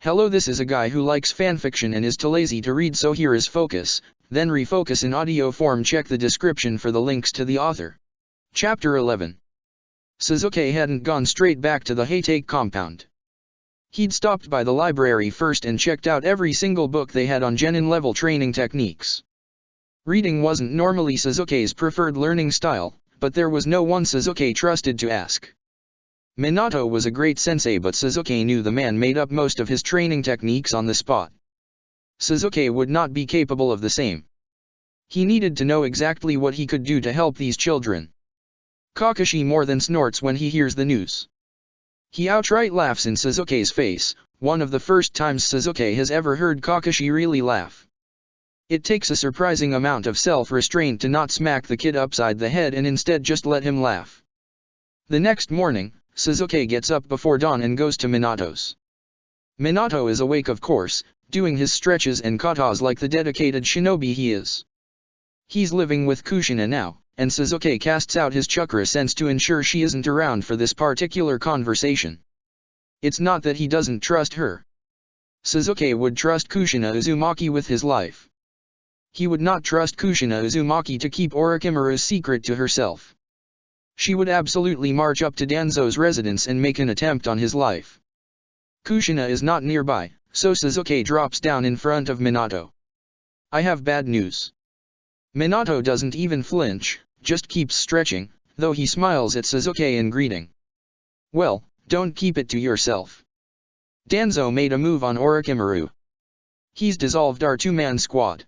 Hello, this is a guy who likes fanfiction and is too lazy to read, so here is Focus, then Refocus in audio form. Check the description for the links to the author. Chapter 11. Sasuke hadn't gone straight back to the Hatake compound. He'd stopped by the library first and checked out every single book they had on genin level training techniques. Reading wasn't normally Sasuke's preferred learning style, but there was no one Sasuke trusted to ask. Minato was a great sensei, but Sasuke knew the man made up most of his training techniques on the spot. Sasuke would not be capable of the same. He needed to know exactly what he could do to help these children. Kakashi more than snorts when he hears the news. He outright laughs in Sasuke's face, one of the first times Sasuke has ever heard Kakashi really laugh. It takes a surprising amount of self-restraint to not smack the kid upside the head and instead just let him laugh. The next morning, Sasuke gets up before dawn and goes to Minato's. Minato is awake, of course, doing his stretches and katas like the dedicated shinobi he is. He's living with Kushina now, and Sasuke casts out his chakra sense to ensure she isn't around for this particular conversation. It's not that he doesn't trust her. Sasuke would trust Kushina Uzumaki with his life. He would not trust Kushina Uzumaki to keep Orochimaru's secret to herself. She would absolutely march up to Danzo's residence and make an attempt on his life. Kushina is not nearby, so Sasuke drops down in front of Minato. I have bad news. Minato doesn't even flinch, just keeps stretching, though he smiles at Sasuke in greeting. Well, don't keep it to yourself. Danzo made a move on Orochimaru. He's dissolved our two-man squad.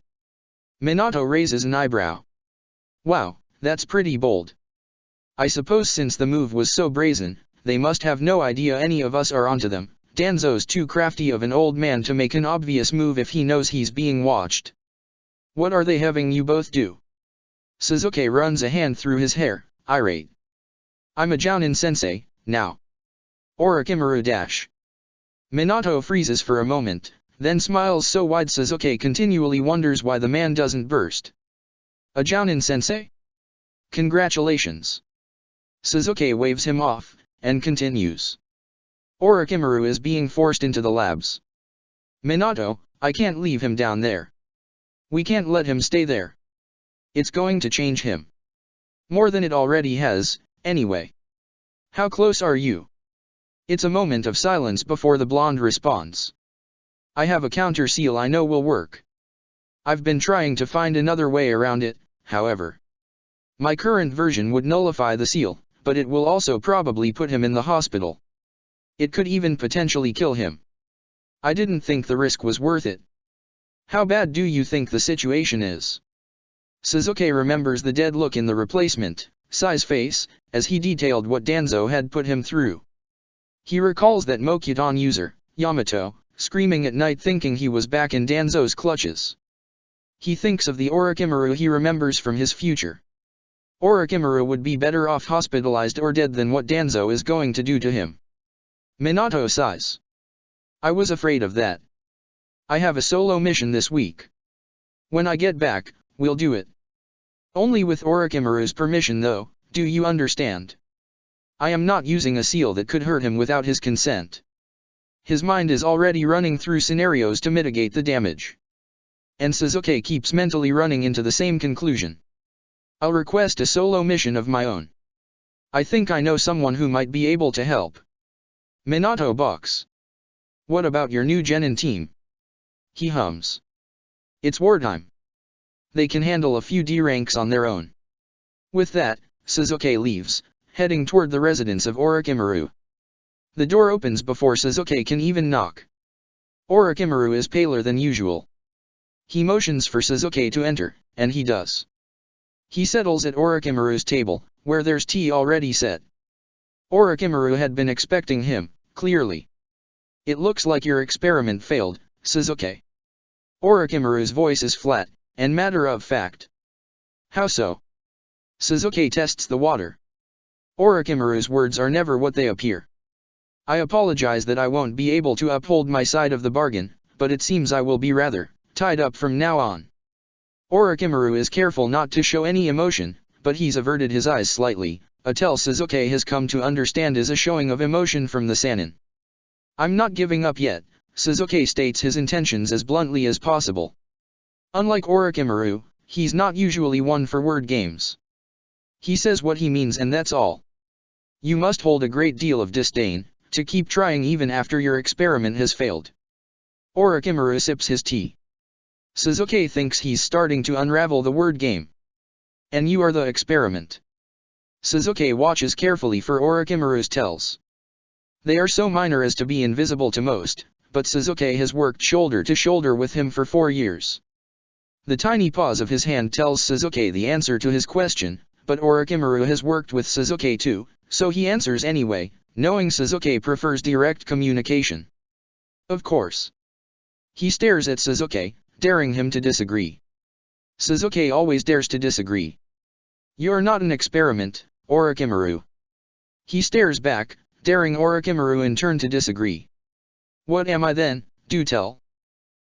Minato raises an eyebrow. Wow, that's pretty bold. I suppose since the move was so brazen, they must have no idea any of us are onto them. Danzo's too crafty of an old man to make an obvious move if he knows he's being watched. What are they having you both do? Sasuke runs a hand through his hair, irate. I'm a Jounin sensei, now. Orochimaru dash. Minato freezes for a moment, then smiles so wide Sasuke continually wonders why the man doesn't burst. A Jounin sensei? Congratulations. Sasuke waves him off, and continues. Orochimaru is being forced into the labs. Minato, I can't leave him down there. We can't let him stay there. It's going to change him. More than it already has, anyway. How close are you? It's a moment of silence before the blonde responds. I have a counter seal I know will work. I've been trying to find another way around it, however. My current version would nullify the seal, but it will also probably put him in the hospital. It could even potentially kill him. I didn't think the risk was worth it. How bad do you think the situation is? Sasuke remembers the dead look in the replacement, Sai's face, as he detailed what Danzo had put him through. He recalls that Mokuton user, Yamato, screaming at night thinking he was back in Danzo's clutches. He thinks of the Orochimaru he remembers from his future. Orochimaru would be better off hospitalized or dead than what Danzo is going to do to him. Minato sighs. I was afraid of that. I have a solo mission this week. When I get back, we'll do it. Only with Orochimaru's permission though, do you understand? I am not using a seal that could hurt him without his consent. His mind is already running through scenarios to mitigate the damage. And Sasuke keeps mentally running into the same conclusion. I'll request a solo mission of my own. I think I know someone who might be able to help. Minato balks. What about your new genin team? He hums. It's wartime. They can handle a few D ranks on their own. With that, Sasuke leaves, heading toward the residence of Orochimaru. The door opens before Sasuke can even knock. Orochimaru is paler than usual. He motions for Sasuke to enter, and he does. He settles at Orochimaru's table, where there's tea already set. Orochimaru had been expecting him, clearly. It looks like your experiment failed, Sasuke. Orochimaru's voice is flat, and matter of fact. How so? Sasuke tests the water. Orochimaru's words are never what they appear. I apologize that I won't be able to uphold my side of the bargain, but it seems I will be rather tied up from now on. Orochimaru is careful not to show any emotion, but he's averted his eyes slightly, a tell Sasuke has come to understand is a showing of emotion from the Sannin. I'm not giving up yet, Sasuke states his intentions as bluntly as possible. Unlike Orochimaru, he's not usually one for word games. He says what he means and that's all. You must hold a great deal of disdain, to keep trying even after your experiment has failed. Orochimaru sips his tea. Sasuke thinks he's starting to unravel the word game. And you are the experiment. Sasuke watches carefully for Orochimaru's tells. They are so minor as to be invisible to most, but Sasuke has worked shoulder to shoulder with him for 4 years. The tiny pause of his hand tells Sasuke the answer to his question, but Orochimaru has worked with Sasuke too, so he answers anyway, knowing Sasuke prefers direct communication. Of course. He stares at Sasuke, daring him to disagree. Sasuke always dares to disagree. You're not an experiment, Orochimaru. He stares back, daring Orochimaru in turn to disagree. What am I then, do tell?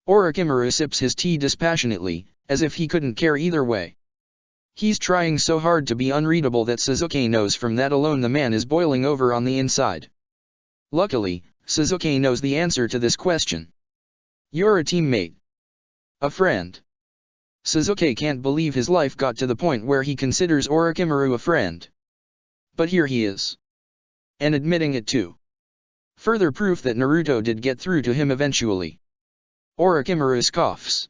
Orochimaru sips his tea dispassionately, as if he couldn't care either way. He's trying so hard to be unreadable that Sasuke knows from that alone the man is boiling over on the inside. Luckily, Sasuke knows the answer to this question. You're a teammate. A friend. Sasuke can't believe his life got to the point where he considers Orochimaru a friend. But here he is. And admitting it too. Further proof that Naruto did get through to him eventually. Orochimaru scoffs.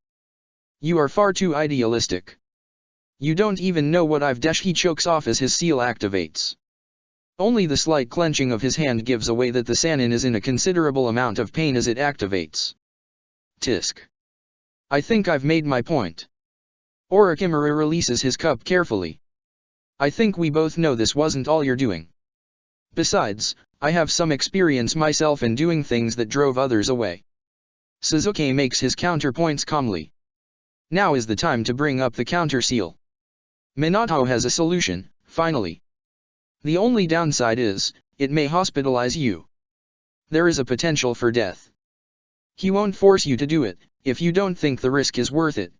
You are far too idealistic. You don't even know what I've dash. He chokes off as his seal activates. Only the slight clenching of his hand gives away that the Sannin is in a considerable amount of pain as it activates. Tisk. I think I've made my point. Orochimaru releases his cup carefully. I think we both know this wasn't all you're doing. Besides, I have some experience myself in doing things that drove others away. Sasuke makes his counterpoints calmly. Now is the time to bring up the counter seal. Minato has a solution, finally. The only downside is, it may hospitalize you. There is a potential for death. He won't force you to do it, if you don't think the risk is worth it.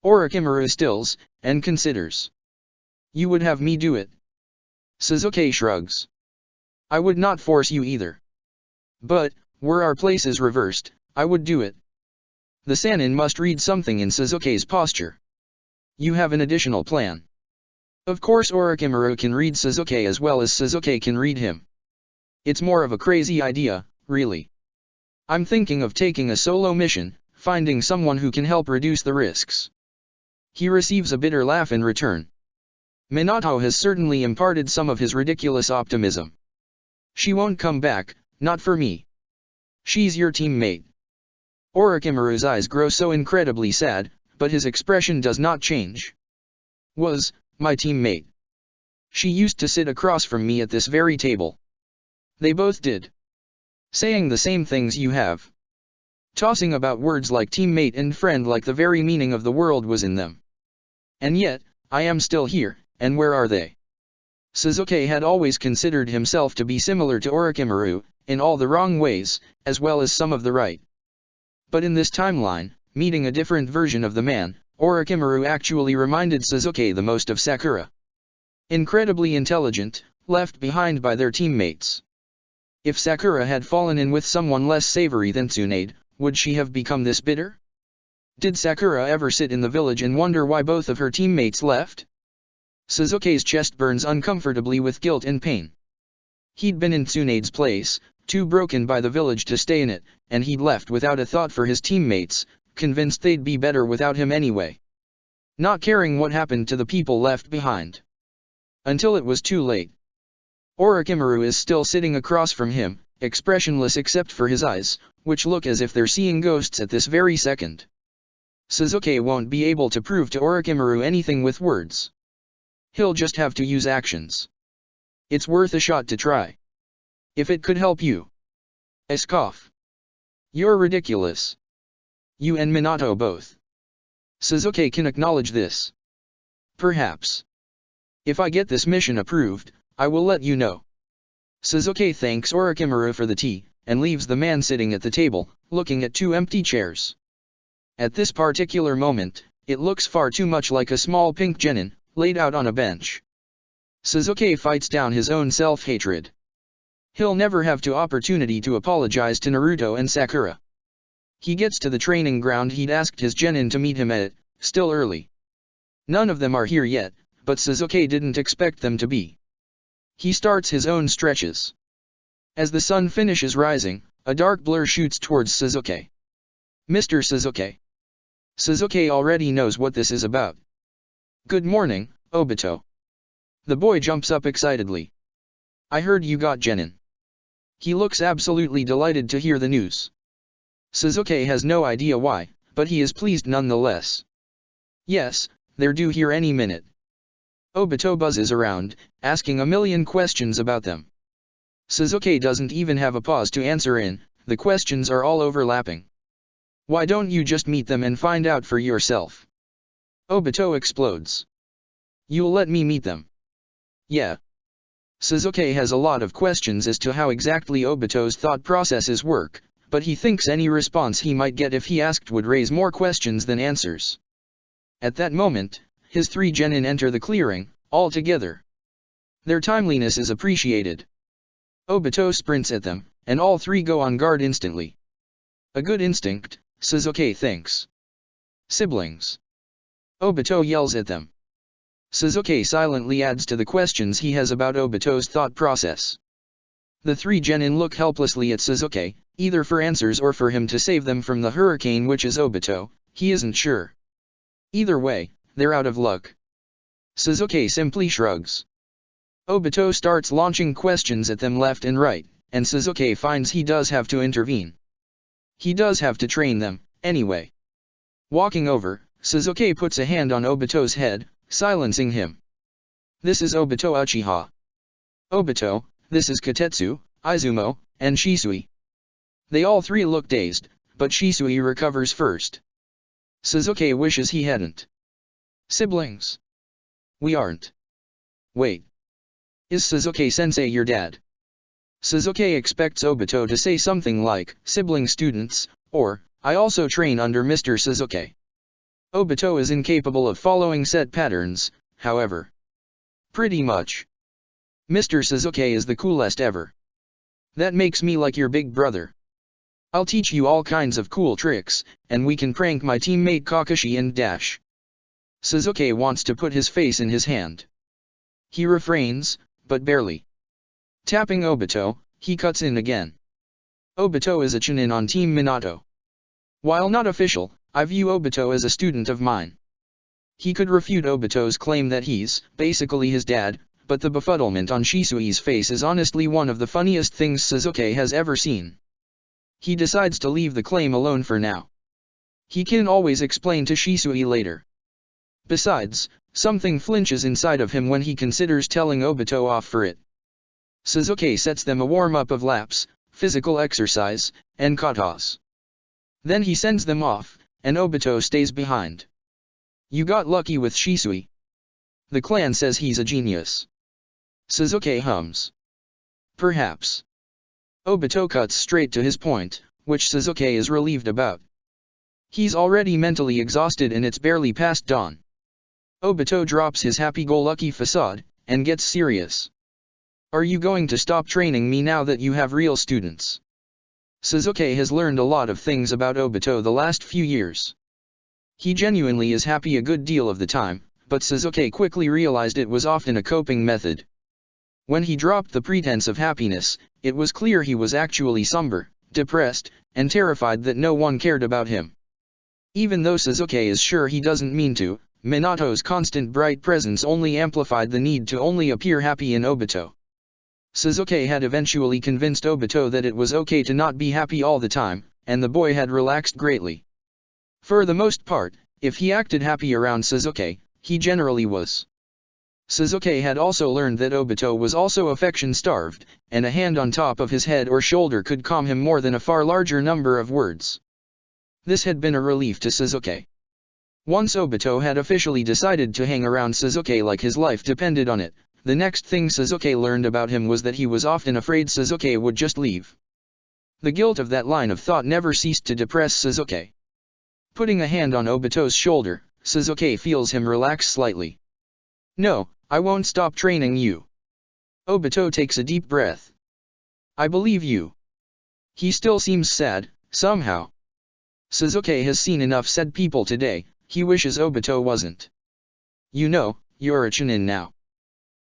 Orochimaru stills, and considers. You would have me do it. Sasuke shrugs. I would not force you either. But, were our places reversed, I would do it. The Sannin must read something in Sasuke's posture. You have an additional plan. Of course Orochimaru can read Sasuke as well as Sasuke can read him. It's more of a crazy idea, really. I'm thinking of taking a solo mission, finding someone who can help reduce the risks. He receives a bitter laugh in return. Minato has certainly imparted some of his ridiculous optimism. She won't come back, not for me. She's your teammate. Orochimaru's eyes grow so incredibly sad, but his expression does not change. Was, my teammate. She used to sit across from me at this very table. They both did. Saying the same things you have. Tossing about words like teammate and friend like the very meaning of the world was in them. And yet, I am still here, and where are they? Sasuke had always considered himself to be similar to Orochimaru, in all the wrong ways, as well as some of the right. But in this timeline, meeting a different version of the man, Orochimaru actually reminded Sasuke the most of Sakura. Incredibly intelligent, left behind by their teammates. If Sakura had fallen in with someone less savory than Tsunade, would she have become this bitter? Did Sakura ever sit in the village and wonder why both of her teammates left? Sasuke's chest burns uncomfortably with guilt and pain. He'd been in Tsunade's place, too broken by the village to stay in it, and he'd left without a thought for his teammates, convinced they'd be better without him anyway. Not caring what happened to the people left behind. Until it was too late. Orochimaru is still sitting across from him, expressionless except for his eyes, which look as if they're seeing ghosts at this very second. Sasuke won't be able to prove to Orochimaru anything with words. He'll just have to use actions. It's worth a shot to try. If it could help you. I scoff. You're ridiculous. You and Minato both. Sasuke can acknowledge this. Perhaps. If I get this mission approved, I will let you know. Sasuke thanks Orochimaru for the tea, and leaves the man sitting at the table, looking at 2 empty chairs. At this particular moment, it looks far too much like a small pink genin, laid out on a bench. Sasuke fights down his own self-hatred. He'll never have the opportunity to apologize to Naruto and Sakura. He gets to the training ground he'd asked his genin to meet him at, still early. None of them are here yet, but Sasuke didn't expect them to be. He starts his own stretches. As the sun finishes rising, a dark blur shoots towards Sasuke. Mr. Sasuke. Sasuke already knows what this is about. Good morning, Obito. The boy jumps up excitedly. I heard you got genin. He looks absolutely delighted to hear the news. Sasuke has no idea why, but he is pleased nonetheless. Yes, they're due here any minute. Obito buzzes around, asking a million questions about them. Sasuke doesn't even have a pause to answer in, the questions are all overlapping. Why don't you just meet them and find out for yourself? Obito explodes. You'll let me meet them? Yeah. Sasuke has a lot of questions as to how exactly Obito's thought processes work, but he thinks any response he might get if he asked would raise more questions than answers. At that moment, his three genin enter the clearing, all together. Their timeliness is appreciated. Obito sprints at them, and all three go on guard instantly. A good instinct, Sasuke thinks. Siblings. Obito yells at them. Sasuke silently adds to the questions he has about Obito's thought process. The three genin look helplessly at Sasuke, either for answers or for him to save them from the hurricane which is Obito, he isn't sure. Either way, they're out of luck. Sasuke simply shrugs. Obito starts launching questions at them left and right, and Sasuke finds he does have to intervene. He does have to train them, anyway. Walking over, Sasuke puts a hand on Obito's head, silencing him. This is Obito Uchiha. Obito, this is Katetsu, Izumo, and Shisui. They all three look dazed, but Shisui recovers first. Sasuke wishes he hadn't. Siblings. We aren't. Wait. Is Sasuke-sensei your dad? Sasuke expects Obito to say something like, sibling students, or, I also train under Mr. Sasuke. Obito is incapable of following set patterns, however. Pretty much. Mr. Sasuke is the coolest ever. That makes me like your big brother. I'll teach you all kinds of cool tricks, and we can prank my teammate Kakashi and Dash. Sasuke wants to put his face in his hand. He refrains, but barely. Tapping Obito, he cuts in again. Obito is a Chunin on Team Minato. While not official, I view Obito as a student of mine. He could refute Obito's claim that he's, basically his dad, but the befuddlement on Shisui's face is honestly one of the funniest things Sasuke has ever seen. He decides to leave the claim alone for now. He can always explain to Shisui later. Besides, something flinches inside of him when he considers telling Obito off for it. Sasuke sets them a warm-up of laps, physical exercise, and katas. Then he sends them off, and Obito stays behind. You got lucky with Shisui. The clan says he's a genius. Sasuke hums. Perhaps. Obito cuts straight to his point, which Sasuke is relieved about. He's already mentally exhausted and it's barely past dawn. Obito drops his happy-go-lucky facade, and gets serious. Are you going to stop training me now that you have real students? Sasuke has learned a lot of things about Obito the last few years. He genuinely is happy a good deal of the time, but Sasuke quickly realized it was often a coping method. When he dropped the pretense of happiness, it was clear he was actually somber, depressed, and terrified that no one cared about him. Even though Sasuke is sure he doesn't mean to, Minato's constant bright presence only amplified the need to only appear happy in Obito. Sasuke had eventually convinced Obito that it was okay to not be happy all the time, and the boy had relaxed greatly. For the most part, if he acted happy around Sasuke, he generally was. Sasuke had also learned that Obito was also affection-starved, and a hand on top of his head or shoulder could calm him more than a far larger number of words. This had been a relief to Sasuke. Once Obito had officially decided to hang around Sasuke like his life depended on it, the next thing Sasuke learned about him was that he was often afraid Sasuke would just leave. The guilt of that line of thought never ceased to depress Sasuke. Putting a hand on Obito's shoulder, Sasuke feels him relax slightly. No, I won't stop training you. Obito takes a deep breath. I believe you. He still seems sad, somehow. Sasuke has seen enough said people today, he wishes Obito wasn't. You know, you're a Chunin now.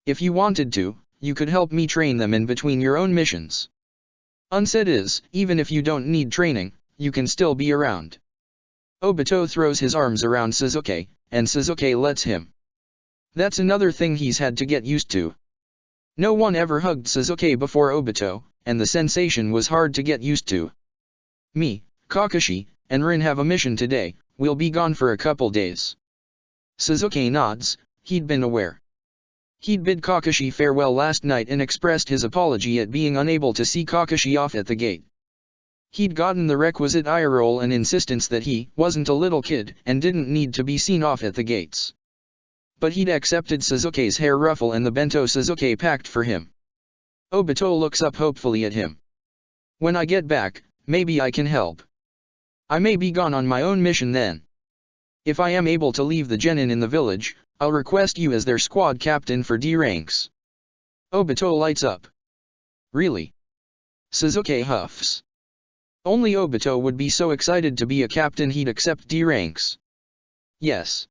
If you wanted to, you could help me train them in between your own missions. Unsaid is, even if you don't need training, you can still be around. Obito throws his arms around Sasuke, and Sasuke lets him. That's another thing he's had to get used to. No one ever hugged Sasuke before Obito, and the sensation was hard to get used to. Me, Kakashi, and Rin have a mission today, we'll be gone for a couple days. Sasuke nods, he'd been aware. He'd bid Kakashi farewell last night and expressed his apology at being unable to see Kakashi off at the gate. He'd gotten the requisite eye roll and insistence that he wasn't a little kid and didn't need to be seen off at the gates. But he'd accepted Sasuke's hair ruffle and the bento Sasuke packed for him. Obito looks up hopefully at him. When I get back, maybe I can help. I may be gone on my own mission then. If I am able to leave the genin in the village, I'll request you as their squad captain for D ranks. Obito lights up. Really? Sasuke huffs. Only Obito would be so excited to be a captain he'd accept D ranks. Yes.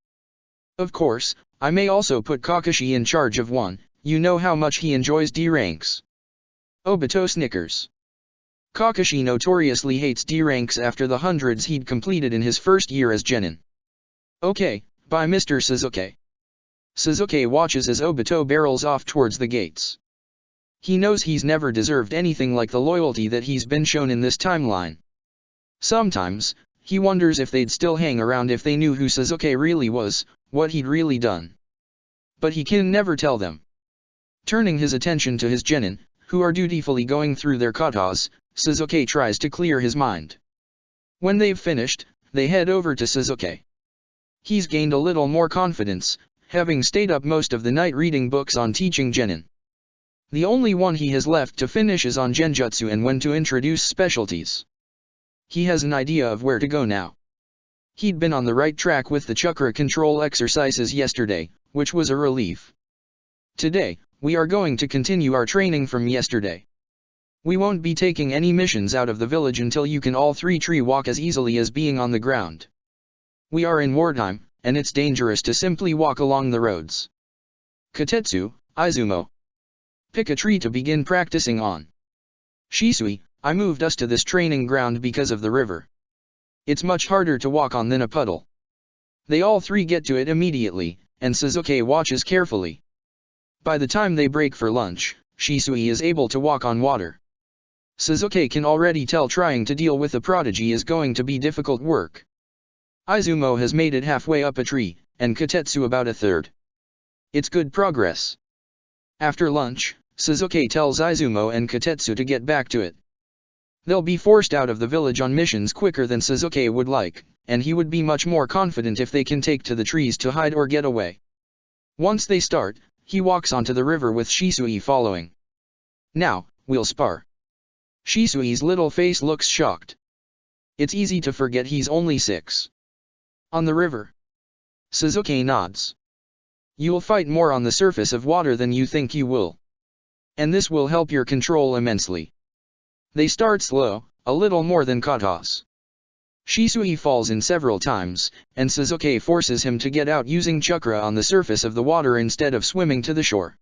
Of course, I may also put Kakashi in charge of one, you know how much he enjoys D ranks. Obito snickers. Kakashi notoriously hates D ranks after the hundreds he'd completed in his first year as genin. Okay, bye Mr. Sasuke. Sasuke watches as Obito barrels off towards the gates. He knows he's never deserved anything like the loyalty that he's been shown in this timeline. Sometimes, he wonders if they'd still hang around if they knew who Sasuke really was, what he'd really done. But he can never tell them. Turning his attention to his genin, who are dutifully going through their katas, Sasuke tries to clear his mind. When they've finished, they head over to Sasuke. He's gained a little more confidence, having stayed up most of the night reading books on teaching genin. The only one he has left to finish is on genjutsu and when to introduce specialties. He has an idea of where to go now. He'd been on the right track with the chakra control exercises yesterday, which was a relief. Today, we are going to continue our training from yesterday. We won't be taking any missions out of the village until you can all three tree walk as easily as being on the ground. We are in wartime, and it's dangerous to simply walk along the roads. Katetsu, Izumo. Pick a tree to begin practicing on. Shisui, I moved us to this training ground because of the river. It's much harder to walk on than a puddle. They all three get to it immediately, and Sasuke watches carefully. By the time they break for lunch, Shisui is able to walk on water. Sasuke can already tell trying to deal with a prodigy is going to be difficult work. Izumo has made it halfway up a tree, and Katetsu about a third. It's good progress. After lunch, Sasuke tells Izumo and Katetsu to get back to it. They'll be forced out of the village on missions quicker than Sasuke would like, and he would be much more confident if they can take to the trees to hide or get away. Once they start, he walks onto the river with Shisui following. Now, we'll spar. Shisui's little face looks shocked. It's easy to forget he's only 6. On the river. Sasuke nods. You'll fight more on the surface of water than you think you will. And this will help your control immensely. They start slow, a little more than katas. Shisui falls in several times, and Sasuke forces him to get out using chakra on the surface of the water instead of swimming to the shore.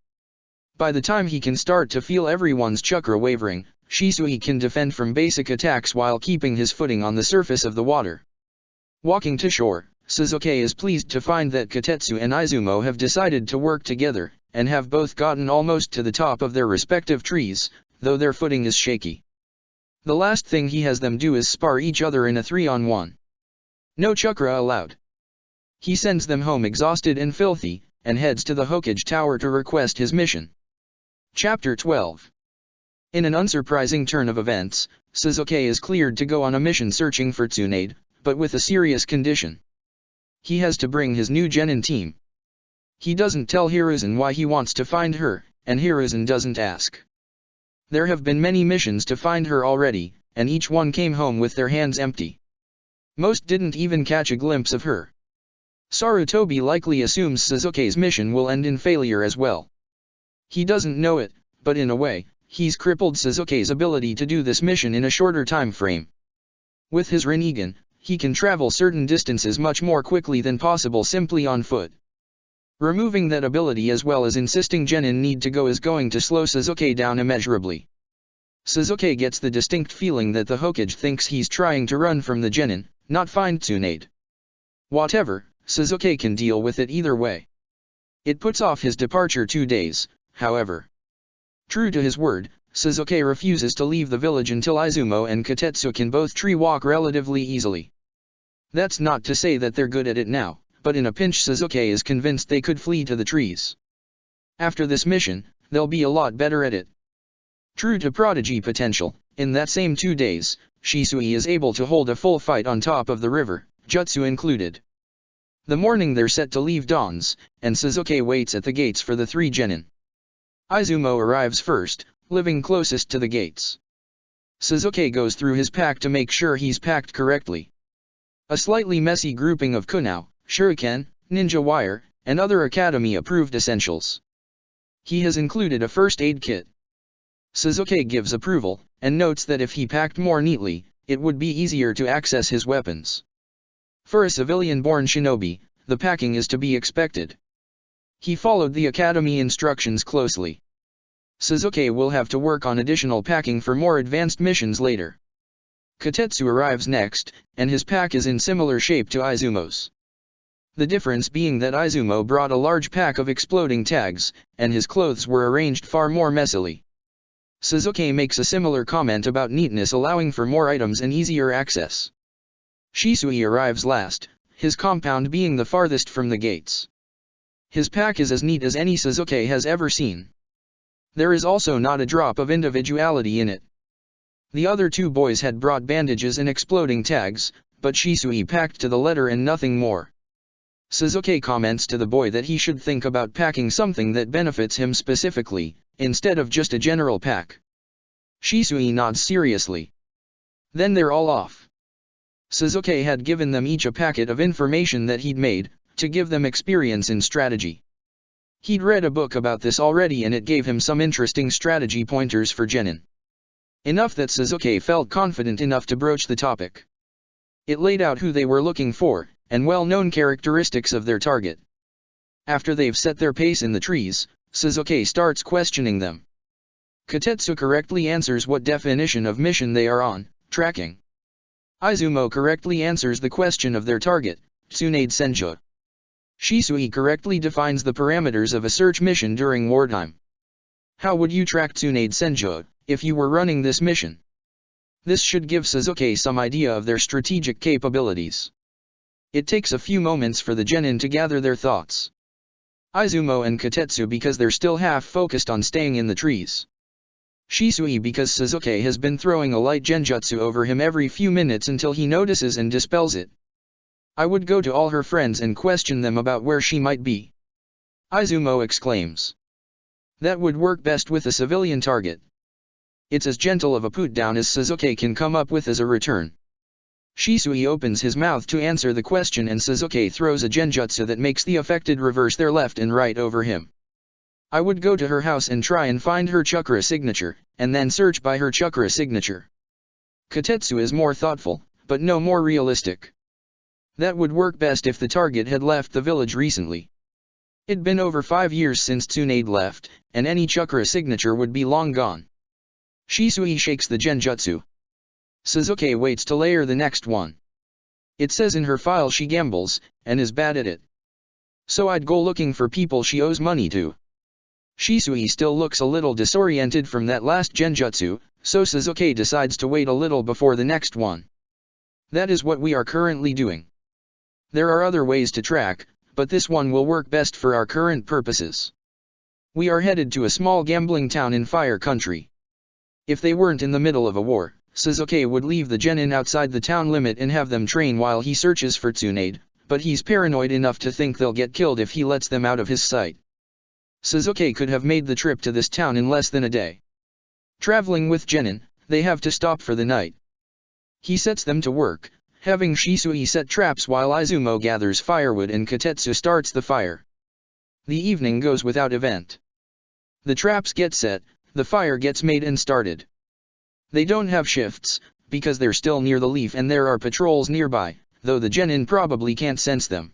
By the time he can start to feel everyone's chakra wavering, Shisui can defend from basic attacks while keeping his footing on the surface of the water. Walking to shore, Sasuke is pleased to find that Katetsu and Izumo have decided to work together, and have both gotten almost to the top of their respective trees, though their footing is shaky. The last thing he has them do is spar each other in a 3-on-1. No chakra allowed. He sends them home exhausted and filthy, and heads to the Hokage Tower to request his mission. Chapter 12. In an unsurprising turn of events, Sasuke is cleared to go on a mission searching for Tsunade, but with a serious condition. He has to bring his new genin team. He doesn't tell Hiruzen why he wants to find her, and Hiruzen doesn't ask. There have been many missions to find her already, and each one came home with their hands empty. Most didn't even catch a glimpse of her. Sarutobi likely assumes Sasuke's mission will end in failure as well. He doesn't know it, but in a way, he's crippled Sasuke's ability to do this mission in a shorter time frame. With his Rinnegan, he can travel certain distances much more quickly than possible simply on foot. Removing that ability as well as insisting Genin need to go is going to slow Sasuke down immeasurably. Sasuke gets the distinct feeling that the Hokage thinks he's trying to run from the Genin, not find Tsunade. Whatever, Sasuke can deal with it either way. It puts off his departure 2 days, however. True to his word, Sasuke refuses to leave the village until Izumo and Kotetsu can both tree walk relatively easily. That's not to say that they're good at it now, but in a pinch Sasuke is convinced they could flee to the trees. After this mission, they'll be a lot better at it. True to prodigy potential, in that same 2 days, Shisui is able to hold a full fight on top of the river, jutsu included. The morning they're set to leave dawns, and Sasuke waits at the gates for the 3 genin. Izumo arrives first, living closest to the gates. Sasuke goes through his pack to make sure he's packed correctly. A slightly messy grouping of kunao, shuriken, ninja wire, and other academy-approved essentials. He has included a first aid kit. Sasuke gives approval, and notes that if he packed more neatly, it would be easier to access his weapons. For a civilian-born shinobi, the packing is to be expected. He followed the academy instructions closely. Sasuke will have to work on additional packing for more advanced missions later. Kotetsu arrives next, and his pack is in similar shape to Izumo's. The difference being that Izumo brought a large pack of exploding tags, and his clothes were arranged far more messily. Sasuke makes a similar comment about neatness allowing for more items and easier access. Shisui arrives last, his compound being the farthest from the gates. His pack is as neat as any Sasuke has ever seen. There is also not a drop of individuality in it. The other 2 boys had brought bandages and exploding tags, but Shisui packed to the letter and nothing more. Sasuke comments to the boy that he should think about packing something that benefits him specifically, instead of just a general pack. Shisui nods seriously. Then they're all off. Sasuke had given them each a packet of information that he'd made, to give them experience in strategy. He'd read a book about this already and it gave him some interesting strategy pointers for genin. Enough that Sasuke felt confident enough to broach the topic. It laid out who they were looking for, and well-known characteristics of their target. After they've set their pace in the trees, Sasuke starts questioning them. Kotetsu correctly answers what definition of mission they are on, tracking. Izumo correctly answers the question of their target, Tsunade Senju. Shisui correctly defines the parameters of a search mission during wartime. How would you track Tsunade Senju, if you were running this mission? This should give Sasuke some idea of their strategic capabilities. It takes a few moments for the genin to gather their thoughts. Izumo and Kotetsu because they're still half focused on staying in the trees. Shisui because Sasuke has been throwing a light genjutsu over him every few minutes until he notices and dispels it. I would go to all her friends and question them about where she might be. Izumo exclaims. That would work best with a civilian target. It's as gentle of a put-down as Sasuke can come up with as a return. Shisui opens his mouth to answer the question and Sasuke throws a genjutsu that makes the affected reverse their left and right over him. I would go to her house and try and find her chakra signature, and then search by her chakra signature. Kotetsu is more thoughtful, but no more realistic. That would work best if the target had left the village recently. It'd been over 5 years since Tsunade left, and any chakra signature would be long gone. Shisui shakes the genjutsu. Sasuke waits to layer the next one. It says in her file she gambles, and is bad at it. So I'd go looking for people she owes money to. Shisui still looks a little disoriented from that last genjutsu, so Sasuke decides to wait a little before the next one. That is what we are currently doing. There are other ways to track, but this one will work best for our current purposes. We are headed to a small gambling town in Fire Country. If they weren't in the middle of a war, Sasuke would leave the genin outside the town limit and have them train while he searches for Tsunade, but he's paranoid enough to think they'll get killed if he lets them out of his sight. Sasuke could have made the trip to this town in less than a day. Traveling with genin, they have to stop for the night. He sets them to work, having Shisui set traps while Izumo gathers firewood and Kotetsu starts the fire. The evening goes without event. The traps get set, the fire gets made and started. They don't have shifts, because they're still near the leaf and there are patrols nearby, though the genin probably can't sense them.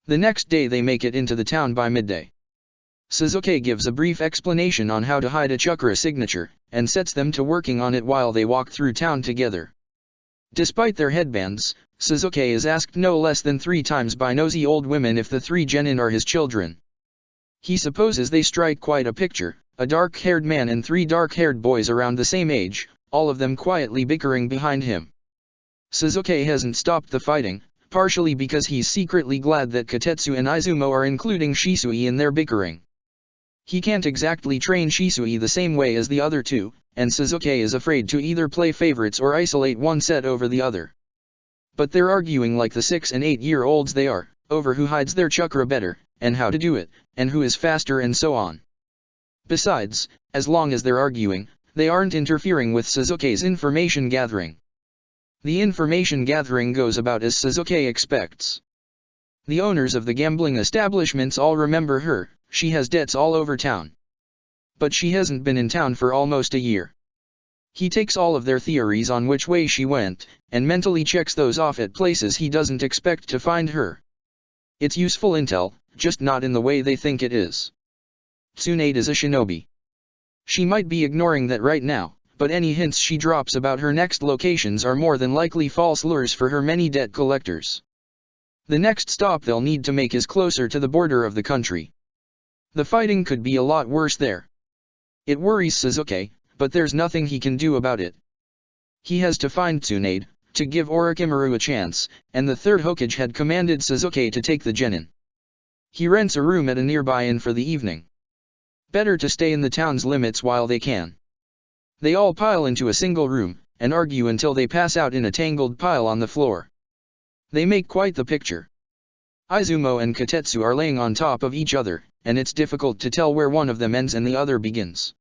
The next day they make it into the town by midday. Sasuke gives a brief explanation on how to hide a chakra signature, and sets them to working on it while they walk through town together. Despite their headbands, Sasuke is asked no less than 3 times by nosy old women if the 3 genin are his children. He supposes they strike quite a picture, a dark-haired man and 3 dark-haired boys around the same age, all of them quietly bickering behind him. Sasuke hasn't stopped the fighting, partially because he's secretly glad that Kotetsu and Izumo are including Shisui in their bickering. He can't exactly train Shisui the same way as the other 2, and Sasuke is afraid to either play favorites or isolate one set over the other. But they're arguing like the 6 and 8-year-olds they are, over who hides their chakra better, and how to do it, and who is faster and so on. Besides, as long as they're arguing, they aren't interfering with Sasuke's information gathering. The information gathering goes about as Sasuke expects. The owners of the gambling establishments all remember her. She has debts all over town. But she hasn't been in town for almost a year. He takes all of their theories on which way she went, and mentally checks those off at places he doesn't expect to find her. It's useful intel, just not in the way they think it is. Tsunade is a shinobi. She might be ignoring that right now, but any hints she drops about her next locations are more than likely false lures for her many debt collectors. The next stop they'll need to make is closer to the border of the country. The fighting could be a lot worse there. It worries Sasuke, but there's nothing he can do about it. He has to find Tsunade, to give Orochimaru a chance, and the 3rd Hokage had commanded Sasuke to take the genin. He rents a room at a nearby inn for the evening. Better to stay in the town's limits while they can. They all pile into a single room, and argue until they pass out in a tangled pile on the floor. They make quite the picture. Izumo and Kotetsu are laying on top of each other, and it's difficult to tell where one of them ends and the other begins.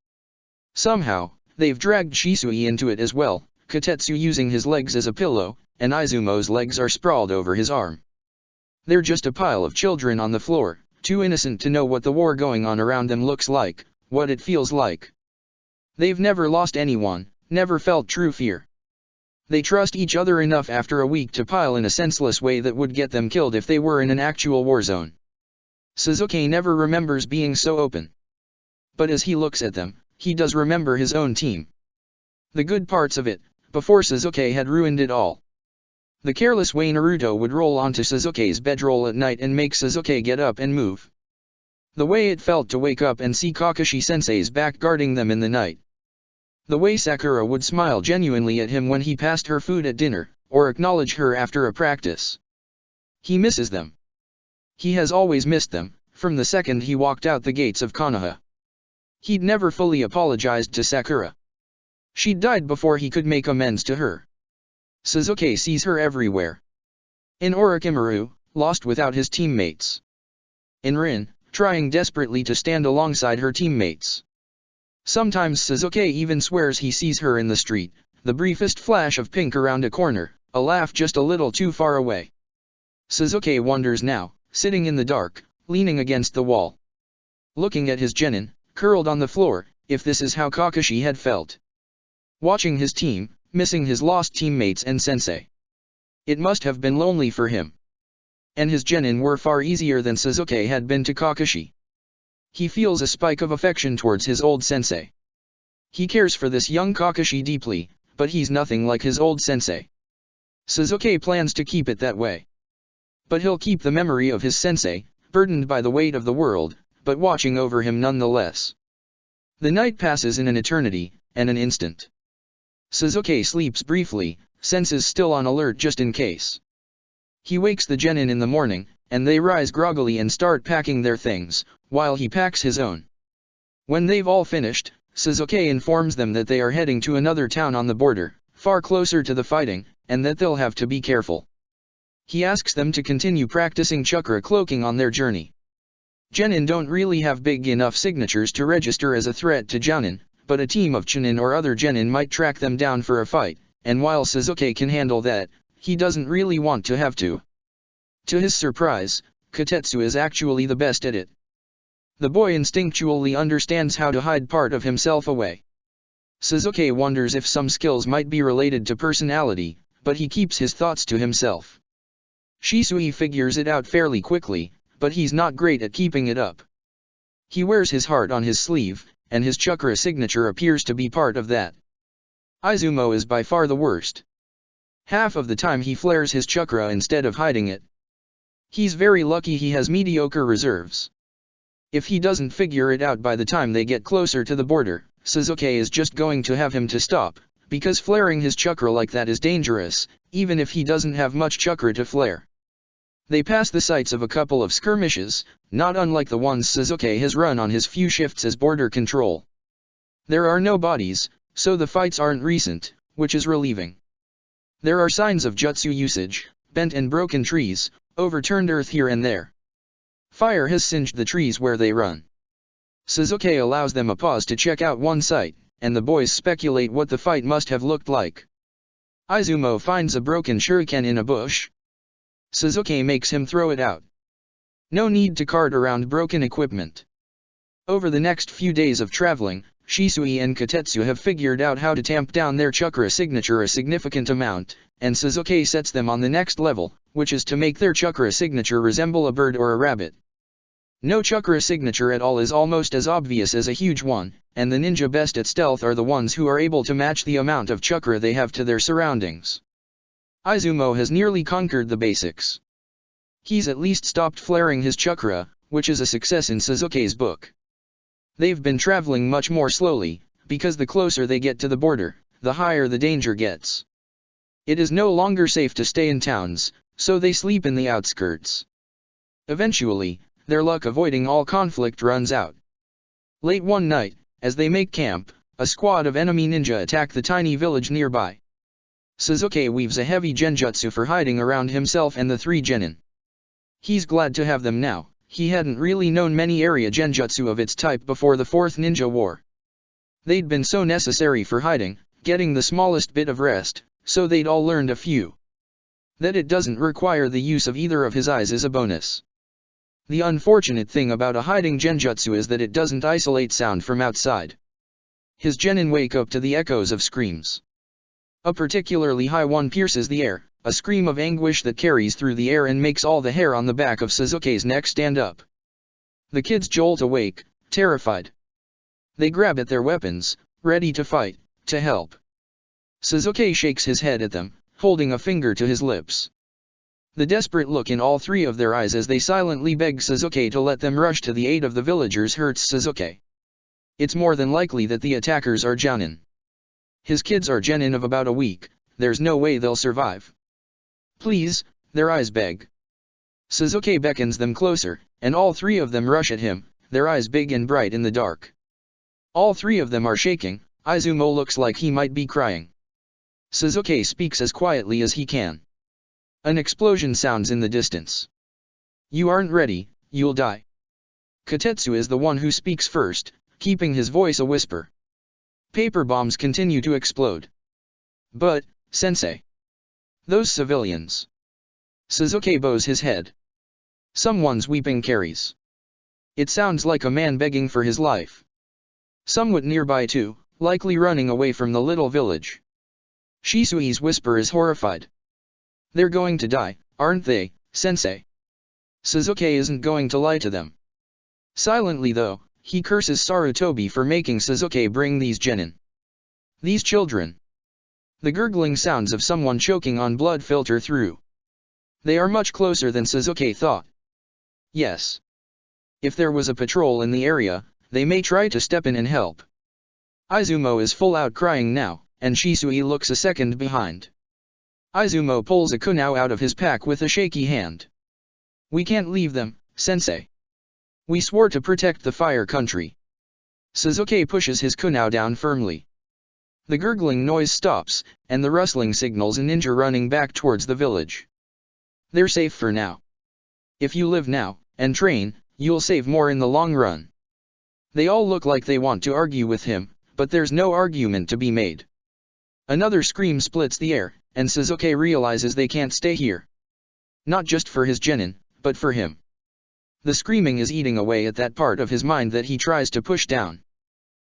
Somehow, they've dragged Shisui into it as well, Kotetsu using his legs as a pillow, and Izumo's legs are sprawled over his arm. They're just a pile of children on the floor, too innocent to know what the war going on around them looks like, what it feels like. They've never lost anyone, never felt true fear. They trust each other enough after a week to pile in a senseless way that would get them killed if they were in an actual war zone. Sasuke never remembers being so open. But as he looks at them, he does remember his own team. The good parts of it, before Sasuke had ruined it all. The careless way Naruto would roll onto Sasuke's bedroll at night and make Sasuke get up and move. The way it felt to wake up and see Kakashi-sensei's back guarding them in the night. The way Sakura would smile genuinely at him when he passed her food at dinner, or acknowledge her after a practice. He misses them. He has always missed them, from the second he walked out the gates of Konoha. He'd never fully apologized to Sakura. She'd died before he could make amends to her. Sasuke sees her everywhere. In Orochimaru, lost without his teammates. In Rin, trying desperately to stand alongside her teammates. Sometimes Sasuke even swears he sees her in the street, the briefest flash of pink around a corner, a laugh just a little too far away. Sasuke wonders now, sitting in the dark, leaning against the wall. Looking at his genin, curled on the floor, if this is how Kakashi had felt. Watching his team, missing his lost teammates and sensei. It must have been lonely for him. And his genin were far easier than Sasuke had been to Kakashi. He feels a spike of affection towards his old sensei. He cares for this young Kakashi deeply, but he's nothing like his old sensei. Sasuke plans to keep it that way. But he'll keep the memory of his sensei, burdened by the weight of the world, but watching over him nonetheless. The night passes in an eternity, and an instant. Sasuke sleeps briefly, senses still on alert just in case. He wakes the genin in the morning, and they rise groggily and start packing their things, while he packs his own. When they've all finished, Sasuke informs them that they are heading to another town on the border, far closer to the fighting, and that they'll have to be careful. He asks them to continue practicing chakra cloaking on their journey. Genin don't really have big enough signatures to register as a threat to Jounin, but a team of Chunin or other genin might track them down for a fight, and while Sasuke can handle that, he doesn't really want to have to. To his surprise, Kotetsu is actually the best at it. The boy instinctually understands how to hide part of himself away. Sasuke wonders if some skills might be related to personality, but he keeps his thoughts to himself. Shisui figures it out fairly quickly, but he's not great at keeping it up. He wears his heart on his sleeve, and his chakra signature appears to be part of that. Izumo is by far the worst. Half of the time he flares his chakra instead of hiding it. He's very lucky he has mediocre reserves. If he doesn't figure it out by the time they get closer to the border, Sasuke is just going to have him to stop, because flaring his chakra like that is dangerous, even if he doesn't have much chakra to flare. They pass the sites of a couple of skirmishes, not unlike the ones Sasuke has run on his few shifts as border control. There are no bodies, so the fights aren't recent, which is relieving. There are signs of jutsu usage, bent and broken trees, overturned earth here and there. Fire has singed the trees where they run. Sasuke allows them a pause to check out one site, and the boys speculate what the fight must have looked like. Izumo finds a broken shuriken in a bush. Sasuke makes him throw it out. No need to cart around broken equipment. Over the next few days of traveling, Shisui and Kotetsu have figured out how to tamp down their chakra signature a significant amount, and Sasuke sets them on the next level, which is to make their chakra signature resemble a bird or a rabbit. No chakra signature at all is almost as obvious as a huge one, and the ninja best at stealth are the ones who are able to match the amount of chakra they have to their surroundings. Izumo has nearly conquered the basics. He's at least stopped flaring his chakra, which is a success in Sasuke's book. They've been traveling much more slowly, because the closer they get to the border, the higher the danger gets. It is no longer safe to stay in towns, so they sleep in the outskirts. Eventually, their luck avoiding all conflict runs out. Late one night, as they make camp, a squad of enemy ninja attack the tiny village nearby. Sasuke weaves a heavy genjutsu for hiding around himself and the three genin. He's glad to have them now. He hadn't really known many area genjutsu of its type before the Fourth Ninja War. They'd been so necessary for hiding, getting the smallest bit of rest, so they'd all learned a few. That it doesn't require the use of either of his eyes is a bonus. The unfortunate thing about a hiding genjutsu is that it doesn't isolate sound from outside. His genin wake up to the echoes of screams. A particularly high one pierces the air, a scream of anguish that carries through the air and makes all the hair on the back of Sasuke's neck stand up. The kids jolt awake, terrified. They grab at their weapons, ready to fight, to help. Sasuke shakes his head at them, holding a finger to his lips. The desperate look in all three of their eyes as they silently beg Sasuke to let them rush to the aid of the villagers hurts Sasuke. It's more than likely that the attackers are Jounin. His kids are genin of about a week, there's no way they'll survive. Please, their eyes beg. Sasuke beckons them closer, and all three of them rush at him, their eyes big and bright in the dark. All three of them are shaking. Izumo looks like he might be crying. Sasuke speaks as quietly as he can. An explosion sounds in the distance. You aren't ready, you'll die. Kotetsu is the one who speaks first, keeping his voice a whisper. Paper bombs continue to explode. But, sensei. Those civilians. Sasuke bows his head. Someone's weeping carries. It sounds like a man begging for his life. Somewhat nearby too, likely running away from the little village. Shisui's whisper is horrified. They're going to die, aren't they, sensei? Sasuke isn't going to lie to them. Silently though, he curses Sarutobi for making Sasuke bring these genin. These children. The gurgling sounds of someone choking on blood filter through. They are much closer than Sasuke thought. Yes. If there was a patrol in the area, they may try to step in and help. Izumo is full out crying now, and Shisui looks a second behind. Izumo pulls a kunai out of his pack with a shaky hand. We can't leave them, sensei. We swore to protect the fire country. Sasuke pushes his kunai down firmly. The gurgling noise stops, and the rustling signals a ninja running back towards the village. They're safe for now. If you live now, and train, you'll save more in the long run. They all look like they want to argue with him, but there's no argument to be made. Another scream splits the air, and Sasuke realizes they can't stay here. Not just for his genin, but for him. The screaming is eating away at that part of his mind that he tries to push down.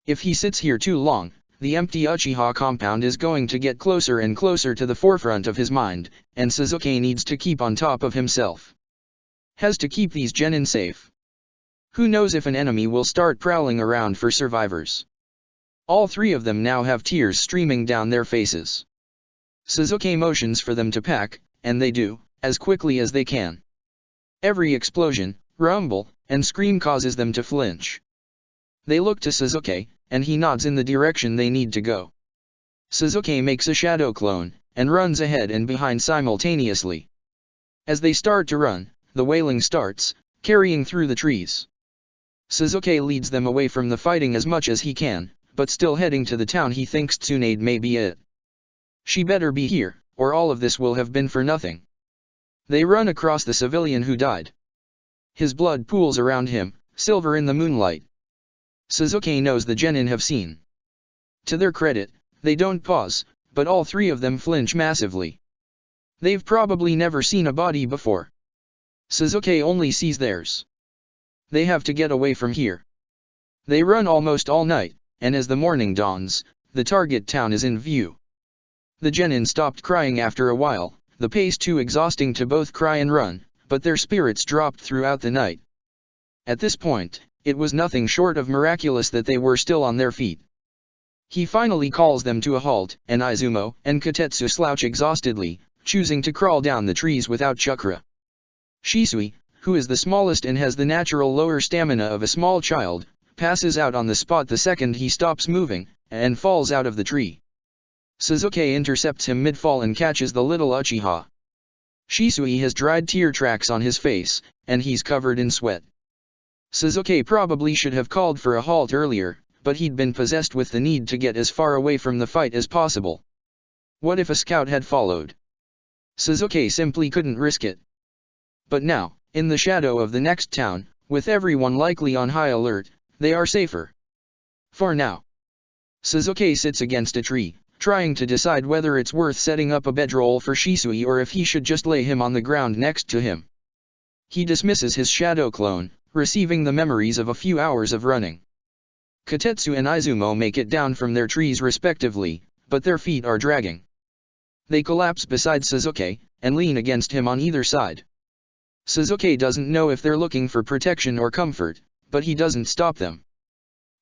If he sits here too long, the empty Uchiha compound is going to get closer and closer to the forefront of his mind, and Sasuke needs to keep on top of himself. Has to keep these genin safe. Who knows if an enemy will start prowling around for survivors. All three of them now have tears streaming down their faces. Sasuke motions for them to pack, and they do, as quickly as they can. Every explosion, rumble, and scream causes them to flinch. They look to Sasuke, and he nods in the direction they need to go. Sasuke makes a shadow clone, and runs ahead and behind simultaneously. As they start to run, the wailing starts, carrying through the trees. Sasuke leads them away from the fighting as much as he can, but still heading to the town he thinks Tsunade may be it. She better be here, or all of this will have been for nothing. They run across the civilian who died. His blood pools around him, silver in the moonlight. Sasuke knows the genin have seen. To their credit, they don't pause, but all three of them flinch massively. They've probably never seen a body before. Sasuke only sees theirs. They have to get away from here. They run almost all night, and as the morning dawns, the target town is in view. The genin stopped crying after a while, the pace too exhausting to both cry and run, but their spirits dropped throughout the night. At this point, it was nothing short of miraculous that they were still on their feet. He finally calls them to a halt, and Izumo and Kotetsu slouch exhaustedly, choosing to crawl down the trees without chakra. Shisui, who is the smallest and has the natural lower stamina of a small child, passes out on the spot the second he stops moving, and falls out of the tree. Sasuke intercepts him mid-fall and catches the little Uchiha. Shisui has dried tear tracks on his face, and he's covered in sweat. Sasuke probably should have called for a halt earlier, but he'd been possessed with the need to get as far away from the fight as possible. What if a scout had followed? Sasuke simply couldn't risk it. But now, in the shadow of the next town, with everyone likely on high alert, they are safer. For now. Sasuke sits against a tree, trying to decide whether it's worth setting up a bedroll for Shisui or if he should just lay him on the ground next to him. He dismisses his shadow clone, receiving the memories of a few hours of running. Kotetsu and Izumo make it down from their trees respectively, but their feet are dragging. They collapse beside Sasuke, and lean against him on either side. Sasuke doesn't know if they're looking for protection or comfort, but he doesn't stop them.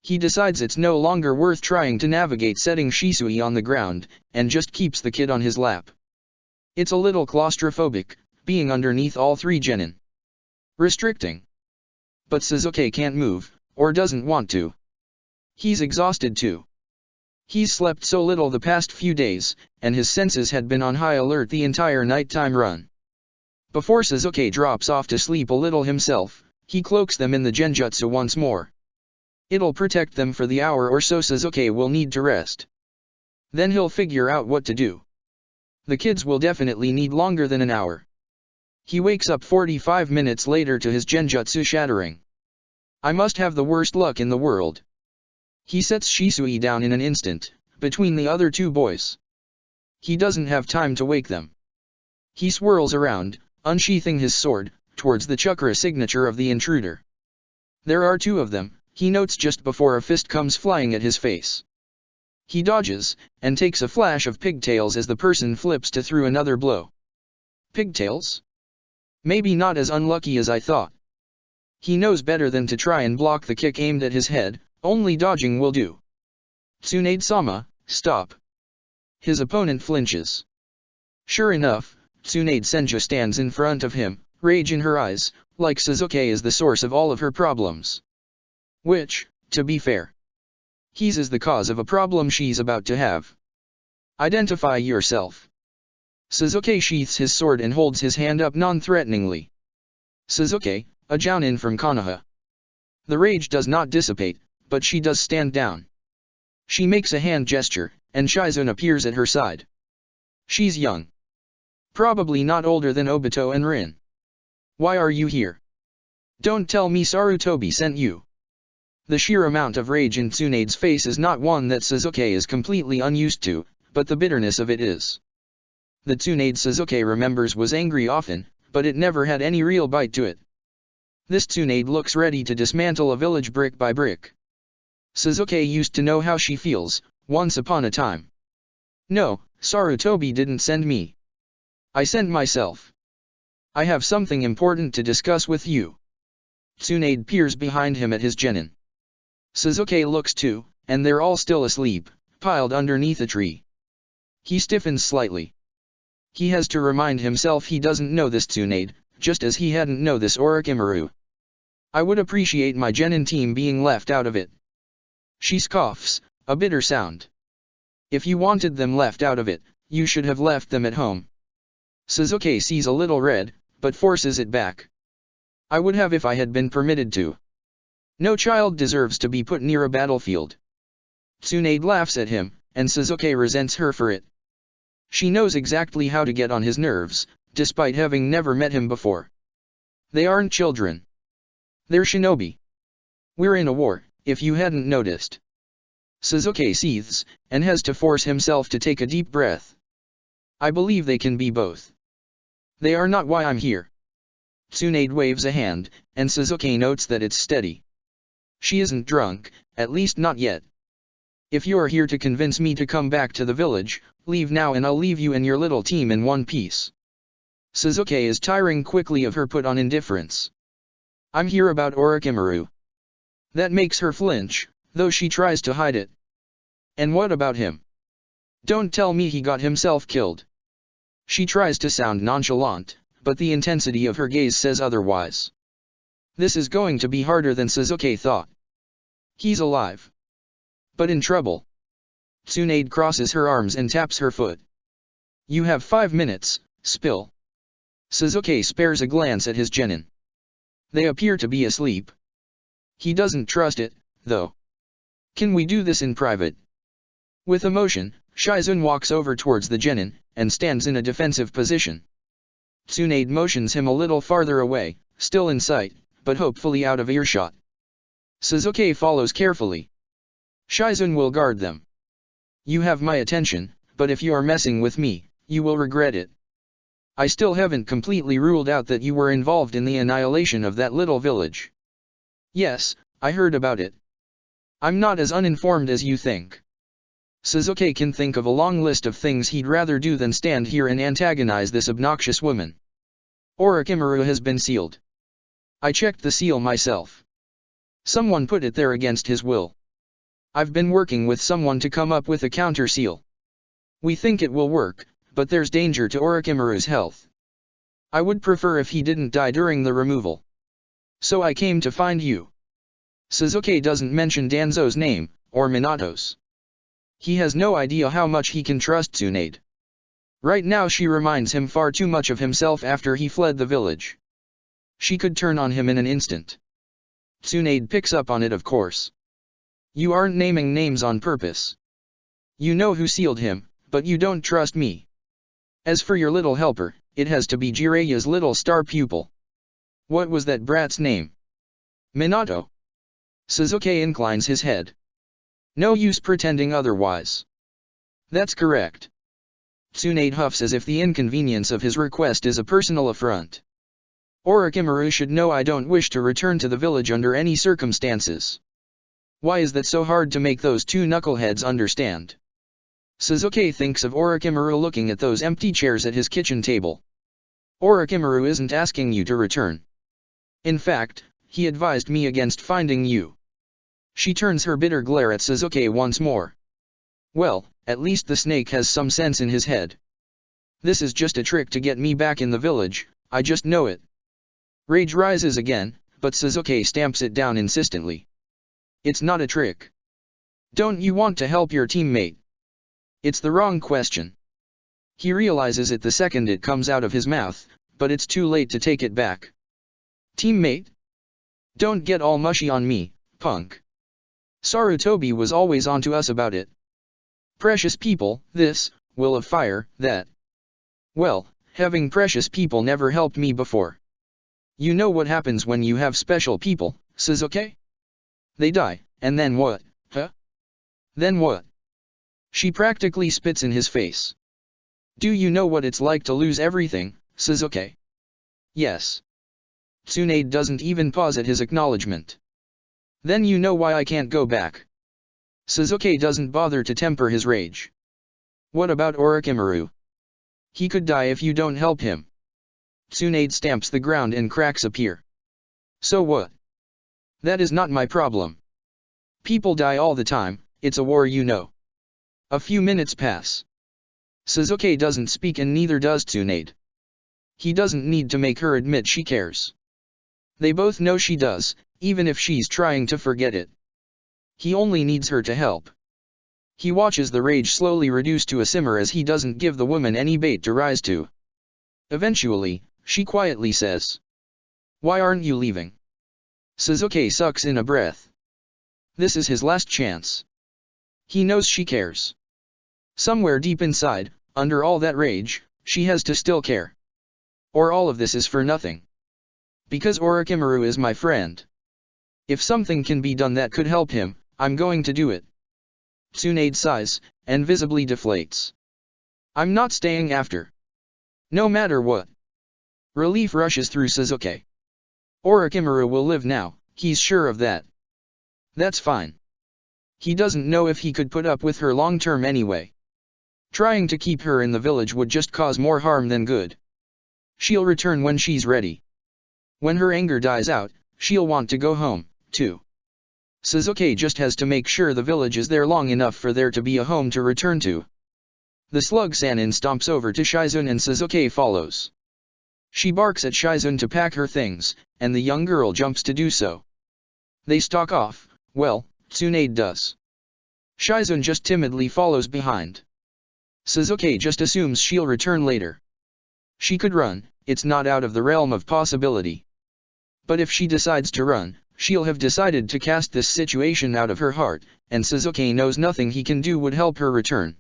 He decides it's no longer worth trying to navigate setting Shisui on the ground, and just keeps the kid on his lap. It's a little claustrophobic, being underneath all three genin. Restricting. But Sasuke can't move, or doesn't want to. He's exhausted too. He's slept so little the past few days, and his senses had been on high alert the entire nighttime run. Before Sasuke drops off to sleep a little himself, he cloaks them in the genjutsu once more. It'll protect them for the hour or so Sasuke will need to rest. Then he'll figure out what to do. The kids will definitely need longer than an hour. He wakes up 45 minutes later to his genjutsu shattering. I must have the worst luck in the world. He sets Shisui down in an instant, between the other two boys. He doesn't have time to wake them. He swirls around, unsheathing his sword, towards the chakra signature of the intruder. There are two of them, he notes just before a fist comes flying at his face. He dodges, and takes a flash of pigtails as the person flips to through another blow. Pigtails? Maybe not as unlucky as I thought. He knows better than to try and block the kick aimed at his head, only dodging will do. Tsunade-sama, stop. His opponent flinches. Sure enough, Tsunade Senju stands in front of him, rage in her eyes, like Sasuke is the source of all of her problems. Which, to be fair, he's is the cause of a problem she's about to have. Identify yourself. Sasuke sheaths his sword and holds his hand up non-threateningly. Sasuke, a jounin from Konoha. The rage does not dissipate, but she does stand down. She makes a hand gesture, and Shizune appears at her side. She's young. Probably not older than Obito and Rin. Why are you here? Don't tell me Sarutobi sent you. The sheer amount of rage in Tsunade's face is not one that Sasuke is completely unused to, but the bitterness of it is. The Tsunade Sasuke remembers was angry often, but it never had any real bite to it. This Tsunade looks ready to dismantle a village brick by brick. Sasuke used to know how she feels, Once upon a time. No, Sarutobi didn't send me. I sent myself. I have something important to discuss with you. Tsunade peers behind him at his genin. Sasuke looks too, and they're all still asleep, piled underneath a tree. He stiffens slightly. He has to remind himself he doesn't know this Tsunade, just as he hadn't know this Orochimaru. I would appreciate my genin team being left out of it. She scoffs, a bitter sound. If you wanted them left out of it, you should have left them at home. Sasuke sees a little red, but forces it back. I would have if I had been permitted to. No child deserves to be put near a battlefield. Tsunade laughs at him, and Sasuke resents her for it. She knows exactly how to get on his nerves, despite having never met him before. They aren't children. They're shinobi. We're in a war, if you hadn't noticed. Sasuke seethes, and has to force himself to take a deep breath. I believe they can be both. They are not why I'm here. Tsunade waves a hand, and Sasuke notes that it's steady. She isn't drunk, at least not yet. If you're here to convince me to come back to the village, leave now and I'll leave you and your little team in one piece. Sasuke is tiring quickly of her put-on indifference. I'm here about Orochimaru. That makes her flinch, though she tries to hide it. And what about him? Don't tell me he got himself killed. She tries to sound nonchalant, but the intensity of her gaze says otherwise. This is going to be harder than Sasuke thought. He's alive. But in trouble. Tsunade crosses her arms and taps her foot. You have 5 minutes, spill. Sasuke spares a glance at his genin. They appear to be asleep. He doesn't trust it, though. Can we do this in private? With emotion, Shizun walks over towards the genin, and stands in a defensive position. Tsunade motions him a little farther away, still in sight, but hopefully out of earshot. Sasuke follows carefully. Shizun will guard them. You have my attention, but if you are messing with me, you will regret it. I still haven't completely ruled out that you were involved in the annihilation of that little village. Yes, I heard about it. I'm not as uninformed as you think. Sasuke can think of a long list of things he'd rather do than stand here and antagonize this obnoxious woman. Orochimaru has been sealed. I checked the seal myself. Someone put it there against his will. I've been working with someone to come up with a counter seal. We think it will work, but there's danger to Orochimaru's health. I would prefer if he didn't die during the removal. So I came to find you. Sasuke doesn't mention Danzo's name, or Minato's. He has no idea how much he can trust Tsunade. Right now she reminds him far too much of himself after he fled the village. She could turn on him in an instant. Tsunade picks up on it, of course. You aren't naming names on purpose. You know who sealed him, but you don't trust me. As for your little helper, it has to be Jiraiya's little star pupil. What was that brat's name? Minato. Sasuke inclines his head. No use pretending otherwise. That's correct. Tsunade huffs as if the inconvenience of his request is a personal affront. Orochimaru should know I don't wish to return to the village under any circumstances. Why is that so hard to make those two knuckleheads understand? Sasuke thinks of Orochimaru looking at those empty chairs at his kitchen table. Orochimaru isn't asking you to return. In fact, he advised me against finding you. She turns her bitter glare at Sasuke once more. Well, at least the snake has some sense in his head. This is just a trick to get me back in the village, I just know it. Rage rises again, but Sasuke stamps it down insistently. It's not a trick. Don't you want to help your teammate? It's the wrong question. He realizes it the second it comes out of his mouth, but it's too late to take it back. Teammate? Don't get all mushy on me, punk. Sarutobi was always on to us about it. Precious people, this, will of fire, that. Well, having precious people never helped me before. You know what happens when you have special people, Sasuke? They die, and then what, huh? Then what? She practically spits in his face. Do you know what it's like to lose everything, Sasuke? Yes. Tsunade doesn't even pause at his acknowledgement. Then you know why I can't go back. Sasuke doesn't bother to temper his rage. What about Orochimaru? He could die if you don't help him. Tsunade stamps the ground and cracks appear. So what? That is not my problem. People die all the time, it's a war you know. A few minutes pass. Sasuke doesn't speak and neither does Tsunade. He doesn't need to make her admit she cares. They both know she does, even if she's trying to forget it. He only needs her to help. He watches the rage slowly reduce to a simmer as he doesn't give the woman any bait to rise to. Eventually, she quietly says, "Why aren't you leaving?" Sasuke sucks in a breath. This is his last chance. He knows she cares. Somewhere deep inside, under all that rage, she has to still care. Or all of this is for nothing. Because Orochimaru is my friend. If something can be done that could help him, I'm going to do it. Tsunade sighs, and visibly deflates. I'm not staying after. No matter what. Relief rushes through Sasuke. Orochimaru will live now, he's sure of that. That's fine. He doesn't know if he could put up with her long term anyway. Trying to keep her in the village would just cause more harm than good. She'll return when she's ready. When her anger dies out, she'll want to go home, too. Sasuke just has to make sure the village is there long enough for there to be a home to return to. The slug Sannin stomps over to Shizune and Sasuke follows. She barks at Shizune to pack her things, and the young girl jumps to do so. They stalk off, well, Tsunade does. Shizune just timidly follows behind. Sasuke just assumes she'll return later. She could run, it's not out of the realm of possibility. But if she decides to run, she'll have decided to cast this situation out of her heart, and Sasuke knows nothing he can do would help her return.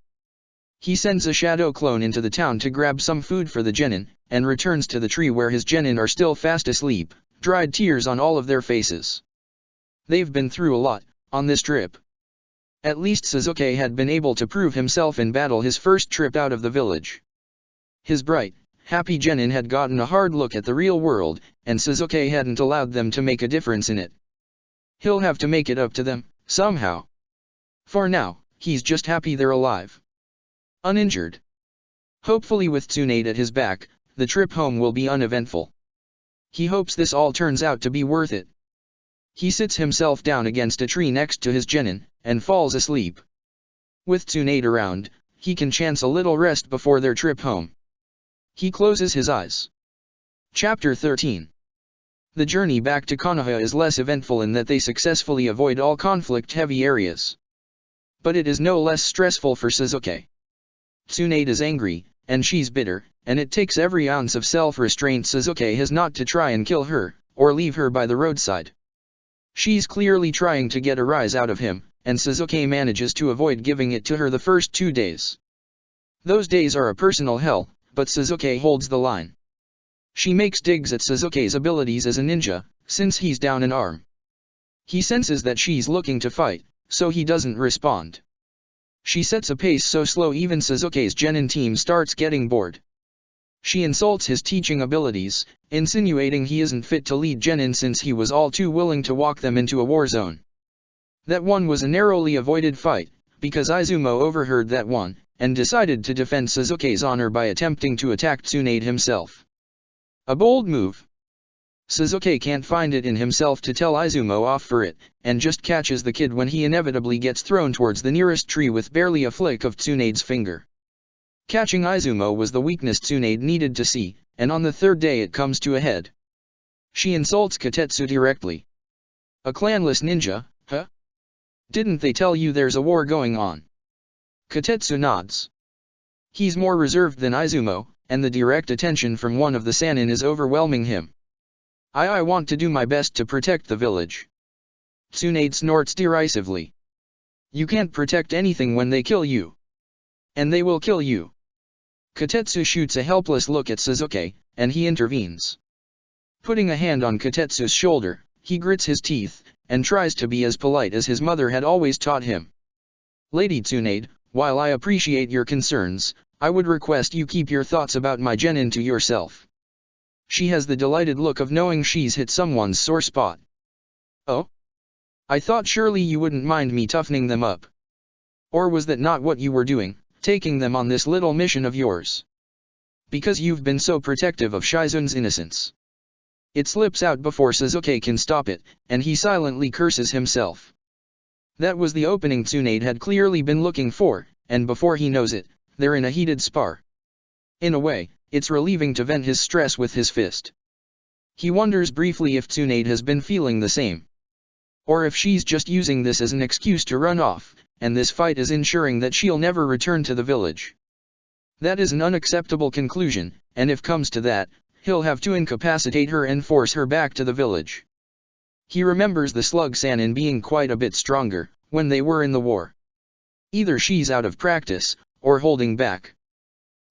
He sends a shadow clone into the town to grab some food for the genin, and returns to the tree where his genin are still fast asleep, dried tears on all of their faces. They've been through a lot, on this trip. At least Sasuke had been able to prove himself in battle his first trip out of the village. His bright, happy genin had gotten a hard look at the real world, and Sasuke hadn't allowed them to make a difference in it. He'll have to make it up to them, somehow. For now, he's just happy they're alive. Uninjured. Hopefully with Tsunade at his back, the trip home will be uneventful. He hopes this all turns out to be worth it. He sits himself down against a tree next to his genin, and falls asleep. With Tsunade around, he can chance a little rest before their trip home. He closes his eyes. Chapter 13. The journey back to Konoha is less eventful in that they successfully avoid all conflict-heavy areas. But it is no less stressful for Sasuke. Tsunade is angry, and she's bitter, and it takes every ounce of self-restraint Sasuke has not to try and kill her, or leave her by the roadside. She's clearly trying to get a rise out of him, and Sasuke manages to avoid giving it to her the first 2 days. Those days are a personal hell, but Sasuke holds the line. She makes digs at Sasuke's abilities as a ninja, since he's down an arm. He senses that she's looking to fight, so he doesn't respond. She sets a pace so slow even Sasuke's genin team starts getting bored. She insults his teaching abilities, insinuating he isn't fit to lead genin since he was all too willing to walk them into a war zone. That one was a narrowly avoided fight, because Izumo overheard that one, and decided to defend Sasuke's honor by attempting to attack Tsunade himself. A bold move. Sasuke can't find it in himself to tell Izumo off for it, and just catches the kid when he inevitably gets thrown towards the nearest tree with barely a flick of Tsunade's finger. Catching Izumo was the weakness Tsunade needed to see, and on the 3rd day it comes to a head. She insults Kotetsu directly. A clanless ninja, huh? Didn't they tell you there's a war going on? Kotetsu nods. He's more reserved than Izumo, and the direct attention from one of the Sannin is overwhelming him. I want to do my best to protect the village. Tsunade snorts derisively. You can't protect anything when they kill you. And they will kill you. Kotetsu shoots a helpless look at Sasuke, and he intervenes. Putting a hand on Kotetsu's shoulder, he grits his teeth, and tries to be as polite as his mother had always taught him. Lady Tsunade, while I appreciate your concerns, I would request you keep your thoughts about my genin to yourself. She has the delighted look of knowing she's hit someone's sore spot. Oh? I thought surely you wouldn't mind me toughening them up, Or was that not what you were doing, taking them on this little mission of yours? Because you've been so protective of Shizun's innocence. It slips out before Suzuki can stop it, and he silently curses himself. That was the opening Tsunade had clearly been looking for, and before he knows it, they're in a heated spar. In a way, it's relieving to vent his stress with his fist. He wonders briefly if Tsunade has been feeling the same. Or if she's just using this as an excuse to run off, and this fight is ensuring that she'll never return to the village. That is an unacceptable conclusion, and if comes to that, he'll have to incapacitate her and force her back to the village. He remembers the Slug Sannin being quite a bit stronger, when they were in the war. Either she's out of practice, or holding back.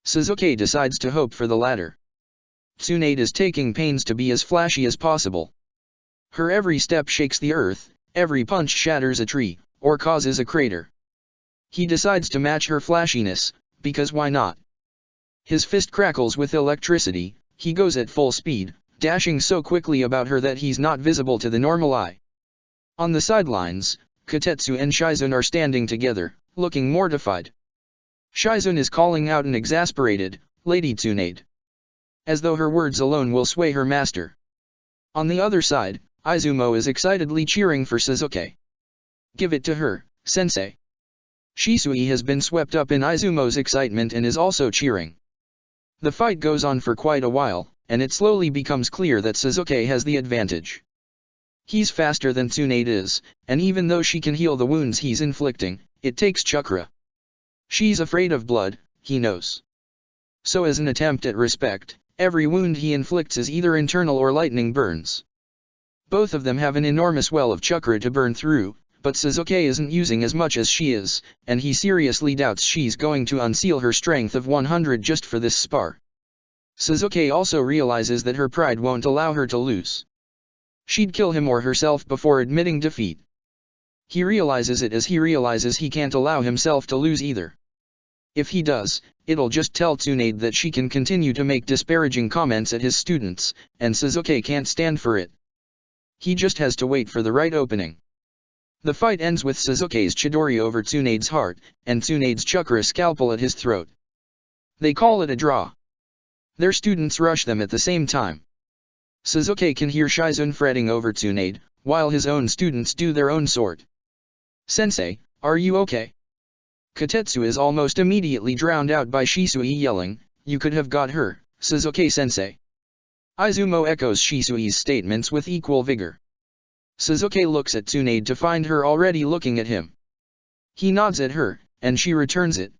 Suzuki decides to hope for the latter. Tsunade is taking pains to be as flashy as possible. Her every step shakes the earth, every punch shatters a tree, or causes a crater. He decides to match her flashiness, because why not? His fist crackles with electricity, he goes at full speed, dashing so quickly about her that he's not visible to the normal eye. On the sidelines, Kotetsu and Shizun are standing together, looking mortified. Shizun is calling out an exasperated, "Lady Tsunade," as though her words alone will sway her master. On the other side, Izumo is excitedly cheering for Suzuki. "Give it to her, sensei." Shisui has been swept up in Izumo's excitement and is also cheering. The fight goes on for quite a while, and it slowly becomes clear that Suzuki has the advantage. He's faster than Tsunade is, and even though she can heal the wounds he's inflicting, it takes chakra. She's afraid of blood, he knows. So as an attempt at respect, every wound he inflicts is either internal or lightning burns. Both of them have an enormous well of chakra to burn through, but Suzuki isn't using as much as she is, and he seriously doubts she's going to unseal her strength of 100 just for this spar. Suzuki also realizes that her pride won't allow her to lose. She'd kill him or herself before admitting defeat. He realizes it as he realizes he can't allow himself to lose either. If he does, it'll just tell Tsunade that she can continue to make disparaging comments at his students, and Suzuki can't stand for it. He just has to wait for the right opening. The fight ends with Suzuki's Chidori over Tsunade's heart, and Tsunade's chakra scalpel at his throat. They call it a draw. Their students rush them at the same time. Suzuki can hear Shizun fretting over Tsunade, while his own students do their own sort. "Sensei, are you okay?" Kotetsu is almost immediately drowned out by Shisui yelling, "You could have got her, Suzuki-sensei." Izumo echoes Shisui's statements with equal vigor. Suzuki looks at Tsunade to find her already looking at him. He nods at her, and she returns it.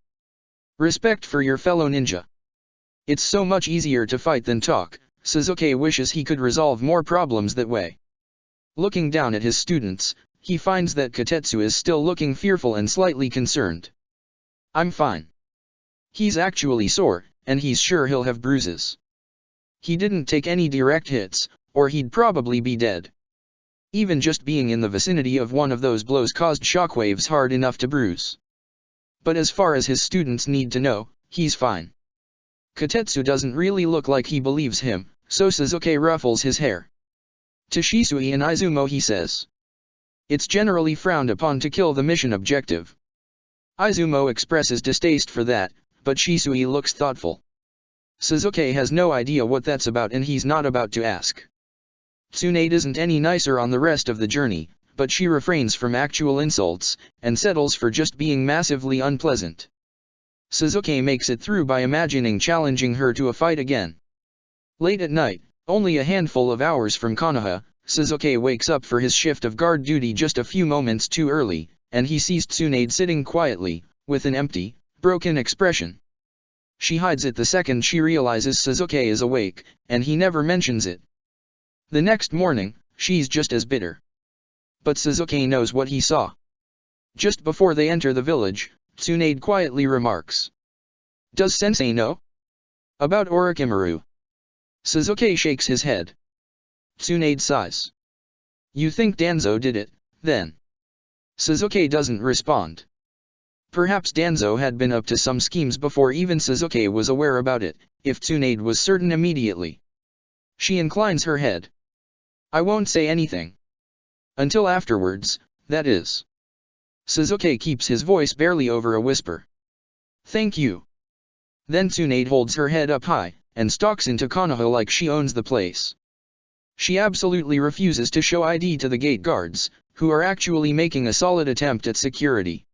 "Respect for your fellow ninja. It's so much easier to fight than talk." Suzuki wishes he could resolve more problems that way. Looking down at his students, he finds that Kotetsu is still looking fearful and slightly concerned. "I'm fine." He's actually sore, and he's sure he'll have bruises. He didn't take any direct hits, or he'd probably be dead. Even just being in the vicinity of one of those blows caused shockwaves hard enough to bruise. But as far as his students need to know, he's fine. Kotetsu doesn't really look like he believes him, so Suzuki ruffles his hair. To Shisui and Izumo he says, "It's generally frowned upon to kill the mission objective." Izumo expresses distaste for that, but Shisui looks thoughtful. Suzuki has no idea what that's about and he's not about to ask. Tsunade isn't any nicer on the rest of the journey, but she refrains from actual insults, and settles for just being massively unpleasant. Suzuki makes it through by imagining challenging her to a fight again. Late at night, only a handful of hours from Konoha, Suzuki wakes up for his shift of guard duty just a few moments too early, and he sees Tsunade sitting quietly, with an empty, broken expression. She hides it the second she realizes Suzuki is awake, and he never mentions it. The next morning, she's just as bitter. But Suzuki knows what he saw. Just before they enter the village, Tsunade quietly remarks, "Does sensei know about Orochimaru?" Suzuki shakes his head. Tsunade sighs. "You think Danzo did it, then?" Suzuki doesn't respond. Perhaps Danzo had been up to some schemes before even Suzuki was aware about it, if Tsunade was certain immediately. She inclines her head. "I won't say anything. Until afterwards, that is." Suzuki keeps his voice barely over a whisper. Thank you. Then Tsunade holds her head up high, and stalks into Konoha like she owns the place. She absolutely refuses to show ID to the gate guards, who are actually making a solid attempt at security.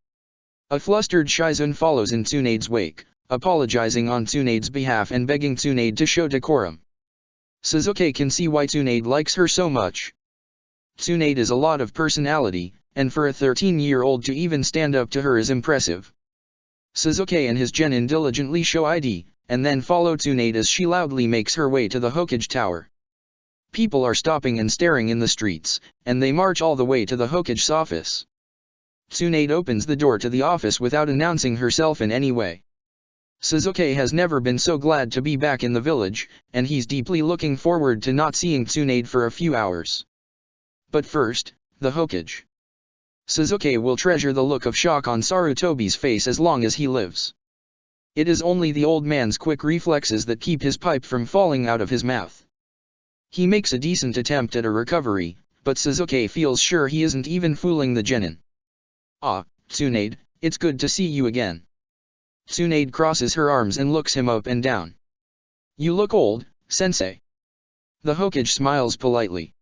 A flustered Shizun follows in Tsunade's wake, apologizing on Tsunade's behalf and begging Tsunade to show decorum. Suzuki can see why Tsunade likes her so much. Tsunade is a lot of personality, and for a 13-year-old to even stand up to her is impressive. Suzuki and his genin diligently show ID, and then follow Tsunade as she loudly makes her way to the Hokage Tower. People are stopping and staring in the streets, and they march all the way to the Hokage's office. Tsunade opens the door to the office without announcing herself in any way. Suzuki has never been so glad to be back in the village, and he's deeply looking forward to not seeing Tsunade for a few hours. But first, the Hokage. Suzuki will treasure the look of shock on Sarutobi's face as long as he lives. It is only the old man's quick reflexes that keep his pipe from falling out of his mouth. He makes a decent attempt at a recovery, but Suzuki feels sure he isn't even fooling the genin. Ah, Tsunade, it's good to see you again. Tsunade crosses her arms and looks him up and down. You look old, sensei. The Hokage smiles politely.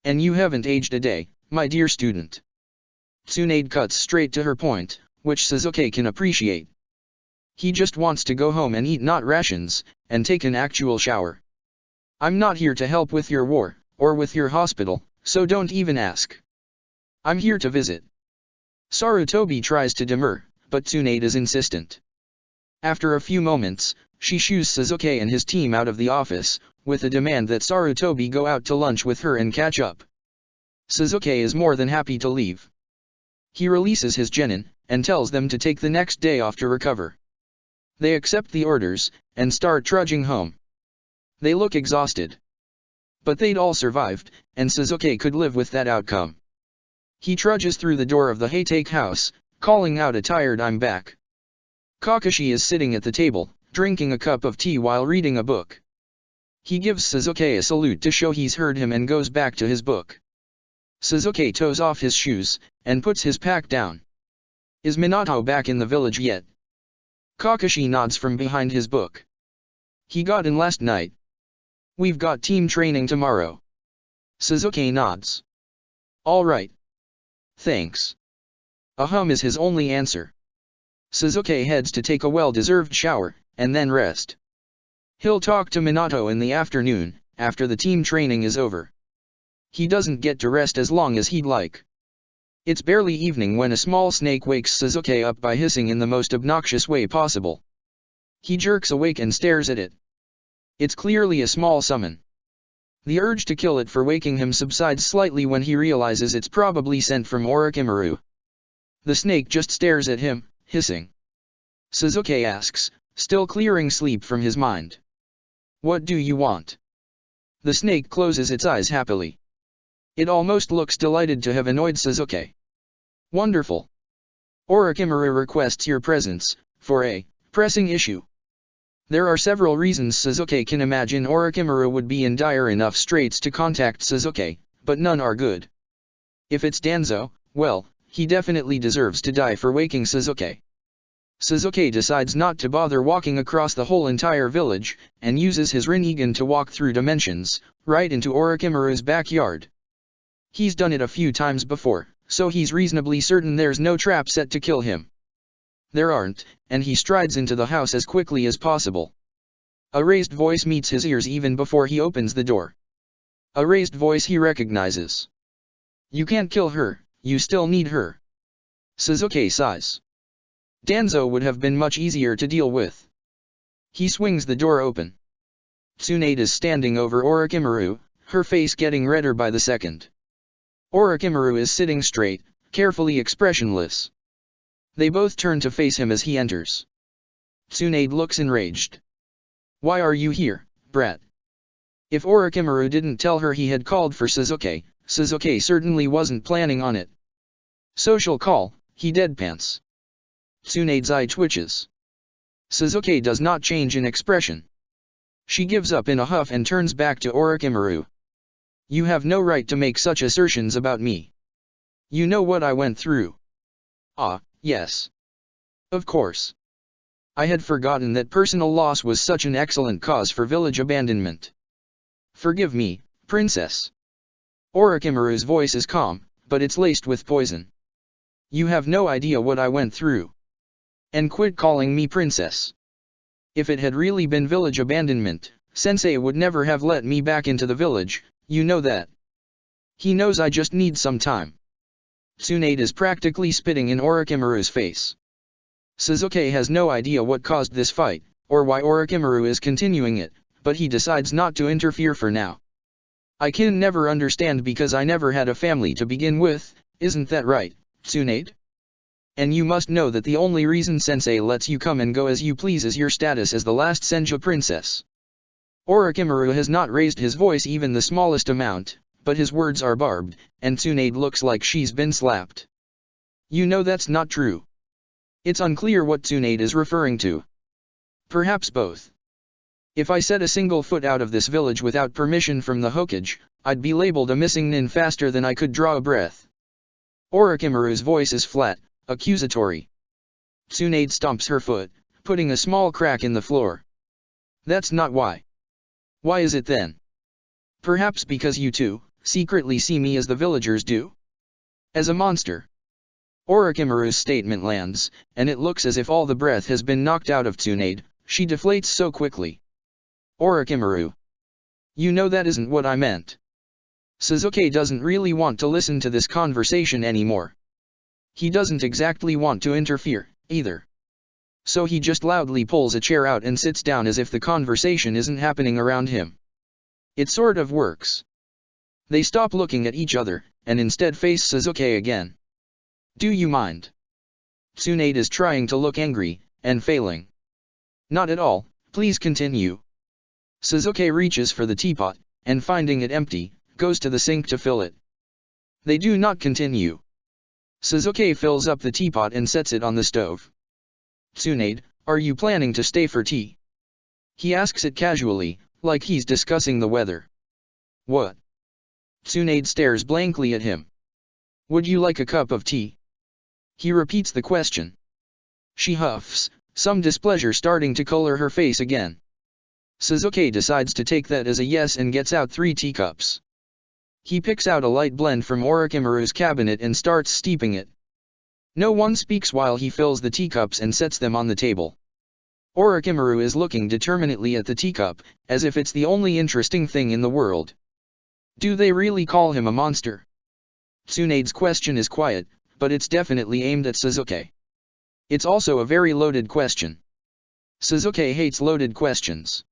And you haven't aged a day, my dear student. Tsunade cuts straight to her point, which Suzuki can appreciate. He just wants to go home and eat not rations, and take an actual shower. I'm not here to help with your war, or with your hospital, so don't even ask. I'm here to visit. Sarutobi tries to demur, but Tsunade is insistent. After a few moments, she shoos Suzuki and his team out of the office, with a demand that Sarutobi go out to lunch with her and catch up. Suzuki is more than happy to leave. He releases his genin, and tells them to take the next day off to recover. They accept the orders, and start trudging home. They look exhausted. But they'd all survived, and Suzuki could live with that outcome. He trudges through the door of the Haytake house, calling out a tired "I'm back." Kakashi is sitting at the table, drinking a cup of tea while reading a book. He gives Suzuki a salute to show he's heard him and goes back to his book. Suzuki toes off his shoes, and puts his pack down. Is Minato back in the village yet? Kakashi nods from behind his book. He got in last night. We've got team training tomorrow. Suzuki nods. All right. Thanks. Is his only answer. Suzuki heads to take a well-deserved shower, and then rest. He'll talk to Minato in the afternoon, after the team training is over. He doesn't get to rest as long as he'd like. It's barely evening when a small snake wakes Suzuki up by hissing in the most obnoxious way possible. He jerks awake and stares at it. It's clearly a small summon. The urge to kill it for waking him subsides slightly when he realizes it's probably sent from Orochimaru. The snake just stares at him, hissing. Suzuki asks, still clearing sleep from his mind. What do you want? The snake closes its eyes happily. It almost looks delighted to have annoyed Suzuki. Wonderful. Orochimaru requests your presence, for a pressing issue. There are several reasons Suzuki can imagine Orochimaru would be in dire enough straits to contact Suzuki, but none are good. If it's Danzo, well, he definitely deserves to die for waking Suzuki. Suzuki decides not to bother walking across the whole entire village, and uses his Rinnegan to walk through dimensions, right into Orochimaru's backyard. He's done it a few times before, so he's reasonably certain there's no trap set to kill him. There aren't, and he strides into the house as quickly as possible. A raised voice meets his ears even before he opens the door. A raised voice he recognizes. You can't kill her, you still need her. Suzuki sighs. Danzo would have been much easier to deal with. He swings the door open. Tsunade is standing over Orochimaru, her face getting redder by the second. Orochimaru is sitting straight, carefully expressionless. They both turn to face him as he enters. Tsunade looks enraged. Why are you here, brat? If Orochimaru didn't tell her he had called for Suzuki, Suzuki certainly wasn't planning on it. Social call, he deadpants. Tsunade's eye twitches. Suzuki does not change in expression. She gives up in a huff and turns back to Orochimaru. You have no right to make such assertions about me. You know what I went through. Ah, yes. Of course. I had forgotten that personal loss was such an excellent cause for village abandonment. Forgive me, princess. Orochimaru's voice is calm, but it's laced with poison. You have no idea what I went through. And quit calling me princess. If it had really been village abandonment, Sensei would never have let me back into the village, you know that. He knows I just need some time. Tsunade is practically spitting in Orochimaru's face. Sasuke has no idea what caused this fight, or why Orochimaru is continuing it, but he decides not to interfere for now. I can never understand because I never had a family to begin with, isn't that right, Tsunade? And you must know that the only reason Sensei lets you come and go as you please is your status as the last Senju princess. Orochimaru has not raised his voice even the smallest amount, but his words are barbed, and Tsunade looks like she's been slapped. You know that's not true. It's unclear what Tsunade is referring to. Perhaps both. If I set a single foot out of this village without permission from the Hokage, I'd be labeled a missing nin faster than I could draw a breath. Orochimaru's voice is flat, accusatory. Tsunade stomps her foot, putting a small crack in the floor. That's not why. Why is it then? Perhaps because you two secretly see me as the villagers do? As a monster. Orochimaru's statement lands, and it looks as if all the breath has been knocked out of Tsunade, she deflates so quickly. Orochimaru. You know that isn't what I meant. Sasuke doesn't really want to listen to this conversation anymore. He doesn't exactly want to interfere, either. So he just loudly pulls a chair out and sits down as if the conversation isn't happening around him. It sort of works. They stop looking at each other, and instead face Sasuke again. Do you mind? Tsunade is trying to look angry, and failing. Not at all, please continue. Sasuke reaches for the teapot, and finding it empty, goes to the sink to fill it. They do not continue. Sasuke fills up the teapot and sets it on the stove. Tsunade, are you planning to stay for tea? He asks it casually, like he's discussing the weather. What? Tsunade stares blankly at him. Would you like a cup of tea? He repeats the question. She huffs, some displeasure starting to color her face again. Sasuke decides to take that as a yes and gets out 3 teacups. He picks out a light blend from Orochimaru's cabinet and starts steeping it. No one speaks while he fills the teacups and sets them on the table. Orochimaru is looking determinedly at the teacup, as if it's the only interesting thing in the world. Do they really call him a monster? Tsunade's question is quiet, but it's definitely aimed at Sasuke. It's also a very loaded question. Sasuke hates loaded questions.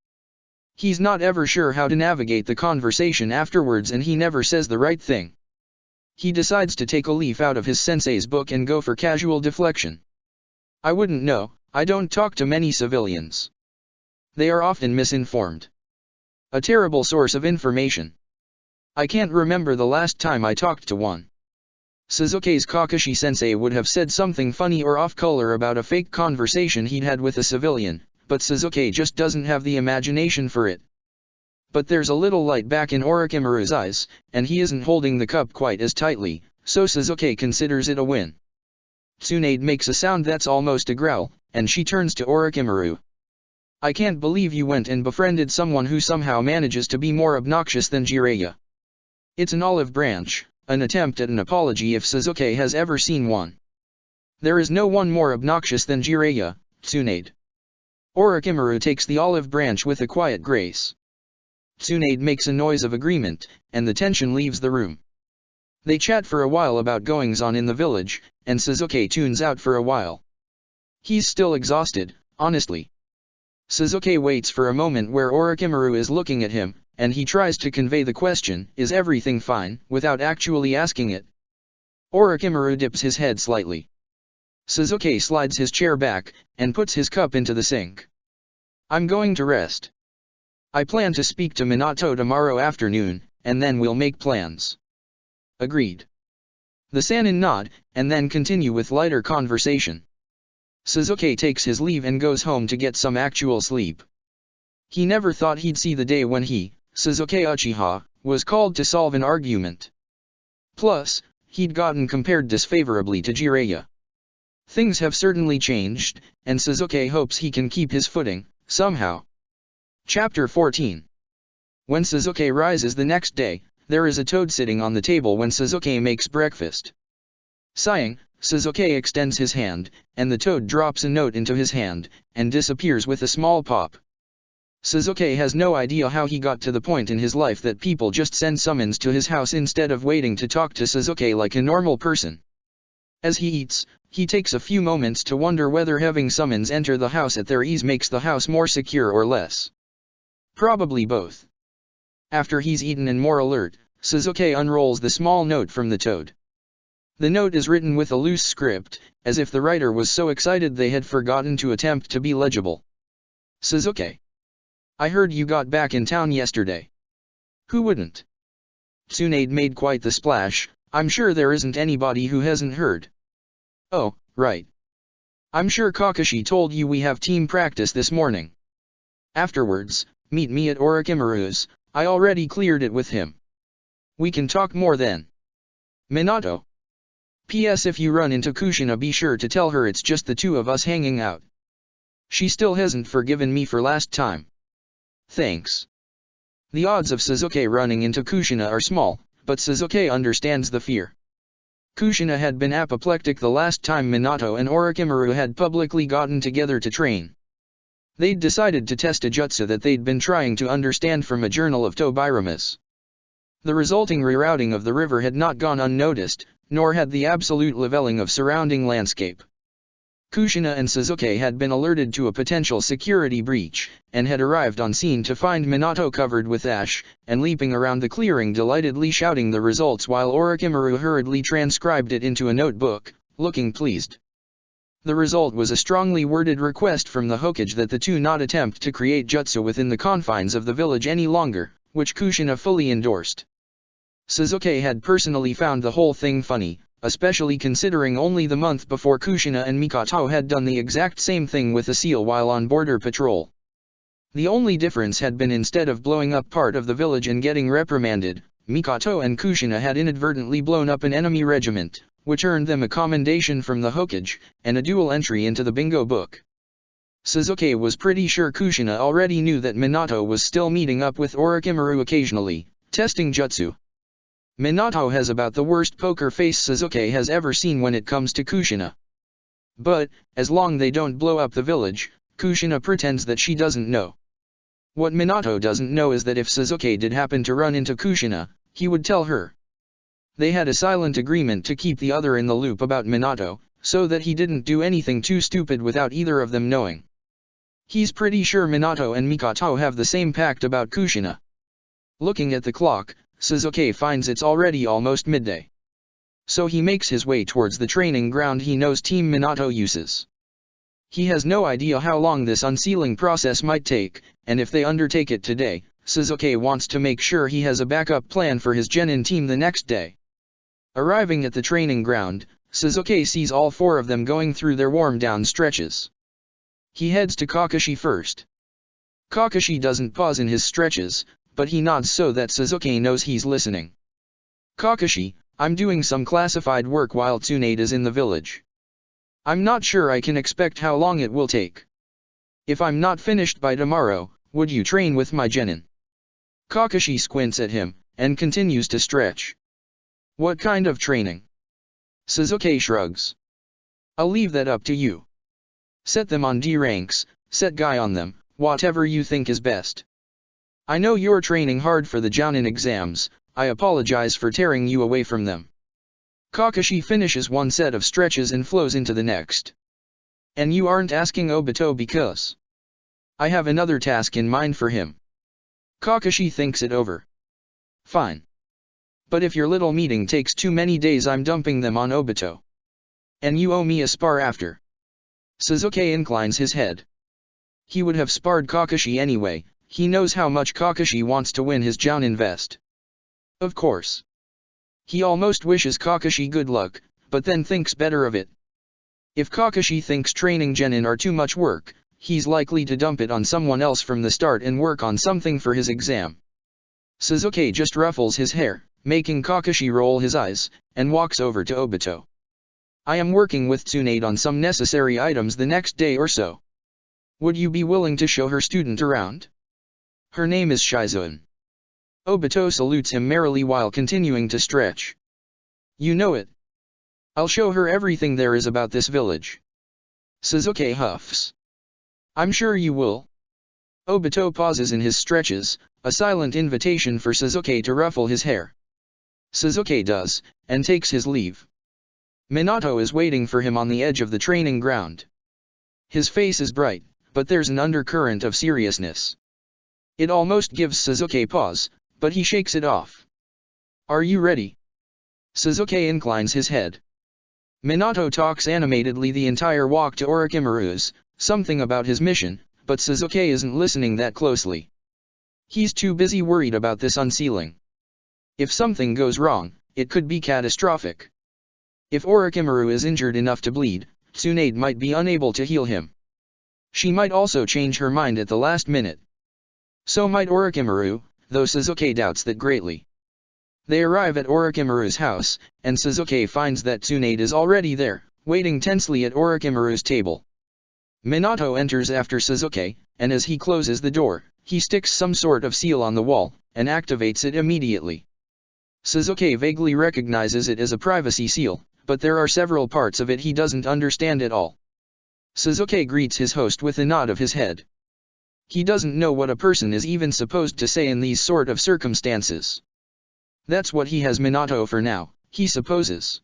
He's not ever sure how to navigate the conversation afterwards and he never says the right thing. He decides to take a leaf out of his sensei's book and go for casual deflection. I wouldn't know, I don't talk to many civilians. They are often misinformed. A terrible source of information. I can't remember the last time I talked to one. Sasuke's Kakashi sensei would have said something funny or off-color about a fake conversation he'd had with a civilian, but Sasuke just doesn't have the imagination for it. But there's a little light back in Orochimaru's eyes, and he isn't holding the cup quite as tightly, so Sasuke considers it a win. Tsunade makes a sound that's almost a growl, and she turns to Orochimaru. I can't believe you went and befriended someone who somehow manages to be more obnoxious than Jiraiya. It's an olive branch, an attempt at an apology if Sasuke has ever seen one. There is no one more obnoxious than Jiraiya, Tsunade. Orochimaru takes the olive branch with a quiet grace. Tsunade makes a noise of agreement, and the tension leaves the room. They chat for a while about goings-on in the village, and Sasuke tunes out for a while. He's still exhausted, honestly. Sasuke waits for a moment where Orochimaru is looking at him, and he tries to convey the question, is everything fine, without actually asking it. Orochimaru dips his head slightly. Sasuke slides his chair back, and puts his cup into the sink. I'm going to rest. I plan to speak to Minato tomorrow afternoon, and then we'll make plans. Agreed. The Sannin nod, and then continue with lighter conversation. Sasuke takes his leave and goes home to get some actual sleep. He never thought he'd see the day when he, Sasuke Uchiha, was called to solve an argument. Plus, he'd gotten compared disfavorably to Jiraiya. Things have certainly changed, and Sasuke hopes he can keep his footing, somehow. Chapter 14. When Sasuke rises the next day, there is a toad sitting on the table when Sasuke makes breakfast. Sighing, Sasuke extends his hand, and the toad drops a note into his hand, and disappears with a small pop. Sasuke has no idea how he got to the point in his life that people just send summons to his house instead of waiting to talk to Sasuke like a normal person. As he eats, he takes a few moments to wonder whether having summons enter the house at their ease makes the house more secure or less. Probably both. After he's eaten and more alert, Sasuke unrolls the small note from the toad. The note is written with a loose script, as if the writer was so excited they had forgotten to attempt to be legible. Sasuke. I heard you got back in town yesterday. Who wouldn't? Tsunade made quite the splash. I'm sure there isn't anybody who hasn't heard. Oh, right. I'm sure Kakashi told you we have team practice this morning. Afterwards, meet me at Orochimaru's, I already cleared it with him. We can talk more then. Minato. P.S. If you run into Kushina, be sure to tell her it's just the two of us hanging out. She still hasn't forgiven me for last time. Thanks. The odds of Sasuke running into Kushina are small, but Sasuke understands the fear. Kushina had been apoplectic the last time Minato and Orochimaru had publicly gotten together to train. They'd decided to test a jutsu that they'd been trying to understand from a journal of Tobiramas. The resulting rerouting of the river had not gone unnoticed, nor had the absolute leveling of surrounding landscape. Kushina and Sasuke had been alerted to a potential security breach, and had arrived on scene to find Minato covered with ash, and leaping around the clearing delightedly shouting the results while Orochimaru hurriedly transcribed it into a notebook, looking pleased. The result was a strongly worded request from the Hokage that the two not attempt to create jutsu within the confines of the village any longer, which Kushina fully endorsed. Sasuke had personally found the whole thing funny, especially considering only the month before Kushina and Mikoto had done the exact same thing with a seal while on border patrol. The only difference had been instead of blowing up part of the village and getting reprimanded, Mikoto and Kushina had inadvertently blown up an enemy regiment, which earned them a commendation from the Hokage, and a dual entry into the bingo book. Sasuke was pretty sure Kushina already knew that Minato was still meeting up with Orochimaru occasionally, testing jutsu. Minato has about the worst poker face Sasuke has ever seen when it comes to Kushina. But, as long they don't blow up the village, Kushina pretends that she doesn't know. What Minato doesn't know is that if Sasuke did happen to run into Kushina, he would tell her. They had a silent agreement to keep the other in the loop about Minato, so that he didn't do anything too stupid without either of them knowing. He's pretty sure Minato and Mikoto have the same pact about Kushina. Looking at the clock, Sasuke finds it's already almost midday. So he makes his way towards the training ground he knows Team Minato uses. He has no idea how long this unsealing process might take, and if they undertake it today, Sasuke wants to make sure he has a backup plan for his genin team the next day. Arriving at the training ground, Sasuke sees all four of them going through their warm-down stretches. He heads to Kakashi first. Kakashi doesn't pause in his stretches, but he nods so that Sasuke knows he's listening. Kakashi, I'm doing some classified work while Tsunade is in the village. I'm not sure I can expect how long it will take. If I'm not finished by tomorrow, would you train with my genin? Kakashi squints at him, and continues to stretch. What kind of training? Sasuke shrugs. I'll leave that up to you. Set them on D ranks, set Guy on them, whatever you think is best. I know you're training hard for the Jounin exams, I apologize for tearing you away from them. Kakashi finishes one set of stretches and flows into the next. And you aren't asking Obito because I have another task in mind for him. Kakashi thinks it over. Fine. But if your little meeting takes too many days, I'm dumping them on Obito. And you owe me a spar after. Sasuke inclines his head. He would have sparred Kakashi anyway, he knows how much Kakashi wants to win his Jounin vest. Of course. He almost wishes Kakashi good luck, but then thinks better of it. If Kakashi thinks training genin are too much work, he's likely to dump it on someone else from the start and work on something for his exam. Sasuke just ruffles his hair, making Kakashi roll his eyes, and walks over to Obito. I am working with Tsunade on some necessary items the next day or so. Would you be willing to show her student around? Her name is Shizuan. Obito salutes him merrily while continuing to stretch. You know it. I'll show her everything there is about this village. Sasuke huffs. I'm sure you will. Obito pauses in his stretches, a silent invitation for Sasuke to ruffle his hair. Sasuke does, and takes his leave. Minato is waiting for him on the edge of the training ground. His face is bright, but there's an undercurrent of seriousness. It almost gives Sasuke pause, but he shakes it off. Are you ready? Sasuke inclines his head. Minato talks animatedly the entire walk to Orochimaru's, something about his mission, but Sasuke isn't listening that closely. He's too busy worried about this unsealing. If something goes wrong, it could be catastrophic. If Orochimaru is injured enough to bleed, Tsunade might be unable to heal him. She might also change her mind at the last minute. So might Orochimaru, though Sasuke doubts that greatly. They arrive at Orochimaru's house, and Sasuke finds that Tsunade is already there, waiting tensely at Orochimaru's table. Minato enters after Sasuke, and as he closes the door, he sticks some sort of seal on the wall, and activates it immediately. Sasuke vaguely recognizes it as a privacy seal, but there are several parts of it he doesn't understand at all. Sasuke greets his host with a nod of his head. He doesn't know what a person is even supposed to say in these sort of circumstances. That's what he has Minato for now, he supposes.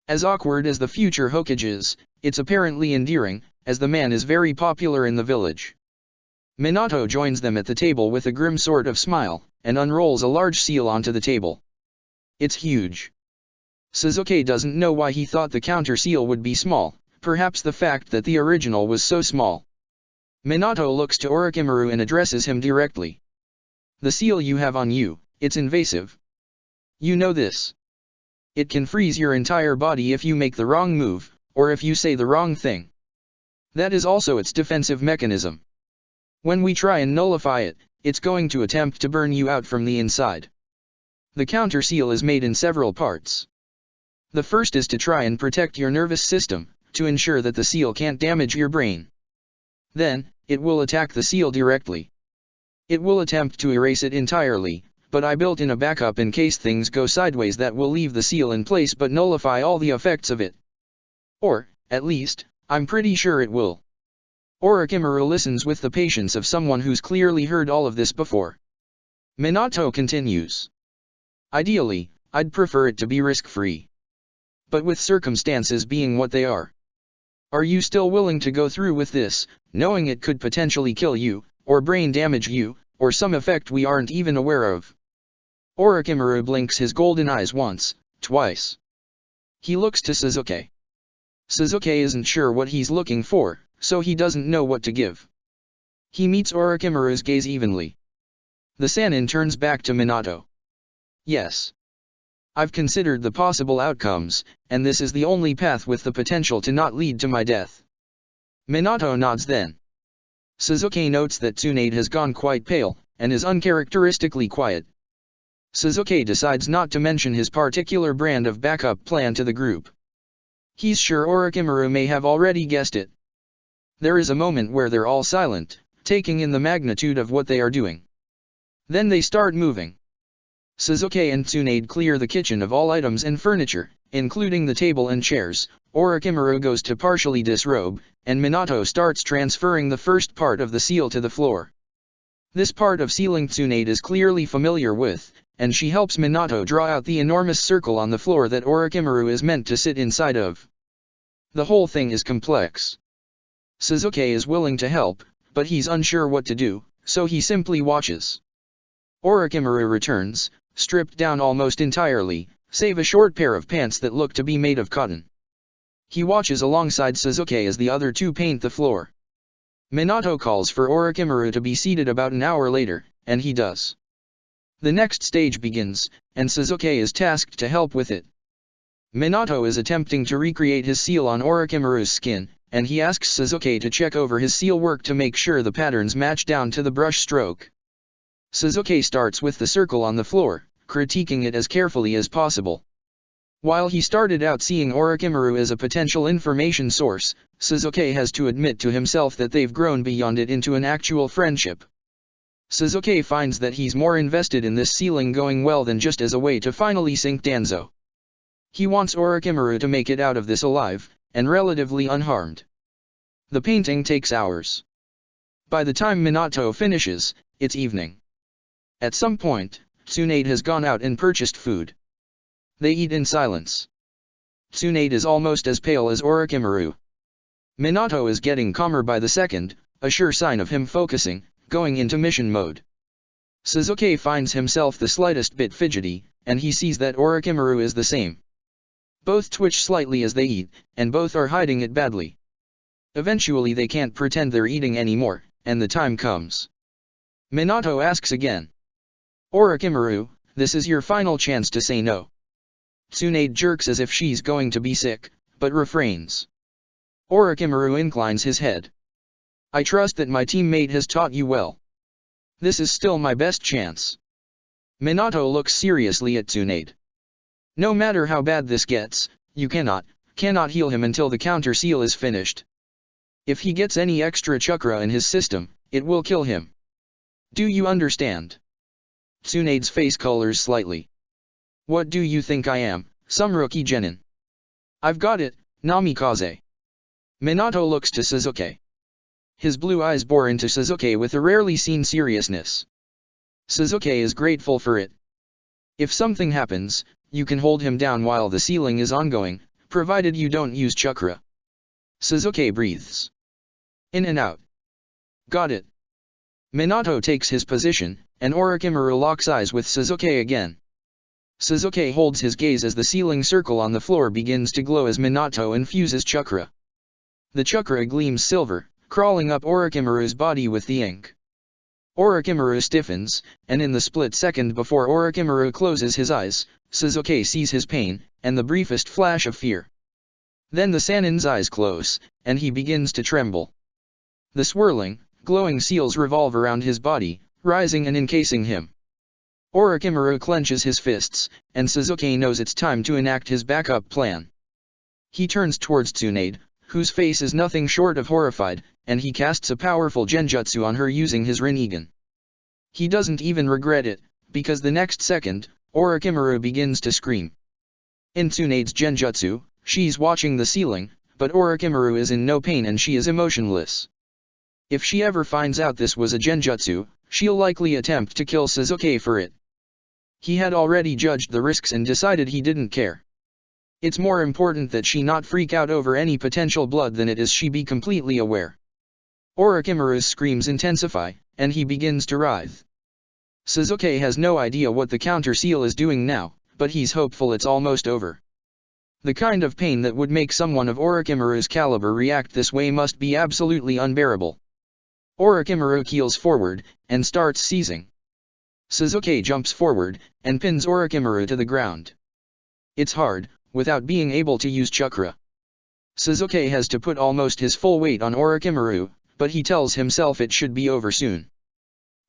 As awkward as the future Hokage is, it's apparently endearing, as the man is very popular in the village. Minato joins them at the table with a grim sort of smile, and unrolls a large seal onto the table. It's huge. Sasuke doesn't know why he thought the counter seal would be small, perhaps the fact that the original was so small. Minato looks to Orochimaru and addresses him directly. The seal you have on you, it's invasive. You know this. It can freeze your entire body if you make the wrong move, or if you say the wrong thing. That is also its defensive mechanism. When we try and nullify it, it's going to attempt to burn you out from the inside. The counter seal is made in several parts. The first is to try and protect your nervous system, to ensure that the seal can't damage your brain. Then, it will attack the seal directly. It will attempt to erase it entirely, but I built in a backup in case things go sideways that will leave the seal in place but nullify all the effects of it. Or, at least, I'm pretty sure it will. Orochimaru listens with the patience of someone who's clearly heard all of this before. Minato continues. Ideally, I'd prefer it to be risk-free. But with circumstances being what they are. Are you still willing to go through with this, knowing it could potentially kill you, or brain damage you, or some effect we aren't even aware of? Orochimaru blinks his golden eyes once, twice. He looks to Sasuke. Sasuke isn't sure what he's looking for, so he doesn't know what to give. He meets Orochimaru's gaze evenly. The Sannin turns back to Minato. Yes. I've considered the possible outcomes, and this is the only path with the potential to not lead to my death. Minato nods then. Sasuke notes that Tsunade has gone quite pale, and is uncharacteristically quiet. Sasuke decides not to mention his particular brand of backup plan to the group. He's sure Orochimaru may have already guessed it. There is a moment where they're all silent, taking in the magnitude of what they are doing. Then they start moving. Sasuke and Tsunade clear the kitchen of all items and furniture, including the table and chairs. Orochimaru goes to partially disrobe, and Minato starts transferring the first part of the seal to the floor. This part of sealing Tsunade is clearly familiar with, and she helps Minato draw out the enormous circle on the floor that Orochimaru is meant to sit inside of. The whole thing is complex. Sasuke is willing to help, but he's unsure what to do, so he simply watches. Orochimaru returns, stripped down almost entirely, save a short pair of pants that look to be made of cotton. He watches alongside Sasuke as the other two paint the floor. Minato calls for Orochimaru to be seated about an hour later, and he does. The next stage begins, and Sasuke is tasked to help with it. Minato is attempting to recreate his seal on Orochimaru's skin, and he asks Sasuke to check over his seal work to make sure the patterns match down to the brush stroke. Sasuke starts with the circle on the floor, critiquing it as carefully as possible. While he started out seeing Orochimaru as a potential information source, Sasuke has to admit to himself that they've grown beyond it into an actual friendship. Sasuke finds that he's more invested in this sealing going well than just as a way to finally sink Danzo. He wants Orochimaru to make it out of this alive, and relatively unharmed. The painting takes hours. By the time Minato finishes, it's evening. At some point, Tsunade has gone out and purchased food. They eat in silence. Tsunade is almost as pale as Orochimaru. Minato is getting calmer by the second, a sure sign of him focusing, going into mission mode. Sasuke finds himself the slightest bit fidgety, and he sees that Orochimaru is the same. Both twitch slightly as they eat, and both are hiding it badly. Eventually they can't pretend they're eating anymore, and the time comes. Minato asks again. Orochimaru, this is your final chance to say no. Tsunade jerks as if she's going to be sick, but refrains. Orochimaru inclines his head. I trust that my teammate has taught you well. This is still my best chance. Minato looks seriously at Tsunade. No matter how bad this gets, you cannot heal him until the counter seal is finished. If he gets any extra chakra in his system, it will kill him. Do you understand? Tsunade's face colors slightly. What do you think I am, some rookie genin? I've got it, Namikaze. Minato looks to Sasuke. His blue eyes bore into Sasuke with a rarely seen seriousness. Sasuke is grateful for it. If something happens, you can hold him down while the sealing is ongoing, provided you don't use chakra. Sasuke breathes in and out. Got it. Minato takes his position, and Orochimaru locks eyes with Sasuke again. Sasuke holds his gaze as the sealing circle on the floor begins to glow as Minato infuses chakra. The chakra gleams silver, crawling up Orochimaru's body with the ink. Orochimaru stiffens, and in the split second before Orochimaru closes his eyes, Sasuke sees his pain, and the briefest flash of fear. Then the Sannin's eyes close, and he begins to tremble. The swirling, glowing seals revolve around his body, rising and encasing him. Orochimaru clenches his fists, and Sasuke knows it's time to enact his backup plan. He turns towards Tsunade, whose face is nothing short of horrified, and he casts a powerful genjutsu on her using his Rinnegan. He doesn't even regret it, because the next second, Orochimaru begins to scream. In Tsunade's genjutsu, she's watching the ceiling, but Orochimaru is in no pain and she is emotionless. If she ever finds out this was a genjutsu, she'll likely attempt to kill Sasuke for it. He had already judged the risks and decided he didn't care. It's more important that she not freak out over any potential blood than it is she be completely aware. Orochimaru's screams intensify, and he begins to writhe. Sasuke has no idea what the counter seal is doing now, but he's hopeful it's almost over. The kind of pain that would make someone of Orochimaru's caliber react this way must be absolutely unbearable. Orochimaru keels forward, and starts seizing. Sasuke jumps forward, and pins Orochimaru to the ground. It's hard, without being able to use chakra. Sasuke has to put almost his full weight on Orochimaru, but he tells himself it should be over soon.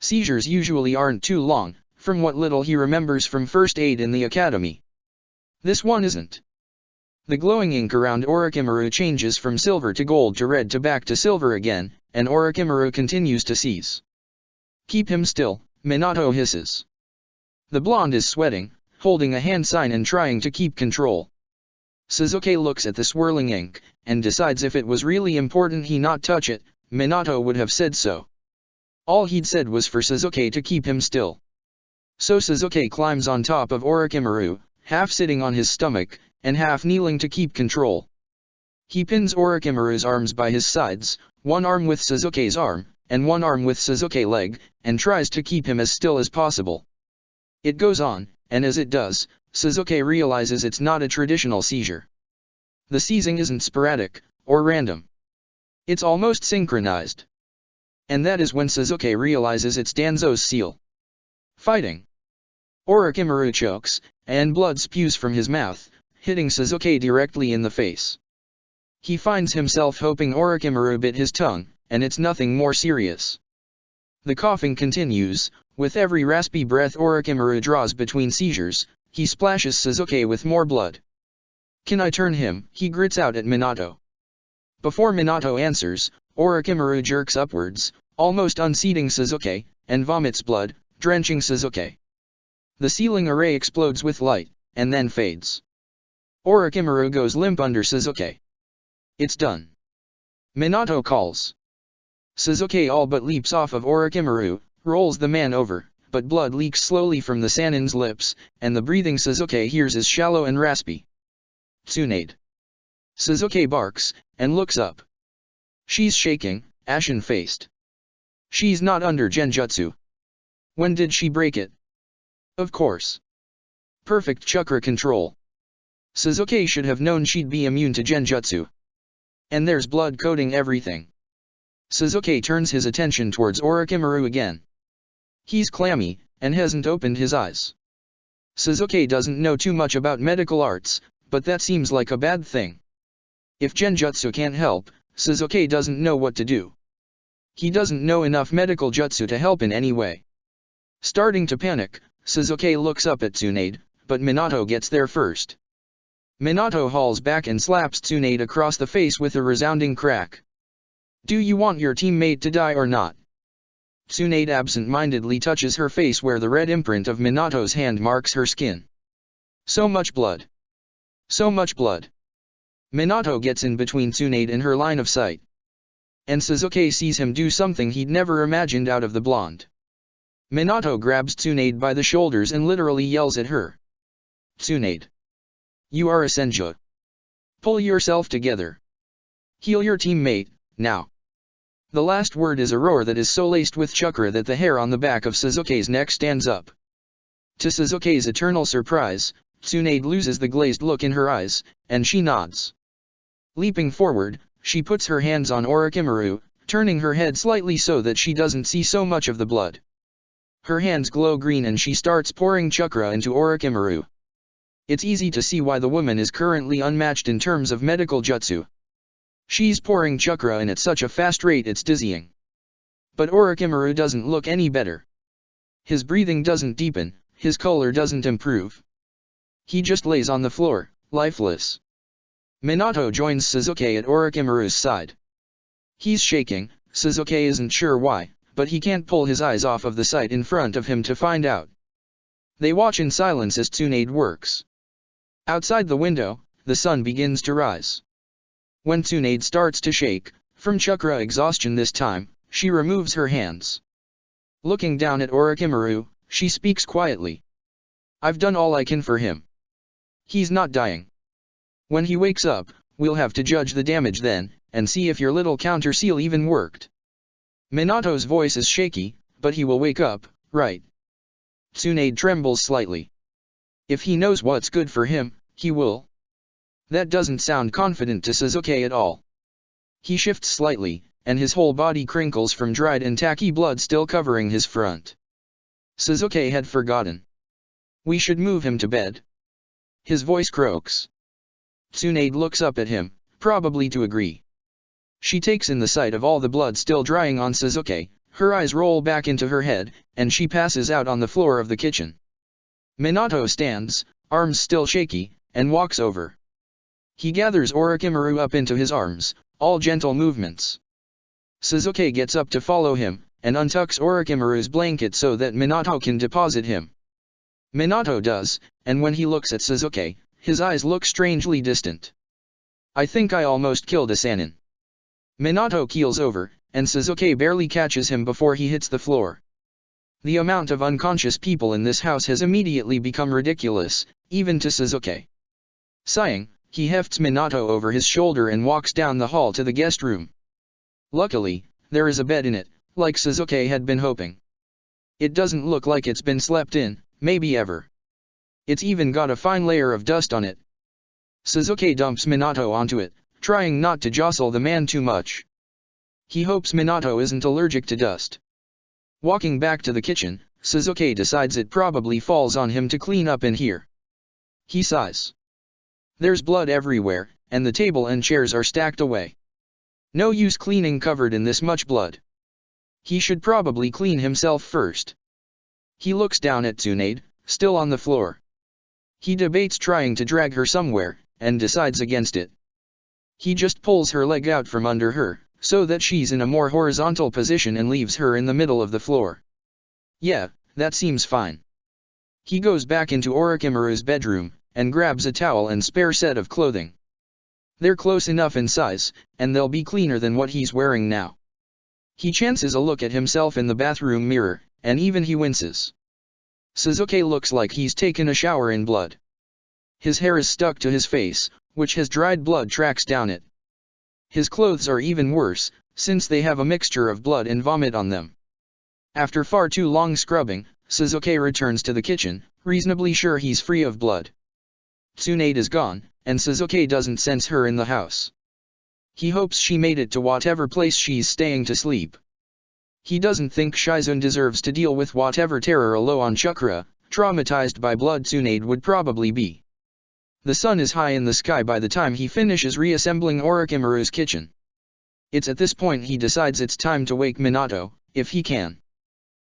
Seizures usually aren't too long, from what little he remembers from first aid in the academy. This one isn't. The glowing ink around Orochimaru changes from silver to gold to red to back to silver again, and Orochimaru continues to seize. Keep him still, Minato hisses. The blonde is sweating, holding a hand sign and trying to keep control. Sasuke looks at the swirling ink, and decides if it was really important he not touch it, Minato would have said so. All he'd said was for Sasuke to keep him still. So Sasuke climbs on top of Orochimaru, half sitting on his stomach, and half kneeling to keep control. He pins Orochimaru's arms by his sides, one arm with Sasuke's arm, and one arm with Sasuke's leg, and tries to keep him as still as possible. It goes on, and as it does, Sasuke realizes it's not a traditional seizure. The seizing isn't sporadic, or random. It's almost synchronized. And that is when Sasuke realizes it's Danzo's seal. Fighting. Orochimaru chokes, and blood spews from his mouth, hitting Sasuke directly in the face. He finds himself hoping Orochimaru bit his tongue, and it's nothing more serious. The coughing continues, with every raspy breath Orochimaru draws between seizures, he splashes Sasuke with more blood. Can I turn him? He grits out at Minato. Before Minato answers, Orochimaru jerks upwards, almost unseating Sasuke, and vomits blood, drenching Sasuke. The ceiling array explodes with light, and then fades. Orochimaru goes limp under Sasuke. It's done. Minato calls. Sasuke all but leaps off of Orochimaru, rolls the man over, but blood leaks slowly from the Sannin's lips, and the breathing Sasuke hears is shallow and raspy. Tsunade. Sasuke barks, and looks up. She's shaking, ashen-faced. She's not under genjutsu. When did she break it? Of course. Perfect chakra control. Sasuke should have known she'd be immune to genjutsu. And there's blood coating everything. Sasuke turns his attention towards Orochimaru again. He's clammy, and hasn't opened his eyes. Sasuke doesn't know too much about medical arts, but that seems like a bad thing. If genjutsu can't help, Sasuke doesn't know what to do. He doesn't know enough medical jutsu to help in any way. Starting to panic, Sasuke looks up at Tsunade, but Minato gets there first. Minato hauls back and slaps Tsunade across the face with a resounding crack. Do you want your teammate to die or not? Tsunade absent-mindedly touches her face where the red imprint of Minato's hand marks her skin. So much blood. So much blood. Minato gets in between Tsunade and her line of sight. And Sasuke sees him do something he'd never imagined out of the blonde. Minato grabs Tsunade by the shoulders and literally yells at her. Tsunade. You are a Senju. Pull yourself together. Heal your teammate, now. The last word is a roar that is so laced with chakra that the hair on the back of Sasuke's neck stands up. To Sasuke's eternal surprise, Tsunade loses the glazed look in her eyes, and she nods. Leaping forward, she puts her hands on Orochimaru, turning her head slightly so that she doesn't see so much of the blood. Her hands glow green and she starts pouring chakra into Orochimaru. It's easy to see why the woman is currently unmatched in terms of medical jutsu. She's pouring chakra in at such a fast rate it's dizzying. But Orochimaru doesn't look any better. His breathing doesn't deepen, his color doesn't improve. He just lays on the floor, lifeless. Minato joins Sasuke at Orochimaru's side. He's shaking, Sasuke isn't sure why, but he can't pull his eyes off of the sight in front of him to find out. They watch in silence as Tsunade works. Outside the window, the sun begins to rise. When Tsunade starts to shake, from chakra exhaustion this time, she removes her hands. Looking down at Orochimaru, she speaks quietly. I've done all I can for him. He's not dying. When he wakes up, we'll have to judge the damage then, and see if your little counter seal even worked. Minato's voice is shaky, but he will wake up, right? Tsunade trembles slightly. If he knows what's good for him, he will. That doesn't sound confident to Sasuke at all. He shifts slightly, and his whole body crinkles from dried and tacky blood still covering his front. Sasuke had forgotten. We should move him to bed. His voice croaks. Tsunade looks up at him, probably to agree. She takes in the sight of all the blood still drying on Sasuke, her eyes roll back into her head, and she passes out on the floor of the kitchen. Minato stands, arms still shaky, and walks over. He gathers Orochimaru up into his arms, all gentle movements. Sasuke gets up to follow him, and untucks Orochimaru's blanket so that Minato can deposit him. Minato does, and when he looks at Sasuke, his eyes look strangely distant. I think I almost killed a Sannin. Minato keels over, and Sasuke barely catches him before he hits the floor. The amount of unconscious people in this house has immediately become ridiculous, even to Sasuke. Sighing, he hefts Minato over his shoulder and walks down the hall to the guest room. Luckily, there is a bed in it, like Sasuke had been hoping. It doesn't look like it's been slept in, maybe ever. It's even got a fine layer of dust on it. Sasuke dumps Minato onto it, trying not to jostle the man too much. He hopes Minato isn't allergic to dust. Walking back to the kitchen, Sasuke decides it probably falls on him to clean up in here. He sighs. There's blood everywhere, and the table and chairs are stacked away. No use cleaning covered in this much blood. He should probably clean himself first. He looks down at Tsunade, still on the floor. He debates trying to drag her somewhere, and decides against it. He just pulls her leg out from under her, so that she's in a more horizontal position and leaves her in the middle of the floor. Yeah, that seems fine. He goes back into Orochimaru's bedroom, and grabs a towel and spare set of clothing. They're close enough in size, and they'll be cleaner than what he's wearing now. He chances a look at himself in the bathroom mirror, and even he winces. Sasuke looks like he's taken a shower in blood. His hair is stuck to his face, which has dried blood tracks down it. His clothes are even worse, since they have a mixture of blood and vomit on them. After far too long scrubbing, Sasuke returns to the kitchen, reasonably sure he's free of blood. Tsunade is gone, and Sasuke doesn't sense her in the house. He hopes she made it to whatever place she's staying to sleep. He doesn't think Shizune deserves to deal with whatever terror a low on chakra, traumatized by blood Tsunade would probably be. The sun is high in the sky by the time he finishes reassembling Orochimaru's kitchen. It's at this point he decides it's time to wake Minato, if he can.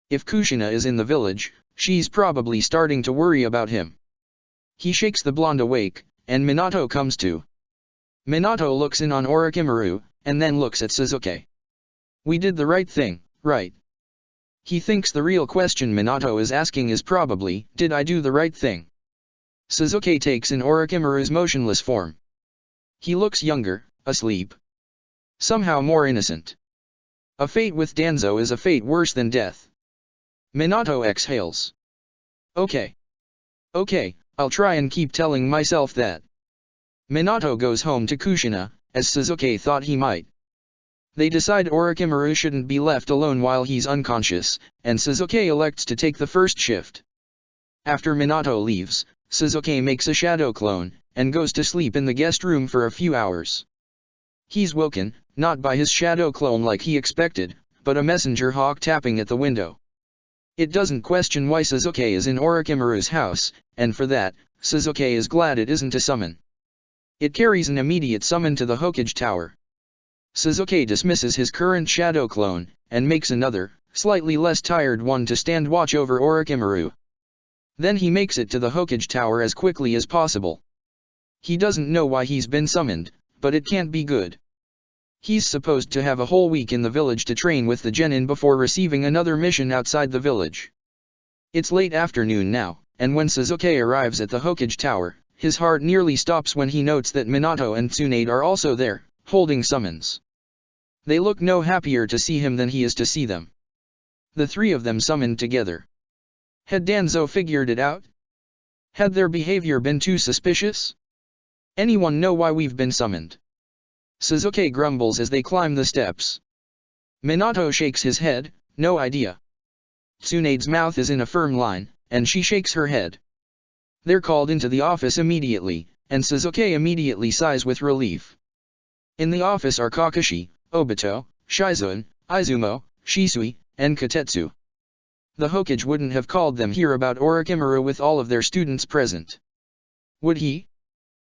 If Kushina is in the village, she's probably starting to worry about him. He shakes the blonde awake, and Minato comes to. Minato looks in on Orochimaru, and then looks at Sasuke. We did the right thing, right? He thinks the real question Minato is asking is probably, did I do the right thing? Sasuke takes in Orochimaru's motionless form. He looks younger, asleep. Somehow more innocent. A fate with Danzo is a fate worse than death. Minato exhales. Okay, I'll try and keep telling myself that. Minato goes home to Kushina, as Sasuke thought he might. They decide Orochimaru shouldn't be left alone while he's unconscious, and Sasuke elects to take the first shift. After Minato leaves, Sasuke makes a shadow clone, and goes to sleep in the guest room for a few hours. He's woken, not by his shadow clone like he expected, but a messenger hawk tapping at the window. It doesn't question why Sasuke is in Orochimaru's house, and for that, Sasuke is glad it isn't a summon. It carries an immediate summon to the Hokage Tower. Sasuke dismisses his current shadow clone, and makes another, slightly less tired one to stand watch over Orochimaru. Then he makes it to the Hokage Tower as quickly as possible. He doesn't know why he's been summoned, but it can't be good. He's supposed to have a whole week in the village to train with the genin before receiving another mission outside the village. It's late afternoon now, and when Sasuke arrives at the Hokage Tower, his heart nearly stops when he notes that Minato and Tsunade are also there, holding summons. They look no happier to see him than he is to see them. The three of them summoned together. Had Danzo figured it out? Had their behavior been too suspicious? Anyone know why we've been summoned? Sasuke grumbles as they climb the steps. Minato shakes his head, no idea. Tsunade's mouth is in a firm line, and she shakes her head. They're called into the office immediately, and Sasuke immediately sighs with relief. In the office are Kakashi, Obito, Shizune, Izumo, Shisui, and Kotetsu. The Hokage wouldn't have called them here about Orochimaru with all of their students present. Would he?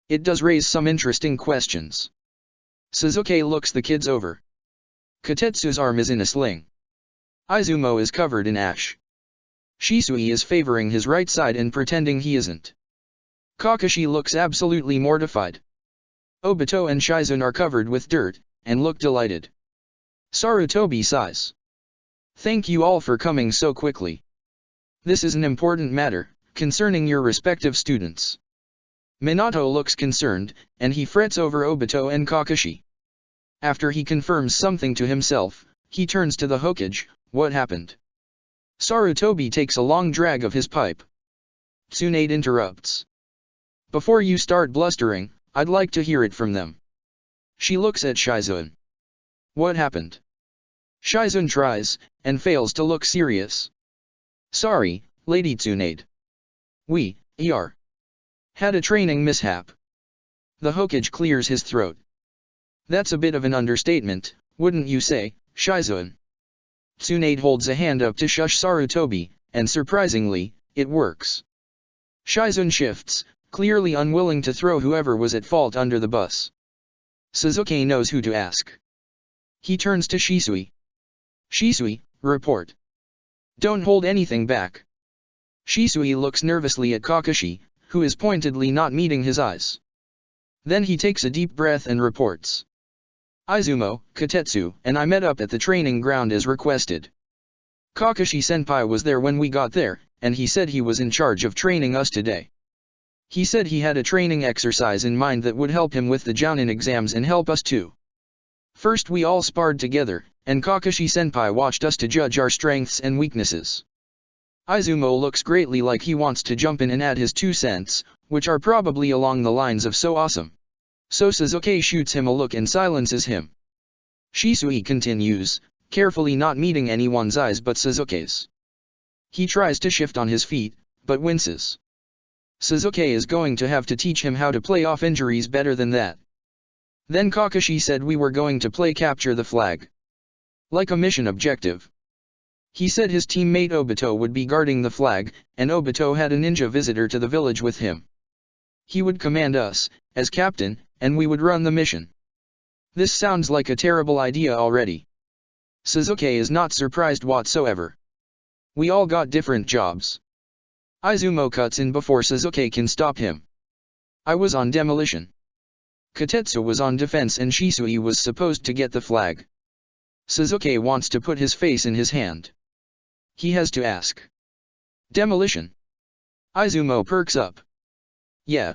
It does raise some interesting questions. Sasuke looks the kids over. Kotetsu's arm is in a sling. Izumo is covered in ash. Shisui is favoring his right side and pretending he isn't. Kakashi looks absolutely mortified. Obito and Shizune are covered with dirt, and look delighted. Sarutobi sighs. Thank you all for coming so quickly. This is an important matter, concerning your respective students. Minato looks concerned, and he frets over Obito and Kakashi. After he confirms something to himself, he turns to the Hokage. What happened? Sarutobi takes a long drag of his pipe. Tsunade interrupts. Before you start blustering, I'd like to hear it from them. She looks at Shizune. What happened? Shizune tries, and fails to look serious. Sorry, Lady Tsunade. We had a training mishap. The Hokage clears his throat. That's a bit of an understatement, wouldn't you say, Shizune? Tsunade holds a hand up to shush Sarutobi, and surprisingly, it works. Shizune shifts, clearly unwilling to throw whoever was at fault under the bus. Sasuke knows who to ask. He turns to Shisui. Shisui, report. Don't hold anything back. Shisui looks nervously at Kakashi, who is pointedly not meeting his eyes. Then he takes a deep breath and reports. Izumo, Kotetsu, and I met up at the training ground as requested. Kakashi-senpai was there when we got there, and he said he was in charge of training us today. He said he had a training exercise in mind that would help him with the Jounin exams and help us too. First we all sparred together, and Kakashi-senpai watched us to judge our strengths and weaknesses. Izumo looks greatly like he wants to jump in and add his 2 cents, which are probably along the lines of so awesome. So Sasuke shoots him a look and silences him. Shisui continues, carefully not meeting anyone's eyes but Sasuke's. He tries to shift on his feet, but winces. Sasuke is going to have to teach him how to play off injuries better than that. Then Kakashi said we were going to play capture the flag. Like a mission objective. He said his teammate Obito would be guarding the flag, and Obito had a ninja visitor to the village with him. He would command us, as captain, and we would run the mission. This sounds like a terrible idea already. Sasuke is not surprised whatsoever. We all got different jobs. Izumo cuts in before Sasuke can stop him. I was on demolition. Kotetsu was on defense and Shisui was supposed to get the flag. Sasuke wants to put his face in his hand. He has to ask. Demolition. Izumo perks up. Yeah.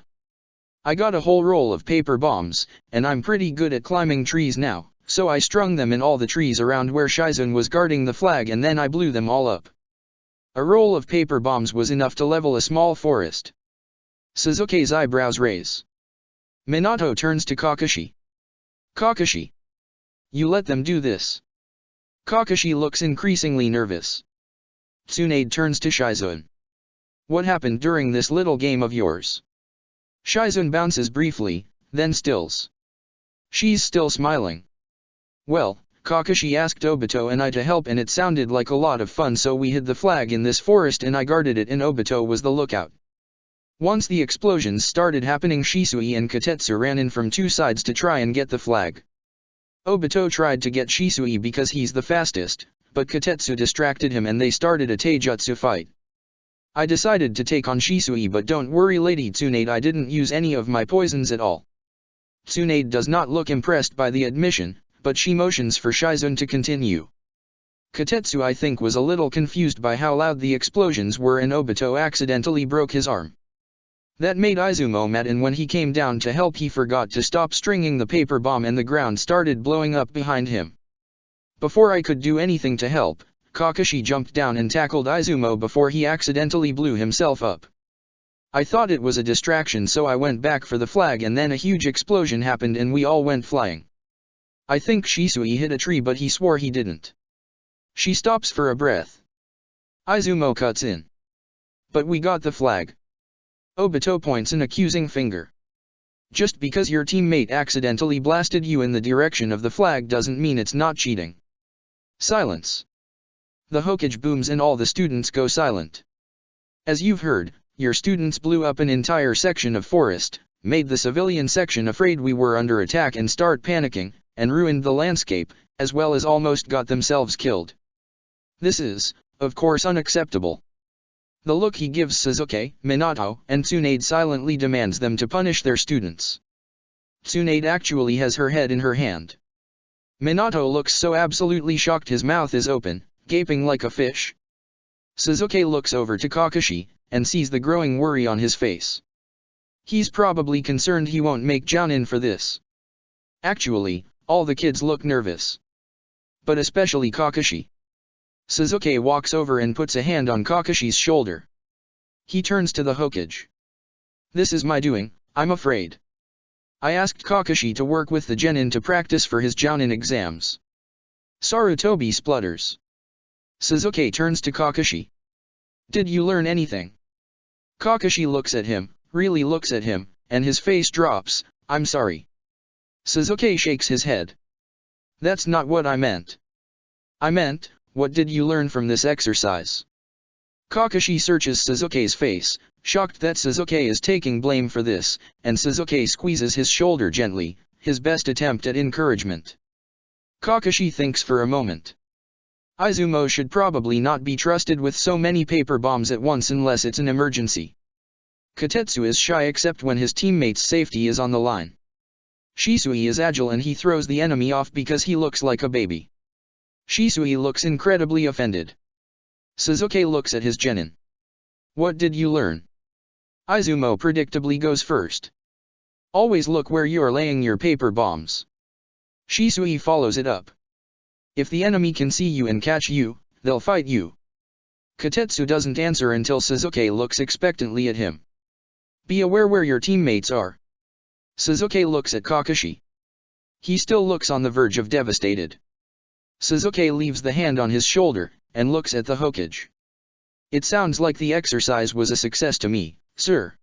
I got a whole roll of paper bombs, and I'm pretty good at climbing trees now, so I strung them in all the trees around where Shizun was guarding the flag and then I blew them all up. A roll of paper bombs was enough to level a small forest. Sasuke's eyebrows raise. Minato turns to Kakashi. Kakashi. You let them do this. Kakashi looks increasingly nervous. Tsunade turns to Shizun. What happened during this little game of yours? Shizun bounces briefly, then stills. She's still smiling. Well, Kakashi asked Obito and I to help and it sounded like a lot of fun, so we hid the flag in this forest and I guarded it and Obito was the lookout. Once the explosions started happening, Shisui and Kotetsu ran in from 2 sides to try and get the flag. Obito tried to get Shisui because he's the fastest, but Kotetsu distracted him and they started a taijutsu fight. I decided to take on Shisui, but don't worry Lady Tsunade, I didn't use any of my poisons at all. Tsunade does not look impressed by the admission, but she motions for Shizun to continue. Kotetsu I think was a little confused by how loud the explosions were and Obito accidentally broke his arm. That made Izumo mad and when he came down to help he forgot to stop stringing the paper bomb and the ground started blowing up behind him. Before I could do anything to help, Kakashi jumped down and tackled Izumo before he accidentally blew himself up. I thought it was a distraction, so I went back for the flag and then a huge explosion happened and we all went flying. I think Shisui hit a tree but he swore he didn't. She stops for a breath. Izumo cuts in. But we got the flag. Obito points an accusing finger. Just because your teammate accidentally blasted you in the direction of the flag doesn't mean it's not cheating. Silence. The Hokage booms and all the students go silent. As you've heard, your students blew up an entire section of forest, made the civilian section afraid we were under attack and start panicking, and ruined the landscape, as well as almost got themselves killed. This is, of course, unacceptable. The look he gives Sasuke, Minato, and Tsunade silently demands them to punish their students. Tsunade actually has her head in her hand. Minato looks so absolutely shocked his mouth is open, gaping like a fish. Sasuke looks over to Kakashi, and sees the growing worry on his face. He's probably concerned he won't make Jounin for this. Actually, all the kids look nervous. But especially Kakashi. Sasuke walks over and puts a hand on Kakashi's shoulder. He turns to the Hokage. This is my doing, I'm afraid. I asked Kakashi to work with the genin to practice for his Jounin exams. Sarutobi splutters. Sasuke turns to Kakashi. Did you learn anything? Kakashi looks at him, really looks at him, and his face drops. I'm sorry. Sasuke shakes his head. That's not what I meant. I meant, what did you learn from this exercise? Kakashi searches Sasuke's face, shocked that Sasuke is taking blame for this, and Sasuke squeezes his shoulder gently, his best attempt at encouragement. Kakashi thinks for a moment. Izumo should probably not be trusted with so many paper bombs at once unless it's an emergency. Kotetsu is shy except when his teammate's safety is on the line. Shisui is agile and he throws the enemy off because he looks like a baby. Shisui looks incredibly offended. Sasuke looks at his genin. What did you learn? Izumo predictably goes first. Always look where you are laying your paper bombs. Shisui follows it up. If the enemy can see you and catch you, they'll fight you. Katetsu doesn't answer until Sasuke looks expectantly at him. Be aware where your teammates are. Sasuke looks at Kakashi. He still looks on the verge of devastated. Sasuke leaves the hand on his shoulder, and looks at the Hokage. It sounds like the exercise was a success to me, sir.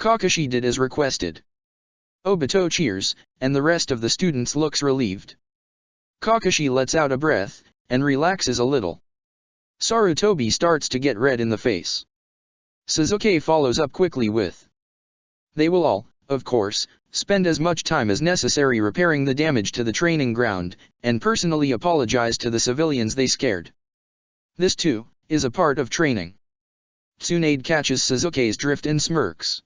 Kakashi did as requested. Obito cheers, and the rest of the students looks relieved. Kakashi lets out a breath, and relaxes a little. Sarutobi starts to get red in the face. Sasuke follows up quickly with. They will all, of course, spend as much time as necessary repairing the damage to the training ground, and personally apologize to the civilians they scared. This too, is a part of training. Tsunade catches Sasuke's drift and smirks.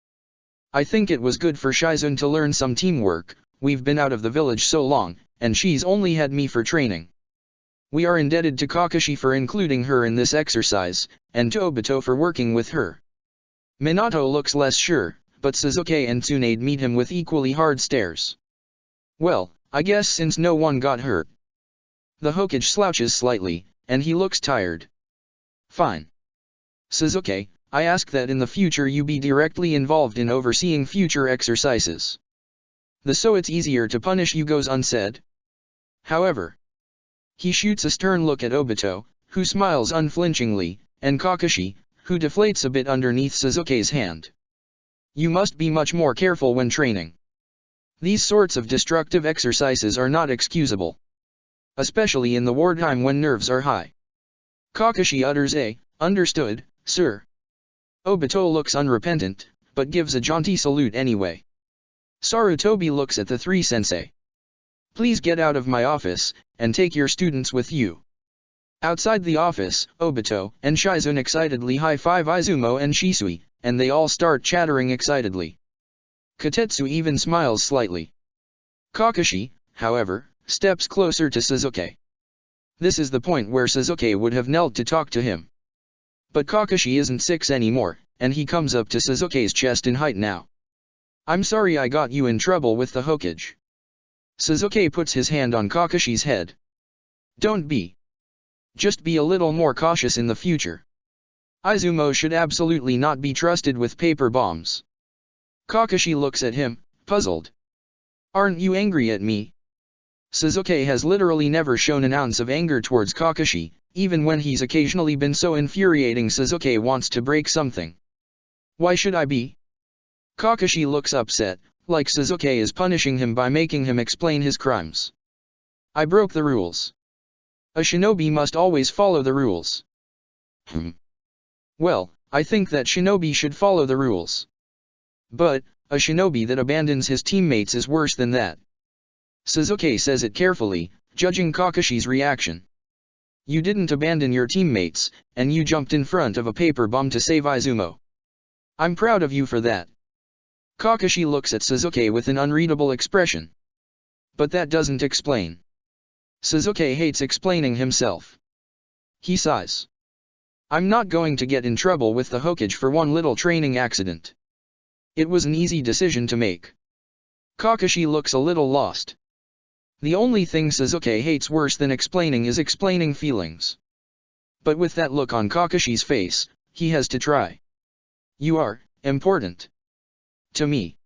I think it was good for Shizune to learn some teamwork, we've been out of the village so long, and she's only had me for training. We are indebted to Kakashi for including her in this exercise, and to Obito for working with her. Minato looks less sure, but Sasuke and Tsunade meet him with equally hard stares. Well, I guess since no one got hurt. The Hokage slouches slightly, and he looks tired. Fine. Sasuke, I ask that in the future you be directly involved in overseeing future exercises. So it's easier to punish you goes unsaid. However, he shoots a stern look at Obito, who smiles unflinchingly, and Kakashi, who deflates a bit underneath Sasuke's hand. You must be much more careful when training. These sorts of destructive exercises are not excusable. Especially in the wartime when nerves are high. Kakashi utters a, understood, sir. Obito looks unrepentant, but gives a jaunty salute anyway. Sarutobi looks at the three sensei. Please get out of my office, and take your students with you. Outside the office, Obito and Shizune excitedly high-five Izumo and Shisui, and they all start chattering excitedly. Katetsu even smiles slightly. Kakashi, however, steps closer to Sasuke. This is the point where Sasuke would have knelt to talk to him. But Kakashi isn't 6 anymore, and he comes up to Sasuke's chest in height now. I'm sorry I got you in trouble with the Hokage. Sasuke puts his hand on Kakashi's head. Don't be. Just be a little more cautious in the future. Izumo should absolutely not be trusted with paper bombs. Kakashi looks at him, puzzled. Aren't you angry at me? Sasuke has literally never shown an ounce of anger towards Kakashi, even when he's occasionally been so infuriating Sasuke wants to break something. Why should I be? Kakashi looks upset, like Sasuke is punishing him by making him explain his crimes. I broke the rules. A shinobi must always follow the rules. Well, I think that shinobi should follow the rules. But, a shinobi that abandons his teammates is worse than that. Sasuke says it carefully, judging Kakashi's reaction. You didn't abandon your teammates, and you jumped in front of a paper bomb to save Izumo. I'm proud of you for that. Kakashi looks at Sasuke with an unreadable expression. But that doesn't explain. Sasuke hates explaining himself. He sighs. I'm not going to get in trouble with the Hokage for one little training accident. It was an easy decision to make. Kakashi looks a little lost. The only thing Sasuke hates worse than explaining is explaining feelings. But with that look on Kakashi's face, he has to try. You are important. To me.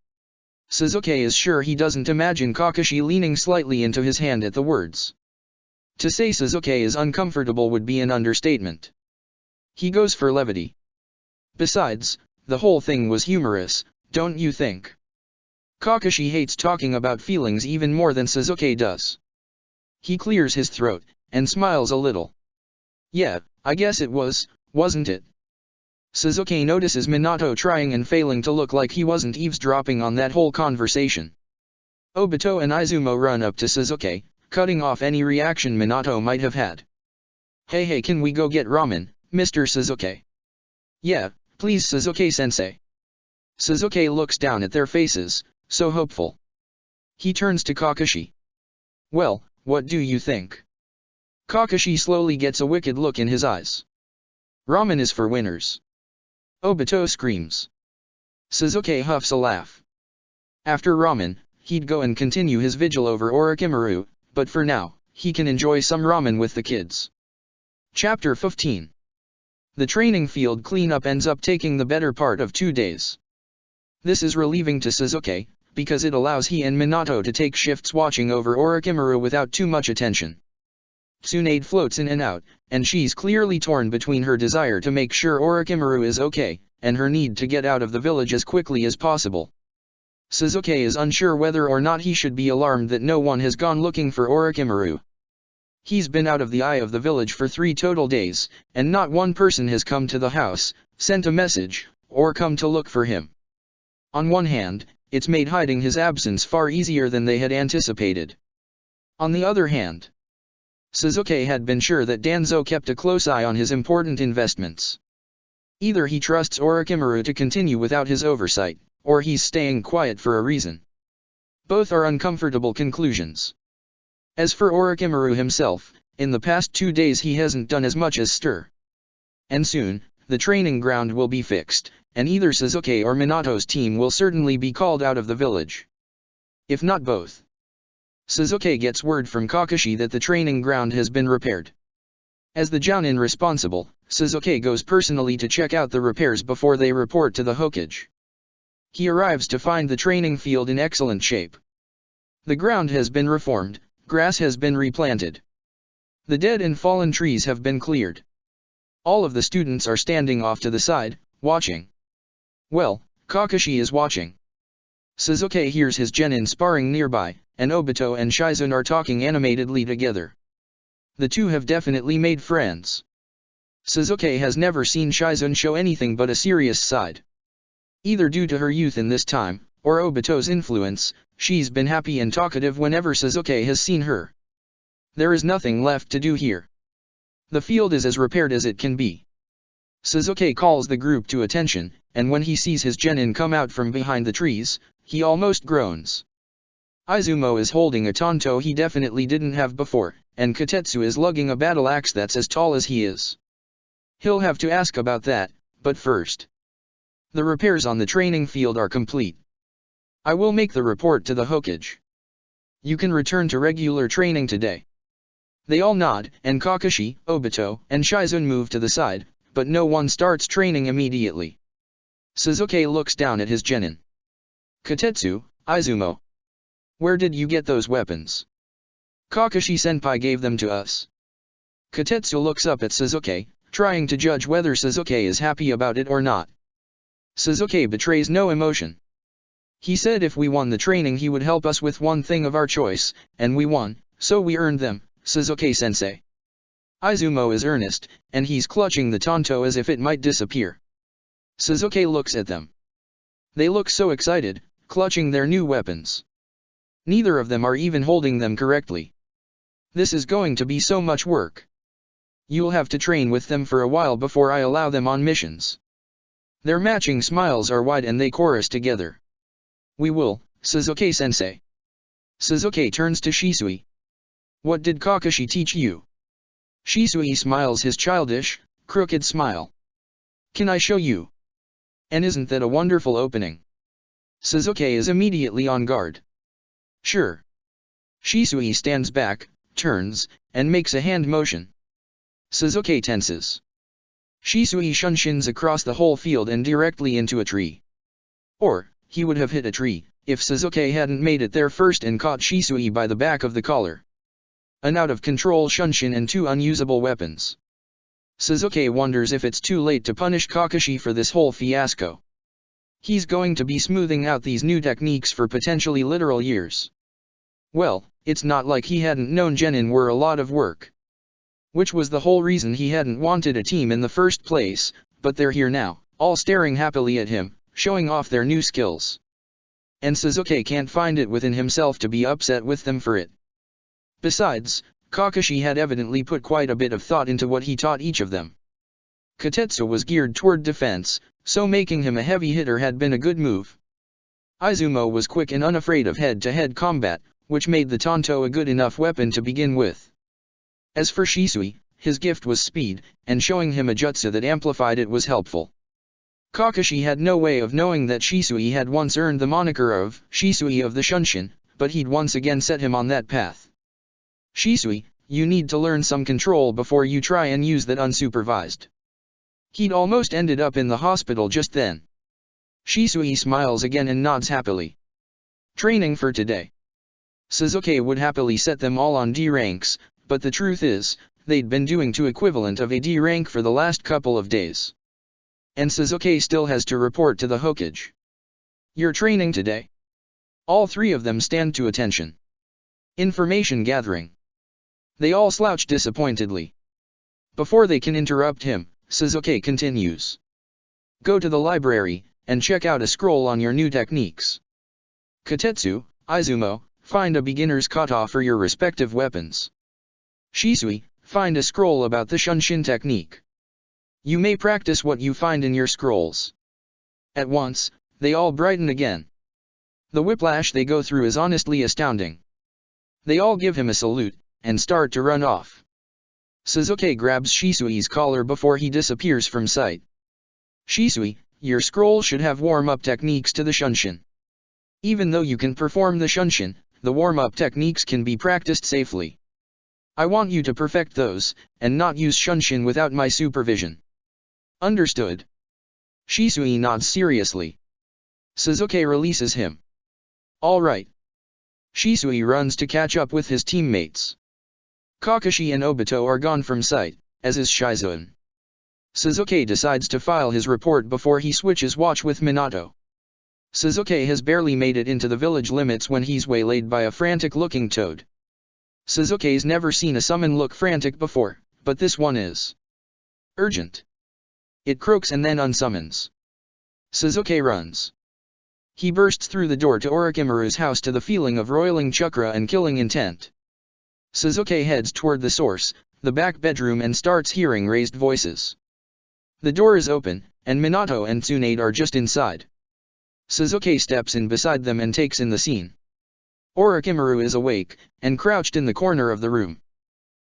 Sasuke is sure he doesn't imagine Kakashi leaning slightly into his hand at the words. To say Sasuke is uncomfortable would be an understatement. He goes for levity. Besides, the whole thing was humorous, don't you think? Kakashi hates talking about feelings even more than Sasuke does. He clears his throat, and smiles a little. Yeah, I guess it was, wasn't it? Sasuke notices Minato trying and failing to look like he wasn't eavesdropping on that whole conversation. Obito and Izumo run up to Sasuke, cutting off any reaction Minato might have had. Hey, can we go get ramen, Mr. Sasuke? Yeah, please Sasuke-sensei. Sasuke looks down at their faces, so hopeful. He turns to Kakashi. Well, what do you think? Kakashi slowly gets a wicked look in his eyes. Ramen is for winners. Obito screams. Sasuke huffs a laugh. After ramen, he'd go and continue his vigil over Orochimaru, but for now, he can enjoy some ramen with the kids. Chapter 15. The training field cleanup ends up taking the better part of 2 days. This is relieving to Sasuke, because it allows he and Minato to take shifts watching over Orochimaru without too much attention. Tsunade floats in and out, and she's clearly torn between her desire to make sure Orochimaru is okay, and her need to get out of the village as quickly as possible. Sasuke is unsure whether or not he should be alarmed that no one has gone looking for Orochimaru. He's been out of the eye of the village for 3 total days, and not one person has come to the house, sent a message, or come to look for him. On one hand, it's made hiding his absence far easier than they had anticipated. On the other hand, Sasuke had been sure that Danzo kept a close eye on his important investments. Either he trusts Orochimaru to continue without his oversight, or he's staying quiet for a reason. Both are uncomfortable conclusions. As for Orochimaru himself, in the past 2 days he hasn't done as much as stir. And soon, the training ground will be fixed, and either Sasuke or Minato's team will certainly be called out of the village. If not both. Sasuke gets word from Kakashi that the training ground has been repaired. As the Jounin responsible, Sasuke goes personally to check out the repairs before they report to the Hokage. He arrives to find the training field in excellent shape. The ground has been reformed, grass has been replanted. The dead and fallen trees have been cleared. All of the students are standing off to the side, watching. Well, Kakashi is watching. Sasuke hears his genin sparring nearby, and Obito and Shizune are talking animatedly together. The two have definitely made friends. Sasuke has never seen Shizune show anything but a serious side. Either due to her youth in this time, or Obito's influence, she's been happy and talkative whenever Sasuke has seen her. There is nothing left to do here. The field is as repaired as it can be. Sasuke calls the group to attention, and when he sees his genin come out from behind the trees, he almost groans. Izumo is holding a tanto he definitely didn't have before, and Kotetsu is lugging a battle axe that's as tall as he is. He'll have to ask about that, but first. The repairs on the training field are complete. I will make the report to the Hokage. You can return to regular training today. They all nod, and Kakashi, Obito, and Shizune move to the side, but no one starts training immediately. Sasuke looks down at his genin. Kotetsu, Izumo. Where did you get those weapons? Kakashi-senpai gave them to us. Kotetsu looks up at Sasuke, trying to judge whether Sasuke is happy about it or not. Sasuke betrays no emotion. He said if we won the training he would help us with one thing of our choice, and we won, so we earned them, Sasuke-sensei. Izumo is earnest, and he's clutching the tanto as if it might disappear. Sasuke looks at them. They look so excited, clutching their new weapons. Neither of them are even holding them correctly. This is going to be so much work. You'll have to train with them for a while before I allow them on missions. Their matching smiles are wide and they chorus together. We will, Sasuke-sensei. Sasuke turns to Shisui. What did Kakashi teach you? Shisui smiles his childish, crooked smile. Can I show you? And isn't that a wonderful opening? Sasuke is immediately on guard. Sure. Shisui stands back, turns, and makes a hand motion. Sasuke tenses. Shisui shunshin across the whole field and directly into a tree. Or, he would have hit a tree, if Sasuke hadn't made it there first and caught Shisui by the back of the collar. An out-of-control shunshin and 2 unusable weapons. Sasuke wonders if it's too late to punish Kakashi for this whole fiasco. He's going to be smoothing out these new techniques for potentially literal years. Well, it's not like he hadn't known genin were a lot of work. Which was the whole reason he hadn't wanted a team in the first place, but they're here now, all staring happily at him, showing off their new skills. And Sasuke can't find it within himself to be upset with them for it. Besides, Kakashi had evidently put quite a bit of thought into what he taught each of them. Kotetsu was geared toward defense, so making him a heavy hitter had been a good move. Izumo was quick and unafraid of head-to-head combat, which made the Tonto a good enough weapon to begin with. As for Shisui, his gift was speed, and showing him a jutsu that amplified it was helpful. Kakashi had no way of knowing that Shisui had once earned the moniker of Shisui of the Shunshin, but he'd once again set him on that path. Shisui, you need to learn some control before you try and use that unsupervised. He'd almost ended up in the hospital just then. Shisui smiles again and nods happily. Training for today. Sasuke would happily set them all on D ranks, but the truth is, they'd been doing 2 equivalent of a D rank for the last couple of days. And Sasuke still has to report to the Hokage. You're training today? All 3 of them stand to attention. Information gathering. They all slouch disappointedly. Before they can interrupt him, Sasuke continues. Go to the library, and check out a scroll on your new techniques. Katetsu, Izumo, find a beginner's kata for your respective weapons. Shisui, find a scroll about the Shunshin technique. You may practice what you find in your scrolls. At once, they all brighten again. The whiplash they go through is honestly astounding. They all give him a salute, and start to run off. Sasuke grabs Shisui's collar before he disappears from sight. Shisui, your scroll should have warm-up techniques to the Shunshin. Even though you can perform the Shunshin, the warm-up techniques can be practiced safely. I want you to perfect those, and not use Shunshin without my supervision. Understood. Shisui nods seriously. Sasuke releases him. All right. Shisui runs to catch up with his teammates. Kakashi and Obito are gone from sight, as is Shizune. Sasuke decides to file his report before he switches watch with Minato. Sasuke has barely made it into the village limits when he's waylaid by a frantic-looking toad. Sasuke's never seen a summon look frantic before, but this one is urgent. It croaks and then unsummons. Sasuke runs. He bursts through the door to Orochimaru's house to the feeling of roiling chakra and killing intent. Sasuke heads toward the source, the back bedroom, and starts hearing raised voices. The door is open, and Minato and Tsunade are just inside. Sasuke steps in beside them and takes in the scene. Orochimaru is awake, and crouched in the corner of the room.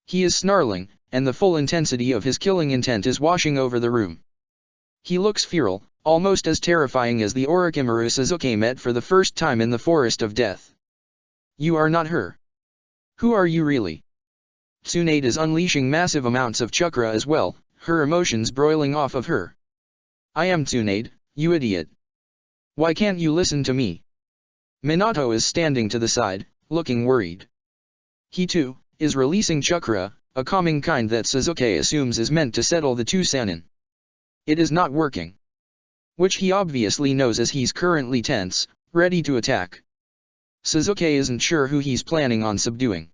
He is snarling, and the full intensity of his killing intent is washing over the room. He looks feral, almost as terrifying as the Orochimaru Sasuke met for the first time in the Forest of Death. You are not her. Who are you really? Tsunade is unleashing massive amounts of chakra as well, her emotions broiling off of her. I am Tsunade, you idiot. Why can't you listen to me? Minato is standing to the side, looking worried. He too is releasing chakra, a calming kind that Sasuke assumes is meant to settle the two Sannin. It is not working. Which he obviously knows as he's currently tense, ready to attack. Sasuke isn't sure who he's planning on subduing.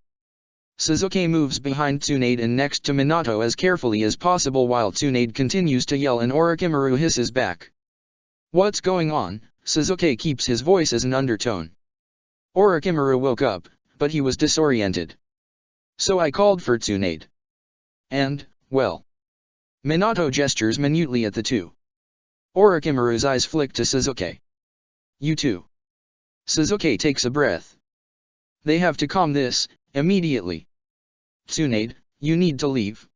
Sasuke moves behind Tsunade and next to Minato as carefully as possible while Tsunade continues to yell and Orochimaru hisses back. What's going on? Sasuke keeps his voice as an undertone. Orochimaru woke up, but he was disoriented. So I called for Tsunade. And, well. Minato gestures minutely at the two. Orochimaru's eyes flick to Sasuke. You too. Sasuke takes a breath. They have to calm this, immediately. Tsunade, you need to leave.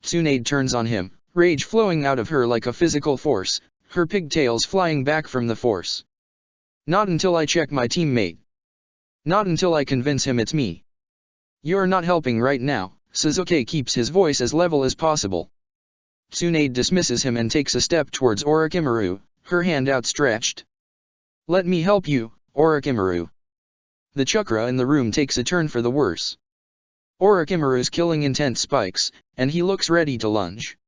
Tsunade turns on him, rage flowing out of her like a physical force, her pigtails flying back from the force. Not until I check my teammate. Not until I convince him it's me. You're not helping right now. Sasuke keeps his voice as level as possible. Tsunade dismisses him and takes a step towards Orochimaru, her hand outstretched. Let me help you, Orochimaru. The chakra in the room takes a turn for the worse. Orochimaru's killing intent spikes, and he looks ready to lunge.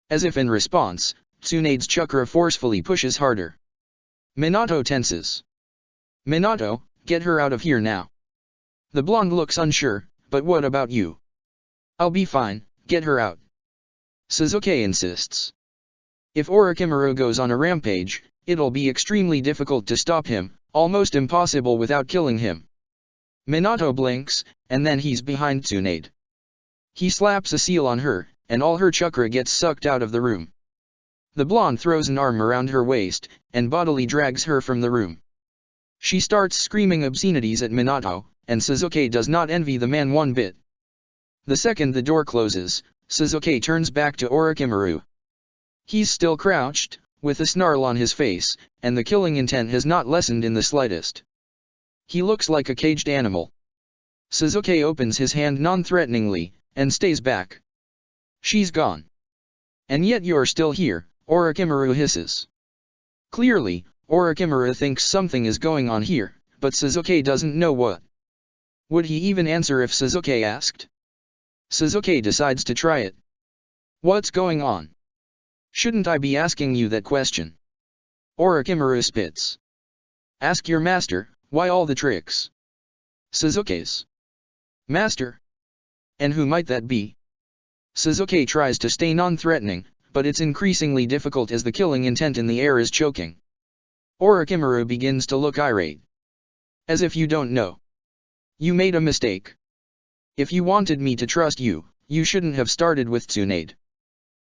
As if in response, Tsunade's chakra forcefully pushes harder. Minato tenses. Minato, get her out of here now. The blonde looks unsure, but what about you? I'll be fine, get her out. Sasuke insists. If Orochimaru goes on a rampage, it'll be extremely difficult to stop him, almost impossible without killing him. Minato blinks, and then he's behind Tsunade. He slaps a seal on her, and all her chakra gets sucked out of the room. The blonde throws an arm around her waist, and bodily drags her from the room. She starts screaming obscenities at Minato, and Suzuki does not envy the man one bit. The second the door closes, Suzuki turns back to Orochimaru. He's still crouched, with a snarl on his face, and the killing intent has not lessened in the slightest. He looks like a caged animal. Suzuki opens his hand non-threateningly, and stays back. She's gone. And yet you're still here, Orochimaru hisses. Clearly, Orochimaru thinks something is going on here, but Suzuki doesn't know what. Would he even answer if Suzuki asked? Suzuki decides to try it. What's going on? Shouldn't I be asking you that question? Orochimaru spits. Ask your master, why all the tricks? Suzuki's master? And who might that be? Suzuki tries to stay non-threatening, but it's increasingly difficult as the killing intent in the air is choking. Orochimaru begins to look irate. As if you don't know. You made a mistake. If you wanted me to trust you, you shouldn't have started with Tsunade.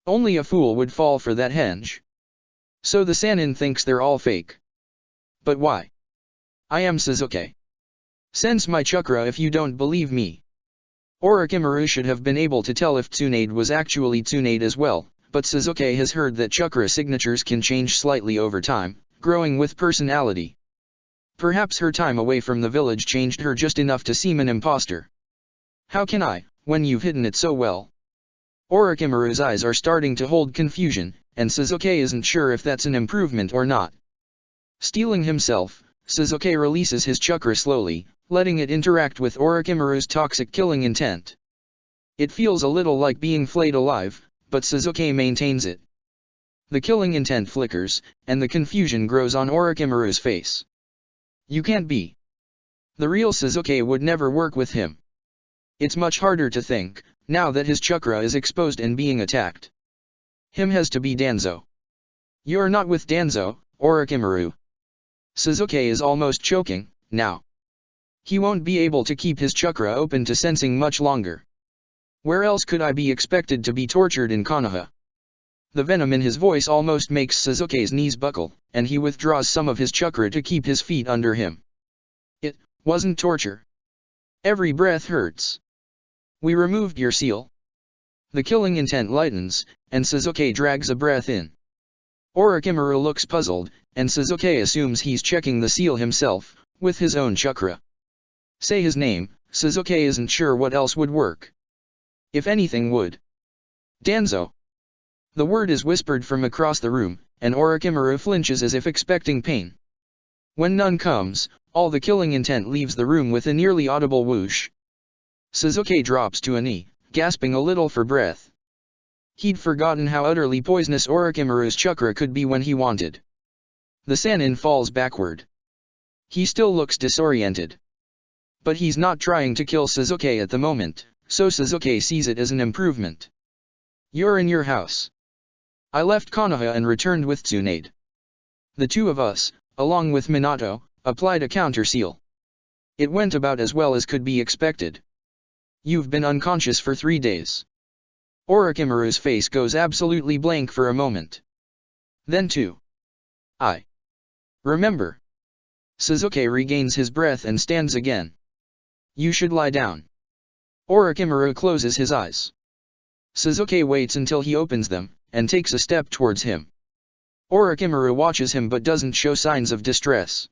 Only a fool would fall for that henge. So the Sannin thinks they're all fake. But why? I am Suzuki. Sense my chakra if you don't believe me. Orochimaru should have been able to tell if Tsunade was actually Tsunade as well, but Suzuki has heard that chakra signatures can change slightly over time, growing with personality. Perhaps her time away from the village changed her just enough to seem an imposter. How can I, when you've hidden it so well? Orochimaru's eyes are starting to hold confusion, and Suzuki isn't sure if that's an improvement or not. Steeling himself, Suzuki releases his chakra slowly, letting it interact with Orochimaru's toxic killing intent. It feels a little like being flayed alive, but Suzuki maintains it. The killing intent flickers, and the confusion grows on Orochimaru's face. You can't be. The real Suzuki would never work with him. It's much harder to think, now that his chakra is exposed and being attacked. Him has to be Danzo. You're not with Danzo, Orochimaru. Suzuki is almost choking, now. He won't be able to keep his chakra open to sensing much longer. Where else could I be expected to be tortured in Konoha? The venom in his voice almost makes Suzuki's knees buckle, and he withdraws some of his chakra to keep his feet under him. It wasn't torture. Every breath hurts. We removed your seal. The killing intent lightens, and Suzuki drags a breath in. Orochimaru looks puzzled, and Suzuki assumes he's checking the seal himself, with his own chakra. Say his name, Suzuki isn't sure what else would work. If anything would. Danzo. The word is whispered from across the room, and Orochimaru flinches as if expecting pain. When none comes, all the killing intent leaves the room with a nearly audible whoosh. Suzuki drops to a knee, gasping a little for breath. He'd forgotten how utterly poisonous Orochimaru's chakra could be when he wanted. The Sannin falls backward. He still looks disoriented. But he's not trying to kill Suzuki at the moment, so Suzuki sees it as an improvement. You're in your house. I left Konoha and returned with Tsunade. The two of us, along with Minato, applied a counter-seal. It went about as well as could be expected. You've been unconscious for 3 days. Orochimaru's face goes absolutely blank for a moment. Then too. I remember. Suzuki regains his breath and stands again. You should lie down. Orochimaru closes his eyes. Suzuki waits until he opens them, and takes a step towards him. Orochimaru watches him but doesn't show signs of distress.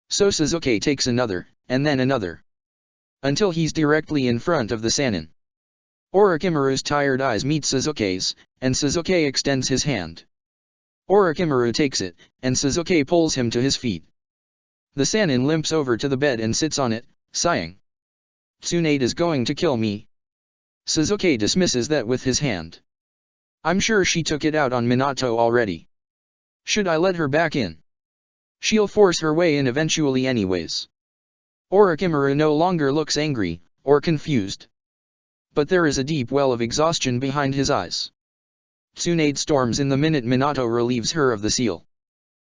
So Suzuki takes another, and then another. Until he's directly in front of the Sannin. Orochimaru's tired eyes meet Suzuki's, and Suzuki extends his hand. Orochimaru takes it, and Suzuki pulls him to his feet. The Sannin limps over to the bed and sits on it, sighing. Tsunade is going to kill me. Suzuki dismisses that with his hand. I'm sure she took it out on Minato already. Should I let her back in? She'll force her way in eventually anyways. Orochimaru no longer looks angry, or confused. But there is a deep well of exhaustion behind his eyes. Tsunade storms in the minute Minato relieves her of the seal.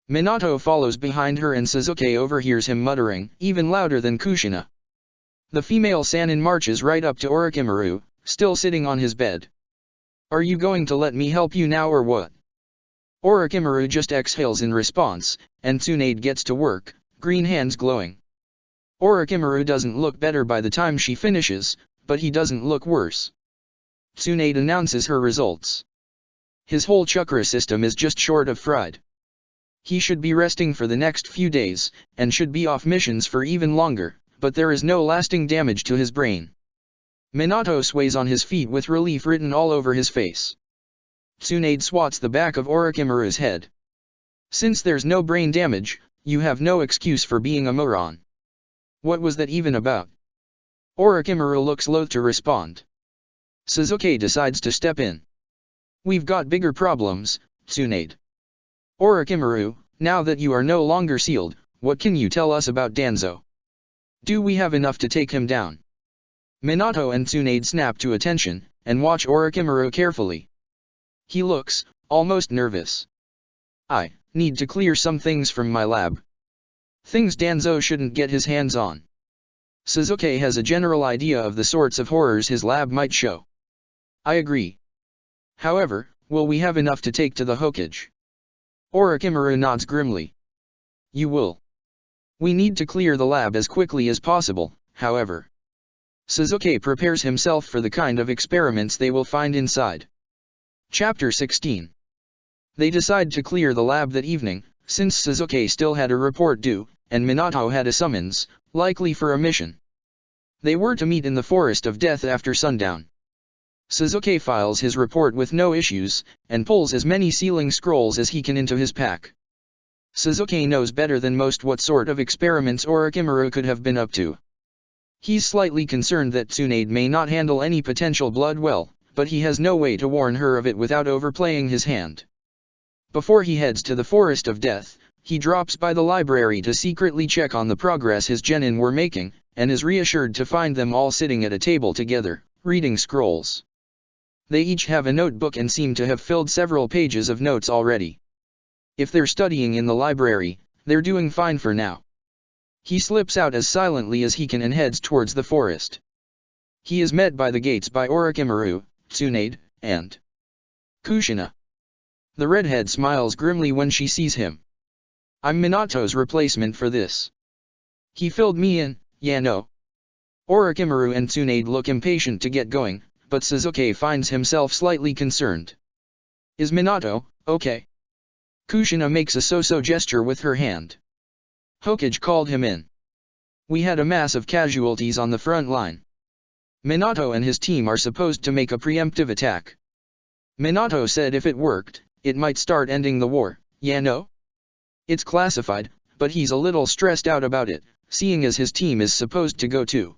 Minato follows behind her and Suzuki overhears him muttering, even louder than Kushina. The female Sannin marches right up to Orochimaru, still sitting on his bed. Are you going to let me help you now or what? Orochimaru just exhales in response, and Tsunade gets to work, green hands glowing. Orochimaru doesn't look better by the time she finishes, but he doesn't look worse. Tsunade announces her results. His whole chakra system is just short of fried. He should be resting for the next few days, and should be off missions for even longer, but there is no lasting damage to his brain. Minato sways on his feet with relief written all over his face. Tsunade swats the back of Orochimaru's head. Since there's no brain damage, you have no excuse for being a moron. What was that even about? Orochimaru looks loath to respond. Sasuke decides to step in. We've got bigger problems, Tsunade. Orochimaru, now that you are no longer sealed, what can you tell us about Danzo? Do we have enough to take him down? Minato and Tsunade snap to attention, and watch Orochimaru carefully. He looks almost nervous. I need to clear some things from my lab. Things Danzo shouldn't get his hands on. Sasuke has a general idea of the sorts of horrors his lab might show. I agree. However, will we have enough to take to the Hokage? Orochimaru nods grimly. You will. We need to clear the lab as quickly as possible, however. Sasuke prepares himself for the kind of experiments they will find inside. Chapter 16. They decide to clear the lab that evening, since Sasuke still had a report due, and Minato had a summons, likely for a mission. They were to meet in the Forest of Death after sundown. Sasuke files his report with no issues, and pulls as many sealing scrolls as he can into his pack. Sasuke knows better than most what sort of experiments Orochimaru could have been up to. He's slightly concerned that Tsunade may not handle any potential blood well, but he has no way to warn her of it without overplaying his hand. Before he heads to the Forest of Death, he drops by the library to secretly check on the progress his genin were making, and is reassured to find them all sitting at a table together, reading scrolls. They each have a notebook and seem to have filled several pages of notes already. If they're studying in the library, they're doing fine for now. He slips out as silently as he can and heads towards the forest. He is met by the gates by Orochimaru, Tsunade, and Kushina. The redhead smiles grimly when she sees him. I'm Minato's replacement for this. He filled me in, yeah no. Orochimaru and Tsunade look impatient to get going, but Sasuke finds himself slightly concerned. Is Minato okay? Kushina makes a so-so gesture with her hand. Hokage called him in. We had a mass of casualties on the front line. Minato and his team are supposed to make a preemptive attack. Minato said if it worked, it might start ending the war, yeah no? It's classified, but he's a little stressed out about it, seeing as his team is supposed to go too.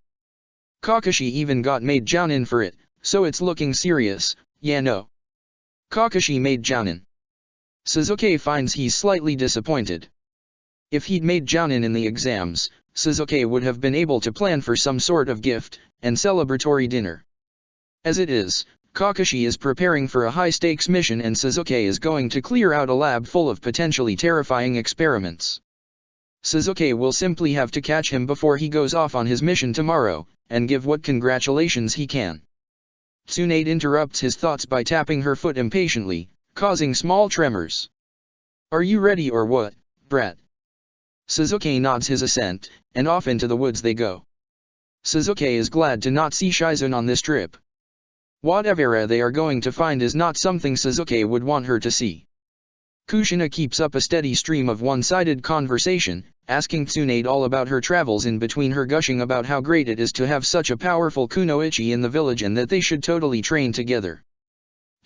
Kakashi even got made jounin for it, so it's looking serious, yeah no? Kakashi made jounin. Sasuke finds he's slightly disappointed. If he'd made jounin in the exams, Sasuke would have been able to plan for some sort of gift and celebratory dinner. As it is, Kakashi is preparing for a high-stakes mission and Sasuke is going to clear out a lab full of potentially terrifying experiments. Sasuke will simply have to catch him before he goes off on his mission tomorrow, and give what congratulations he can. Tsunade interrupts his thoughts by tapping her foot impatiently, causing small tremors. Are you ready or what, brat? Sasuke nods his assent, and off into the woods they go. Sasuke is glad to not see Shizune on this trip. Whatever they are going to find is not something Sasuke would want her to see. Kushina keeps up a steady stream of one-sided conversation, asking Tsunade all about her travels in between her gushing about how great it is to have such a powerful kunoichi in the village and that they should totally train together.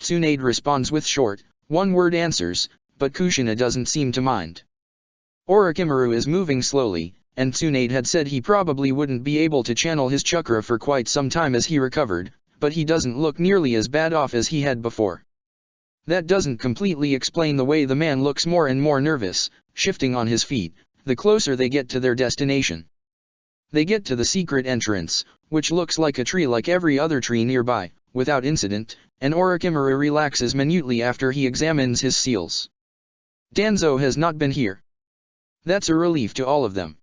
Tsunade responds with short, one-word answers, but Kushina doesn't seem to mind. Orochimaru is moving slowly, and Tsunade had said he probably wouldn't be able to channel his chakra for quite some time as he recovered, but he doesn't look nearly as bad off as he had before. That doesn't completely explain the way the man looks more and more nervous, shifting on his feet, the closer they get to their destination. They get to the secret entrance, which looks like a tree like every other tree nearby, without incident, and Orochimaru relaxes minutely after he examines his seals. Danzo has not been here. That's a relief to all of them.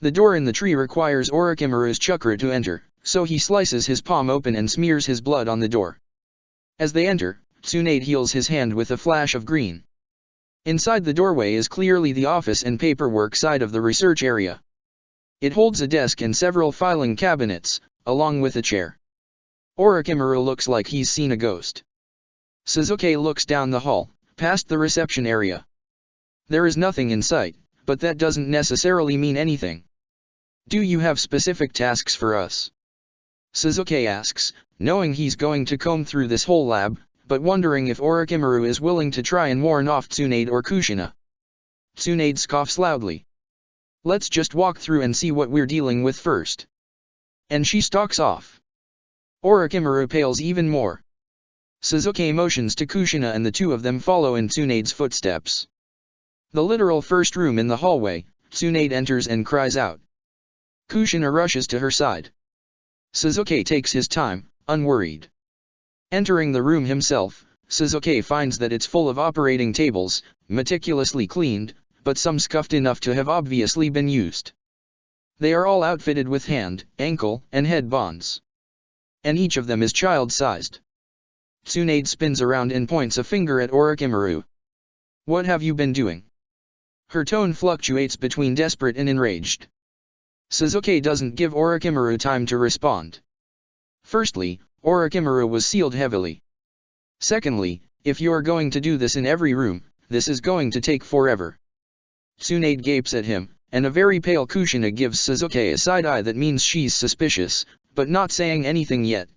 The door in the tree requires Orochimaru's chakra to enter, so he slices his palm open and smears his blood on the door. As they enter, Tsunade heals his hand with a flash of green. Inside the doorway is clearly the office and paperwork side of the research area. It holds a desk and several filing cabinets, along with a chair. Orochimaru looks like he's seen a ghost. Sasuke looks down the hall, past the reception area. There is nothing in sight, but that doesn't necessarily mean anything. Do you have specific tasks for us? Sasuke asks, knowing he's going to comb through this whole lab, but wondering if Orochimaru is willing to try and warn off Tsunade or Kushina. Tsunade scoffs loudly. Let's just walk through and see what we're dealing with first. And she stalks off. Orochimaru pales even more. Sasuke motions to Kushina and the two of them follow in Tsunade's footsteps. The literal first room in the hallway, Tsunade enters and cries out. Kushina rushes to her side. Sasuke takes his time, unworried. Entering the room himself, Sasuke finds that it's full of operating tables, meticulously cleaned, but some scuffed enough to have obviously been used. They are all outfitted with hand, ankle, and head bonds. And each of them is child-sized. Tsunade spins around and points a finger at Orochimaru. What have you been doing? Her tone fluctuates between desperate and enraged. Sasuke doesn't give Orochimaru time to respond. Firstly, Orochimaru was sealed heavily. Secondly, if you're going to do this in every room, this is going to take forever. Tsunade gapes at him, and a very pale Kushina gives Sasuke a side-eye that means she's suspicious, but not saying anything yet.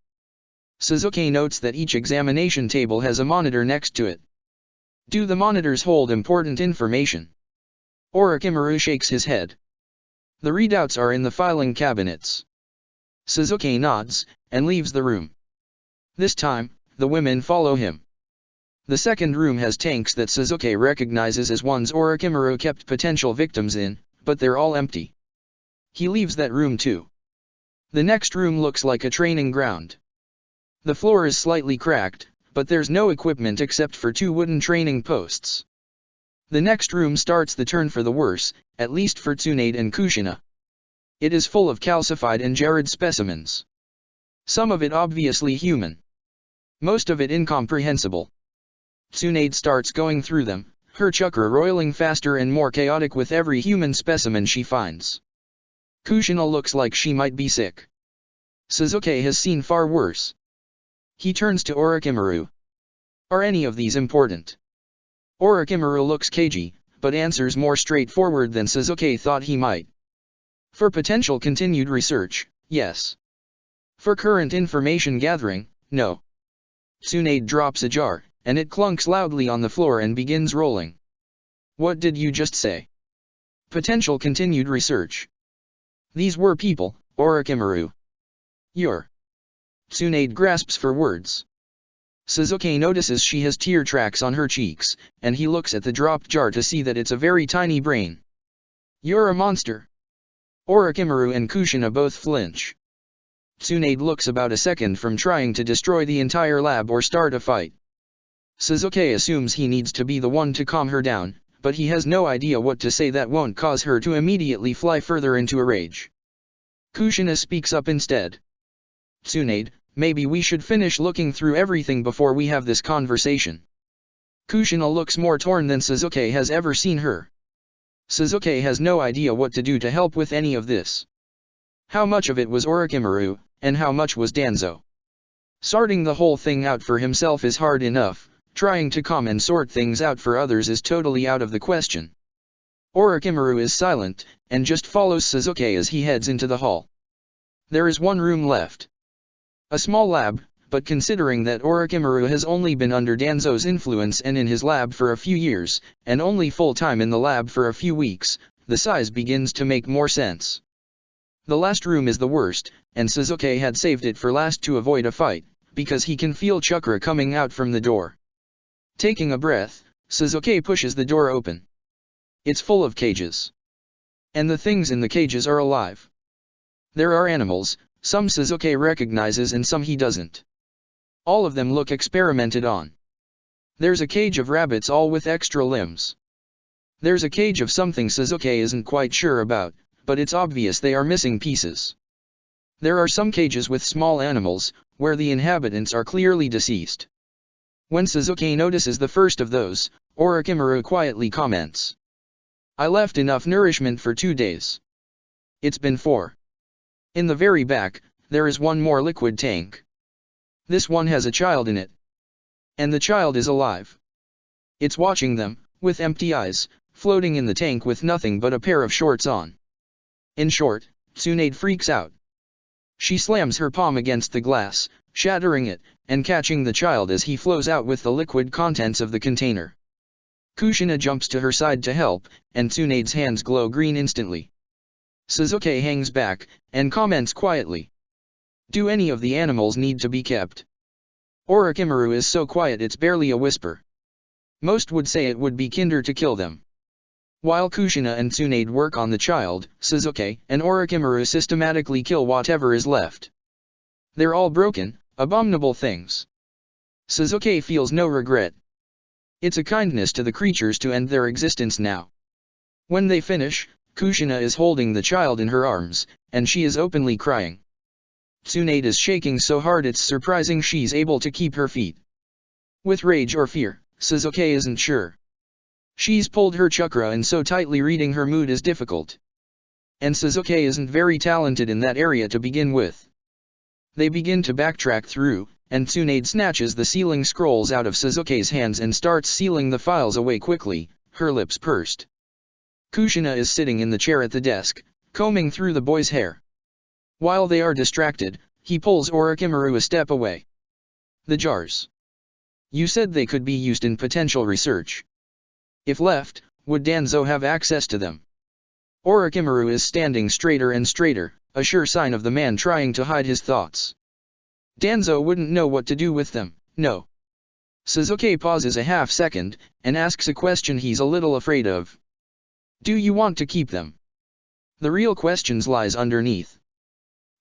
Sasuke notes that each examination table has a monitor next to it. Do the monitors hold important information? Orochimaru shakes his head. The readouts are in the filing cabinets. Sasuke nods, and leaves the room. This time, the women follow him. The second room has tanks that Sasuke recognizes as ones Orochimaru kept potential victims in, but they're all empty. He leaves that room too. The next room looks like a training ground. The floor is slightly cracked, but there's no equipment except for 2 wooden training posts. The next room starts the turn for the worse, at least for Tsunade and Kushina. It is full of calcified and jarred specimens. Some of it obviously human. Most of it incomprehensible. Tsunade starts going through them, her chakra roiling faster and more chaotic with every human specimen she finds. Kushina looks like she might be sick. Sasuke has seen far worse. He turns to Orochimaru. Are any of these important? Orochimaru looks cagey, but answers more straightforward than Sasuke thought he might. For potential continued research, yes. For current information gathering, no. Tsunade drops a jar, and it clunks loudly on the floor and begins rolling. What did you just say? Potential continued research. These were people, Orochimaru. You're. Tsunade grasps for words. Sasuke notices she has tear tracks on her cheeks, and he looks at the dropped jar to see that it's a very tiny brain. You're a monster. Orochimaru and Kushina both flinch. Tsunade looks about a second from trying to destroy the entire lab or start a fight. Sasuke assumes he needs to be the one to calm her down, but he has no idea what to say that won't cause her to immediately fly further into a rage. Kushina speaks up instead. Tsunade, maybe we should finish looking through everything before we have this conversation. Kushina looks more torn than Sasuke has ever seen her. Sasuke has no idea what to do to help with any of this. How much of it was Orochimaru, and how much was Danzo? Sorting the whole thing out for himself is hard enough, trying to calm and sort things out for others is totally out of the question. Orochimaru is silent, and just follows Sasuke as he heads into the hall. There is one room left. A small lab, but considering that Orochimaru has only been under Danzo's influence and in his lab for a few years, and only full-time in the lab for a few weeks, the size begins to make more sense. The last room is the worst, and Sasuke had saved it for last to avoid a fight, because he can feel chakra coming out from the door. Taking a breath, Sasuke pushes the door open. It's full of cages. And the things in the cages are alive. There are animals, some Sasuke recognizes and some he doesn't. All of them look experimented on. There's a cage of rabbits all with extra limbs. There's a cage of something Sasuke isn't quite sure about, but it's obvious they are missing pieces. There are some cages with small animals, where the inhabitants are clearly deceased. When Sasuke notices the first of those, Orochimaru quietly comments. I left enough nourishment for 2 days. It's been 4. In the very back, there is one more liquid tank. This one has a child in it. And the child is alive. It's watching them, with empty eyes, floating in the tank with nothing but a pair of shorts on. In short, Tsunade freaks out. She slams her palm against the glass, shattering it, and catching the child as he flows out with the liquid contents of the container. Kushina jumps to her side to help, and Tsunade's hands glow green instantly. Sasuke hangs back, and comments quietly. Do any of the animals need to be kept? Orochimaru is so quiet it's barely a whisper. Most would say it would be kinder to kill them. While Kushina and Tsunade work on the child, Sasuke and Orochimaru systematically kill whatever is left. They're all broken, abominable things. Sasuke feels no regret. It's a kindness to the creatures to end their existence now. When they finish, Kushina is holding the child in her arms, and she is openly crying. Tsunade is shaking so hard it's surprising she's able to keep her feet. With rage or fear, Sasuke isn't sure. She's pulled her chakra and so tightly reading her mood is difficult. And Sasuke isn't very talented in that area to begin with. They begin to backtrack through, and Tsunade snatches the sealing scrolls out of Sasuke's hands and starts sealing the files away quickly, her lips pursed. Kushina is sitting in the chair at the desk, combing through the boy's hair. While they are distracted, he pulls Orochimaru a step away. The jars. You said they could be used in potential research. If left, would Danzo have access to them? Orochimaru is standing straighter and straighter, a sure sign of the man trying to hide his thoughts. Danzo wouldn't know what to do with them, no. Sasuke pauses a half second, and asks a question he's a little afraid of. Do you want to keep them? The real questions lies underneath.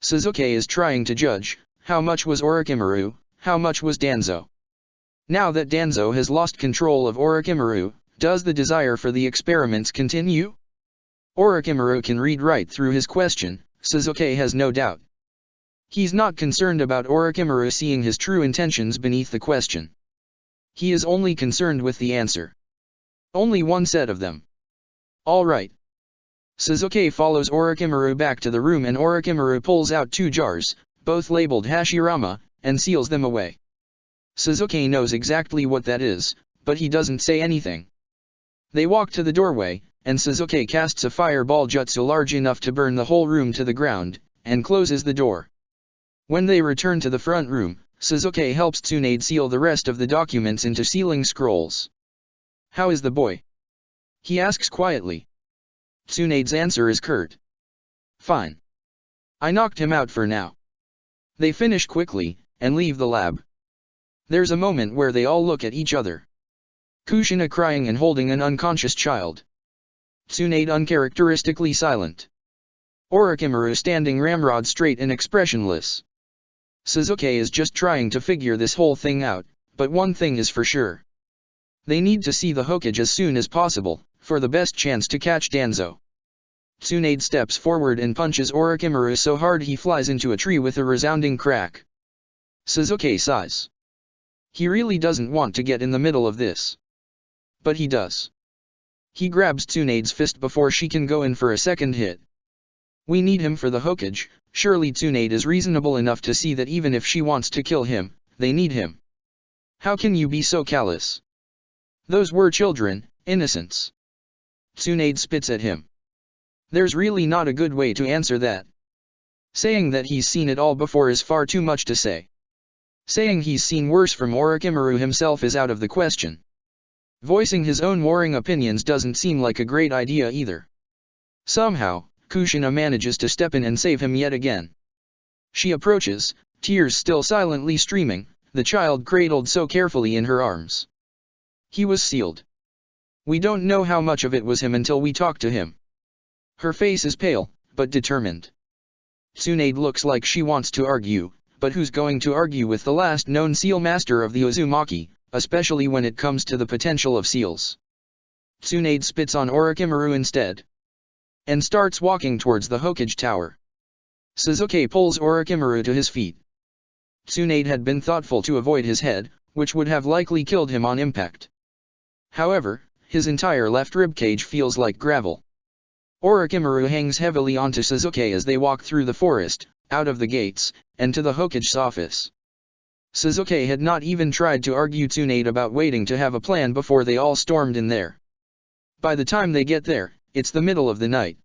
Sasuke is trying to judge, how much was Orochimaru, how much was Danzo? Now that Danzo has lost control of Orochimaru, does the desire for the experiments continue? Orochimaru can read right through his question, Sasuke has no doubt. He's not concerned about Orochimaru seeing his true intentions beneath the question. He is only concerned with the answer. Only one set of them. All right. Sasuke follows Orochimaru back to the room and Orochimaru pulls out 2 jars, both labeled Hashirama, and seals them away. Sasuke knows exactly what that is, but he doesn't say anything. They walk to the doorway, and Sasuke casts a fireball jutsu large enough to burn the whole room to the ground, and closes the door. When they return to the front room, Sasuke helps Tsunade seal the rest of the documents into sealing scrolls. How is the boy? He asks quietly. Tsunade's answer is curt. Fine. I knocked him out for now. They finish quickly, and leave the lab. There's a moment where they all look at each other. Kushina crying and holding an unconscious child. Tsunade uncharacteristically silent. Orochimaru standing ramrod straight and expressionless. Sasuke is just trying to figure this whole thing out, but one thing is for sure. They need to see the Hokage as soon as possible, for the best chance to catch Danzo. Tsunade steps forward and punches Orochimaru so hard he flies into a tree with a resounding crack. Sasuke sighs. He really doesn't want to get in the middle of this. But he does. He grabs Tsunade's fist before she can go in for a second hit. We need him for the Hokage. Surely Tsunade is reasonable enough to see that even if she wants to kill him, they need him. How can you be so callous? Those were children, innocents. Tsunade spits at him. There's really not a good way to answer that. Saying that he's seen it all before is far too much to say. Saying he's seen worse from Orochimaru himself is out of the question. Voicing his own warring opinions doesn't seem like a great idea either. Somehow, Kushina manages to step in and save him yet again. She approaches, tears still silently streaming, the child cradled so carefully in her arms. He was sealed. We don't know how much of it was him until we talk to him. Her face is pale, but determined. Tsunade looks like she wants to argue, but who's going to argue with the last known seal master of the Uzumaki, especially when it comes to the potential of seals? Tsunade spits on Orochimaru instead. And starts walking towards the Hokage tower. Sasuke pulls Orochimaru to his feet. Tsunade had been thoughtful to avoid his head, which would have likely killed him on impact. However, his entire left ribcage feels like gravel. Orochimaru hangs heavily onto Sasuke as they walk through the forest, out of the gates, and to the Hokage's office. Sasuke had not even tried to argue Tsunade about waiting to have a plan before they all stormed in there. By the time they get there, it's the middle of the night.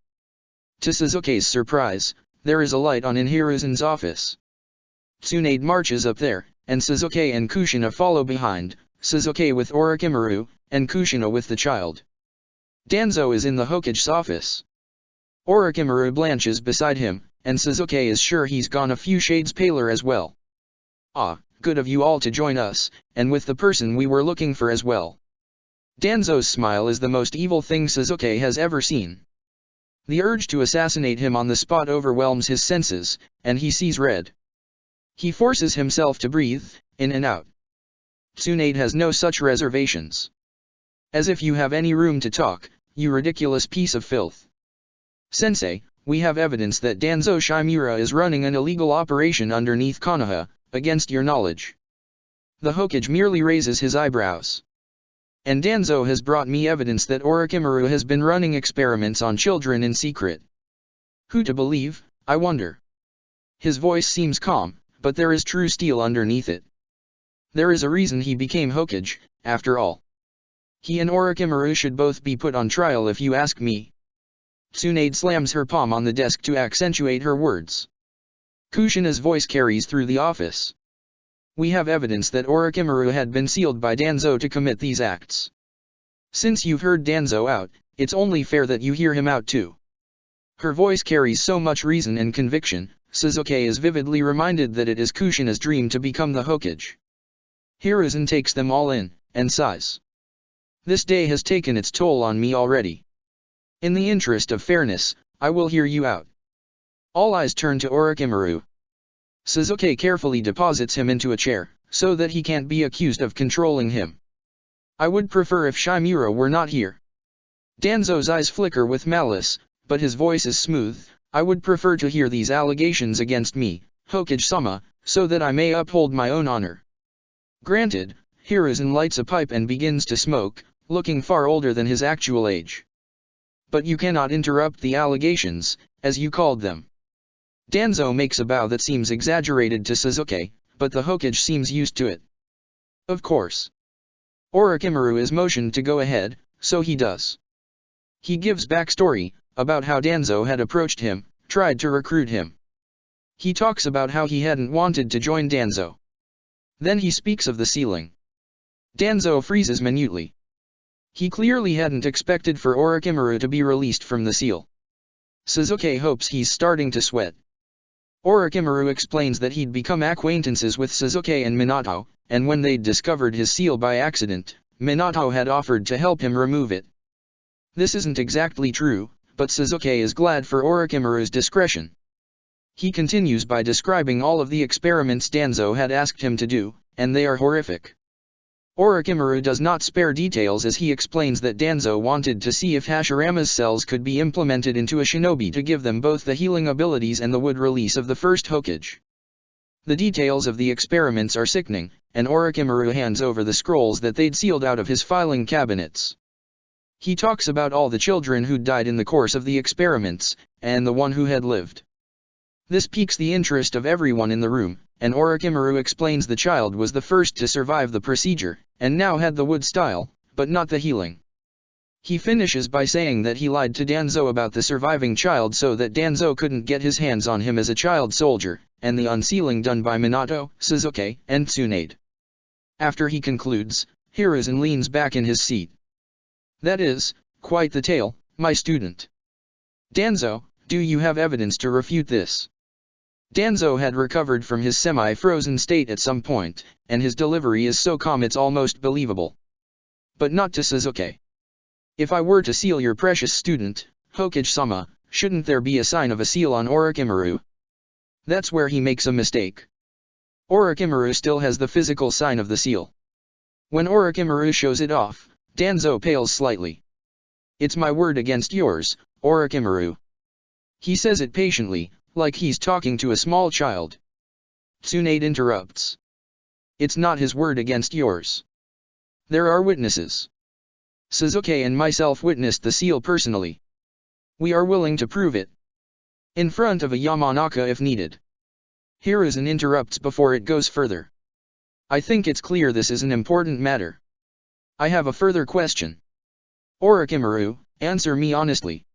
To Sasuke's surprise, there is a light on in Hiruzen's office. Tsunade marches up there, and Sasuke and Kushina follow behind, Sasuke with Orochimaru, and Kushina with the child. Danzo is in the Hokage's office. Orochimaru blanches beside him, and Sasuke is sure he's gone a few shades paler as well. Ah, good of you all to join us, and with the person we were looking for as well. Danzo's smile is the most evil thing Sasuke has ever seen. The urge to assassinate him on the spot overwhelms his senses, and he sees red. He forces himself to breathe, in and out. Tsunade has no such reservations. As if you have any room to talk, you ridiculous piece of filth. Sensei, we have evidence that Danzo Shimura is running an illegal operation underneath Konoha, against your knowledge. The Hokage merely raises his eyebrows. And Danzo has brought me evidence that Orochimaru has been running experiments on children in secret. Who to believe, I wonder? His voice seems calm, but there is true steel underneath it. There is a reason he became Hokage, after all. He and Orochimaru should both be put on trial if you ask me. Tsunade slams her palm on the desk to accentuate her words. Kushina's voice carries through the office. We have evidence that Orochimaru had been sealed by Danzo to commit these acts. Since you've heard Danzo out, it's only fair that you hear him out too. Her voice carries so much reason and conviction, Sasuke is vividly reminded that it is Kushina's dream to become the Hokage. Hiruzen takes them all in, and sighs. This day has taken its toll on me already. In the interest of fairness, I will hear you out. All eyes turn to Orochimaru. Sasuke carefully deposits him into a chair, so that he can't be accused of controlling him. I would prefer if Shimura were not here. Danzo's eyes flicker with malice, but his voice is smooth. I would prefer to hear these allegations against me, Hokage-sama, so that I may uphold my own honor. Granted, Hiruzen lights a pipe and begins to smoke, looking far older than his actual age. But you cannot interrupt the allegations, as you called them. Danzo makes a bow that seems exaggerated to Sasuke, but the Hokage seems used to it. Of course. Orochimaru is motioned to go ahead, so he does. He gives backstory, about how Danzo had approached him, tried to recruit him. He talks about how he hadn't wanted to join Danzo. Then he speaks of the sealing. Danzo freezes minutely. He clearly hadn't expected for Orochimaru to be released from the seal. Sasuke hopes he's starting to sweat. Orochimaru explains that he'd become acquaintances with Sasuke and Minato, and when they'd discovered his seal by accident, Minato had offered to help him remove it. This isn't exactly true, but Sasuke is glad for Orochimaru's discretion. He continues by describing all of the experiments Danzo had asked him to do, and they are horrific. Orochimaru does not spare details as he explains that Danzo wanted to see if Hashirama's cells could be implemented into a shinobi to give them both the healing abilities and the wood release of the first Hokage. The details of the experiments are sickening, and Orochimaru hands over the scrolls that they'd sealed out of his filing cabinets. He talks about all the children who'd died in the course of the experiments, and the one who had lived. This piques the interest of everyone in the room, and Orochimaru explains the child was the first to survive the procedure, and now had the wood style, but not the healing. He finishes by saying that he lied to Danzo about the surviving child so that Danzo couldn't get his hands on him as a child soldier, and the unsealing done by Minato, Sasuke, and Tsunade. After he concludes, Hiruzen leans back in his seat. That is, quite the tale, my student. Danzo, do you have evidence to refute this? Danzo had recovered from his semi-frozen state at some point, and his delivery is so calm it's almost believable. But not to Sasuke. If I were to seal your precious student, Hokage-sama, shouldn't there be a sign of a seal on Orochimaru? That's where he makes a mistake. Orochimaru still has the physical sign of the seal. When Orochimaru shows it off, Danzo pales slightly. It's my word against yours, Orochimaru. He says it patiently, like he's talking to a small child. Tsunade interrupts. It's not his word against yours. There are witnesses. Sasuke and myself witnessed the seal personally. We are willing to prove it in front of a Yamanaka if needed. Hiruzen interrupts before it goes further. I think it's clear this is an important matter. I have a further question. Orochimaru, answer me honestly.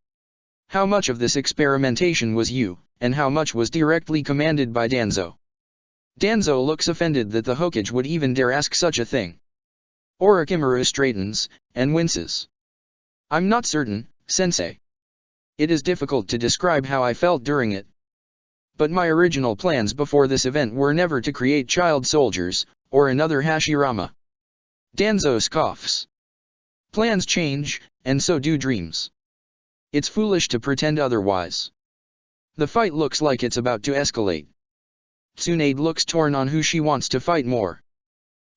How much of this experimentation was you, and how much was directly commanded by Danzo? Danzo looks offended that the Hokage would even dare ask such a thing. Orochimaru straightens, and winces. I'm not certain, sensei. It is difficult to describe how I felt during it. But my original plans before this event were never to create child soldiers, or another Hashirama. Danzo scoffs. Plans change, and so do dreams. It's foolish to pretend otherwise. The fight looks like it's about to escalate. Tsunade looks torn on who she wants to fight more.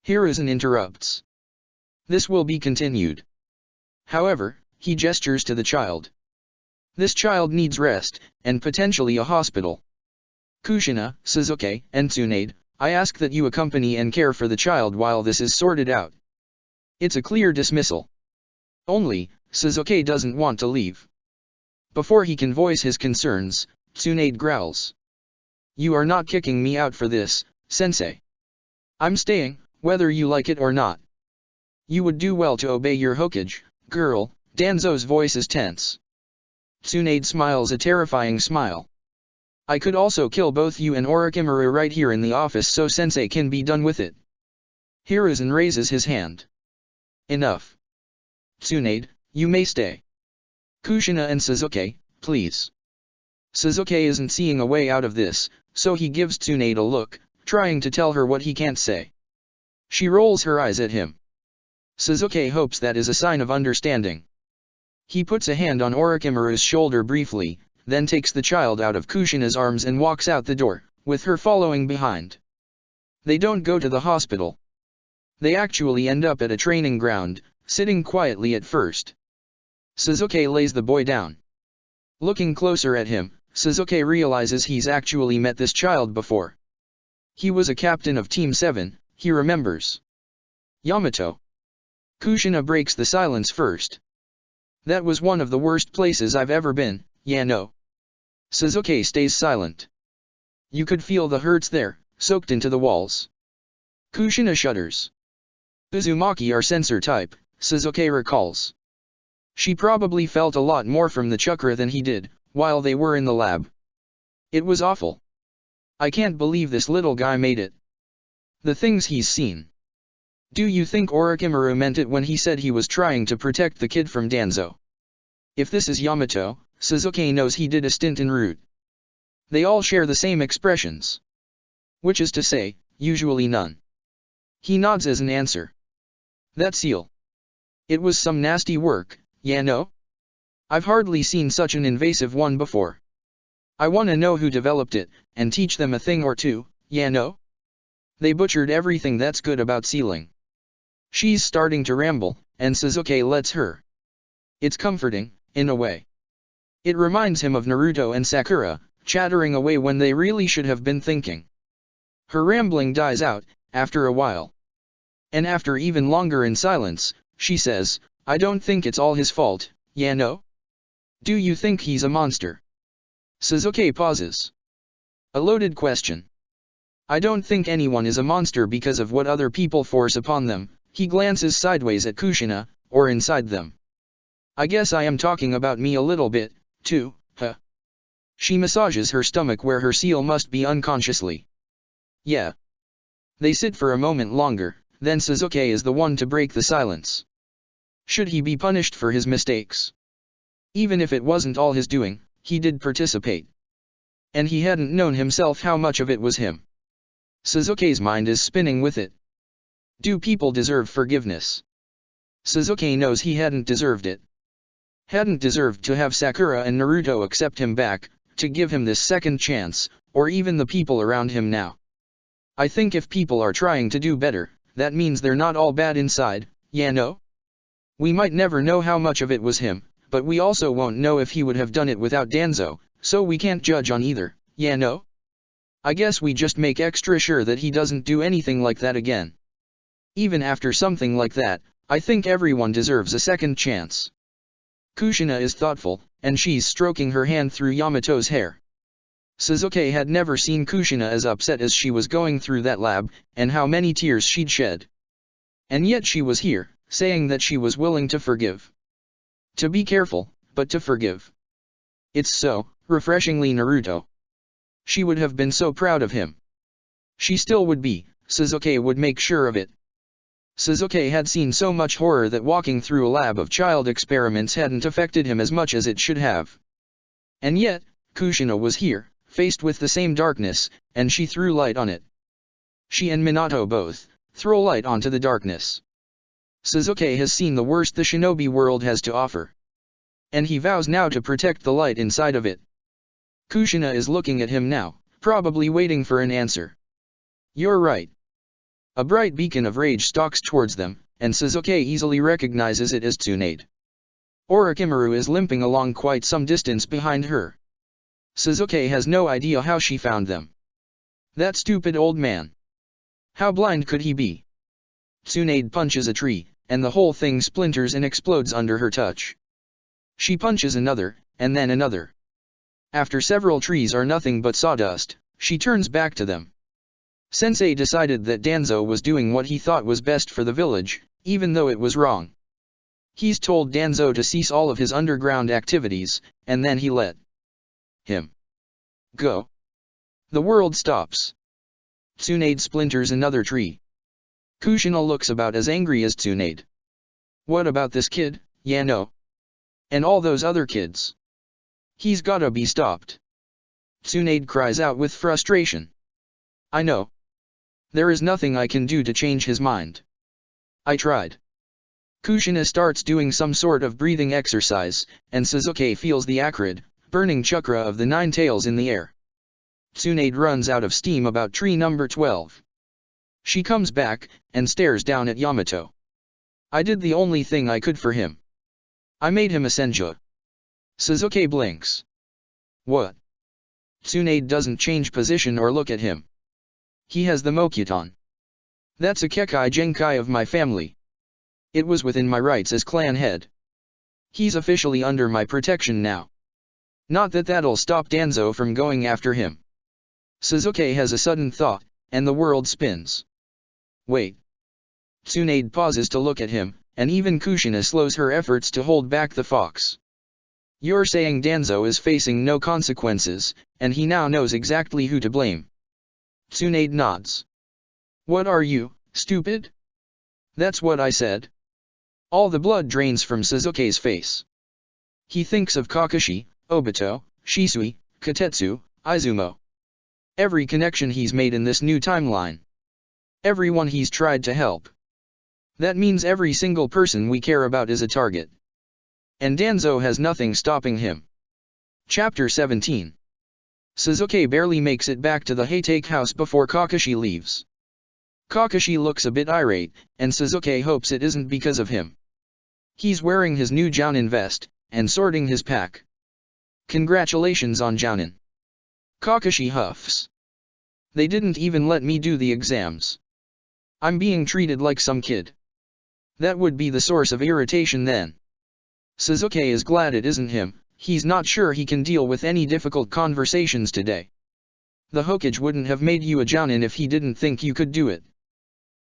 Hiruzen interrupts. This will be continued. However, he gestures to the child. This child needs rest, and potentially a hospital. Kushina, Sasuke, and Tsunade, I ask that you accompany and care for the child while this is sorted out. It's a clear dismissal. Only, Sasuke doesn't want to leave. Before he can voice his concerns, Tsunade growls. You are not kicking me out for this, sensei. I'm staying, whether you like it or not. You would do well to obey your Hokage, girl. Danzo's voice is tense. Tsunade smiles a terrifying smile. I could also kill both you and Orochimaru right here in the office so sensei can be done with it. Hiruzen raises his hand. Enough. Tsunade, you may stay. Kushina and Sasuke, please. Sasuke isn't seeing a way out of this, so he gives Tsunade a look, trying to tell her what he can't say. She rolls her eyes at him. Sasuke hopes that is a sign of understanding. He puts a hand on Orochimaru's shoulder briefly, then takes the child out of Kushina's arms and walks out the door, with her following behind. They don't go to the hospital. They actually end up at a training ground, sitting quietly at first. Sasuke lays the boy down. Looking closer at him, Sasuke realizes he's actually met this child before. He was a captain of Team 7, he remembers. Yamato. Kushina breaks the silence first. That was one of the worst places I've ever been, yeah no. Sasuke stays silent. You could feel the hurts there, soaked into the walls. Kushina shudders. Uzumaki are sensor type, Sasuke recalls. She probably felt a lot more from the chakra than he did, while they were in the lab. It was awful. I can't believe this little guy made it. The things he's seen. Do you think Orochimaru meant it when he said he was trying to protect the kid from Danzo? If this is Yamato, Sasuke knows he did a stint en route. They all share the same expressions. Which is to say, usually none. He nods as an answer. That seal. It was some nasty work, yeah no? I've hardly seen such an invasive one before. I wanna know who developed it, and teach them a thing or two, yeah no? They butchered everything that's good about sealing. She's starting to ramble, and Sasuke lets her. It's comforting, in a way. It reminds him of Naruto and Sakura, chattering away when they really should have been thinking. Her rambling dies out, after a while. And after even longer in silence, she says, I don't think it's all his fault, yeah no? Do you think he's a monster? Sasuke pauses. A loaded question. I don't think anyone is a monster because of what other people force upon them. He glances sideways at Kushina, or inside them. I guess I am talking about me a little bit, too, huh? She massages her stomach where her seal must be unconsciously. Yeah. They sit for a moment longer, then Sasuke is the one to break the silence. Should he be punished for his mistakes? Even if it wasn't all his doing, he did participate. And he hadn't known himself how much of it was him. Sasuke's mind is spinning with it. Do people deserve forgiveness? Sasuke knows he hadn't deserved it. Hadn't deserved to have Sakura and Naruto accept him back, to give him this second chance, or even the people around him now. I think if people are trying to do better, that means they're not all bad inside, yeah no? We might never know how much of it was him, but we also won't know if he would have done it without Danzo, so we can't judge on either, yeah no? I guess we just make extra sure that he doesn't do anything like that again. Even after something like that, I think everyone deserves a second chance. Kushina is thoughtful, and she's stroking her hand through Yamato's hair. Suzuki had never seen Kushina as upset as she was going through that lab, and how many tears she'd shed. And yet she was here, saying that she was willing to forgive. To be careful, but to forgive. It's so refreshingly Naruto. She would have been so proud of him. She still would be, Suzuki would make sure of it. Suzuki had seen so much horror that walking through a lab of child experiments hadn't affected him as much as it should have. And yet, Kushina was here, faced with the same darkness, and she threw light on it. She and Minato both throw light onto the darkness. Suzuki has seen the worst the shinobi world has to offer. And he vows now to protect the light inside of it. Kushina is looking at him now, probably waiting for an answer. You're right. A bright beacon of rage stalks towards them, and Suzuki easily recognizes it as Tsunade. Orochimaru is limping along quite some distance behind her. Suzuki has no idea how she found them. That stupid old man. How blind could he be? Tsunade punches a tree, and the whole thing splinters and explodes under her touch. She punches another, and then another. After several trees are nothing but sawdust, she turns back to them. Sensei decided that Danzo was doing what he thought was best for the village, even though it was wrong. He's told Danzo to cease all of his underground activities, and then he let him go. The world stops. Tsunade splinters another tree. Kushina looks about as angry as Tsunade. What about this kid, Yano? And all those other kids? He's gotta be stopped. Tsunade cries out with frustration. I know. There is nothing I can do to change his mind. I tried. Kushina starts doing some sort of breathing exercise, and Suzuki feels the acrid, burning chakra of the nine tails in the air. Tsunade runs out of steam about tree number 12. She comes back, and stares down at Yamato. I did the only thing I could for him. I made him a senju. Suzuki blinks. What? Tsunade doesn't change position or look at him. He has the Mokuton. That's a Kekai Genkai of my family. It was within my rights as clan head. He's officially under my protection now. Not that that'll stop Danzo from going after him. Suzuki has a sudden thought, and the world spins. Wait. Tsunade pauses to look at him, and even Kushina slows her efforts to hold back the fox. You're saying Danzo is facing no consequences, and he now knows exactly who to blame. Tsunade nods. What are you, stupid? That's what I said. All the blood drains from Suzuki's face. He thinks of Kakashi, Obito, Shisui, Katetsu, Izumo. Every connection he's made in this new timeline. Everyone he's tried to help. That means every single person we care about is a target. And Danzo has nothing stopping him. Chapter 17. Suzuki barely makes it back to the Haytake house before Kakashi leaves. Kakashi looks a bit irate, and Suzuki hopes it isn't because of him. He's wearing his new Jounin vest, and sorting his pack. Congratulations on Jounin. Kakashi huffs. They didn't even let me do the exams. I'm being treated like some kid. That would be the source of irritation then. Suzuki is glad it isn't him. He's not sure he can deal with any difficult conversations today. The Hokage wouldn't have made you a Jounin if he didn't think you could do it.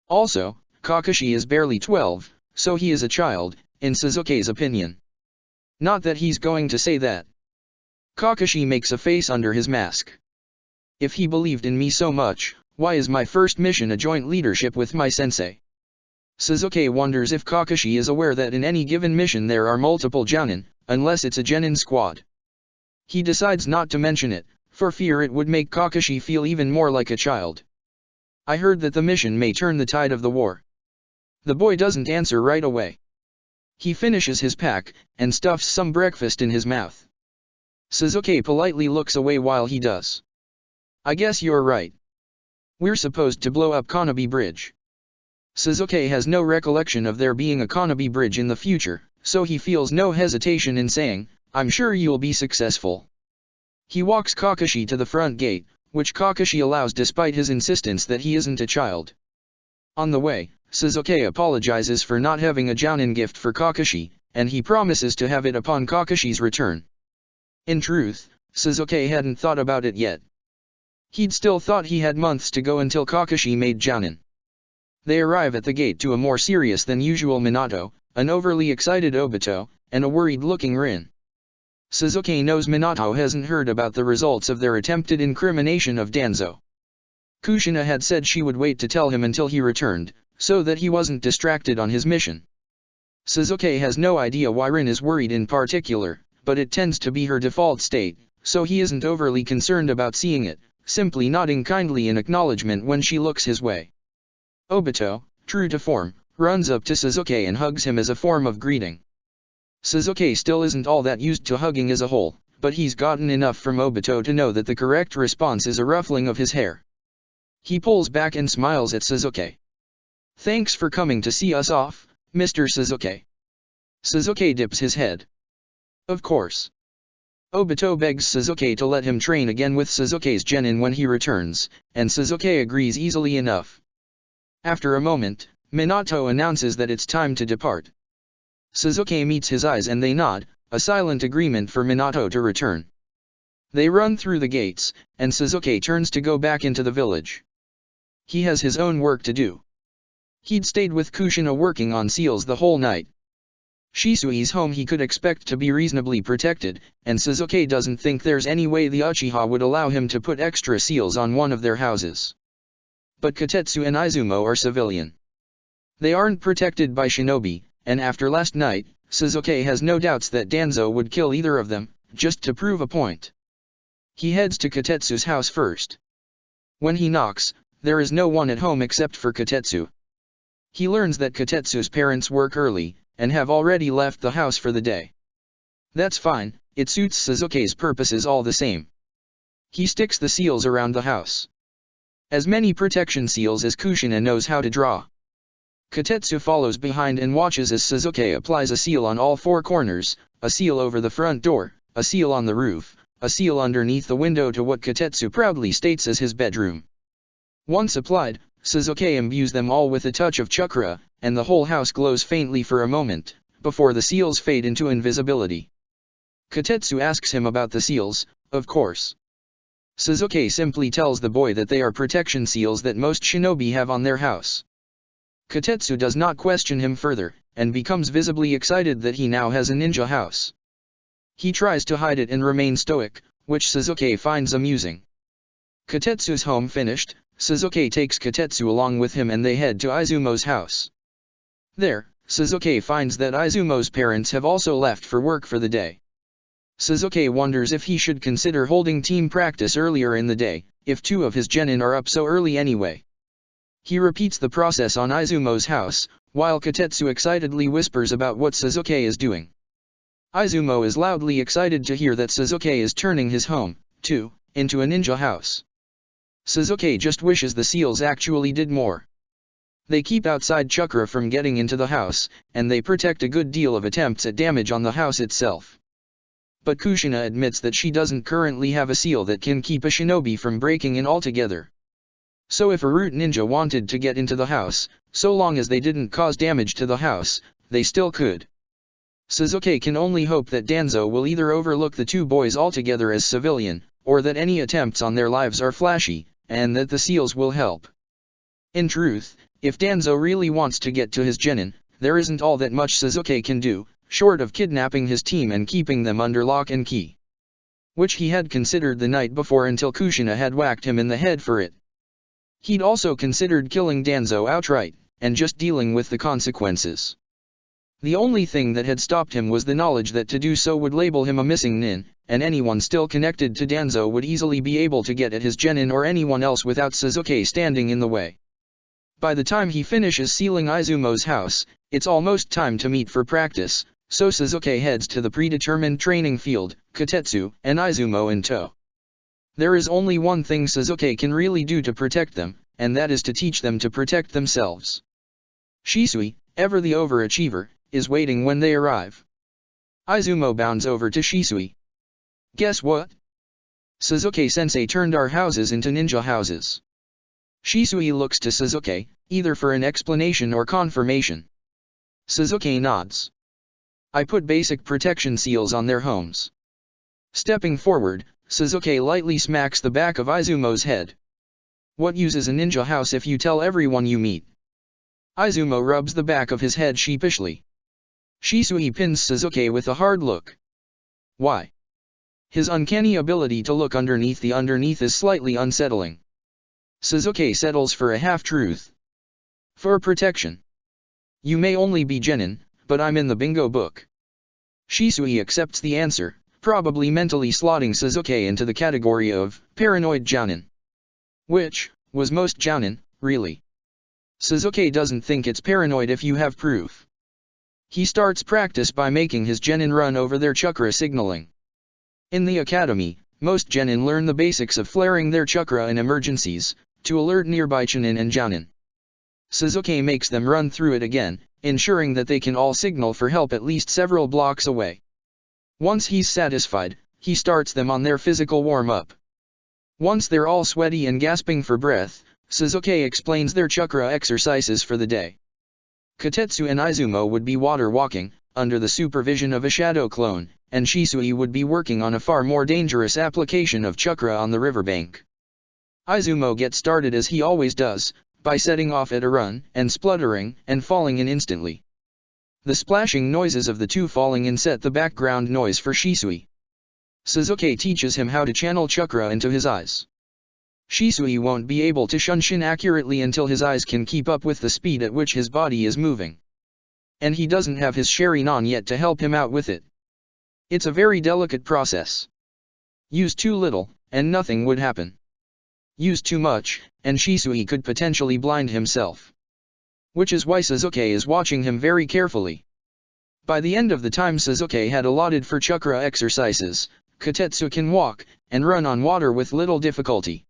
Also, Kakashi is barely 12, so he is a child, in Suzuki's opinion. Not that he's going to say that. Kakashi makes a face under his mask. If he believed in me so much, why is my first mission a joint leadership with my sensei? Suzuki wonders if Kakashi is aware that in any given mission there are multiple Jounin, unless it's a Genin squad. He decides not to mention it, for fear it would make Kakashi feel even more like a child. I heard that the mission may turn the tide of the war. The boy doesn't answer right away. He finishes his pack, and stuffs some breakfast in his mouth. Suzuki politely looks away while he does. I guess you're right. We're supposed to blow up Konobe Bridge. Suzuki has no recollection of there being a Konobe Bridge in the future, so he feels no hesitation in saying, I'm sure you'll be successful. He walks Kakashi to the front gate, which Kakashi allows despite his insistence that he isn't a child. On the way, Suzuki apologizes for not having a Jounin gift for Kakashi, and he promises to have it upon Kakashi's return. In truth, Suzuki hadn't thought about it yet. He'd still thought he had months to go until Kakashi made Jounin. They arrive at the gate to a more serious than usual Minato, an overly excited Obito, and a worried-looking Rin. Suzuki knows Minato hasn't heard about the results of their attempted incrimination of Danzo. Kushina had said she would wait to tell him until he returned, so that he wasn't distracted on his mission. Suzuki has no idea why Rin is worried in particular, but it tends to be her default state, so he isn't overly concerned about seeing it, simply nodding kindly in acknowledgement when she looks his way. Obito, true to form, runs up to Suzuki and hugs him as a form of greeting. Suzuki still isn't all that used to hugging as a whole, but he's gotten enough from Obito to know that the correct response is a ruffling of his hair. He pulls back and smiles at Suzuki. "Thanks for coming to see us off, Mr. Suzuki." Suzuki dips his head. "Of course." Obito begs Suzuki to let him train again with Suzuki's genin when he returns, and Suzuki agrees easily enough. After a moment, Minato announces that it's time to depart. Suzuki meets his eyes and they nod, a silent agreement for Minato to return. They run through the gates, and Suzuki turns to go back into the village. He has his own work to do. He'd stayed with Kushina working on seals the whole night. Shisui's home he could expect to be reasonably protected, and Suzuki doesn't think there's any way the Uchiha would allow him to put extra seals on one of their houses. But Kotetsu and Izumo are civilian. They aren't protected by shinobi, and after last night, Suzuki has no doubts that Danzo would kill either of them, just to prove a point. He heads to Kotetsu's house first. When he knocks, there is no one at home except for Kotetsu. He learns that Kotetsu's parents work early, and have already left the house for the day. That's fine, it suits Suzuki's purposes all the same. He sticks the seals around the house. As many protection seals as Kushina knows how to draw. Kotetsu follows behind and watches as Suzuki applies a seal on all four corners, a seal over the front door, a seal on the roof, a seal underneath the window to what Kotetsu proudly states as his bedroom. Once applied, Suzuki imbues them all with a touch of chakra, and the whole house glows faintly for a moment, before the seals fade into invisibility. Kotetsu asks him about the seals, of course. Suzuki simply tells the boy that they are protection seals that most shinobi have on their house. Kotetsu does not question him further, and becomes visibly excited that he now has a ninja house. He tries to hide it and remain stoic, which Suzuki finds amusing. Kotetsu's home finished, Suzuki takes Kotetsu along with him and they head to Izumo's house. There, Suzuki finds that Izumo's parents have also left for work for the day. Suzuki wonders if he should consider holding team practice earlier in the day, if two of his genin are up so early anyway. He repeats the process on Izumo's house, while Kotetsu excitedly whispers about what Suzuki is doing. Izumo is loudly excited to hear that Suzuki is turning his home, too, into a ninja house. Suzuki just wishes the seals actually did more. They keep outside chakra from getting into the house, and they protect a good deal of attempts at damage on the house itself. But Kushina admits that she doesn't currently have a seal that can keep a shinobi from breaking in altogether. So if a root ninja wanted to get into the house, so long as they didn't cause damage to the house, they still could. Suzuki can only hope that Danzo will either overlook the two boys altogether as civilian, or that any attempts on their lives are flashy, and that the seals will help. In truth, if Danzo really wants to get to his genin, there isn't all that much Suzuki can do, short of kidnapping his team and keeping them under lock and key. Which he had considered the night before until Kushina had whacked him in the head for it. He'd also considered killing Danzo outright, and just dealing with the consequences. The only thing that had stopped him was the knowledge that to do so would label him a missing nin, and anyone still connected to Danzo would easily be able to get at his genin or anyone else without Suzuki standing in the way. By the time he finishes sealing Izumo's house, it's almost time to meet for practice, so Suzuki heads to the predetermined training field, Kotetsu and Izumo in tow. There is only one thing Suzuki can really do to protect them, and that is to teach them to protect themselves. Shisui, ever the overachiever, is waiting when they arrive. Izumo bounds over to Shisui. Guess what? Suzuki-sensei turned our houses into ninja houses. Shisui looks to Suzuki, either for an explanation or confirmation. Sasuke nods. I put basic protection seals on their homes. Stepping forward, Sasuke lightly smacks the back of Izumo's head. What use is a ninja house if you tell everyone you meet? Izumo rubs the back of his head sheepishly. Shisui pins Sasuke with a hard look. Why? His uncanny ability to look underneath the underneath is slightly unsettling. Sasuke settles for a half-truth. For protection. You may only be genin, but I'm in the bingo book. Shisui accepts the answer, probably mentally slotting Sasuke into the category of paranoid jounin. Which was most jounin, really. Sasuke doesn't think it's paranoid if you have proof. He starts practice by making his genin run over their chakra signaling. In the academy, most genin learn the basics of flaring their chakra in emergencies, to alert nearby chunin and jounin. Sasuke makes them run through it again, ensuring that they can all signal for help at least several blocks away. Once he's satisfied, he starts them on their physical warm-up. Once they're all sweaty and gasping for breath, Sasuke explains their chakra exercises for the day. Kotetsu and Izumo would be water walking, under the supervision of a shadow clone, and Shisui would be working on a far more dangerous application of chakra on the riverbank. Izumo gets started as he always does, by setting off at a run, and spluttering, and falling in instantly. The splashing noises of the two falling in set the background noise for Shisui. Sasuke teaches him how to channel chakra into his eyes. Shisui won't be able to shunshin accurately until his eyes can keep up with the speed at which his body is moving. And he doesn't have his Sharingan yet to help him out with it. It's a very delicate process. Use too little, and nothing would happen. Use too much, and Shisui could potentially blind himself. Which is why Sasuke is watching him very carefully. By the end of the time Sasuke had allotted for chakra exercises, Kotetsu can walk, and run on water with little difficulty.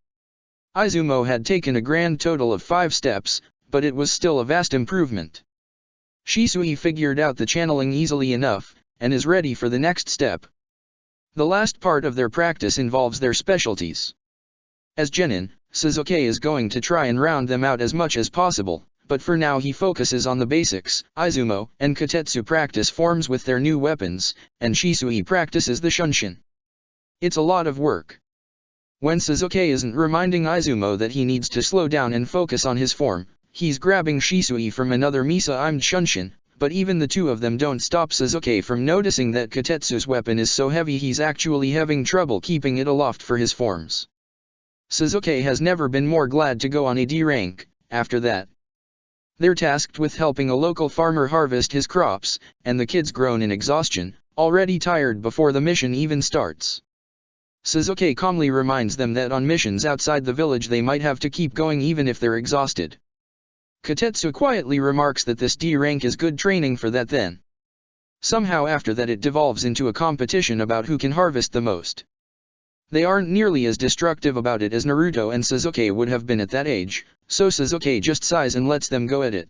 Izumo had taken a grand total of 5 steps, but it was still a vast improvement. Shisui figured out the channeling easily enough, and is ready for the next step. The last part of their practice involves their specialties. As genin, Sasuke is going to try and round them out as much as possible, but for now he focuses on the basics. Izumo and Kotetsu practice forms with their new weapons, and Shisui practices the shunshin. It's a lot of work. When Sasuke isn't reminding Izumo that he needs to slow down and focus on his form, he's grabbing Shisui from another Misa-aimed shunshin, but even the two of them don't stop Sasuke from noticing that Kotetsu's weapon is so heavy he's actually having trouble keeping it aloft for his forms. Sasuke has never been more glad to go on a D rank. After that, they're tasked with helping a local farmer harvest his crops, and the kids groan in exhaustion, already tired before the mission even starts. Sasuke calmly reminds them that on missions outside the village they might have to keep going even if they're exhausted. Kotetsu quietly remarks that this D rank is good training for that then. Somehow after that it devolves into a competition about who can harvest the most. They aren't nearly as destructive about it as Naruto and Sasuke would have been at that age, so Sasuke just sighs and lets them go at it.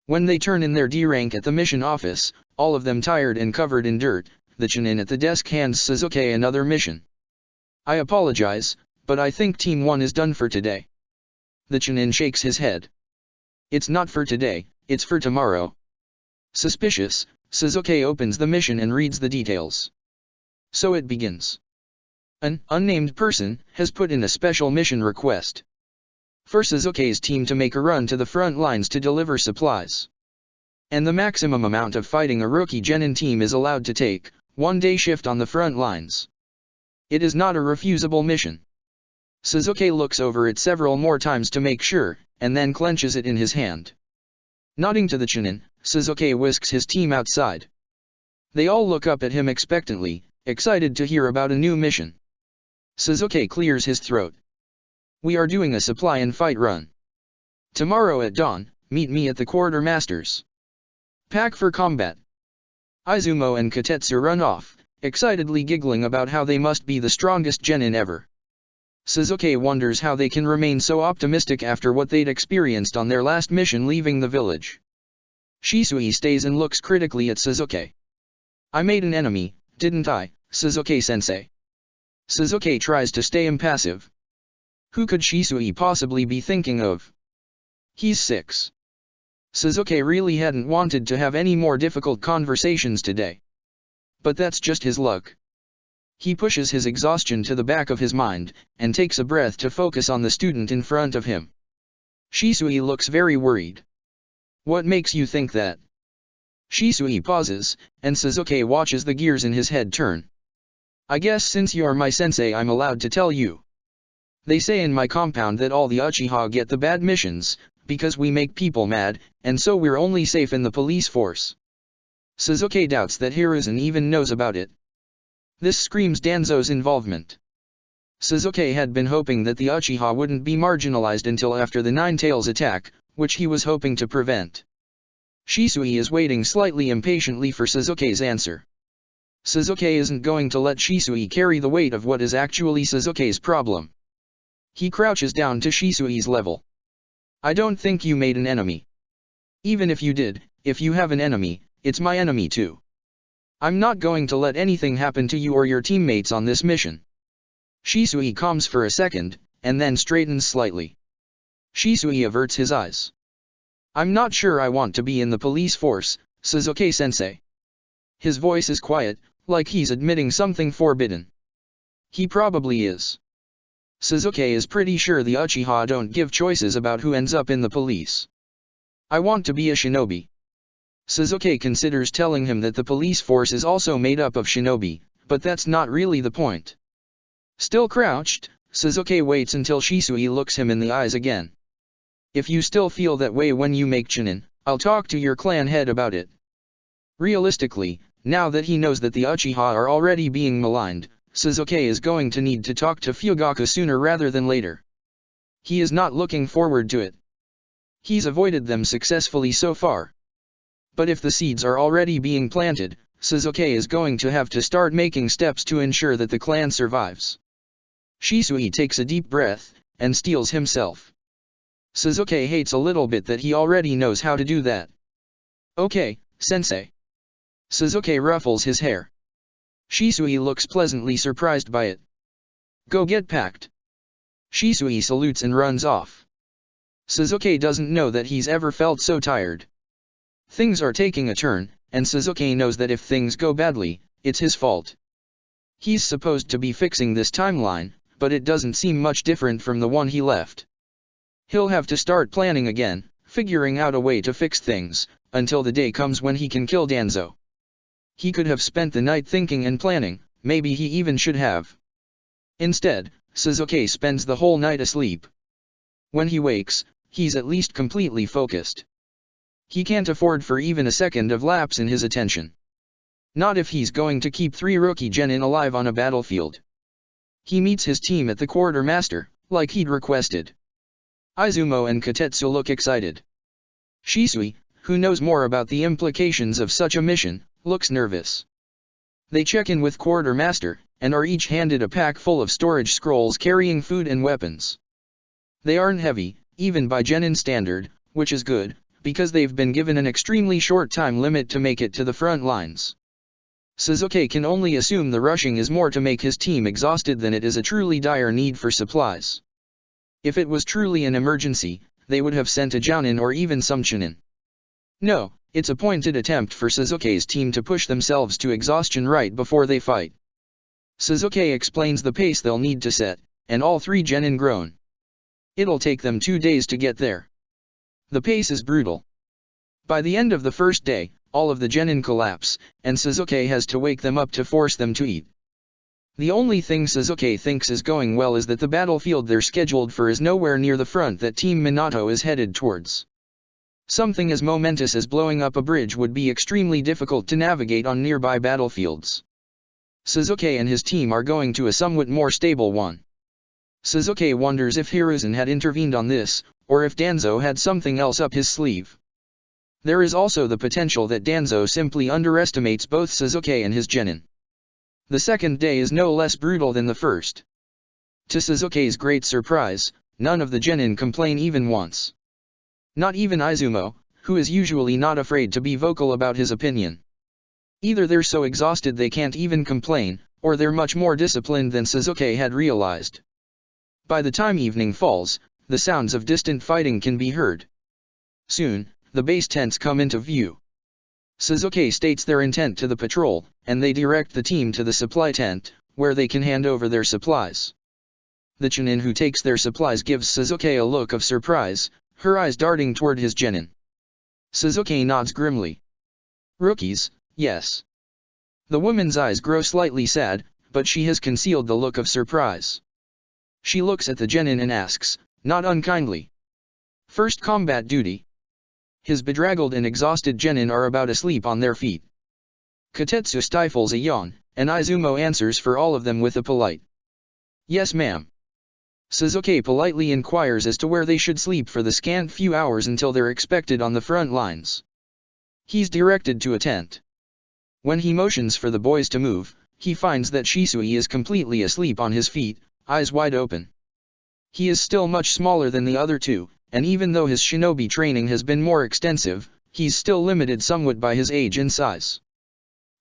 When they turn in their D rank at the mission office, all of them tired and covered in dirt, the chunin at the desk hands Sasuke another mission. I apologize, but I think Team 1 is done for today. The chunin shakes his head. It's not for today, it's for tomorrow. Suspicious, Sasuke opens the mission and reads the details. So it begins. An unnamed person has put in a special mission request for Sasuke's team to make a run to the front lines to deliver supplies. And the maximum amount of fighting a rookie genin team is allowed to take, 1-day shift on the front lines. It is not a refusable mission. Sasuke looks over it several more times to make sure, and then clenches it in his hand. Nodding to the chunin, Sasuke whisks his team outside. They all look up at him expectantly, excited to hear about a new mission. Sasuke clears his throat. We are doing a supply and fight run. Tomorrow at dawn, meet me at the quartermaster's. Pack for combat. Izumo and Kotetsu run off, excitedly giggling about how they must be the strongest genin ever. Sasuke wonders how they can remain so optimistic after what they'd experienced on their last mission leaving the village. Shisui stays and looks critically at Sasuke. I made an enemy, didn't I, Sasuke-sensei? Sasuke tries to stay impassive. Who could Shisui possibly be thinking of? He's 6. Sasuke really hadn't wanted to have any more difficult conversations today. But that's just his luck. He pushes his exhaustion to the back of his mind, and takes a breath to focus on the student in front of him. Shisui looks very worried. What makes you think that? Shisui pauses, and Sasuke watches the gears in his head turn. I guess since you're my sensei I'm allowed to tell you. They say in my compound that all the Uchiha get the bad missions, because we make people mad, and so we're only safe in the police force. Sasuke doubts that Hiruzen even knows about it. This screams Danzo's involvement. Sasuke had been hoping that the Uchiha wouldn't be marginalized until after the Nine Tails attack, which he was hoping to prevent. Shisui is waiting slightly impatiently for Sasuke's answer. Sasuke isn't going to let Shisui carry the weight of what is actually Sasuke's problem. He crouches down to Shisui's level. I don't think you made an enemy. Even if you did, if you have an enemy, it's my enemy too. I'm not going to let anything happen to you or your teammates on this mission. Shisui calms for a second, and then straightens slightly. Shisui averts his eyes. I'm not sure I want to be in the police force, Sasuke-sensei. His voice is quiet, like he's admitting something forbidden. He probably is. Sasuke is pretty sure the Uchiha don't give choices about who ends up in the police. I want to be a shinobi. Sasuke considers telling him that the police force is also made up of shinobi, but that's not really the point. Still crouched, Sasuke waits until Shisui looks him in the eyes again. If you still feel that way when you make Chunin, I'll talk to your clan head about it. Realistically, now that he knows that the Uchiha are already being maligned, Sasuke is going to need to talk to Fugaku sooner rather than later. He is not looking forward to it. He's avoided them successfully so far. But if the seeds are already being planted, Sasuke is going to have to start making steps to ensure that the clan survives. Shisui takes a deep breath, and steels himself. Sasuke hates a little bit that he already knows how to do that. Okay, sensei. Sasuke ruffles his hair. Shisui looks pleasantly surprised by it. Go get packed. Shisui salutes and runs off. Sasuke doesn't know that he's ever felt so tired. Things are taking a turn, and Sasuke knows that if things go badly, it's his fault. He's supposed to be fixing this timeline, but it doesn't seem much different from the one he left. He'll have to start planning again, figuring out a way to fix things, until the day comes when he can kill Danzo. He could have spent the night thinking and planning, maybe he even should have. Instead, Sasuke spends the whole night asleep. When he wakes, he's at least completely focused. He can't afford for even a second of lapse in his attention. Not if he's going to keep 3 rookie genin alive on a battlefield. He meets his team at the quartermaster, like he'd requested. Izumo and Kotetsu look excited. Shisui, who knows more about the implications of such a mission, looks nervous. They check in with quartermaster, and are each handed a pack full of storage scrolls carrying food and weapons. They aren't heavy, even by genin standard, which is good, because they've been given an extremely short time limit to make it to the front lines. Sasuke can only assume the rushing is more to make his team exhausted than it is a truly dire need for supplies. If it was truly an emergency, they would have sent a Jounin or even some Chunin. No, it's a pointed attempt for Sasuke's team to push themselves to exhaustion right before they fight. Sasuke explains the pace they'll need to set, and all 3 genin groan. It'll take them 2 days to get there. The pace is brutal. By the end of the first day, all of the genin collapse, and Sasuke has to wake them up to force them to eat. The only thing Sasuke thinks is going well is that the battlefield they're scheduled for is nowhere near the front that Team Minato is headed towards. Something as momentous as blowing up a bridge would be extremely difficult to navigate on nearby battlefields. Sasuke and his team are going to a somewhat more stable one. Sasuke wonders if Hiruzen had intervened on this, or if Danzo had something else up his sleeve. There is also the potential that Danzo simply underestimates both Sasuke and his genin. The second day is no less brutal than the first. To Sasuke's great surprise, none of the genin complain even once. Not even Izumo, who is usually not afraid to be vocal about his opinion. Either they're so exhausted they can't even complain, or they're much more disciplined than Sasuke had realized. By the time evening falls, the sounds of distant fighting can be heard. Soon, the base tents come into view. Suzuki states their intent to the patrol, and they direct the team to the supply tent, where they can hand over their supplies. The Chunin who takes their supplies gives Suzuki a look of surprise, her eyes darting toward his genin. Suzuki nods grimly. Rookies, yes. The woman's eyes grow slightly sad, but she has concealed the look of surprise. She looks at the genin and asks, not unkindly. First combat duty. His bedraggled and exhausted genin are about asleep on their feet. Kotetsu stifles a yawn, and Izumo answers for all of them with a polite, yes ma'am. Suzuki politely inquires as to where they should sleep for the scant few hours until they're expected on the front lines. He's directed to a tent. When he motions for the boys to move, he finds that Shisui is completely asleep on his feet, eyes wide open. He is still much smaller than the other two, and even though his shinobi training has been more extensive, he's still limited somewhat by his age and size.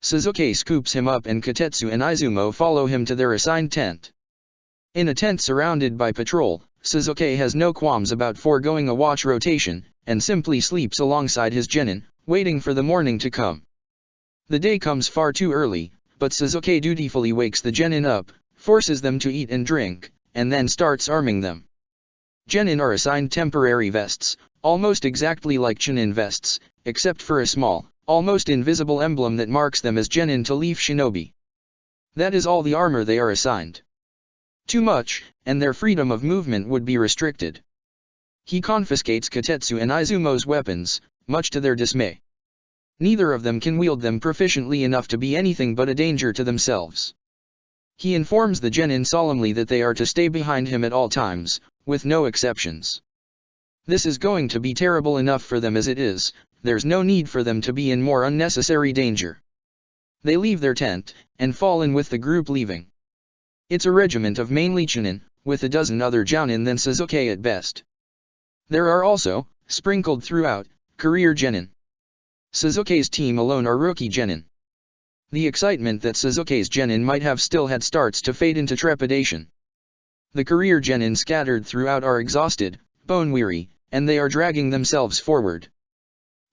Suzuki scoops him up and Kotetsu and Izumo follow him to their assigned tent. In a tent surrounded by patrol, Suzuki has no qualms about foregoing a watch rotation, and simply sleeps alongside his genin, waiting for the morning to come. The day comes far too early, but Suzuki dutifully wakes the genin up, forces them to eat and drink, and then starts arming them. Genin are assigned temporary vests, almost exactly like Chunin vests, except for a small, almost invisible emblem that marks them as genin to leaf shinobi. That is all the armor they are assigned. Too much, and their freedom of movement would be restricted. He confiscates Kotetsu and Izumo's weapons, much to their dismay. Neither of them can wield them proficiently enough to be anything but a danger to themselves. He informs the genin solemnly that they are to stay behind him at all times, with no exceptions. This is going to be terrible enough for them as it is, there's no need for them to be in more unnecessary danger. They leave their tent, and fall in with the group leaving. It's a regiment of mainly Chunin, with a dozen other jounin than Suzuki at best. There are also, sprinkled throughout, career genin. Suzuki's team alone are rookie genin. The excitement that Suzuki's genin might have still had starts to fade into trepidation. The career genin scattered throughout are exhausted, bone-weary, and they are dragging themselves forward.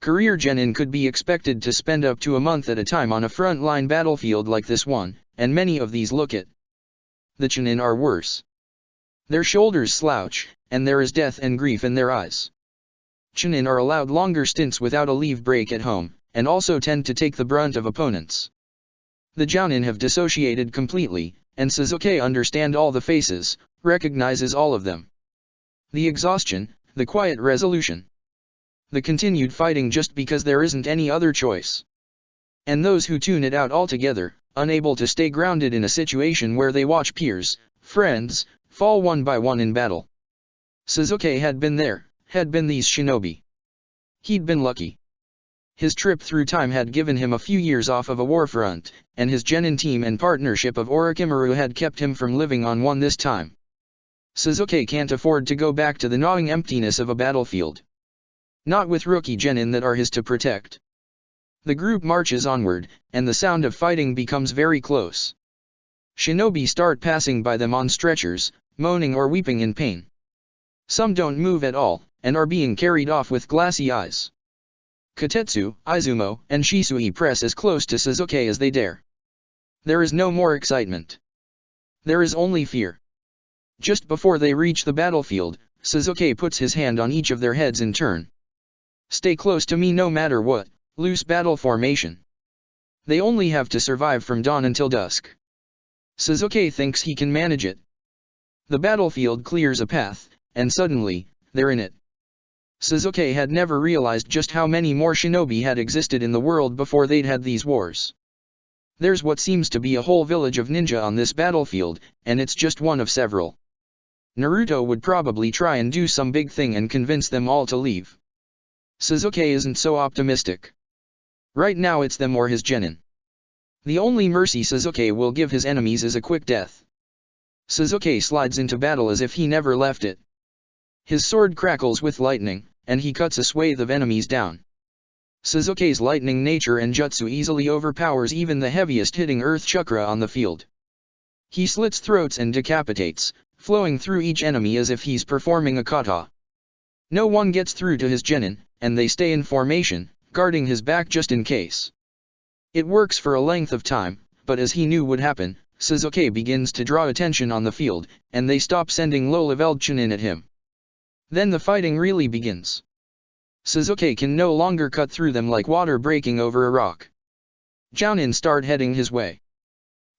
Career genin could be expected to spend up to a month at a time on a front-line battlefield like this one, and many of these look it. The Chunin are worse. Their shoulders slouch, and there is death and grief in their eyes. Chunin are allowed longer stints without a leave break at home, and also tend to take the brunt of opponents. The jounin have dissociated completely, and Suzuki understands all the faces, recognizes all of them. The exhaustion, the quiet resolution. The continued fighting just because there isn't any other choice. And those who tune it out altogether, unable to stay grounded in a situation where they watch peers, friends, fall one by one in battle. Suzuki had been there, had been these shinobi. He'd been lucky. His trip through time had given him a few years off of a war front, and his genin team and partnership of Orochimaru had kept him from living on one this time. Suzuki can't afford to go back to the gnawing emptiness of a battlefield. Not with rookie genin that are his to protect. The group marches onward, and the sound of fighting becomes very close. Shinobi start passing by them on stretchers, moaning or weeping in pain. Some don't move at all, and are being carried off with glassy eyes. Kotetsu, Izumo, and Shisui press as close to Suzuki as they dare. There is no more excitement. There is only fear. Just before they reach the battlefield, Suzuki puts his hand on each of their heads in turn. Stay close to me no matter what. Loose battle formation. They only have to survive from dawn until dusk. Suzuki thinks he can manage it. The battlefield clears a path, and suddenly, they're in it. Suzuki had never realized just how many more shinobi had existed in the world before they'd had these wars. There's what seems to be a whole village of ninja on this battlefield, and it's just one of several. Naruto would probably try and do some big thing and convince them all to leave. Suzuki isn't so optimistic. Right now it's them or his genin. The only mercy Suzuki will give his enemies is a quick death. Suzuki slides into battle as if he never left it. His sword crackles with lightning, and he cuts a swathe of enemies down. Suzuki's lightning nature and jutsu easily overpowers even the heaviest hitting earth chakra on the field. He slits throats and decapitates, flowing through each enemy as if he's performing a kata. No one gets through to his genin, and they stay in formation, guarding his back just in case. It works for a length of time, but as he knew would happen, Sasuke begins to draw attention on the field, and they stop sending low-leveled Chunin at him. Then the fighting really begins. Sasuke can no longer cut through them like water breaking over a rock. Jounin start heading his way.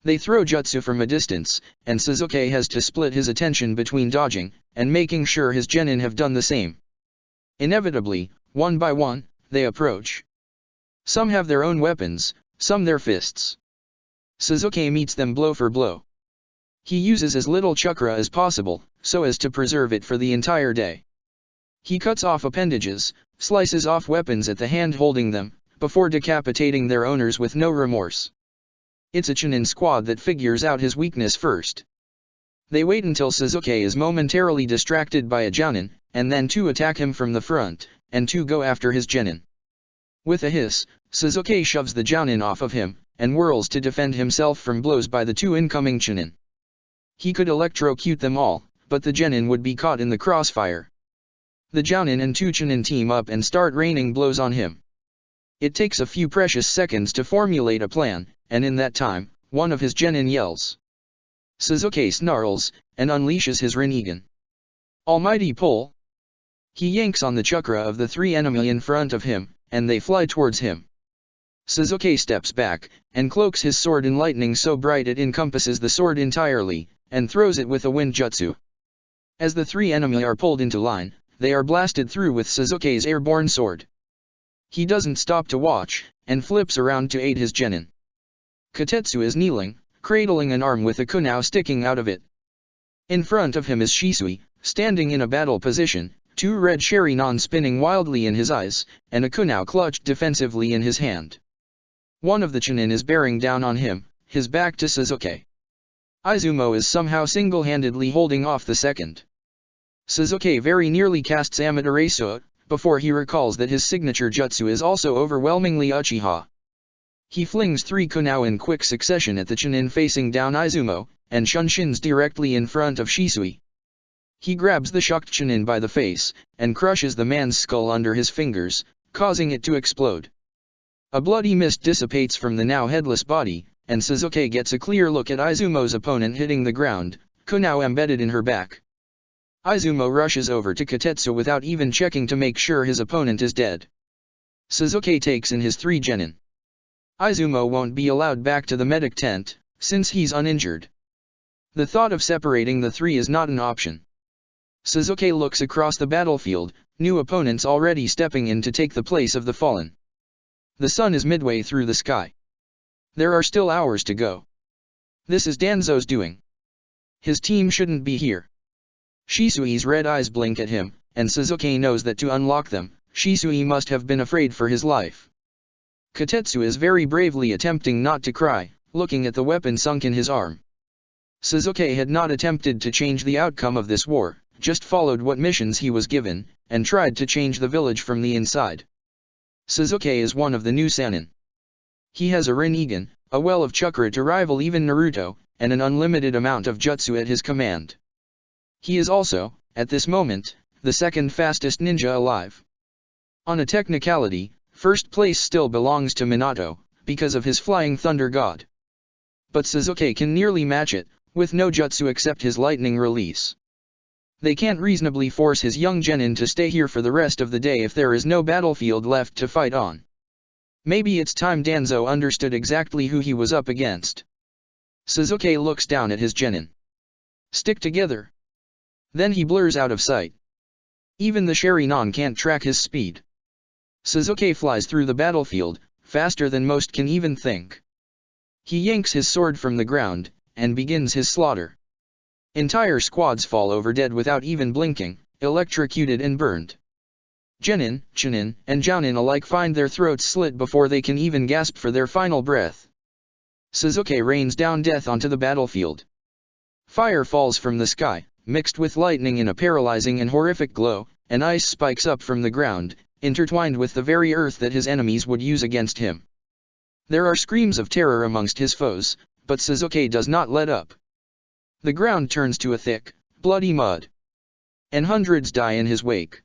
They throw jutsu from a distance, and Sasuke has to split his attention between dodging, and making sure his genin have done the same. Inevitably, one by one, they approach. Some have their own weapons, some their fists. Sasuke meets them blow for blow. He uses as little chakra as possible, so as to preserve it for the entire day. He cuts off appendages, slices off weapons at the hand holding them, before decapitating their owners with no remorse. It's a Chunin squad that figures out his weakness first. They wait until Sasuke is momentarily distracted by a Jounin, and then two attack him from the front, and two go after his genin. With a hiss, Sasuke shoves the Jounin off of him, and whirls to defend himself from blows by the two incoming Chunin. He could electrocute them all, but the genin would be caught in the crossfire. The Jounin and two Chunin team up and start raining blows on him. It takes a few precious seconds to formulate a plan, and in that time, one of his genin yells. Sasuke snarls, and unleashes his Rinnegan. Almighty pull! He yanks on the chakra of the three enemy in front of him, and they fly towards him. Sasuke steps back, and cloaks his sword in lightning so bright it encompasses the sword entirely, and throws it with a wind jutsu. As the three enemy are pulled into line, they are blasted through with Sasuke's airborne sword. He doesn't stop to watch, and flips around to aid his genin. Kotetsu is kneeling, cradling an arm with a kunao sticking out of it. In front of him is Shisui, standing in a battle position, two red Sharingan spinning wildly in his eyes, and a kunao clutched defensively in his hand. One of the Chunin is bearing down on him, his back to Sasuke. Izumo is somehow single-handedly holding off the second. Sasuke very nearly casts Amaterasu, before he recalls that his signature jutsu is also overwhelmingly Uchiha. He flings three kunao in quick succession at the Chunin facing down Izumo, and shunshin directly in front of Shisui. He grabs the shocked Chunin by the face, and crushes the man's skull under his fingers, causing it to explode. A bloody mist dissipates from the now headless body, and Sasuke gets a clear look at Izumo's opponent hitting the ground, kunao embedded in her back. Izumo rushes over to Kotetsu without even checking to make sure his opponent is dead. Sasuke takes in his three genin. Izumo won't be allowed back to the medic tent, since he's uninjured. The thought of separating the three is not an option. Sasuke looks across the battlefield, new opponents already stepping in to take the place of the fallen. The sun is midway through the sky. There are still hours to go. This is Danzo's doing. His team shouldn't be here. Shisui's red eyes blink at him, and Sasuke knows that to unlock them, Shisui must have been afraid for his life. Kotetsu is very bravely attempting not to cry, looking at the weapon sunk in his arm. Sasuke had not attempted to change the outcome of this war, just followed what missions he was given, and tried to change the village from the inside. Sasuke is one of the new Sannin. He has a Rinnegan, a well of chakra to rival even Naruto, and an unlimited amount of jutsu at his command. He is also, at this moment, the second fastest ninja alive. On a technicality, first place still belongs to Minato, because of his flying thunder god. But Sasuke can nearly match it, with no jutsu except his lightning release. They can't reasonably force his young genin to stay here for the rest of the day if there is no battlefield left to fight on. Maybe it's time Danzo understood exactly who he was up against. Sasuke looks down at his genin. Stick together. Then he blurs out of sight. Even the Sharingan can't track his speed. Sasuke flies through the battlefield, faster than most can even think. He yanks his sword from the ground, and begins his slaughter. Entire squads fall over dead without even blinking, electrocuted and burned. Genin, Chunin, and Jounin alike find their throats slit before they can even gasp for their final breath. Sasuke rains down death onto the battlefield. Fire falls from the sky, mixed with lightning in a paralyzing and horrific glow, and ice spikes up from the ground, intertwined with the very earth that his enemies would use against him. There are screams of terror amongst his foes, but Sasuke does not let up. The ground turns to a thick, bloody mud. And hundreds die in his wake.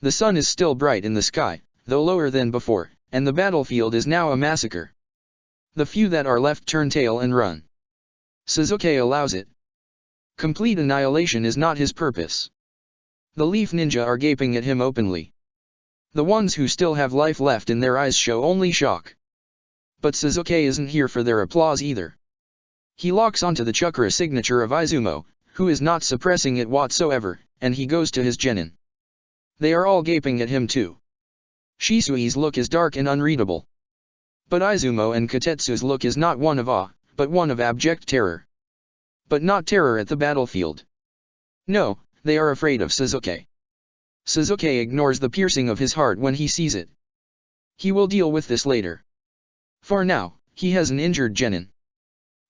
The sun is still bright in the sky, though lower than before, and the battlefield is now a massacre. The few that are left turn tail and run. Sasuke allows it. Complete annihilation is not his purpose. The Leaf Ninja are gaping at him openly. The ones who still have life left in their eyes show only shock. But Sasuke isn't here for their applause either. He locks onto the chakra signature of Izumo, who is not suppressing it whatsoever, and he goes to his genin. They are all gaping at him too. Shisui's look is dark and unreadable. But Izumo and Kotetsu's look is not one of awe, but one of abject terror. But not terror at the battlefield. No, they are afraid of Sasuke. Sasuke ignores the piercing of his heart when he sees it. He will deal with this later. For now, he has an injured genin.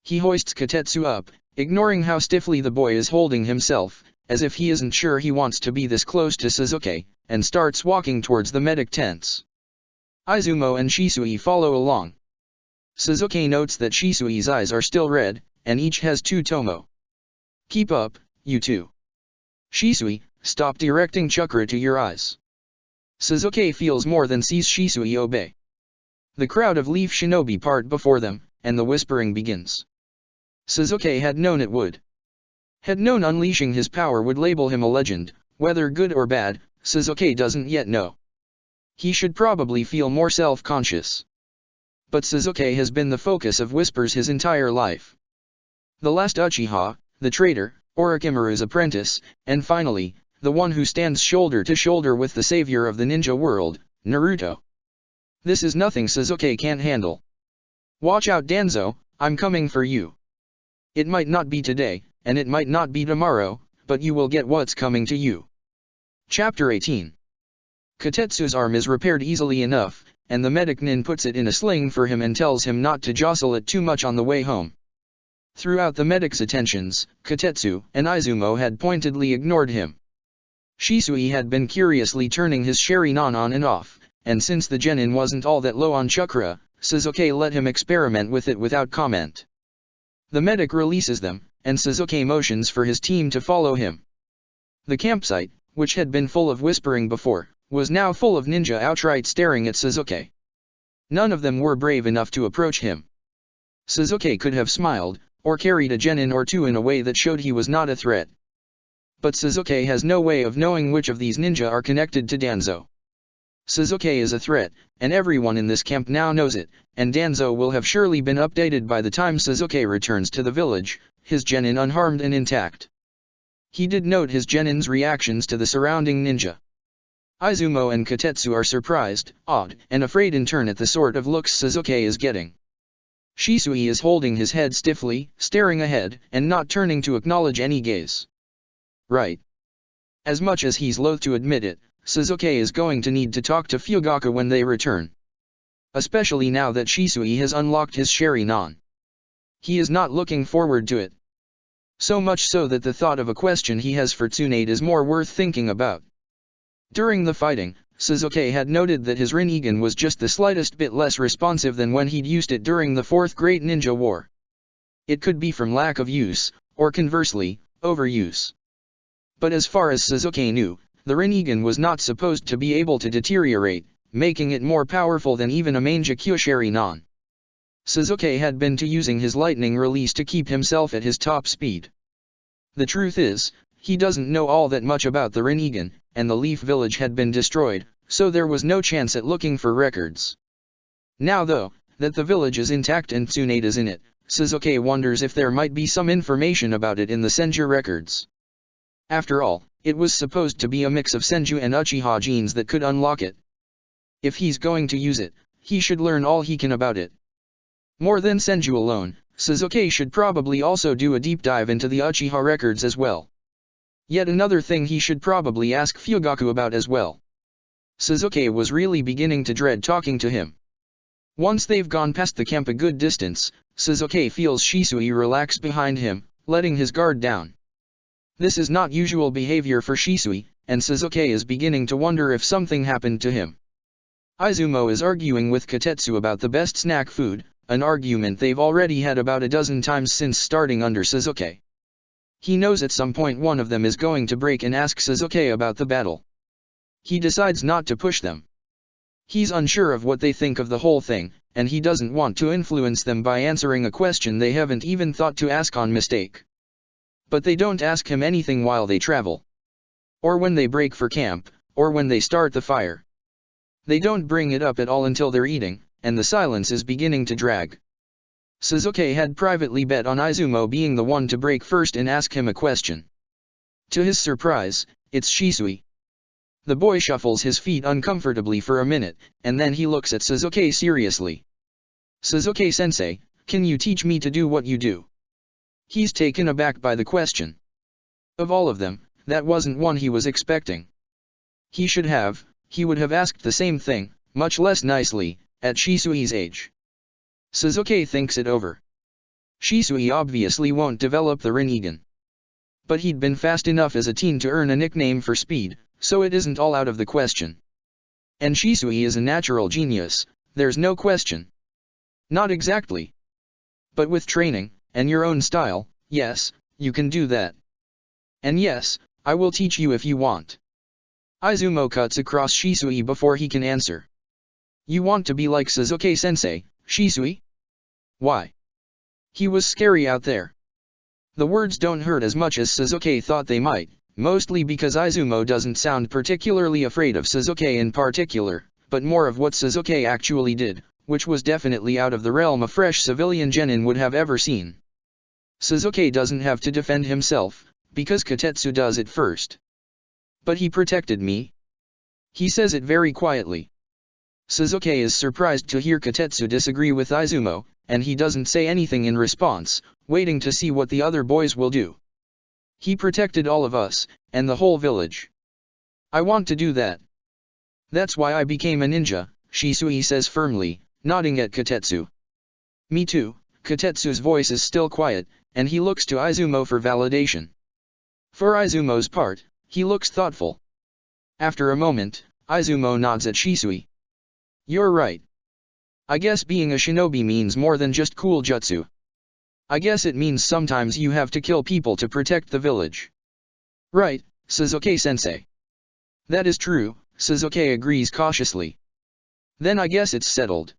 He hoists Kotetsu up, ignoring how stiffly the boy is holding himself, as if he isn't sure he wants to be this close to Sasuke, and starts walking towards the medic tents. Izumo and Shisui follow along. Sasuke notes that Shisui's eyes are still red, and each has 2 tomo. Keep up, you two. Shisui, stop directing chakra to your eyes. Sasuke feels more than sees Shisui obey. The crowd of Leaf Shinobi part before them, and the whispering begins. Sasuke had known it would. Had known unleashing his power would label him a legend, whether good or bad, Sasuke doesn't yet know. He should probably feel more self-conscious. But Sasuke has been the focus of whispers his entire life. The last Uchiha, the traitor, Orochimaru's apprentice, and finally, the one who stands shoulder to shoulder with the savior of the ninja world, Naruto. This is nothing Sasuke can't handle. Watch out Danzo, I'm coming for you. It might not be today, and it might not be tomorrow, but you will get what's coming to you. Chapter 18. Kotetsu's arm is repaired easily enough, and the medic nin puts it in a sling for him and tells him not to jostle it too much on the way home. Throughout the medic's attentions, Kotetsu and Izumo had pointedly ignored him. Shisui had been curiously turning his Sharingan on and off, and since the genin wasn't all that low on chakra, Sasuke let him experiment with it without comment. The medic releases them, and Sasuke motions for his team to follow him. The campsite, which had been full of whispering before, was now full of ninja outright staring at Sasuke. None of them were brave enough to approach him. Sasuke could have smiled, or carried a genin or two in a way that showed he was not a threat. But Sasuke has no way of knowing which of these ninja are connected to Danzo. Sasuke is a threat, and everyone in this camp now knows it, and Danzo will have surely been updated by the time Sasuke returns to the village, his genin unharmed and intact. He did note his genin's reactions to the surrounding ninja. Izumo and Kotetsu are surprised, awed, and afraid in turn at the sort of looks Sasuke is getting. Shisui is holding his head stiffly, staring ahead, and not turning to acknowledge any gaze. Right. As much as he's loath to admit it, Sasuke is going to need to talk to Fugaku when they return. Especially now that Shisui has unlocked his Sharingan. He is not looking forward to it. So much so that the thought of a question he has for Tsunade is more worth thinking about. During the fighting, Sasuke had noted that his Rinnegan was just the slightest bit less responsive than when he'd used it during the Fourth Great Ninja War. It could be from lack of use, or conversely, overuse. But as far as Sasuke knew, the Rinnegan was not supposed to be able to deteriorate, making it more powerful than even a Mangekyo Sharingan. Sasuke had been using his lightning release to keep himself at his top speed. The truth is, he doesn't know all that much about the Rinnegan, and the Leaf Village had been destroyed, so there was no chance at looking for records. Now though, that the village is intact and Tsunade is in it, Sasuke wonders if there might be some information about it in the Senju records. After all, it was supposed to be a mix of Senju and Uchiha genes that could unlock it. If he's going to use it, he should learn all he can about it. More than Senju alone, Sasuke should probably also do a deep dive into the Uchiha records as well. Yet another thing he should probably ask Fugaku about as well. Sasuke was really beginning to dread talking to him. Once they've gone past the camp a good distance, Sasuke feels Shisui relax behind him, letting his guard down. This is not usual behavior for Shisui, and Sasuke is beginning to wonder if something happened to him. Izumo is arguing with Kotetsu about the best snack food, an argument they've already had about a dozen times since starting under Sasuke. He knows at some point one of them is going to break and ask Sasuke about the battle. He decides not to push them. He's unsure of what they think of the whole thing, and he doesn't want to influence them by answering a question they haven't even thought to ask on mistake. But they don't ask him anything while they travel, or when they break for camp, or when they start the fire. They don't bring it up at all until they're eating, and the silence is beginning to drag. Suzuki had privately bet on Izumo being the one to break first and ask him a question. To his surprise, it's Shisui. The boy shuffles his feet uncomfortably for a minute, and then he looks at Suzuki seriously. Suzuki-sensei, can you teach me to do what you do? He's taken aback by the question. Of all of them, that wasn't one he was expecting. He would have asked the same thing, much less nicely, at Shisui's age. Suzuki thinks it over. Shisui obviously won't develop the Rinnegan. But he'd been fast enough as a teen to earn a nickname for speed, so it isn't all out of the question. And Shisui is a natural genius, there's no question. Not exactly. But with training, and your own style, yes, you can do that. And yes, I will teach you if you want. Izumo cuts across Shisui before he can answer. You want to be like Suzuki-sensei, Shisui? Why? He was scary out there. The words don't hurt as much as Suzuki thought they might, mostly because Izumo doesn't sound particularly afraid of Suzuki in particular, but more of what Suzuki actually did, which was definitely out of the realm a fresh civilian genin would have ever seen. Suzuki doesn't have to defend himself, because Kotetsu does it first. But he protected me. He says it very quietly. Suzuki is surprised to hear Kotetsu disagree with Izumo, and he doesn't say anything in response, waiting to see what the other boys will do. He protected all of us, and the whole village. I want to do that. That's why I became a ninja, Shisui says firmly, nodding at Kotetsu. Me too. Kotetsu's voice is still quiet, and he looks to Izumo for validation. For Izumo's part, he looks thoughtful. After a moment, Izumo nods at Shisui. You're right. I guess being a shinobi means more than just cool jutsu. I guess it means sometimes you have to kill people to protect the village. Right, Suzuki-sensei. That is true, Suzuki agrees cautiously. Then I guess it's settled.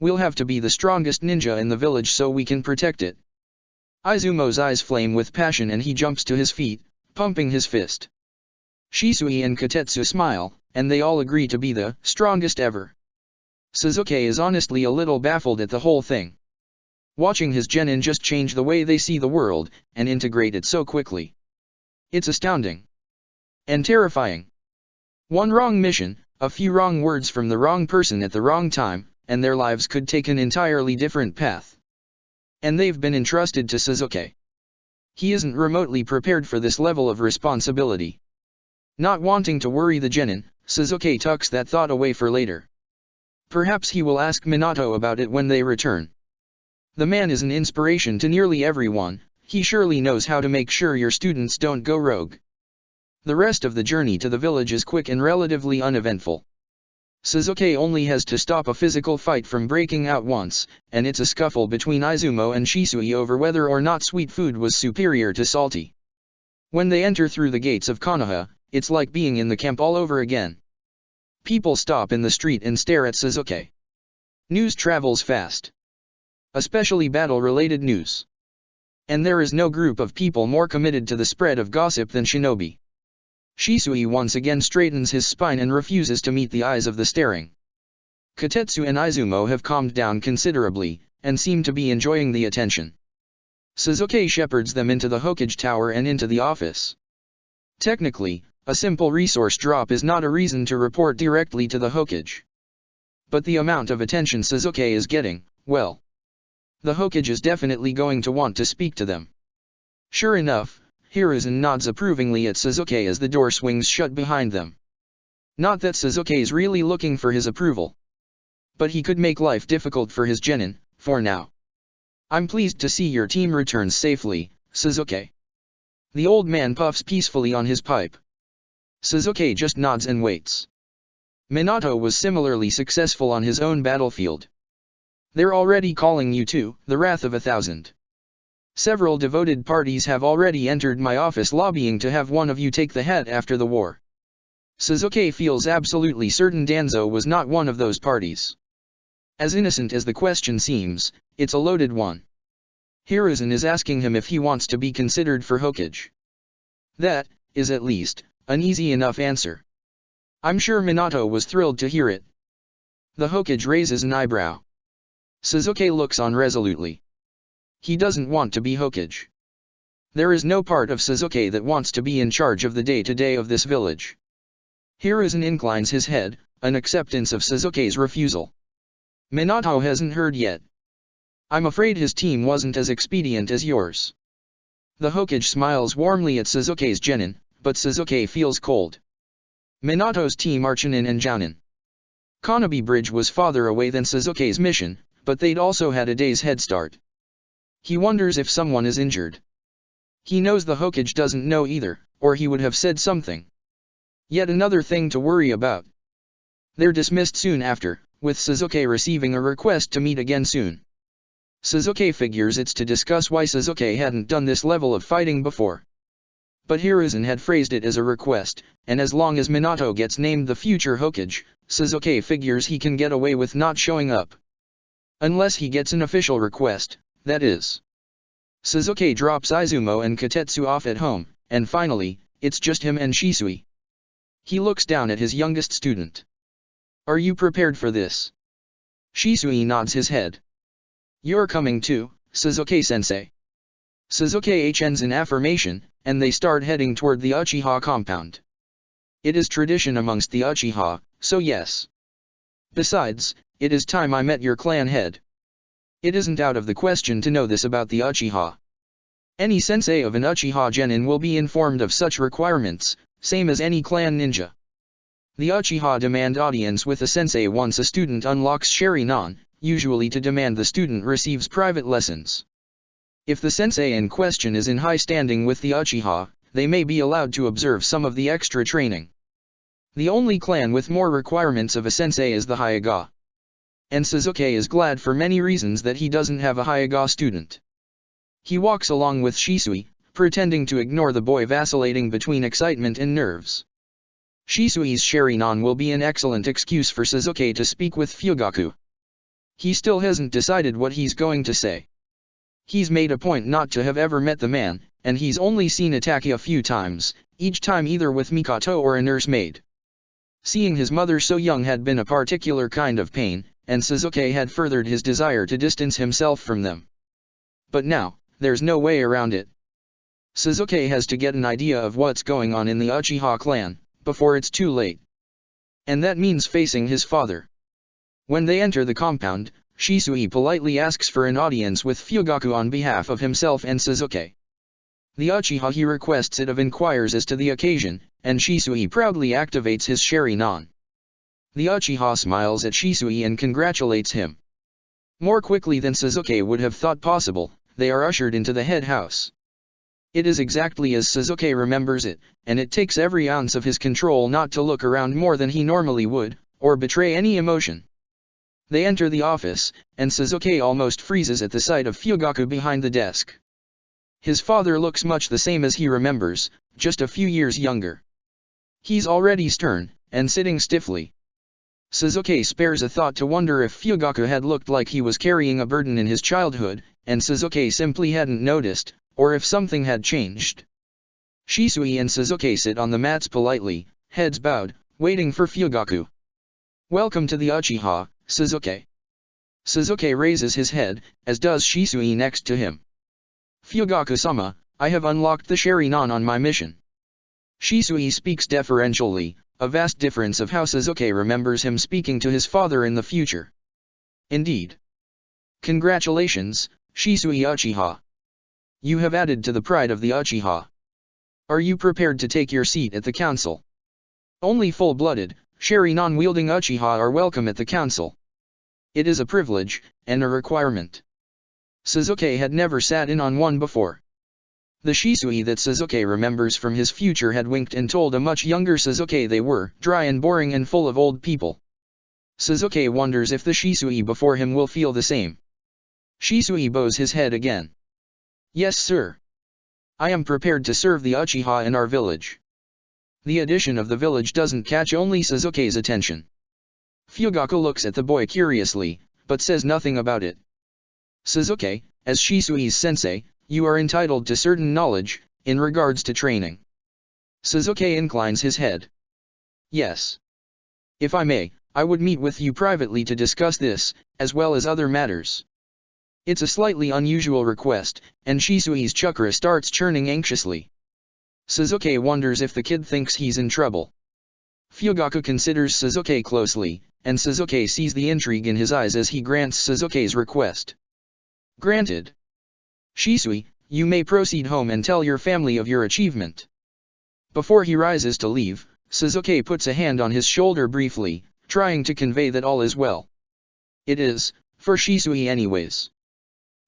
We'll have to be the strongest ninja in the village so we can protect it. Izumo's eyes flame with passion and he jumps to his feet, pumping his fist. Shisui and Kotetsu smile, and they all agree to be the strongest ever. Suzuki is honestly a little baffled at the whole thing. Watching his genin just change the way they see the world, and integrate it so quickly. It's astounding. And terrifying. One wrong mission, a few wrong words from the wrong person at the wrong time, and their lives could take an entirely different path. And they've been entrusted to Suzuki. He isn't remotely prepared for this level of responsibility. Not wanting to worry the genin, Suzuki tucks that thought away for later. Perhaps he will ask Minato about it when they return. The man is an inspiration to nearly everyone, he surely knows how to make sure your students don't go rogue. The rest of the journey to the village is quick and relatively uneventful. Suzuki only has to stop a physical fight from breaking out once, and it's a scuffle between Izumo and Shisui over whether or not sweet food was superior to salty. When they enter through the gates of Konoha, it's like being in the camp all over again. People stop in the street and stare at Suzuki. News travels fast. Especially battle-related news. And there is no group of people more committed to the spread of gossip than shinobi. Shisui once again straightens his spine and refuses to meet the eyes of the staring. Kotetsu and Izumo have calmed down considerably, and seem to be enjoying the attention. Suzuki shepherds them into the Hokage Tower and into the office. Technically, a simple resource drop is not a reason to report directly to the Hokage. But the amount of attention Suzuki is getting, well, the Hokage is definitely going to want to speak to them. Sure enough, Hiruzen nods approvingly at Suzuki as the door swings shut behind them. Not that Suzuki is really looking for his approval. But he could make life difficult for his genin, for now. I'm pleased to see your team returns safely, Suzuki. The old man puffs peacefully on his pipe. Suzuki just nods and waits. Minato was similarly successful on his own battlefield. They're already calling you to the Wrath of 1,000. Several devoted parties have already entered my office lobbying to have one of you take the head after the war. Suzuki feels absolutely certain Danzo was not one of those parties. As innocent as the question seems, it's a loaded one. Hiruzen is asking him if he wants to be considered for Hokage. That is at least an easy enough answer. I'm sure Minato was thrilled to hear it. The Hokage raises an eyebrow. Suzuki looks on resolutely. He doesn't want to be Hokage. There is no part of Suzuki that wants to be in charge of the day-to-day of this village. Hiruzen inclines his head, an acceptance of Suzuki's refusal. Minato hasn't heard yet. I'm afraid his team wasn't as expedient as yours. The Hokage smiles warmly at Suzuki's genin, but Suzuki feels cold. Minato's team are Chunin and Jounin. Kanabi Bridge was farther away than Suzuki's mission, but they'd also had a day's head start. He wonders if someone is injured. He knows the Hokage doesn't know either, or he would have said something. Yet another thing to worry about. They're dismissed soon after, with Suzuki receiving a request to meet again soon. Suzuki figures it's to discuss why Suzuki hadn't done this level of fighting before. But Hiruzen had phrased it as a request, and as long as Minato gets named the future Hokage, Suzuki figures he can get away with not showing up. Unless he gets an official request, that is. Suzuki drops Izumo and Katetsu off at home, and finally, it's just him and Shisui. He looks down at his youngest student. Are you prepared for this? Shisui nods his head. You're coming too, Suzuki-sensei. Suzuki ends in affirmation, and they start heading toward the Uchiha compound. It is tradition amongst the Uchiha, so yes. Besides, it is time I met your clan head. It isn't out of the question to know this about the Uchiha. Any sensei of an Uchiha genin will be informed of such requirements, same as any clan ninja. The Uchiha demand audience with a sensei once a student unlocks Sharingan, usually to demand the student receives private lessons. If the sensei in question is in high standing with the Uchiha, they may be allowed to observe some of the extra training. The only clan with more requirements of a sensei is the Hyuga. And Suzuki is glad for many reasons that he doesn't have a Hyuga student. He walks along with Shisui, pretending to ignore the boy vacillating between excitement and nerves. Shisui's Sharingan will be an excellent excuse for Suzuki to speak with Fugaku. He still hasn't decided what he's going to say. He's made a point not to have ever met the man, and he's only seen Itaki a few times, each time either with Mikoto or a nursemaid. Seeing his mother so young had been a particular kind of pain, and Suzuki had furthered his desire to distance himself from them. But now, there's no way around it. Suzuki has to get an idea of what's going on in the Uchiha clan, before it's too late. And that means facing his father. When they enter the compound, Shisui politely asks for an audience with Fugaku on behalf of himself and Suzuki. The Uchiha he requests it of inquires as to the occasion, and Shisui proudly activates his Sharingan. The Uchiha smiles at Shisui and congratulates him. More quickly than Suzuki would have thought possible, they are ushered into the head house. It is exactly as Suzuki remembers it, and it takes every ounce of his control not to look around more than he normally would, or betray any emotion. They enter the office, and Suzuki almost freezes at the sight of Fugaku behind the desk. His father looks much the same as he remembers, just a few years younger. He's already stern, and sitting stiffly. Suzuki spares a thought to wonder if Fugaku had looked like he was carrying a burden in his childhood, and Suzuki simply hadn't noticed, or if something had changed. Shisui and Suzuki sit on the mats politely, heads bowed, waiting for Fugaku. Welcome to the Uchiha, Suzuki. Suzuki raises his head, as does Shisui next to him. Fugaku-sama, I have unlocked the Sharingan on my mission. Shisui speaks deferentially, a vast difference of how Suzuki remembers him speaking to his father in the future. Indeed. Congratulations, Shisui Uchiha. You have added to the pride of the Uchiha. Are you prepared to take your seat at the council? Only full-blooded, Sharingan-wielding Uchiha are welcome at the council. It is a privilege, and a requirement. Suzuki had never sat in on one before. The Shisui that Suzuki remembers from his future had winked and told a much younger Suzuki they were dry and boring and full of old people. Suzuki wonders if the Shisui before him will feel the same. Shisui bows his head again. Yes, sir. I am prepared to serve the Uchiha in our village. The addition of the village doesn't catch only Suzuki's attention. Fugaku looks at the boy curiously, but says nothing about it. Suzuki, as Shisui's sensei, you are entitled to certain knowledge, in regards to training. Suzuki inclines his head. Yes. If I may, I would meet with you privately to discuss this, as well as other matters. It's a slightly unusual request, and Shisui's chakra starts churning anxiously. Suzuki wonders if the kid thinks he's in trouble. Fugaku considers Suzuki closely, and Suzuki sees the intrigue in his eyes as he grants Suzuki's request. Granted. Shisui, you may proceed home and tell your family of your achievement. Before he rises to leave, Suzuki puts a hand on his shoulder briefly, trying to convey that all is well. It is, for Shisui anyways.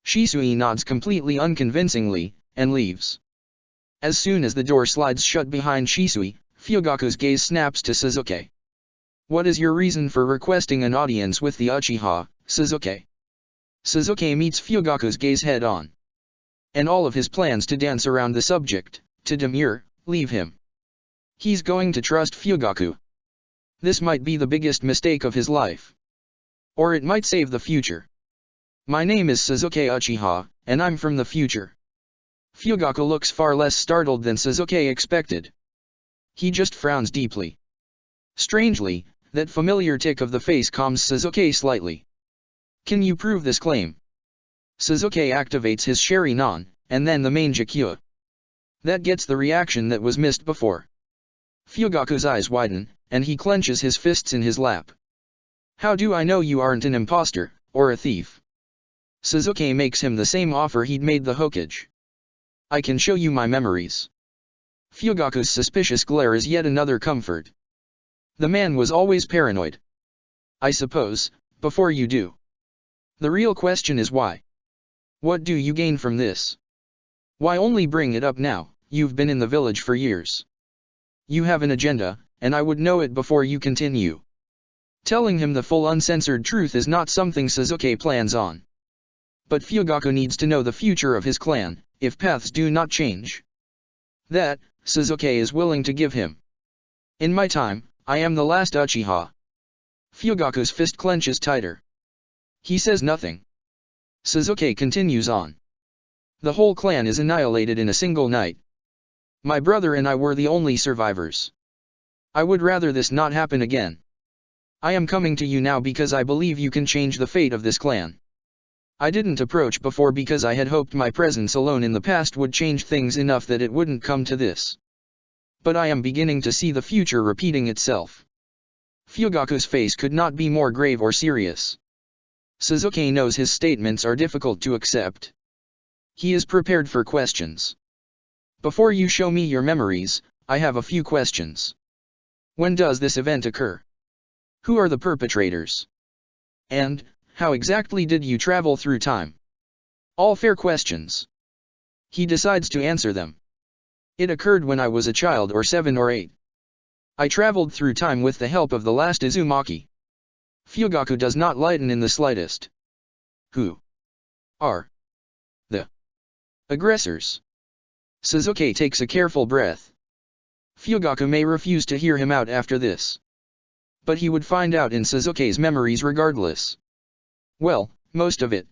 Shisui nods completely unconvincingly, and leaves. As soon as the door slides shut behind Shisui, Fugaku's gaze snaps to Suzuki. What is your reason for requesting an audience with the Uchiha, Suzuki? Suzuki meets Fugaku's gaze head on. And all of his plans to dance around the subject, to demur, leave him. He's going to trust Fugaku. This might be the biggest mistake of his life. Or it might save the future. My name is Suzuki Uchiha, and I'm from the future. Fugaku looks far less startled than Suzuki expected. He just frowns deeply. Strangely, that familiar tick of the face calms Suzuki slightly. Can you prove this claim? Suzuki activates his Sharinan, and then the main Jakyu. That gets the reaction that was missed before. Fugaku's eyes widen, and he clenches his fists in his lap. How do I know you aren't an imposter, or a thief? Suzuki makes him the same offer he'd made the Hokage. I can show you my memories. Fugaku's suspicious glare is yet another comfort. The man was always paranoid. I suppose, before you do. The real question is why. What do you gain from this? Why only bring it up now? You've been in the village for years. You have an agenda, and I would know it before you continue. Telling him the full uncensored truth is not something Suzuki plans on. But Fugaku needs to know the future of his clan, if paths do not change. That, Suzuki is willing to give him. In my time, I am the last Uchiha. Fugaku's fist clenches tighter. He says nothing. Suzuki continues on. The whole clan is annihilated in a single night. My brother and I were the only survivors. I would rather this not happen again. I am coming to you now because I believe you can change the fate of this clan. I didn't approach before because I had hoped my presence alone in the past would change things enough that it wouldn't come to this. But I am beginning to see the future repeating itself. Fugaku's face could not be more grave or serious. Suzuki knows his statements are difficult to accept. He is prepared for questions. Before you show me your memories, I have a few questions. When does this event occur? Who are the perpetrators? And, how exactly did you travel through time? All fair questions. He decides to answer them. It occurred when I was a child or 7 or 8. I traveled through time with the help of the last Uzumaki. Fugaku does not lighten in the slightest. Who are the aggressors? Suzuki takes a careful breath. Fugaku may refuse to hear him out after this. But he would find out in Suzuki's memories regardless. Well, most of it.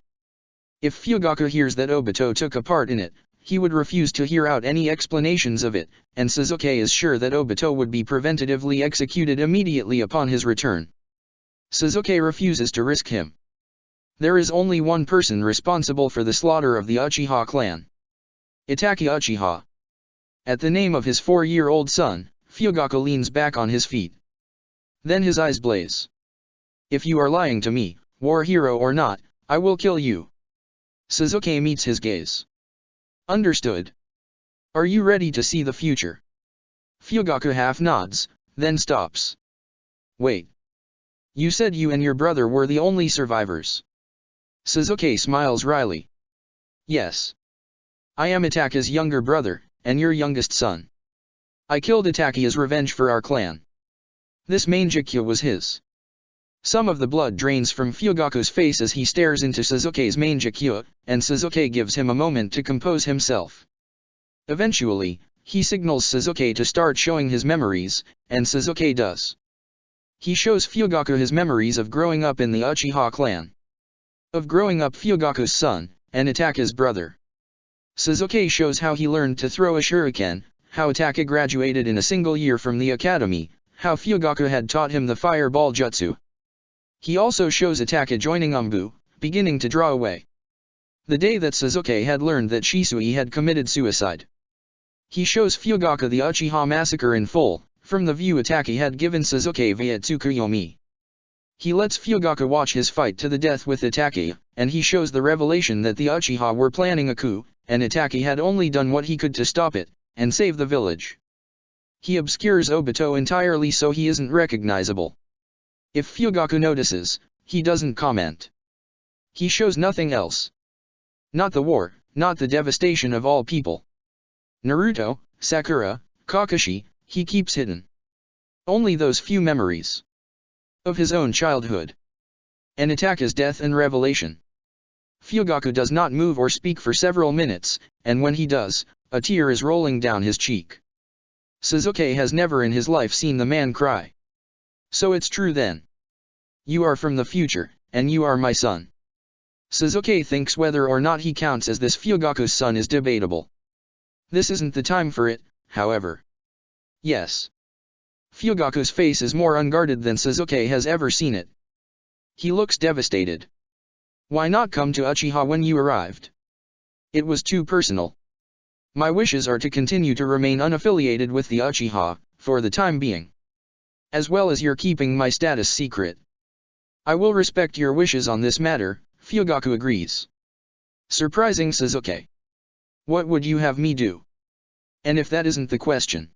If Fugaku hears that Obito took a part in it, he would refuse to hear out any explanations of it, and Suzuki is sure that Obito would be preventatively executed immediately upon his return. Suzuki refuses to risk him. There is only one person responsible for the slaughter of the Uchiha clan. Itachi Uchiha. At the name of his 4-year-old son, Fugaku leans back on his feet. Then his eyes blaze. If you are lying to me, war hero or not, I will kill you. Suzuki meets his gaze. Understood. Are you ready to see the future? Fugaku half nods, then stops. Wait. You said you and your brother were the only survivors. Suzuki smiles wryly. Yes. I am Itachi's younger brother, and your youngest son. I killed Itachi as revenge for our clan. This main Jakyu was his. Some of the blood drains from Fugaku's face as he stares into Suzuki's main Jakyu, and Suzuki gives him a moment to compose himself. Eventually, he signals Suzuki to start showing his memories, and Suzuki does. He shows Fugaku his memories of growing up in the Uchiha clan. Of growing up Fugaku's son, and Ataka's brother. Suzuki shows how he learned to throw a shuriken, how Ataka graduated in a single year from the academy, how Fugaku had taught him the fireball jutsu. He also shows Ataka joining Umbu, beginning to draw away. The day that Suzuki had learned that Shisui had committed suicide. He shows Fugaku the Uchiha massacre in full, from the view Ataka had given Suzuki via Tsukuyomi. He lets Fugaku watch his fight to the death with Ataka, and he shows the revelation that the Uchiha were planning a coup, and Ataka had only done what he could to stop it, and save the village. He obscures Obito entirely so he isn't recognizable. If Fugaku notices, he doesn't comment. He shows nothing else. Not the war, not the devastation of all people. Naruto, Sakura, Kakashi, he keeps hidden. Only those few memories. Of his own childhood. And Ataka's death and revelation. Fugaku does not move or speak for several minutes, and when he does, a tear is rolling down his cheek. Suzuki has never in his life seen the man cry. So it's true then. You are from the future, and you are my son. Suzuki thinks whether or not he counts as this Fugaku's son is debatable. This isn't the time for it, however. Yes. Fugaku's face is more unguarded than Suzuki has ever seen it. He looks devastated. Why not come to Uchiha when you arrived? It was too personal. My wishes are to continue to remain unaffiliated with the Uchiha, for the time being. As well as you're keeping my status secret. I will respect your wishes on this matter, Fugaku agrees. Surprising Suzuki. What would you have me do? And if that isn't the question.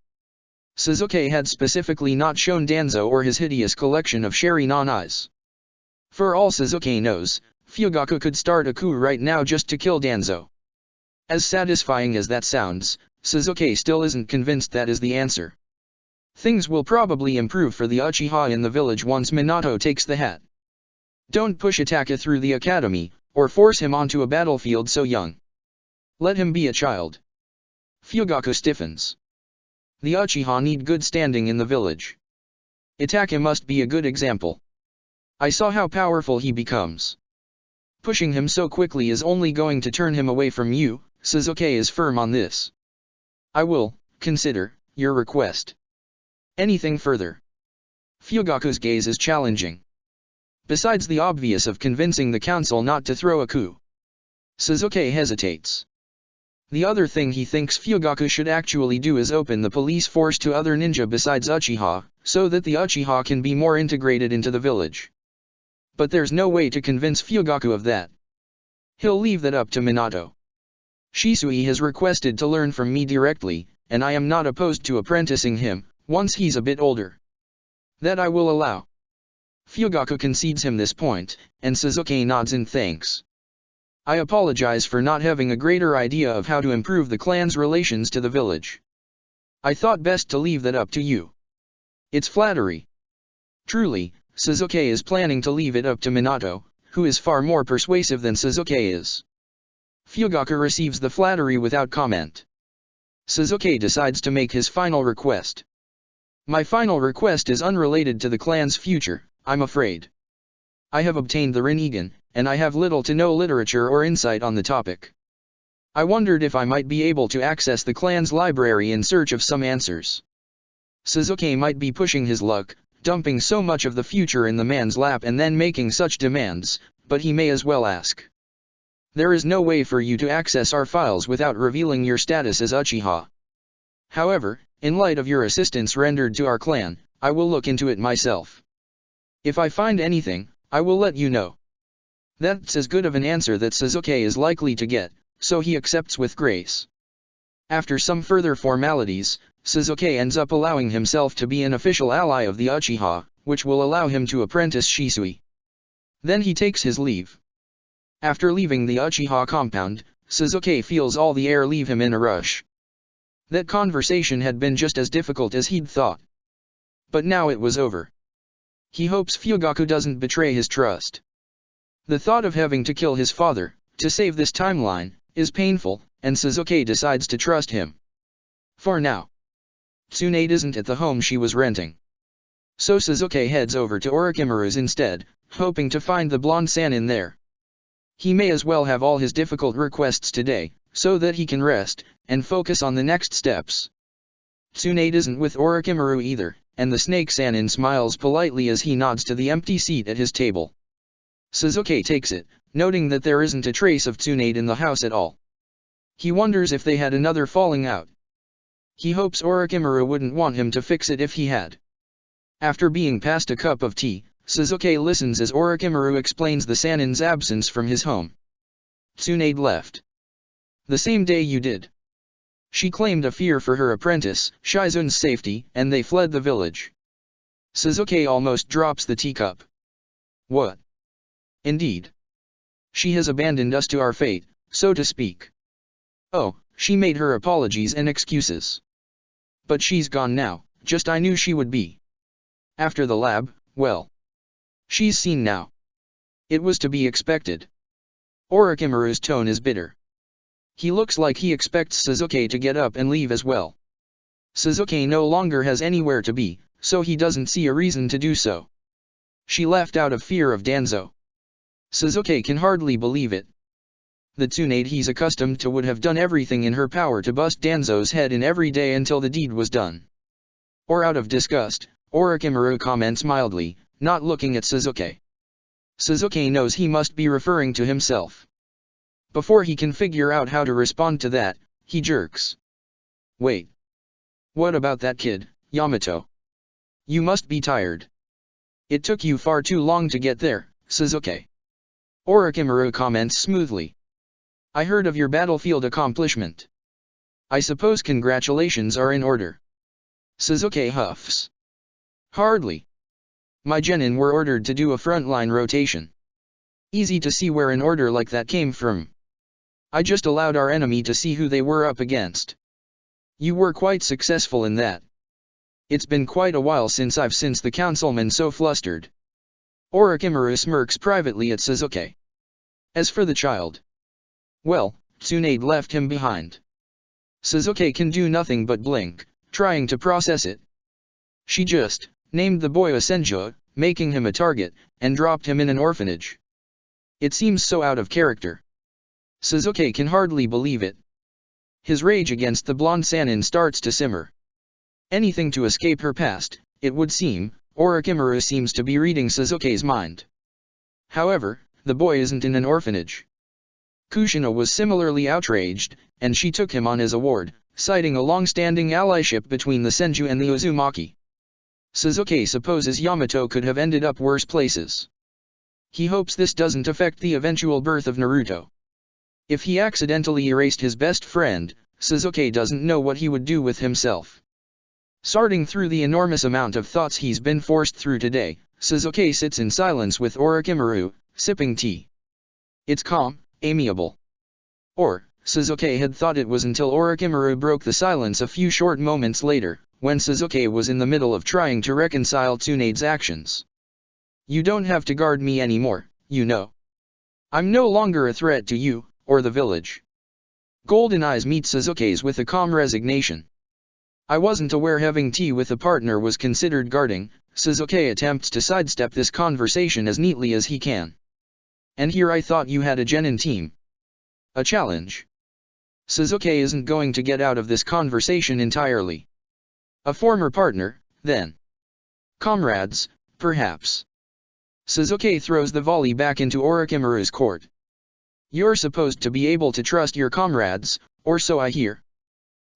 Suzuki had specifically not shown Danzo or his hideous collection of Sharingan eyes. For all Suzuki knows, Fugaku could start a coup right now just to kill Danzo. As satisfying as that sounds, Suzuki still isn't convinced that is the answer. Things will probably improve for the Uchiha in the village once Minato takes the hat. Don't push Ataka through the academy, or force him onto a battlefield so young. Let him be a child. Fugaku stiffens. The Uchiha need good standing in the village. Ataka must be a good example. I saw how powerful he becomes. Pushing him so quickly is only going to turn him away from you, Suzuki is firm on this. I will consider your request. Anything further? Fugaku's gaze is challenging. Besides the obvious of convincing the council not to throw a coup. Suzuki hesitates. The other thing he thinks Fugaku should actually do is open the police force to other ninja besides Uchiha, so that the Uchiha can be more integrated into the village. But there's no way to convince Fugaku of that. He'll leave that up to Minato. Shisui has requested to learn from me directly, and I am not opposed to apprenticing him, once he's a bit older. That I will allow. Fugaku concedes him this point, and Suzuki nods in thanks. I apologize for not having a greater idea of how to improve the clan's relations to the village. I thought best to leave that up to you. It's flattery. Truly, Suzuki is planning to leave it up to Minato, who is far more persuasive than Suzuki is. Fugaku receives the flattery without comment. Suzuki decides to make his final request. My final request is unrelated to the clan's future, I'm afraid. I have obtained the Rinnegan, and I have little to no literature or insight on the topic. I wondered if I might be able to access the clan's library in search of some answers. Suzuki might be pushing his luck, dumping so much of the future in the man's lap and then making such demands, but he may as well ask. There is no way for you to access our files without revealing your status as Uchiha. However, in light of your assistance rendered to our clan, I will look into it myself. If I find anything, I will let you know. That's as good of an answer that Suzuki is likely to get, so he accepts with grace. After some further formalities, Suzuki ends up allowing himself to be an official ally of the Uchiha, which will allow him to apprentice Shisui. Then he takes his leave. After leaving the Uchiha compound, Suzuki feels all the air leave him in a rush. That conversation had been just as difficult as he'd thought. But now it was over. He hopes Fugaku doesn't betray his trust. The thought of having to kill his father, to save this timeline, is painful, and Suzuki decides to trust him. For now, Tsunade isn't at the home she was renting. So Sasuke heads over to Orochimaru's instead, hoping to find the blonde Sannin there. He may as well have all his difficult requests today, so that he can rest, and focus on the next steps. Tsunade isn't with Orochimaru either, and the snake Sannin smiles politely as he nods to the empty seat at his table. Sasuke takes it, noting that there isn't a trace of Tsunade in the house at all. He wonders if they had another falling out. He hopes Orochimaru wouldn't want him to fix it if he had. After being passed a cup of tea, Sasuke listens as Orochimaru explains the Sannin's absence from his home. Tsunade left the same day you did. She claimed a fear for her apprentice, Shizun's safety, and they fled the village. Sasuke almost drops the teacup. What? Indeed. She has abandoned us to our fate, so to speak. Oh, she made her apologies and excuses. But she's gone now, just I knew she would be. After the lab, well. She's seen now. It was to be expected. Orochimaru's tone is bitter. He looks like he expects Sasuke to get up and leave as well. Sasuke no longer has anywhere to be, so he doesn't see a reason to do so. She left out of fear of Danzo. Sasuke can hardly believe it. The Tsunade he's accustomed to would have done everything in her power to bust Danzo's head in every day until the deed was done. Or out of disgust, Orochimaru comments mildly, not looking at Sasuke. Sasuke knows he must be referring to himself. Before he can figure out how to respond to that, he jerks. Wait. What about that kid, Yamato? You must be tired. It took you far too long to get there, Sasuke. Orochimaru comments smoothly. I heard of your battlefield accomplishment. I suppose congratulations are in order. Sasuke huffs. Hardly. My genin were ordered to do a frontline rotation. Easy to see where an order like that came from. I just allowed our enemy to see who they were up against. You were quite successful in that. It's been quite a while since I've seen the councilman so flustered. Orochimaru smirks privately at Sasuke. As for the child, well, Tsunade left him behind. Sasuke can do nothing but blink, trying to process it. She just named the boy Asenjo, making him a target, and dropped him in an orphanage. It seems so out of character. Sasuke can hardly believe it. His rage against the blonde Sannin starts to simmer. Anything to escape her past, it would seem. Orochimaru seems to be reading Sasuke's mind. However, the boy isn't in an orphanage. Kushina was similarly outraged, and she took him on as a ward, citing a long-standing allyship between the Senju and the Uzumaki. Sasuke supposes Yamato could have ended up worse places. He hopes this doesn't affect the eventual birth of Naruto. If he accidentally erased his best friend, Sasuke doesn't know what he would do with himself. Sorting through the enormous amount of thoughts he's been forced through today, Sasuke sits in silence with Orochimaru, sipping tea. It's calm, amiable. Or, Sasuke had thought it was until Orochimaru broke the silence a few short moments later, when Sasuke was in the middle of trying to reconcile Tsunade's actions. You don't have to guard me anymore, you know. I'm no longer a threat to you, or the village. Golden eyes meet Sasuke's with a calm resignation. I wasn't aware having tea with a partner was considered guarding. Sasuke attempts to sidestep this conversation as neatly as he can. And here I thought you had a genin team. A challenge. Sasuke isn't going to get out of this conversation entirely. A former partner, then. Comrades, perhaps. Sasuke throws the volley back into Orochimaru's court. You're supposed to be able to trust your comrades, or so I hear.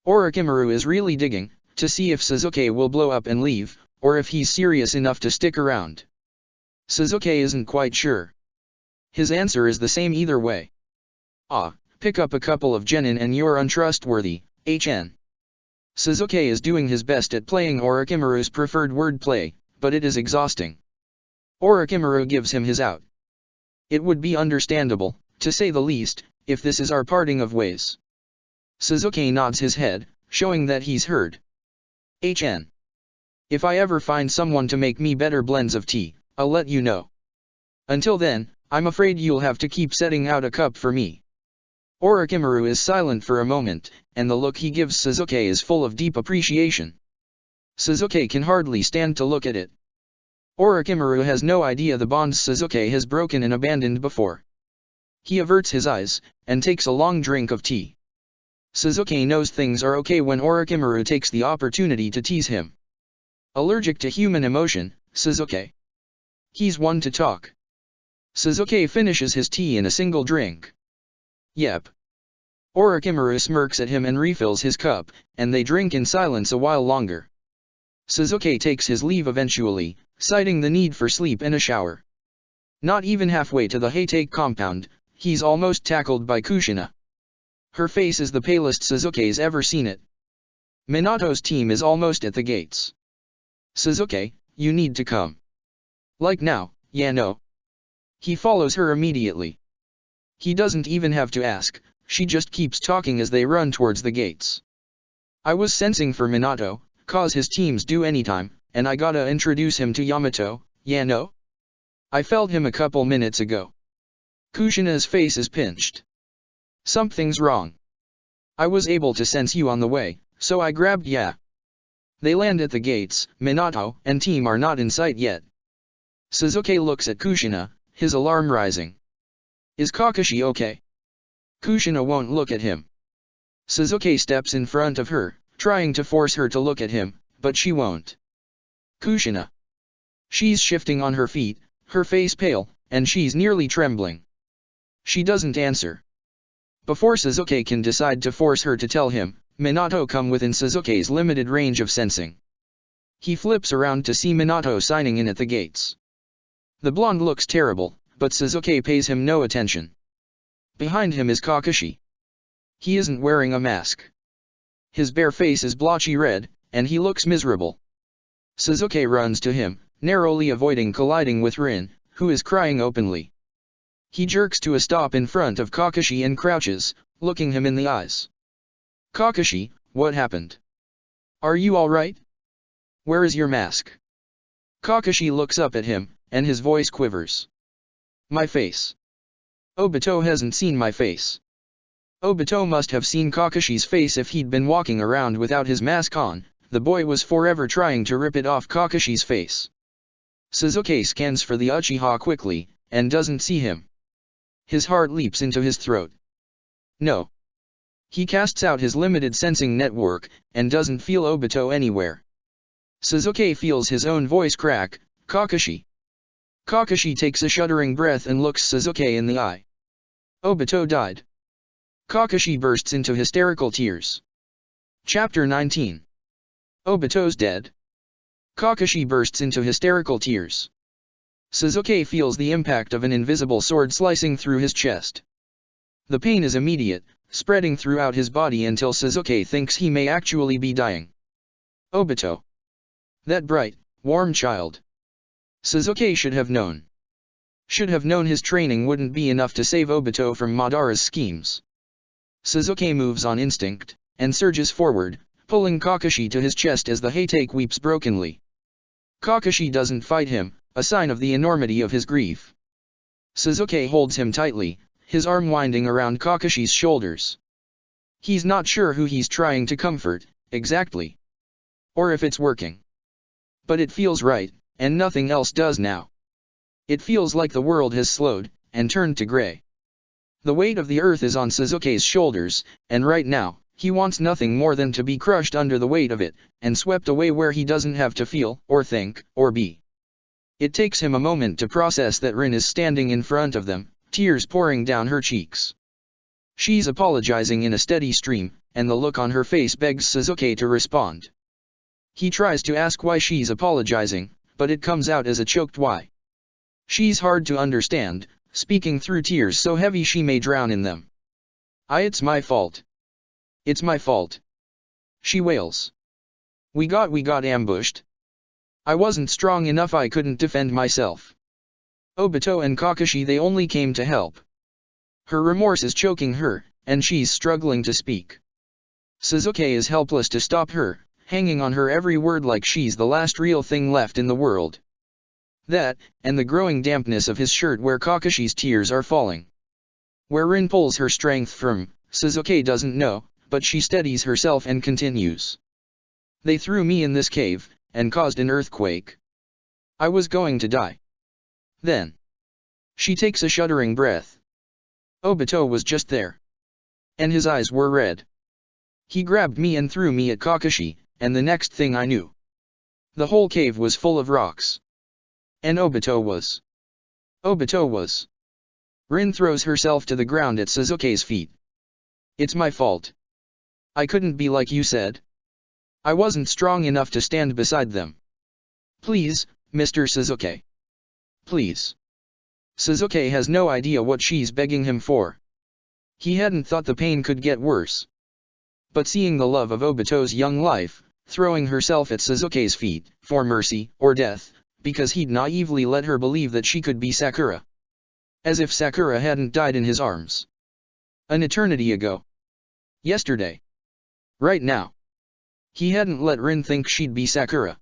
Orochimaru is really digging, to see if Sasuke will blow up and leave, or if he's serious enough to stick around. Sasuke isn't quite sure. His answer is the same either way. Pick up a couple of genin and you're untrustworthy, HN. Sasuke is doing his best at playing Orochimaru's preferred wordplay, but it is exhausting. Orochimaru gives him his out. It would be understandable, to say the least, if this is our parting of ways. Sasuke nods his head, showing that he's heard. HN. If I ever find someone to make me better blends of tea, I'll let you know. Until then, I'm afraid you'll have to keep setting out a cup for me. Orochimaru is silent for a moment, and the look he gives Sasuke is full of deep appreciation. Sasuke can hardly stand to look at it. Orochimaru has no idea the bonds Sasuke has broken and abandoned before. He averts his eyes, and takes a long drink of tea. Sasuke knows things are okay when Orochimaru takes the opportunity to tease him. Allergic to human emotion, Sasuke. He's one to talk. Sasuke finishes his tea in a single drink. Yep. Orochimaru smirks at him and refills his cup, and they drink in silence a while longer. Sasuke takes his leave eventually, citing the need for sleep and a shower. Not even halfway to the Hatake compound, he's almost tackled by Kushina. Her face is the palest Sasuke's ever seen it. Minato's team is almost at the gates. Sasuke, you need to come. Like now, yeah no. He follows her immediately. He doesn't even have to ask, she just keeps talking as they run towards the gates. I was sensing for Minato, cause his teams do anytime, and I gotta introduce him to Yamato, yeah no? I felt him a couple minutes ago. Kushina's face is pinched. Something's wrong. I was able to sense you on the way, so I grabbed ya. They land at the gates, Minato and team are not in sight yet. Sasuke looks at Kushina, his alarm rising. Is Kakashi okay? Kushina won't look at him. Sasuke steps in front of her, trying to force her to look at him, but she won't. Kushina. She's shifting on her feet, her face pale, and she's nearly trembling. She doesn't answer. Before Sasuke can decide to force her to tell him, Minato come within Sasuke's limited range of sensing. He flips around to see Minato signing in at the gates. The blonde looks terrible, but Sasuke pays him no attention. Behind him is Kakashi. He isn't wearing a mask. His bare face is blotchy red, and he looks miserable. Sasuke runs to him, narrowly avoiding colliding with Rin, who is crying openly. He jerks to a stop in front of Kakashi and crouches, looking him in the eyes. Kakashi, what happened? Are you alright? Where is your mask? Kakashi looks up at him, and his voice quivers. My face. Obito hasn't seen my face. Obito must have seen Kakashi's face if he'd been walking around without his mask on. The boy was forever trying to rip it off Kakashi's face. Sasuke scans for the Uchiha quickly, and doesn't see him. His heart leaps into his throat. No. He casts out his limited sensing network, and doesn't feel Obito anywhere. Sasuke feels his own voice crack, Kakashi. Kakashi takes a shuddering breath and looks Sasuke in the eye. Obito died. Kakashi bursts into hysterical tears. Chapter 19. Obito's dead. Kakashi bursts into hysterical tears. Sasuke feels the impact of an invisible sword slicing through his chest. The pain is immediate, spreading throughout his body until Sasuke thinks he may actually be dying. Obito. That bright, warm child. Sasuke should have known. Should have known his training wouldn't be enough to save Obito from Madara's schemes. Sasuke moves on instinct, and surges forward, pulling Kakashi to his chest as the Hatake weeps brokenly. Kakashi doesn't fight him, a sign of the enormity of his grief. Sasuke holds him tightly, his arm winding around Kakashi's shoulders. He's not sure who he's trying to comfort, exactly. Or if it's working. But it feels right, and nothing else does now. It feels like the world has slowed, and turned to gray. The weight of the earth is on Sasuke's shoulders, and right now, he wants nothing more than to be crushed under the weight of it, and swept away where he doesn't have to feel, or think, or be. It takes him a moment to process that Rin is standing in front of them, tears pouring down her cheeks. She's apologizing in a steady stream, and the look on her face begs Sasuke to respond. He tries to ask why she's apologizing, but it comes out as a choked why. She's hard to understand, speaking through tears so heavy she may drown in them. It's my fault. It's my fault. She wails. We got ambushed. I wasn't strong enough, I couldn't defend myself. Obito and Kakashi, they only came to help. Her remorse is choking her, and she's struggling to speak. Sasuke is helpless to stop her, hanging on her every word like she's the last real thing left in the world. That, and the growing dampness of his shirt where Kakashi's tears are falling. Where Rin pulls her strength from, Sasuke doesn't know, but she steadies herself and continues. They threw me in this cave, and caused an earthquake. I was going to die. Then. She takes a shuddering breath. Obito was just there. And his eyes were red. He grabbed me and threw me at Kakashi, and the next thing I knew, the whole cave was full of rocks. And Obito was. Rin throws herself to the ground at Sasuke's feet. It's my fault. I couldn't be like you said. I wasn't strong enough to stand beside them. Please, Mr. Sasuke. Please. Sasuke has no idea what she's begging him for. He hadn't thought the pain could get worse. But seeing the love of Obito's young life, throwing herself at Sasuke's feet, for mercy, or death, because he'd naively let her believe that she could be Sakura. As if Sakura hadn't died in his arms. An eternity ago. Yesterday. Right now. He hadn't let Rin think she'd be Sakura.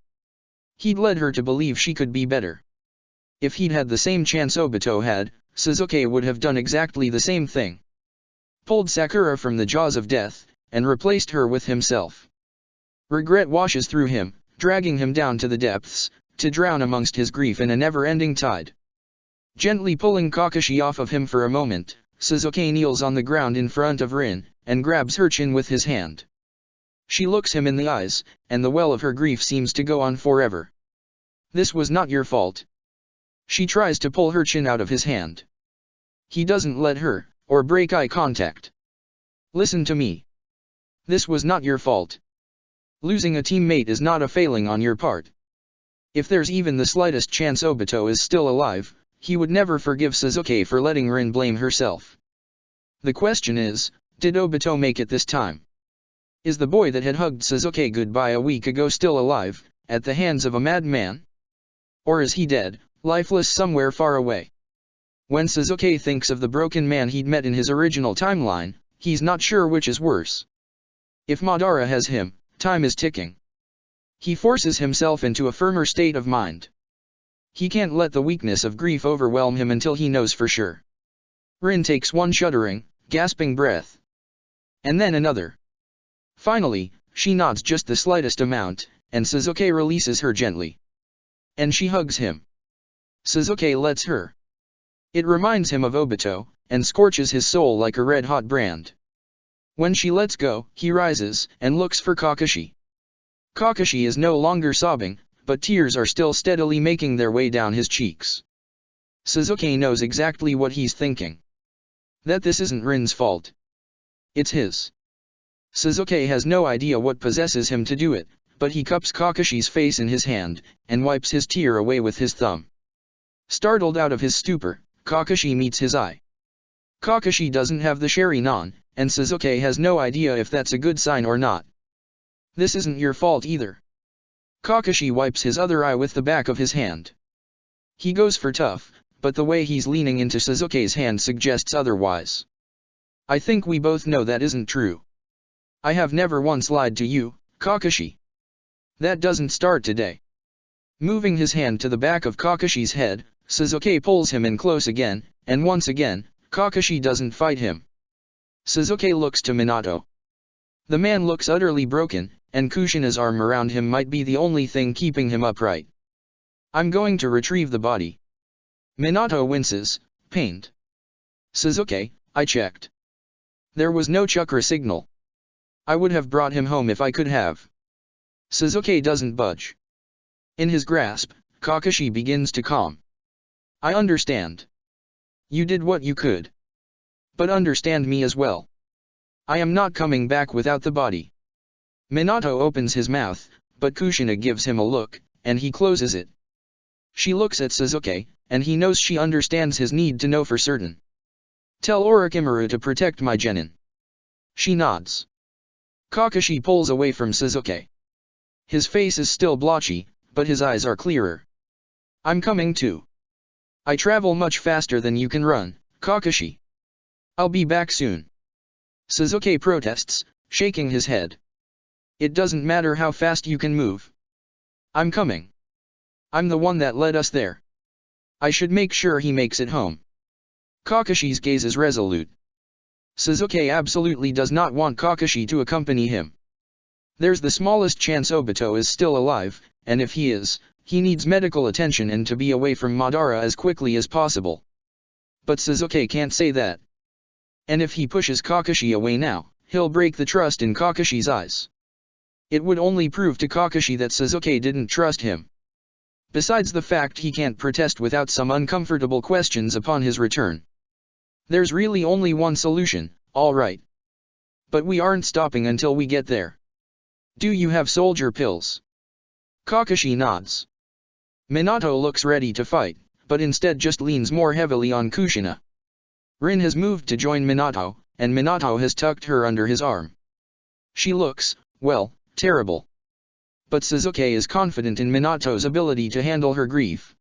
He'd led her to believe she could be better. If he'd had the same chance Obito had, Sasuke would have done exactly the same thing. Pulled Sakura from the jaws of death, and replaced her with himself. Regret washes through him, dragging him down to the depths, to drown amongst his grief in a never-ending tide. Gently pulling Kakashi off of him for a moment, Sasuke kneels on the ground in front of Rin, and grabs her chin with his hand. She looks him in the eyes, and the well of her grief seems to go on forever. This was not your fault. She tries to pull her chin out of his hand. He doesn't let her, or break eye contact. Listen to me. This was not your fault. Losing a teammate is not a failing on your part. If there's even the slightest chance Obito is still alive, he would never forgive Sasuke for letting Rin blame herself. The question is, did Obito make it this time? Is the boy that had hugged Sasuke goodbye a week ago still alive, at the hands of a madman? Or is he dead, lifeless somewhere far away? When Sasuke thinks of the broken man he'd met in his original timeline, he's not sure which is worse. If Madara has him, time is ticking. He forces himself into a firmer state of mind. He can't let the weakness of grief overwhelm him until he knows for sure. Rin takes one shuddering, gasping breath. And then another. Finally, she nods just the slightest amount, and Sasuke releases her gently. And she hugs him. Sasuke lets her. It reminds him of Obito, and scorches his soul like a red-hot brand. When she lets go, he rises, and looks for Kakashi. Kakashi is no longer sobbing, but tears are still steadily making their way down his cheeks. Sasuke knows exactly what he's thinking. That this isn't Rin's fault. It's his. Sasuke has no idea what possesses him to do it, but he cups Kakashi's face in his hand, and wipes his tear away with his thumb. Startled out of his stupor, Kakashi meets his eye. Kakashi doesn't have the Sharingan, and Sasuke has no idea if that's a good sign or not. This isn't your fault either. Kakashi wipes his other eye with the back of his hand. He goes for tough, but the way he's leaning into Sasuke's hand suggests otherwise. I think we both know that isn't true. I have never once lied to you, Kakashi. That doesn't start today. Moving his hand to the back of Kakashi's head, Sasuke pulls him in close again, and once again, Kakashi doesn't fight him. Sasuke looks to Minato. The man looks utterly broken, and Kushina's arm around him might be the only thing keeping him upright. I'm going to retrieve the body. Minato winces, pained. Sasuke, I checked. There was no chakra signal. I would have brought him home if I could have. Sasuke doesn't budge. In his grasp, Kakashi begins to calm. I understand. You did what you could. But understand me as well. I am not coming back without the body. Minato opens his mouth, but Kushina gives him a look, and he closes it. She looks at Sasuke, and he knows she understands his need to know for certain. Tell Orochimaru to protect my genin. She nods. Kakashi pulls away from Sasuke. His face is still blotchy, but his eyes are clearer. I'm coming too. I travel much faster than you can run, Kakashi. I'll be back soon. Sasuke protests, shaking his head. It doesn't matter how fast you can move. I'm coming. I'm the one that led us there. I should make sure he makes it home. Kakashi's gaze is resolute. Sasuke absolutely does not want Kakashi to accompany him. There's the smallest chance Obito is still alive, and if he is, he needs medical attention and to be away from Madara as quickly as possible. But Sasuke can't say that. And if he pushes Kakashi away now, he'll break the trust in Kakashi's eyes. It would only prove to Kakashi that Sasuke didn't trust him. Besides the fact he can't protest without some uncomfortable questions upon his return. There's really only one solution, alright. But we aren't stopping until we get there. Do you have soldier pills? Kakashi nods. Minato looks ready to fight, but instead just leans more heavily on Kushina. Rin has moved to join Minato, and Minato has tucked her under his arm. She looks, well, terrible. But Sasuke is confident in Minato's ability to handle her grief.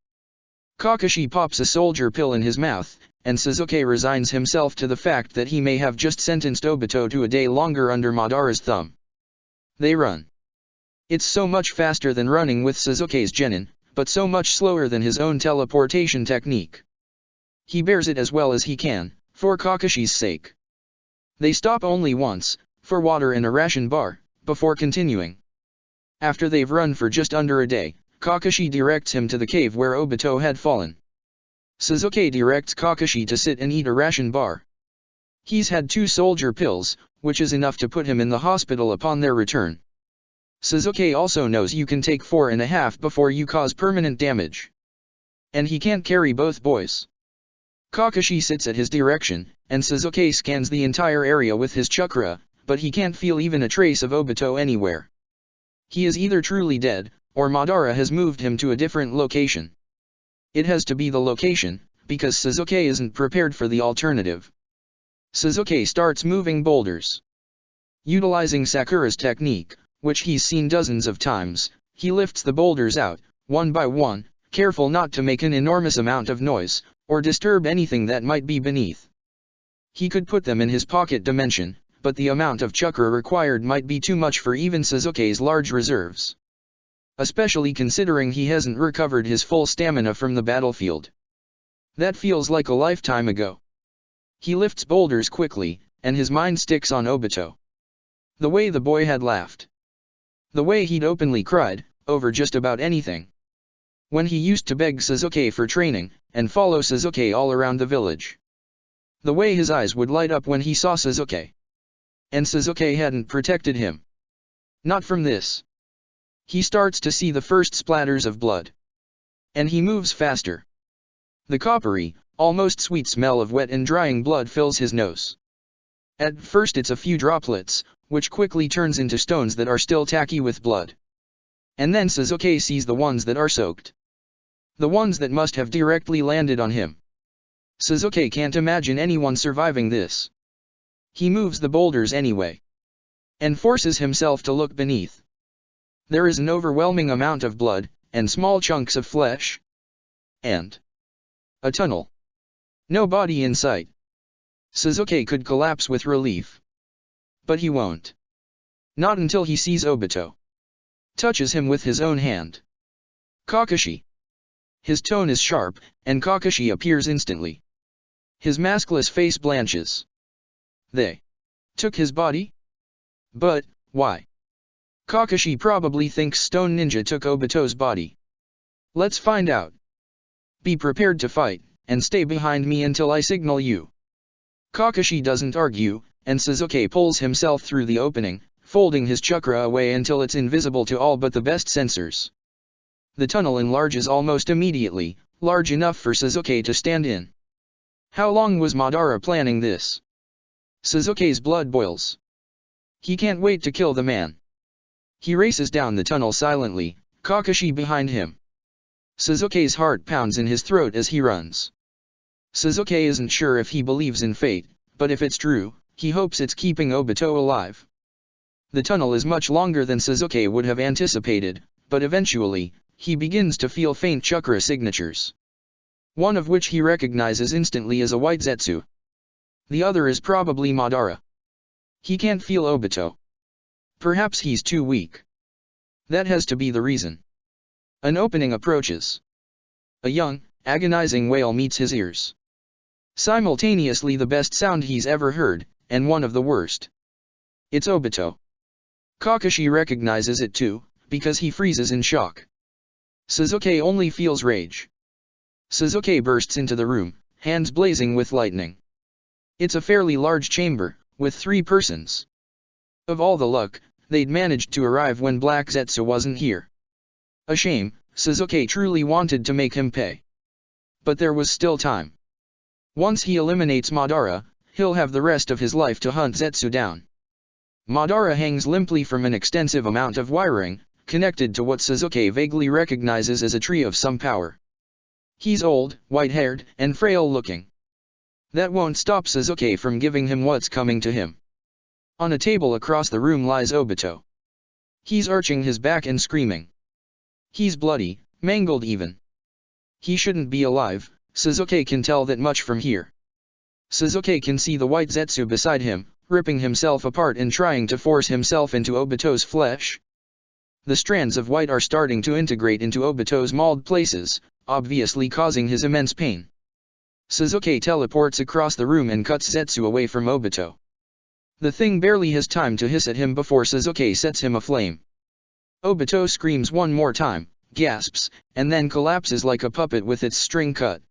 Kakashi pops a soldier pill in his mouth, and Sasuke resigns himself to the fact that he may have just sentenced Obito to a day longer under Madara's thumb. They run. It's so much faster than running with Sasuke's genin, but so much slower than his own teleportation technique. He bears it as well as he can, for Kakashi's sake. They stop only once, for water and a ration bar, before continuing. After they've run for just under a day, Kakashi directs him to the cave where Obito had fallen. Sasuke directs Kakashi to sit and eat a ration bar. He's had 2 soldier pills, which is enough to put him in the hospital upon their return. Sasuke also knows you can take 4.5 before you cause permanent damage. And he can't carry both boys. Kakashi sits at his direction, and Sasuke scans the entire area with his chakra, but he can't feel even a trace of Obito anywhere. He is either truly dead, or Madara has moved him to a different location. It has to be the location, because Sasuke isn't prepared for the alternative. Sasuke starts moving boulders. Utilizing Sakura's technique, which he's seen dozens of times, he lifts the boulders out, one by one, careful not to make an enormous amount of noise, or disturb anything that might be beneath. He could put them in his pocket dimension, but the amount of chakra required might be too much for even Sasuke's large reserves. Especially considering he hasn't recovered his full stamina from the battlefield. That feels like a lifetime ago. He lifts boulders quickly, and his mind sticks on Obito. The way the boy had laughed. The way he'd openly cried, over just about anything. When he used to beg Sasuke for training, and follow Sasuke all around the village. The way his eyes would light up when he saw Sasuke. And Sasuke hadn't protected him. Not from this. He starts to see the first splatters of blood. And he moves faster. The coppery, almost sweet smell of wet and drying blood fills his nose. At first it's a few droplets, which quickly turns into stones that are still tacky with blood. And then Sasuke sees the ones that are soaked. The ones that must have directly landed on him. Sasuke can't imagine anyone surviving this. He moves the boulders anyway. And forces himself to look beneath. There is an overwhelming amount of blood, and small chunks of flesh. And a tunnel. No body in sight. Sasuke could collapse with relief. But he won't. Not until he sees Obito. Touches him with his own hand. Kakashi. His tone is sharp, and Kakashi appears instantly. His maskless face blanches. They took his body? But, why? Kakashi probably thinks Stone Ninja took Obito's body. Let's find out. Be prepared to fight, and stay behind me until I signal you. Kakashi doesn't argue, and Sasuke pulls himself through the opening, folding his chakra away until it's invisible to all but the best sensors. The tunnel enlarges almost immediately, large enough for Sasuke to stand in. How long was Madara planning this? Sasuke's blood boils. He can't wait to kill the man. He races down the tunnel silently, Kakashi behind him. Sasuke's heart pounds in his throat as he runs. Sasuke isn't sure if he believes in fate, but if it's true, he hopes it's keeping Obito alive. The tunnel is much longer than Sasuke would have anticipated, but eventually, he begins to feel faint chakra signatures. One of which he recognizes instantly as a white Zetsu. The other is probably Madara. He can't feel Obito. Perhaps he's too weak. That has to be the reason. An opening approaches. A young, agonizing wail meets his ears. Simultaneously the best sound he's ever heard, and one of the worst. It's Obito. Kakashi recognizes it too, because he freezes in shock. Sasuke only feels rage. Sasuke bursts into the room, hands blazing with lightning. It's a fairly large chamber, with 3 persons. Of all the luck, they'd managed to arrive when Black Zetsu wasn't here. A shame, Sasuke truly wanted to make him pay. But there was still time. Once he eliminates Madara, he'll have the rest of his life to hunt Zetsu down. Madara hangs limply from an extensive amount of wiring, connected to what Sasuke vaguely recognizes as a tree of some power. He's old, white-haired, and frail-looking. That won't stop Sasuke from giving him what's coming to him. On a table across the room lies Obito. He's arching his back and screaming. He's bloody, mangled even. He shouldn't be alive. Sasuke can tell that much from here. Sasuke can see the white Zetsu beside him, ripping himself apart and trying to force himself into Obito's flesh. The strands of white are starting to integrate into Obito's mauled places, obviously causing his immense pain. Sasuke teleports across the room and cuts Zetsu away from Obito. The thing barely has time to hiss at him before Sasuke sets him aflame. Obito screams one more time, gasps, and then collapses like a puppet with its string cut.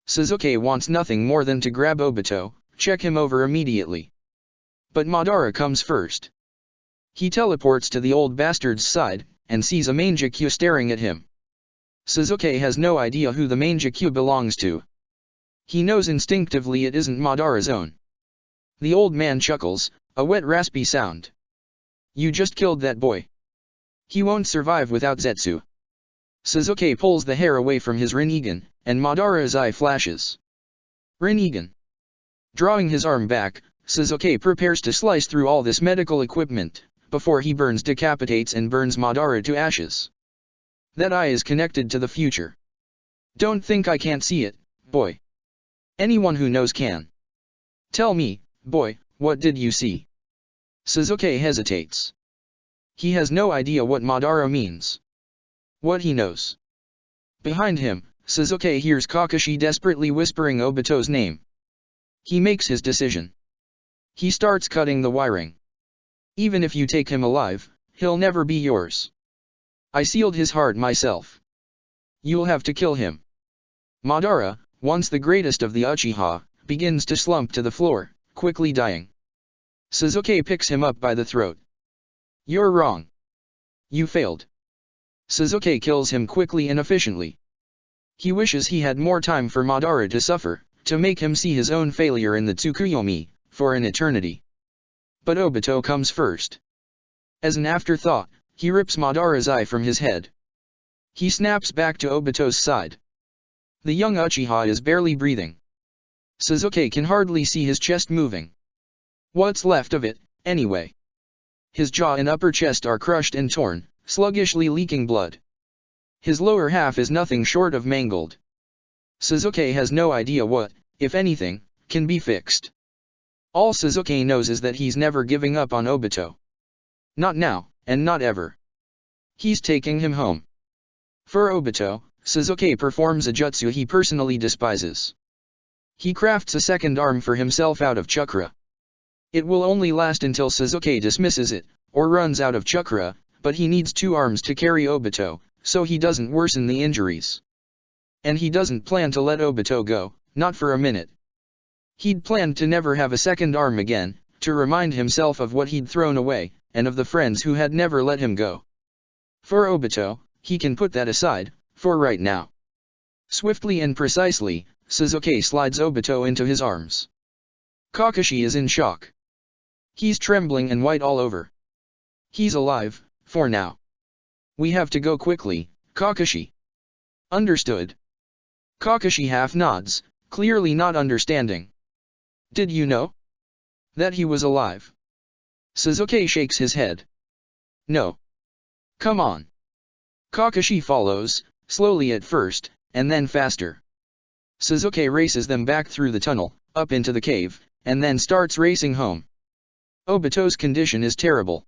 Sasuke wants nothing more than to grab Obito, check him over immediately. But Madara comes first. He teleports to the old bastard's side, and sees a Mangekyou staring at him. Sasuke has no idea who the Mangekyou belongs to. He knows instinctively it isn't Madara's own. The old man chuckles, a wet raspy sound. You just killed that boy. He won't survive without Zetsu. Sasuke pulls the hair away from his Rinnegan, and Madara's eye flashes. Rinnegan. Drawing his arm back, Sasuke prepares to slice through all this medical equipment, before he decapitates and burns Madara to ashes. That eye is connected to the future. Don't think I can't see it, boy. Anyone who knows can. Tell me, boy, what did you see? Sasuke hesitates. He has no idea what Madara means. What he knows. Behind him, Sasuke hears Kakashi desperately whispering Obito's name. He makes his decision. He starts cutting the wiring. Even if you take him alive, he'll never be yours. I sealed his heart myself. You'll have to kill him. Madara, once the greatest of the Uchiha, begins to slump to the floor, quickly dying. Sasuke picks him up by the throat. You're wrong. You failed. Sasuke kills him quickly and efficiently. He wishes he had more time for Madara to suffer, to make him see his own failure in the Tsukuyomi, for an eternity. But Obito comes first. As an afterthought, he rips Madara's eye from his head. He snaps back to Obito's side. The young Uchiha is barely breathing. Sasuke can hardly see his chest moving. What's left of it, anyway? His jaw and upper chest are crushed and torn, sluggishly leaking blood. His lower half is nothing short of mangled. Sasuke has no idea what, if anything, can be fixed. All Sasuke knows is that he's never giving up on Obito. Not now, and not ever. He's taking him home. For Obito, Sasuke performs a jutsu he personally despises. He crafts a second arm for himself out of chakra. It will only last until Sasuke dismisses it, or runs out of chakra, but he needs 2 arms to carry Obito, so he doesn't worsen the injuries. And he doesn't plan to let Obito go, not for a minute. He'd planned to never have a second arm again, to remind himself of what he'd thrown away, and of the friends who had never let him go. For Obito, he can put that aside, for right now. Swiftly and precisely, Sasuke slides Obito into his arms. Kakashi is in shock. He's trembling and white all over. He's alive, for now. We have to go quickly, Kakashi. Understood. Kakashi half nods, clearly not understanding. Did you know that he was alive? Sasuke shakes his head. No. Come on. Kakashi follows, slowly at first, and then faster. Sasuke races them back through the tunnel, up into the cave, and then starts racing home. Obito's condition is terrible.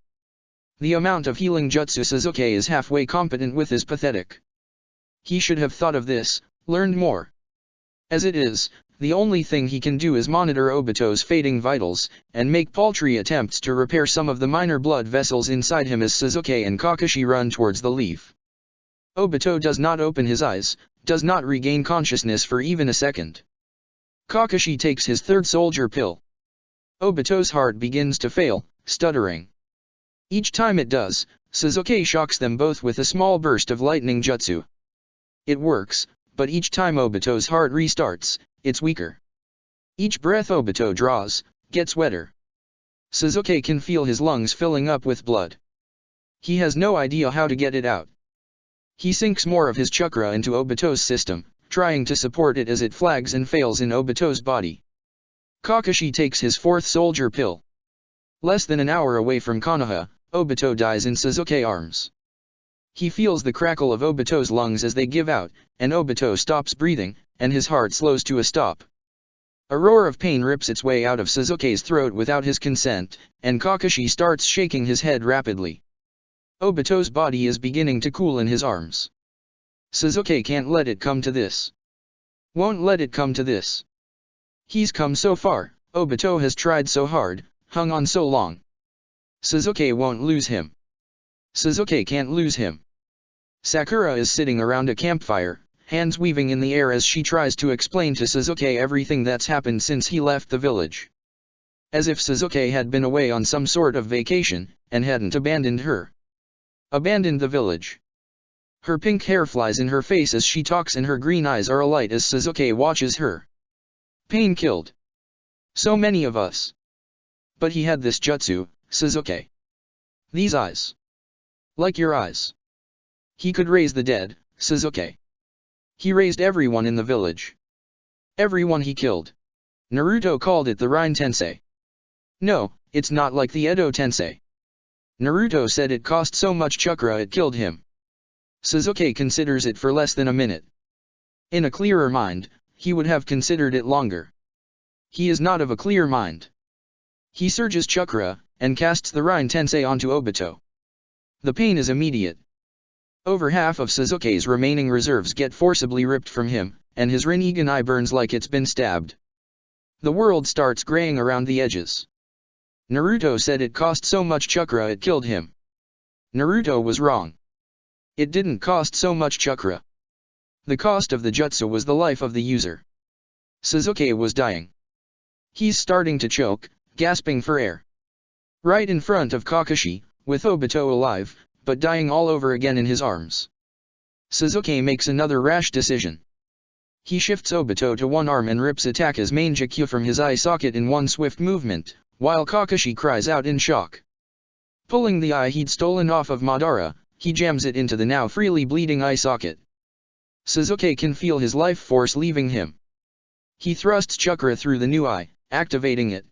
The amount of healing jutsu Sasuke is halfway competent with is pathetic. He should have thought of this, learned more. As it is, The only thing he can do is monitor Obito's fading vitals, and make paltry attempts to repair some of the minor blood vessels inside him as Sasuke and Kakashi run towards the leaf. Obito does not open his eyes, does not regain consciousness for even a second. Kakashi takes his third soldier pill. Obito's heart begins to fail, stuttering. Each time it does, Sasuke shocks them both with a small burst of lightning jutsu. It works, but each time Obito's heart restarts, it's weaker. Each breath Obito draws, gets wetter. Sasuke can feel his lungs filling up with blood. He has no idea how to get it out. He sinks more of his chakra into Obito's system, trying to support it as it flags and fails in Obito's body. Kakashi takes his fourth soldier pill. Less than an hour away from Konoha, Obito dies in Sasuke's arms. He feels the crackle of Obito's lungs as they give out, and Obito stops breathing, and his heart slows to a stop. A roar of pain rips its way out of Sasuke's throat without his consent, and Kakashi starts shaking his head rapidly. Obito's body is beginning to cool in his arms. Sasuke can't let it come to this. Won't let it come to this. He's come so far, Obito has tried so hard, hung on so long. Sasuke won't lose him. Sasuke can't lose him. Sakura is sitting around a campfire, hands weaving in the air as she tries to explain to Sasuke everything that's happened since he left the village. As if Sasuke had been away on some sort of vacation, and hadn't abandoned her. Abandoned the village. Her pink hair flies in her face as she talks and her green eyes are alight as Sasuke watches her. Pain killed so many of us. But he had this jutsu, Sasuke. These eyes. Like your eyes. He could raise the dead, Sasuke. He raised everyone in the village. Everyone he killed. Naruto called it the Rain Tensei. No, it's not like the Edo Tensei. Naruto said it cost so much chakra it killed him. Sasuke considers it for less than a minute. In a clearer mind, he would have considered it longer. He is not of a clear mind. He surges chakra, and casts the Rain Tensei onto Obito. The pain is immediate. Over half of Sasuke's remaining reserves get forcibly ripped from him, and his Rinnegan eye burns like it's been stabbed. The world starts graying around the edges. Naruto said it cost so much chakra it killed him. Naruto was wrong. It didn't cost so much chakra. The cost of the jutsu was the life of the user. Sasuke was dying. He's starting to choke, gasping for air. Right in front of Kakashi, with Obito alive, but dying all over again in his arms. Sasuke makes another rash decision. He shifts Obito to one arm and rips Ataka's main Jakyu from his eye socket in one swift movement, while Kakashi cries out in shock. Pulling the eye he'd stolen off of Madara, he jams it into the now freely bleeding eye socket. Sasuke can feel his life force leaving him. He thrusts chakra through the new eye, activating it.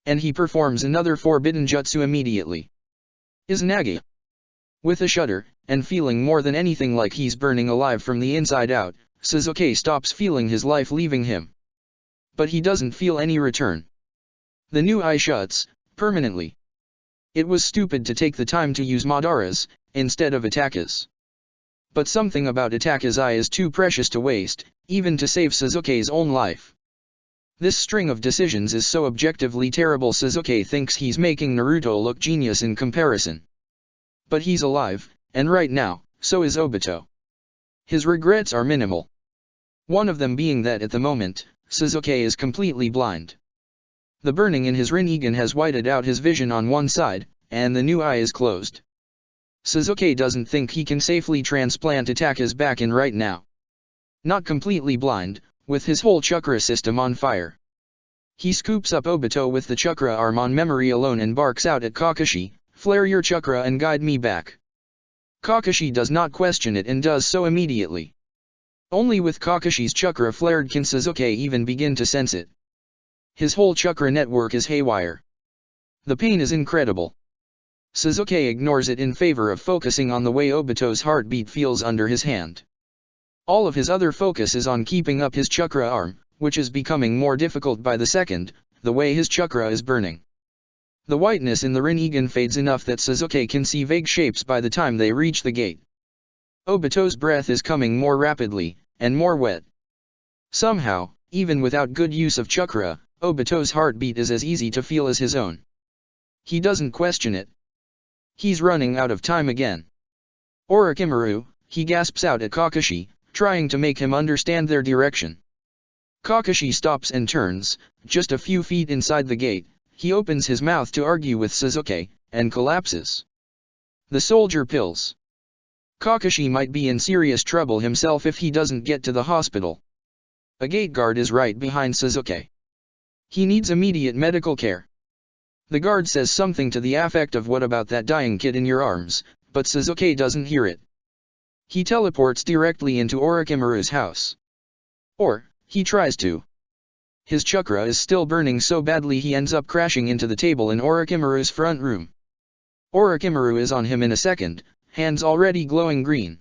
And he performs another forbidden jutsu immediately. Izanagi. With a shudder, and feeling more than anything like he's burning alive from the inside out, Sasuke stops feeling his life leaving him. But he doesn't feel any return. The new eye shuts, permanently. It was stupid to take the time to use Madara's, instead of Ataka's. But something about Ataka's eye is too precious to waste, even to save Sasuke's own life. This string of decisions is so objectively terrible Sasuke thinks he's making Naruto look genius in comparison. But he's alive, and right now, so is Obito. His regrets are minimal. One of them being that at the moment, Sasuke is completely blind. The burning in his Rinnegan has whited out his vision on one side, and the new eye is closed. Sasuke doesn't think he can safely transplant Ataka's back in right now. Not completely blind, with his whole chakra system on fire. He scoops up Obito with the chakra arm on memory alone and barks out at Kakashi, "Flare your chakra and guide me back." Kakashi does not question it and does so immediately. Only with Kakashi's chakra flared can Sasuke even begin to sense it. His whole chakra network is haywire. The pain is incredible. Sasuke ignores it in favor of focusing on the way Obito's heartbeat feels under his hand. All of his other focus is on keeping up his chakra arm, which is becoming more difficult by the second, the way his chakra is burning. The whiteness in the Rinnegan fades enough that Sasuke can see vague shapes by the time they reach the gate. Obito's breath is coming more rapidly, and more wet. Somehow, Even without good use of chakra, Obito's heartbeat is as easy to feel as his own. He doesn't question it. He's running out of time again. Orochimaru, he gasps out at Kakashi, trying to make him understand their direction. Kakashi stops and turns, just a few feet inside the gate. He opens his mouth to argue with Sasuke, and collapses. The soldier pills. Kakashi might be in serious trouble himself if he doesn't get to the hospital. A gate guard is right behind Sasuke. He needs immediate medical care. The guard says something to the effect of "What about that dying kid in your arms?" but Sasuke doesn't hear it. He teleports directly into Orochimaru's house. Or, he tries to. His chakra is still burning so badly he ends up crashing into the table in Orochimaru's front room. Orochimaru is on him in a second, hands already glowing green.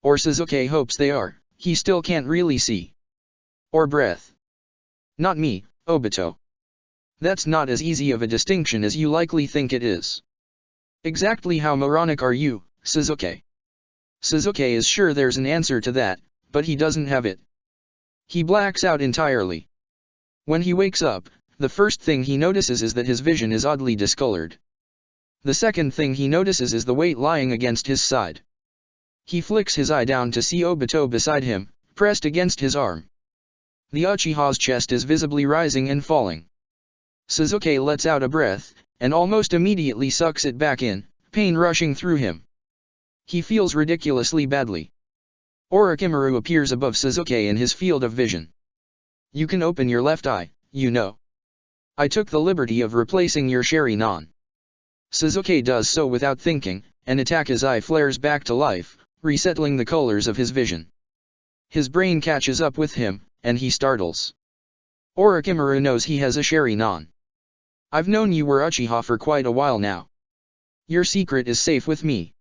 Or Sasuke hopes they are, he still can't really see. Or breath. Not me, Obito. That's not as easy of a distinction as you likely think it is. Exactly how moronic are you, Sasuke? Sasuke is sure there's an answer to that, but he doesn't have it. He blacks out entirely. When he wakes up, the first thing he notices is that his vision is oddly discolored. The second thing he notices is the weight lying against his side. He flicks his eye down to see Obito beside him, pressed against his arm. The Uchiha's chest is visibly rising and falling. Sasuke lets out a breath, and almost immediately sucks it back in, pain rushing through him. He feels ridiculously badly. Orochimaru appears above Sasuke in his field of vision. You can open your left eye, you know. I took the liberty of replacing your Sharingan. Sasuke does so without thinking, and Ataka's eye flares back to life, resettling the colors of his vision. His brain catches up with him, and he startles. Orochimaru knows he has a Sharingan. I've known you were Uchiha for quite a while now. Your secret is safe with me.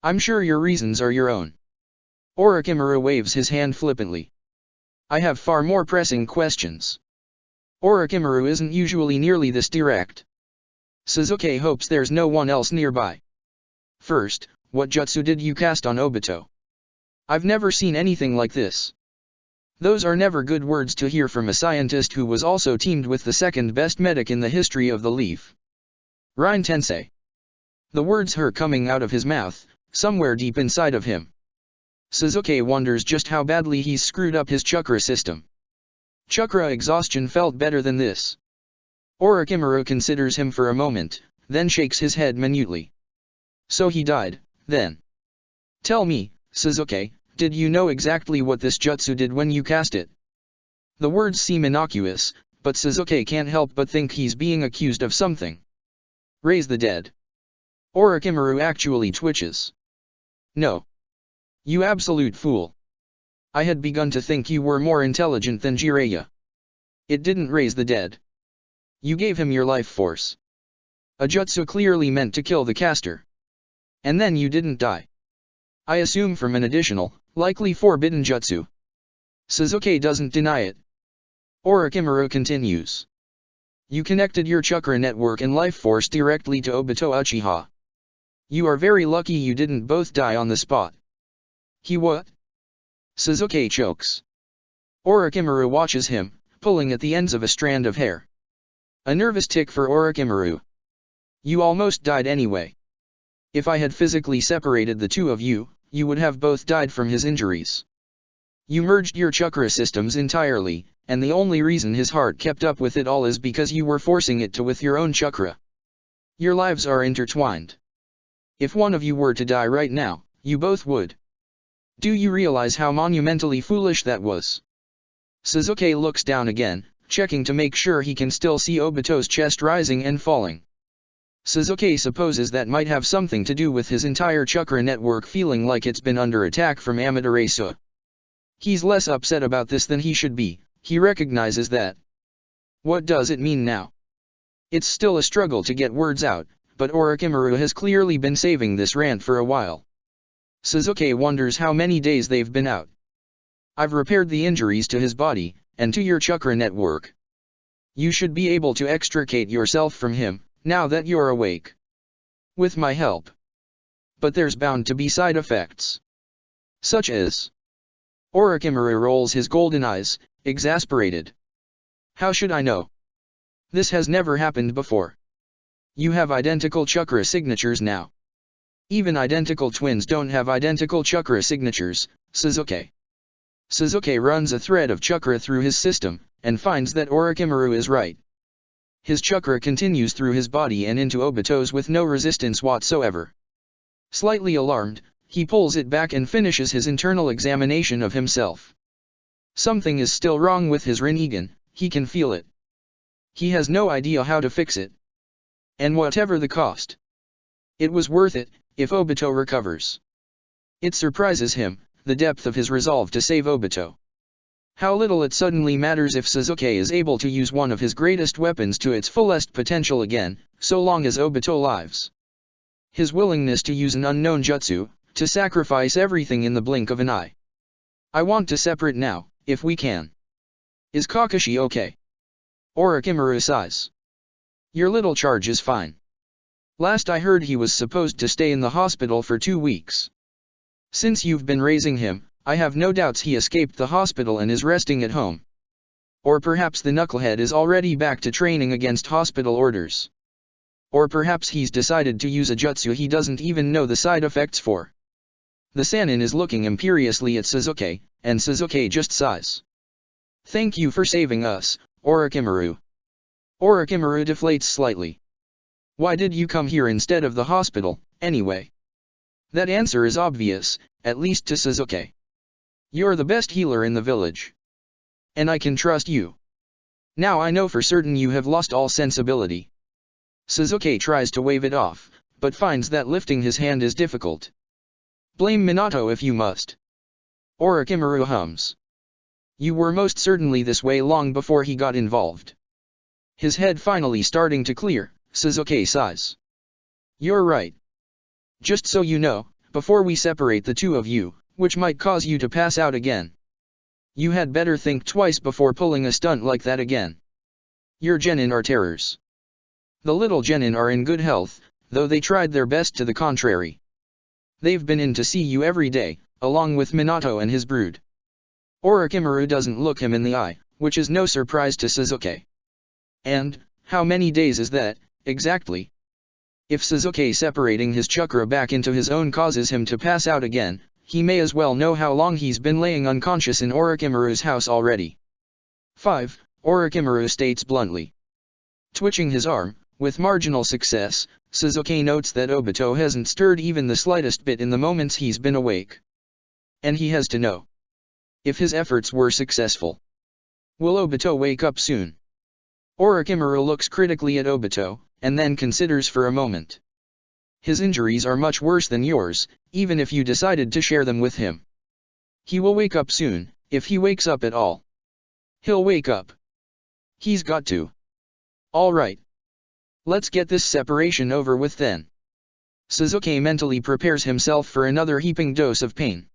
I'm sure your reasons are your own. Orochimaru waves his hand flippantly. I have far more pressing questions. Orochimaru isn't usually nearly this direct. Sasuke hopes there's no one else nearby. First, what jutsu did you cast on Obito? I've never seen anything like this. Those are never good words to hear from a scientist who was also teamed with the second best medic in the history of the Leaf. Rein Tensei. The words hurt coming out of his mouth, somewhere deep inside of him. Sasuke wonders just how badly he's screwed up his chakra system. Chakra exhaustion felt better than this. Orochimaru considers him for a moment, then shakes his head minutely. So he died, then. Tell me, Sasuke, did you know exactly what this jutsu did when you cast it? The words seem innocuous, but Sasuke can't help but think he's being accused of something. Raise the dead. Orochimaru actually twitches. No. You absolute fool. I had begun to think you were more intelligent than Jiraiya. It didn't raise the dead. You gave him your life force. A jutsu clearly meant to kill the caster. And then you didn't die. I assume from an additional, likely forbidden jutsu. Sasuke doesn't deny it. Orochimaru continues. You connected your chakra network and life force directly to Obito Uchiha. You are very lucky you didn't both die on the spot. He what? Sasuke chokes. Orochimaru watches him, pulling at the ends of a strand of hair. A nervous tick for Orochimaru. You almost died anyway. If I had physically separated the two of you, you would have both died from his injuries. You merged your chakra systems entirely, and the only reason his heart kept up with it all is because you were forcing it to with your own chakra. Your lives are intertwined. If one of you were to die right now, you both would. Do you realize how monumentally foolish that was? Sasuke looks down again, checking to make sure he can still see Obito's chest rising and falling. Sasuke supposes that might have something to do with his entire chakra network feeling like it's been under attack from Amaterasu. He's less upset about this than he should be, he recognizes that. What does it mean now? It's still a struggle to get words out, but Orochimaru has clearly been saving this rant for a while. Sasuke wonders how many days they've been out. I've repaired the injuries to his body, and to your chakra network. You should be able to extricate yourself from him, now that you're awake. With my help. But there's bound to be side effects. Such as. Orochimaru rolls his golden eyes, exasperated. How should I know? This has never happened before. You have identical chakra signatures now. Even identical twins don't have identical chakra signatures, Suzuki. Suzuki runs a thread of chakra through his system, and finds that Orochimaru is right. His chakra continues through his body and into Obito's with no resistance whatsoever. Slightly alarmed, he pulls it back and finishes his internal examination of himself. Something is still wrong with his Rinnegan, he can feel it. He has no idea how to fix it. And whatever the cost, it was worth it, if Obito recovers. It surprises him, the depth of his resolve to save Obito. How little it suddenly matters if Suzuki is able to use one of his greatest weapons to its fullest potential again, so long as Obito lives. His willingness to use an unknown jutsu, to sacrifice everything in the blink of an eye. I want to separate now, if we can. Is Kakashi okay? Orochimaru sighs. Your little charge is fine. Last I heard he was supposed to stay in the hospital for 2 weeks. Since you've been raising him, I have no doubts he escaped the hospital and is resting at home. Or perhaps the knucklehead is already back to training against hospital orders. Or perhaps he's decided to use a jutsu he doesn't even know the side effects for. The Sannin is looking imperiously at Suzuki, and Suzuki just sighs. Thank you for saving us, Orochimaru. Orochimaru deflates slightly. Why did you come here instead of the hospital, anyway? That answer is obvious, at least to Suzuki. You're the best healer in the village. And I can trust you. Now I know for certain you have lost all sensibility. Suzuki tries to wave it off, but finds that lifting his hand is difficult. Blame Minato if you must. Orochimaru hums. You were most certainly this way long before he got involved. His head finally starting to clear, Suzuki sighs. You're right. Just so you know, before we separate the two of you, which might cause you to pass out again, you had better think twice before pulling a stunt like that again. Your genin are terrors. The little genin are in good health, though they tried their best to the contrary. They've been in to see you every day, along with Minato and his brood. Orochimaru doesn't look him in the eye, which is no surprise to Suzuki. And, how many days is that, exactly? If Suzuki separating his chakra back into his own causes him to pass out again, he may as well know how long he's been laying unconscious in Orochimaru's house already. 5. Orochimaru states bluntly. Twitching his arm, with marginal success, Suzuki notes that Obito hasn't stirred even the slightest bit in the moments he's been awake. And he has to know. If his efforts were successful, will Obito wake up soon? Orochimaru looks critically at Obito, and then considers for a moment. His injuries are much worse than yours, even if you decided to share them with him. He will wake up soon, if he wakes up at all. He'll wake up. He's got to. All right. Let's get this separation over with then. Suzuki mentally prepares himself for another heaping dose of pain.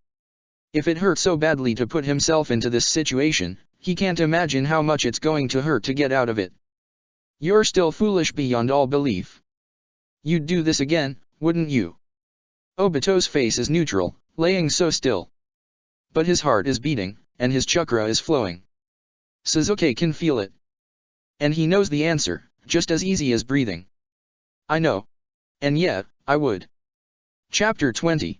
If it hurt so badly to put himself into this situation, he can't imagine how much it's going to hurt to get out of it. You're still foolish beyond all belief. You'd do this again, wouldn't you? Obito's face is neutral, laying so still. But his heart is beating, and his chakra is flowing. Suzuki can feel it. And he knows the answer, just as easy as breathing. I know. And yet, I would. Chapter 20.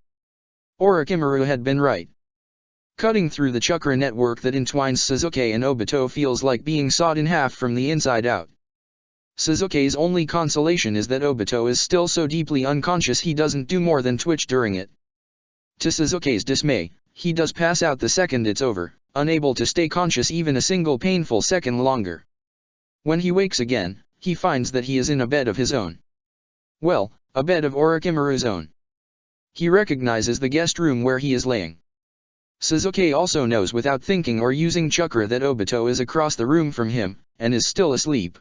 Orochimaru had been right. Cutting through the chakra network that entwines Suzuki and Obito feels like being sawed in half from the inside out. Suzuki's only consolation is that Obito is still so deeply unconscious he doesn't do more than twitch during it. To Suzuki's dismay, he does pass out the second it's over, unable to stay conscious even a single painful second longer. When he wakes again, he finds that he is in a bed of his own. Well, a bed of Orochimaru's own. He recognizes the guest room where he is laying. Suzuki also knows without thinking or using chakra that Obito is across the room from him, and is still asleep.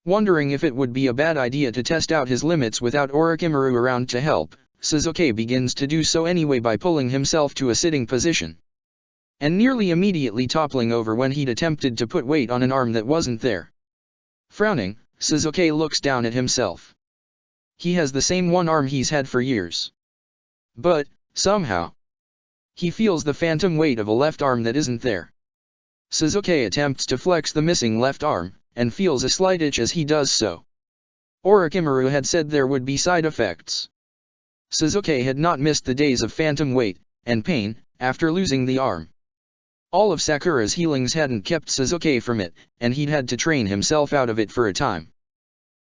Wondering if it would be a bad idea to test out his limits without Orochimaru around to help, Suzuki begins to do so anyway by pulling himself to a sitting position. And nearly immediately toppling over when he'd attempted to put weight on an arm that wasn't there. Frowning, Suzuki looks down at himself. He has the same one arm he's had for years. But, somehow, he feels the phantom weight of a left arm that isn't there. Suzuki attempts to flex the missing left arm, and feels a slight itch as he does so. Orochimaru had said there would be side effects. Suzuki had not missed the days of phantom weight and pain after losing the arm. All of Sakura's healings hadn't kept Suzuki from it, and he'd had to train himself out of it for a time.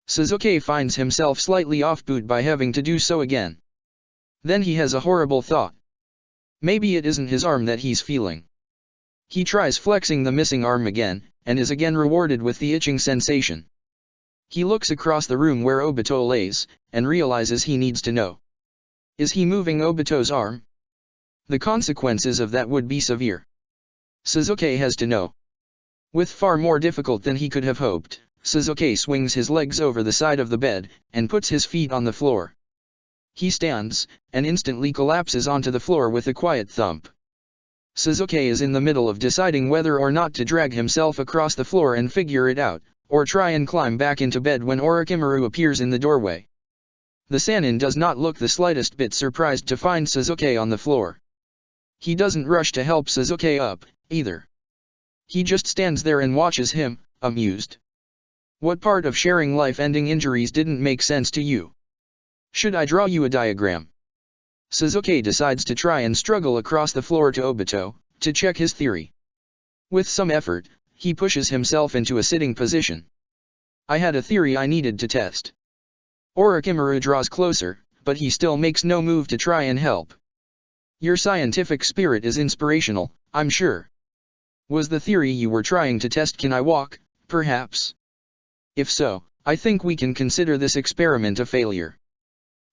Suzuki finds himself slightly off-put by having to do so again. Then he has a horrible thought. Maybe it isn't his arm that he's feeling. He tries flexing the missing arm again, and is again rewarded with the itching sensation. He looks across the room where Obito lays, and realizes he needs to know. Is he moving Obito's arm? The consequences of that would be severe. Suzuki has to know. With far more difficult than he could have hoped, Suzuki swings his legs over the side of the bed, and puts his feet on the floor. He stands, and instantly collapses onto the floor with a quiet thump. Suzuki is in the middle of deciding whether or not to drag himself across the floor and figure it out, or try and climb back into bed when Orochimaru appears in the doorway. The Sannin does not look the slightest bit surprised to find Suzuki on the floor. He doesn't rush to help Suzuki up, either. He just stands there and watches him, amused. What part of sharing life-ending injuries didn't make sense to you? Should I draw you a diagram? Suzuki decides to try and struggle across the floor to Obito, to check his theory. With some effort, he pushes himself into a sitting position. I had a theory I needed to test. Orochimaru draws closer, but he still makes no move to try and help. Your scientific spirit is inspirational, I'm sure. Was the theory you were trying to test can I walk, perhaps? If so, I think we can consider this experiment a failure.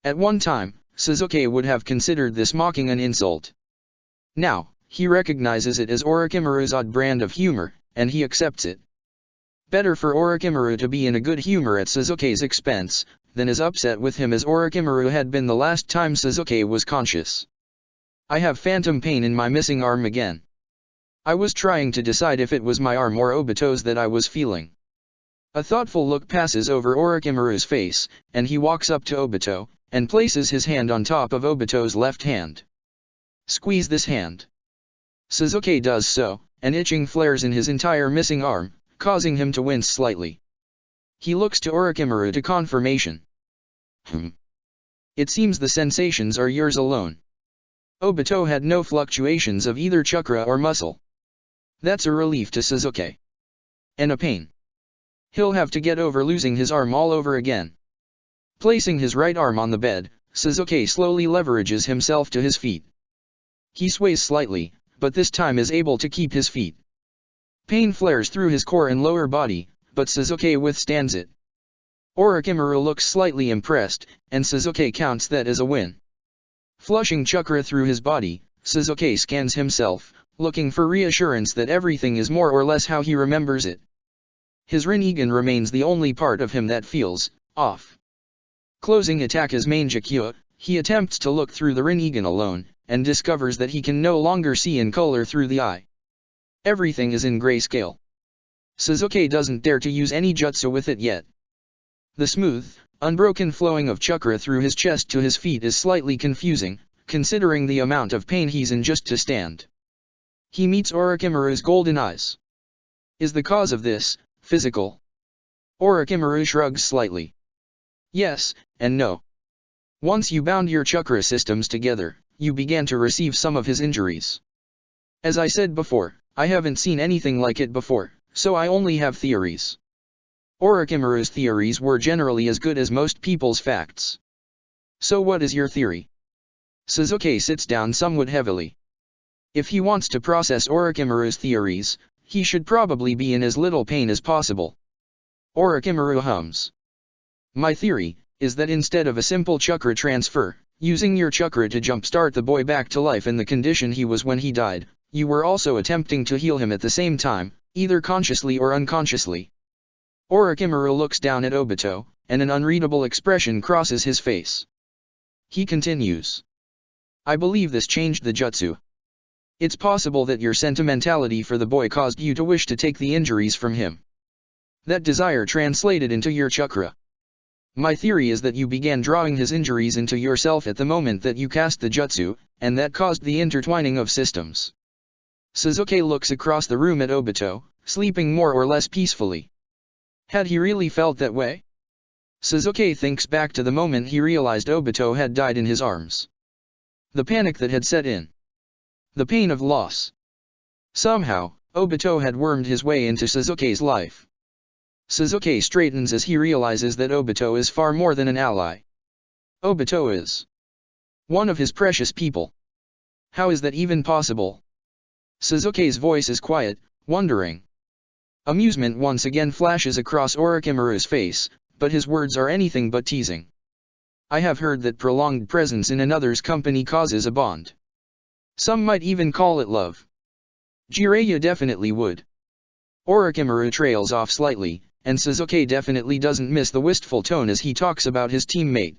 At one time, Suzuki would have considered this mocking an insult. Now, he recognizes it as Orochimaru's odd brand of humor, and he accepts it. Better for Orochimaru to be in a good humor at Suzuki's expense, than as upset with him as Orochimaru had been the last time Suzuki was conscious. I have phantom pain in my missing arm again. I was trying to decide if it was my arm or Obito's that I was feeling. A thoughtful look passes over Orochimaru's face, and he walks up to Obito, and places his hand on top of Obito's left hand. Squeeze this hand. Suzuki does so, and itching flares in his entire missing arm, causing him to wince slightly. He looks to Orochimaru to confirmation. It seems the sensations are yours alone. Obito had no fluctuations of either chakra or muscle. That's a relief to Suzuki. And a pain. He'll have to get over losing his arm all over again. Placing his right arm on the bed, Suzuki slowly leverages himself to his feet. He sways slightly, but this time is able to keep his feet. Pain flares through his core and lower body, but Suzuki withstands it. Orochimaru looks slightly impressed, and Suzuki counts that as a win. Flushing chakra through his body, Suzuki scans himself, looking for reassurance that everything is more or less how he remembers it. His Rinnegan remains the only part of him that feels off. Closing attack as Mangekyou, he attempts to look through the Rinnegan alone, and discovers that he can no longer see in color through the eye. Everything is in grayscale. Suzuki doesn't dare to use any jutsu with it yet. The smooth, unbroken flowing of chakra through his chest to his feet is slightly confusing, considering the amount of pain he's in just to stand. He meets Orochimaru's golden eyes. Is the cause of this physical? Orochimaru shrugs slightly. Yes, and no. Once you bound your chakra systems together, you began to receive some of his injuries. As I said before, I haven't seen anything like it before, so I only have theories. Orochimaru's theories were generally as good as most people's facts. So what is your theory? Suzuki sits down somewhat heavily. If he wants to process Orochimaru's theories, he should probably be in as little pain as possible. Orochimaru hums. My theory is that instead of a simple chakra transfer, using your chakra to jumpstart the boy back to life in the condition he was when he died, you were also attempting to heal him at the same time, either consciously or unconsciously. Orochimaru looks down at Obito, and an unreadable expression crosses his face. He continues. I believe this changed the jutsu. It's possible that your sentimentality for the boy caused you to wish to take the injuries from him. That desire translated into your chakra. My theory is that you began drawing his injuries into yourself at the moment that you cast the jutsu, and that caused the intertwining of systems. Suzuki looks across the room at Obito, sleeping more or less peacefully. Had he really felt that way? Suzuki thinks back to the moment he realized Obito had died in his arms. The panic that had set in. The pain of loss. Somehow, Obito had wormed his way into Suzuki's life. Suzuki straightens as he realizes that Obito is far more than an ally. Obito is one of his precious people. How is that even possible? Suzuki's voice is quiet, wondering. Amusement once again flashes across Orochimaru's face, but his words are anything but teasing. I have heard that prolonged presence in another's company causes a bond. Some might even call it love. Jiraiya definitely would. Orochimaru trails off slightly, and Suzuki definitely doesn't miss the wistful tone as he talks about his teammate.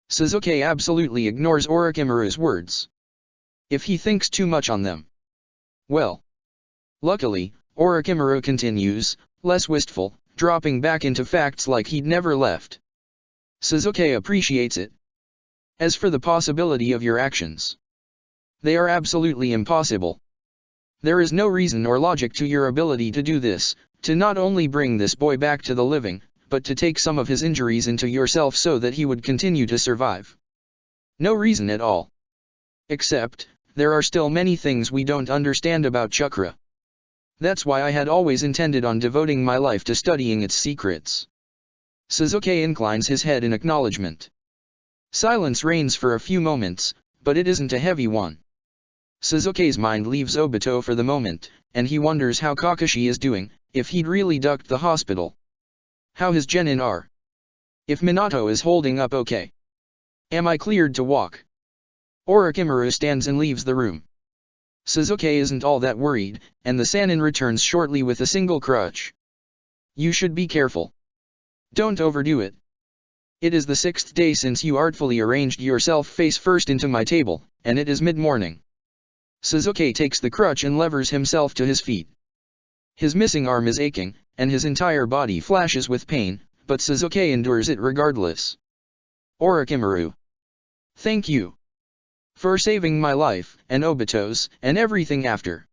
Suzuki absolutely ignores Orochimaru's words. If he thinks too much on them. Well. Luckily, Orochimaru continues, less wistful, dropping back into facts like he'd never left. Suzuki appreciates it. As for the possibility of your actions, they are absolutely impossible. There is no reason or logic to your ability to do this, to not only bring this boy back to the living, but to take some of his injuries into yourself so that he would continue to survive. No reason at all. Except, there are still many things we don't understand about chakra. That's why I had always intended on devoting my life to studying its secrets. Suzuki inclines his head in acknowledgement. Silence reigns for a few moments, but it isn't a heavy one. Suzuki's mind leaves Obito for the moment, and he wonders how Kakashi is doing, if he'd really ducked the hospital. How his genin are. If Minato is holding up okay. Am I cleared to walk? Orochimaru stands and leaves the room. Suzuki isn't all that worried, and the Sannin returns shortly with a single crutch. You should be careful. Don't overdo it. It is the 6th day since you artfully arranged yourself face first into my table, and it is mid-morning. Suzuki takes the crutch and levers himself to his feet. His missing arm is aching, and his entire body flashes with pain, but Suzuki endures it regardless. Orochimaru. Thank you. For saving my life, and Obito's, and everything after.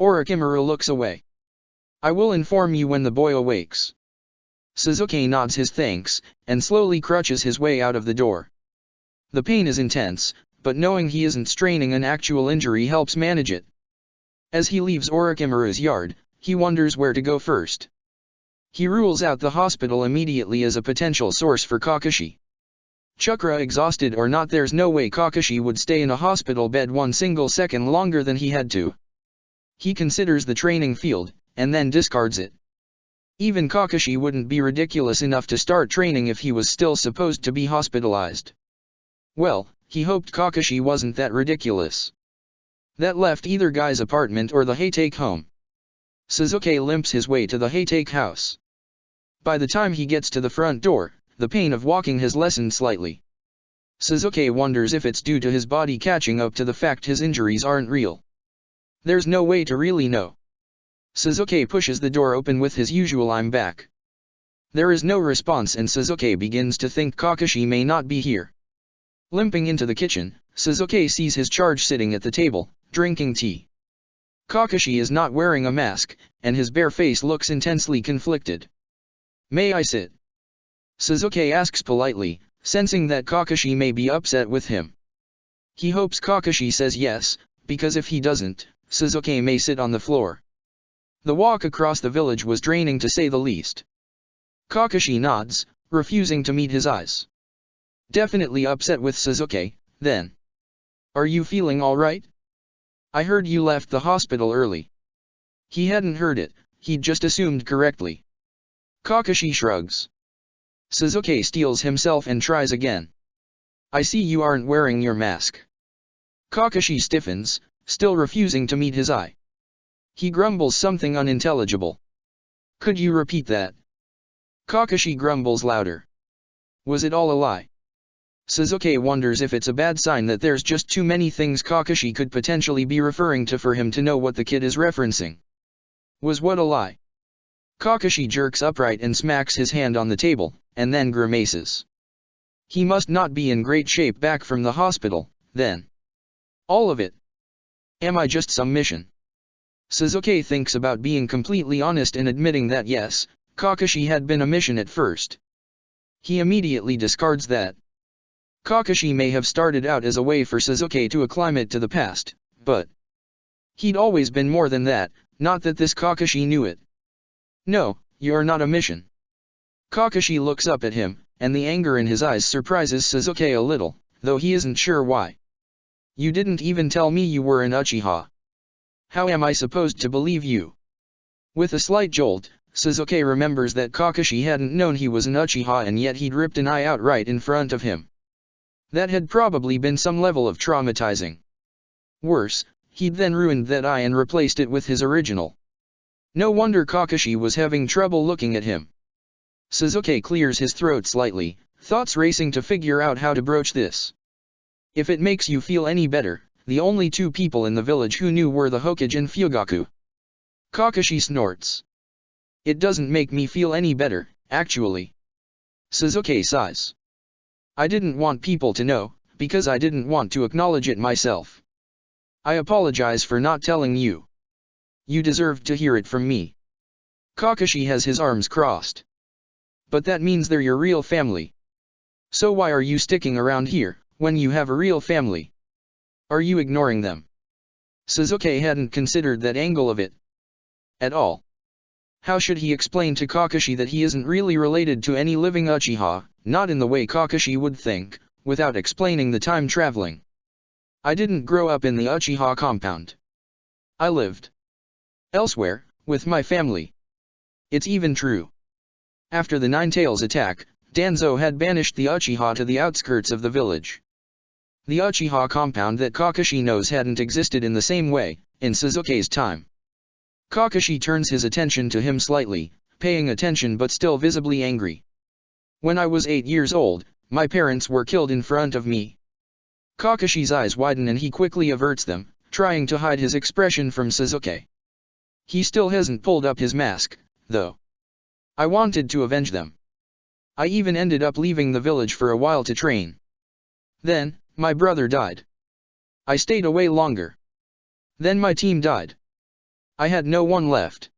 Orochimaru looks away. I will inform you when the boy awakes. Suzuki nods his thanks, and slowly crutches his way out of the door. The pain is intense, but knowing he isn't straining an actual injury helps manage it. As he leaves Orochimaru's yard, he wonders where to go first. He rules out the hospital immediately as a potential source for Kakashi. Chakra exhausted or not, there's no way Kakashi would stay in a hospital bed one single second longer than he had to. He considers the training field, and then discards it. Even Kakashi wouldn't be ridiculous enough to start training if he was still supposed to be hospitalized. Well, he hoped Kakashi wasn't that ridiculous. That left either guy's apartment or the Haytake home. Suzuki limps his way to the Haytake house. By the time he gets to the front door, the pain of walking has lessened slightly. Suzuki wonders if it's due to his body catching up to the fact his injuries aren't real. There's no way to really know. Suzuki pushes the door open with his usual "I'm back." There is no response and Suzuki begins to think Kakashi may not be here. Limping into the kitchen, Suzuki sees his charge sitting at the table, drinking tea. Kakashi is not wearing a mask, and his bare face looks intensely conflicted. May I sit? Suzuki asks politely, sensing that Kakashi may be upset with him. He hopes Kakashi says yes, because if he doesn't, Suzuki may sit on the floor. The walk across the village was draining to say the least. Kakashi nods, refusing to meet his eyes. Definitely upset with Suzuki, then. Are you feeling alright? I heard you left the hospital early. He hadn't heard it, he'd just assumed correctly. Kakashi shrugs. Suzuki steels himself and tries again. I see you aren't wearing your mask. Kakashi stiffens, still refusing to meet his eye. He grumbles something unintelligible. Could you repeat that? Kakashi grumbles louder. Was it all a lie? Suzuki wonders if it's a bad sign that there's just too many things Kakashi could potentially be referring to for him to know what the kid is referencing. Was what a lie? Kakashi jerks upright and smacks his hand on the table, and then grimaces. He must not be in great shape back from the hospital, then. All of it. Am I just some mission? Sasuke thinks about being completely honest and admitting that yes, Kakashi had been a mission at first. He immediately discards that. Kakashi may have started out as a way for Sasuke to acclimate to the past, but he'd always been more than that, not that this Kakashi knew it. No, you're not a mission. Kakashi looks up at him, and the anger in his eyes surprises Sasuke a little, though he isn't sure why. You didn't even tell me you were an Uchiha. How am I supposed to believe you? With a slight jolt, Sasuke remembers that Kakashi hadn't known he was an Uchiha and yet he'd ripped an eye out right in front of him. That had probably been some level of traumatizing. Worse, he'd then ruined that eye and replaced it with his original. No wonder Kakashi was having trouble looking at him. Sasuke clears his throat slightly, thoughts racing to figure out how to broach this. If it makes you feel any better, the only two people in the village who knew were the Hokage and Fugaku. Kakashi snorts. It doesn't make me feel any better, actually. Sasuke sighs. I didn't want people to know, because I didn't want to acknowledge it myself. I apologize for not telling you. You deserved to hear it from me. Kakashi has his arms crossed. But that means they're your real family. So why are you sticking around here, when you have a real family? Are you ignoring them? Sasuke hadn't considered that angle of it at all. How should he explain to Kakashi that he isn't really related to any living Uchiha, not in the way Kakashi would think, without explaining the time traveling? I didn't grow up in the Uchiha compound. I lived elsewhere, with my family. It's even true. After the Nine Tails attack, Danzo had banished the Uchiha to the outskirts of the village. The Uchiha compound that Kakashi knows hadn't existed in the same way, in Sasuke's time. Kakashi turns his attention to him slightly, paying attention but still visibly angry. When I was 8 years old, my parents were killed in front of me. Kakashi's eyes widen and he quickly averts them, trying to hide his expression from Sasuke. He still hasn't pulled up his mask, though. I wanted to avenge them. I even ended up leaving the village for a while to train. Then, my brother died. I stayed away longer. Then my team died. I had no one left.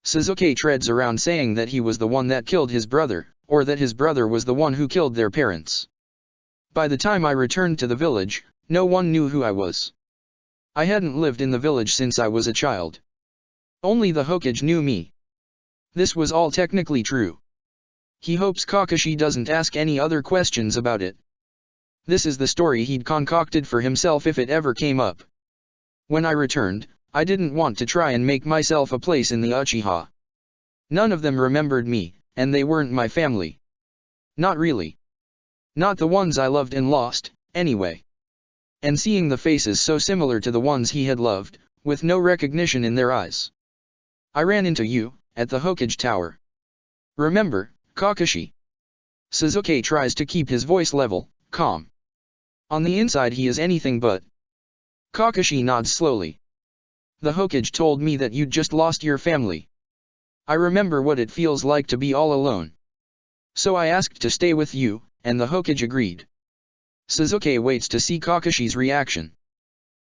Sasuke treads around saying that he was the one that killed his brother, or that his brother was the one who killed their parents. By the time I returned to the village, no one knew who I was. I hadn't lived in the village since I was a child. Only the Hokage knew me. This was all technically true. He hopes Kakashi doesn't ask any other questions about it. This is the story he'd concocted for himself if it ever came up. When I returned, I didn't want to try and make myself a place in the Uchiha. None of them remembered me, and they weren't my family. Not really. Not the ones I loved and lost, anyway. And seeing the faces so similar to the ones he had loved, with no recognition in their eyes. I ran into you, at the Hokage Tower. Remember, Kakashi? Sasuke tries to keep his voice level, calm. On the inside he is anything but. Kakashi nods slowly. The Hokage told me that you'd just lost your family. I remember what it feels like to be all alone. So I asked to stay with you, and the Hokage agreed. Sasuke waits to see Kakashi's reaction.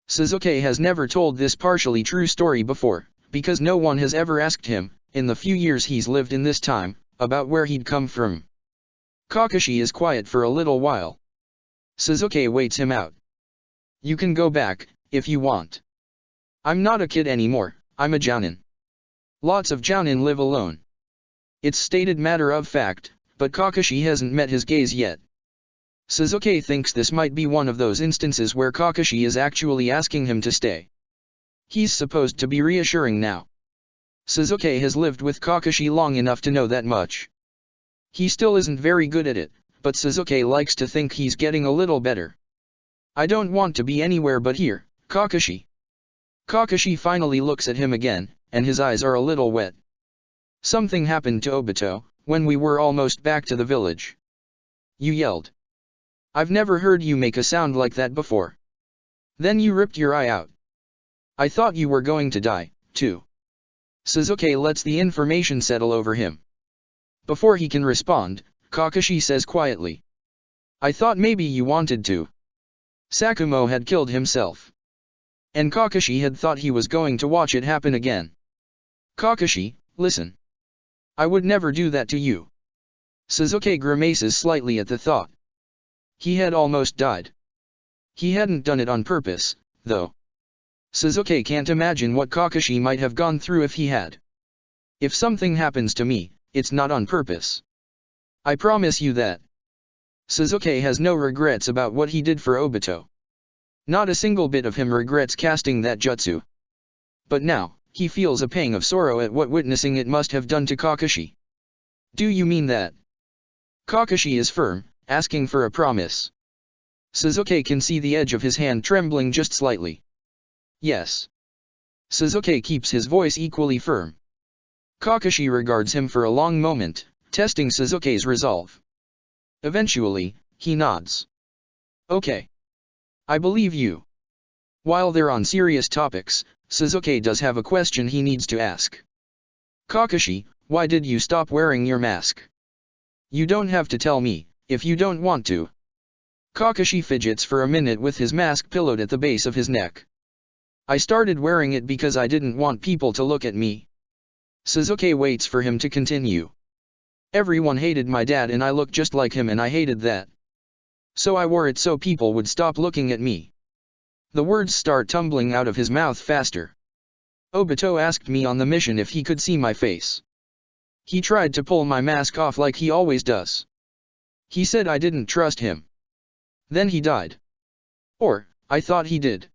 Sasuke has never told this partially true story before, because no one has ever asked him, in the few years he's lived in this time, about where he'd come from. Kakashi is quiet for a little while. Sasuke waits him out. You can go back, if you want. I'm not a kid anymore, I'm a jounin. Lots of jounin live alone. It's stated matter of fact, but Kakashi hasn't met his gaze yet. Sasuke thinks this might be one of those instances where Kakashi is actually asking him to stay. He's supposed to be reassuring now. Sasuke has lived with Kakashi long enough to know that much. He still isn't very good at it, but Sasuke likes to think he's getting a little better. I don't want to be anywhere but here, Kakashi. Kakashi finally looks at him again, and his eyes are a little wet. Something happened to Obito, when we were almost back to the village. You yelled. I've never heard you make a sound like that before. Then you ripped your eye out. I thought you were going to die, too. Sasuke lets the information settle over him. Before he can respond, Kakashi says quietly. I thought maybe you wanted to. Sakumo had killed himself. And Kakashi had thought he was going to watch it happen again. Kakashi, listen. I would never do that to you. Sasuke grimaces slightly at the thought. He had almost died. He hadn't done it on purpose, though. Sasuke can't imagine what Kakashi might have gone through if he had. If something happens to me, it's not on purpose. I promise you that. Sasuke has no regrets about what he did for Obito. Not a single bit of him regrets casting that jutsu. But now, he feels a pang of sorrow at what witnessing it must have done to Kakashi. Do you mean that? Kakashi is firm, asking for a promise. Sasuke can see the edge of his hand trembling just slightly. Yes. Sasuke keeps his voice equally firm. Kakashi regards him for a long moment, testing Sasuke's resolve. Eventually, he nods. Okay. I believe you. While they're on serious topics, Sasuke does have a question he needs to ask. Kakashi, why did you stop wearing your mask? You don't have to tell me, if you don't want to. Kakashi fidgets for a minute with his mask pillowed at the base of his neck. I started wearing it because I didn't want people to look at me. Sasuke waits for him to continue. Everyone hated my dad and I looked just like him and I hated that. So I wore it so people would stop looking at me. The words start tumbling out of his mouth faster. Obito asked me on the mission if he could see my face. He tried to pull my mask off like he always does. He said I didn't trust him. Then he died. Or, I thought he did.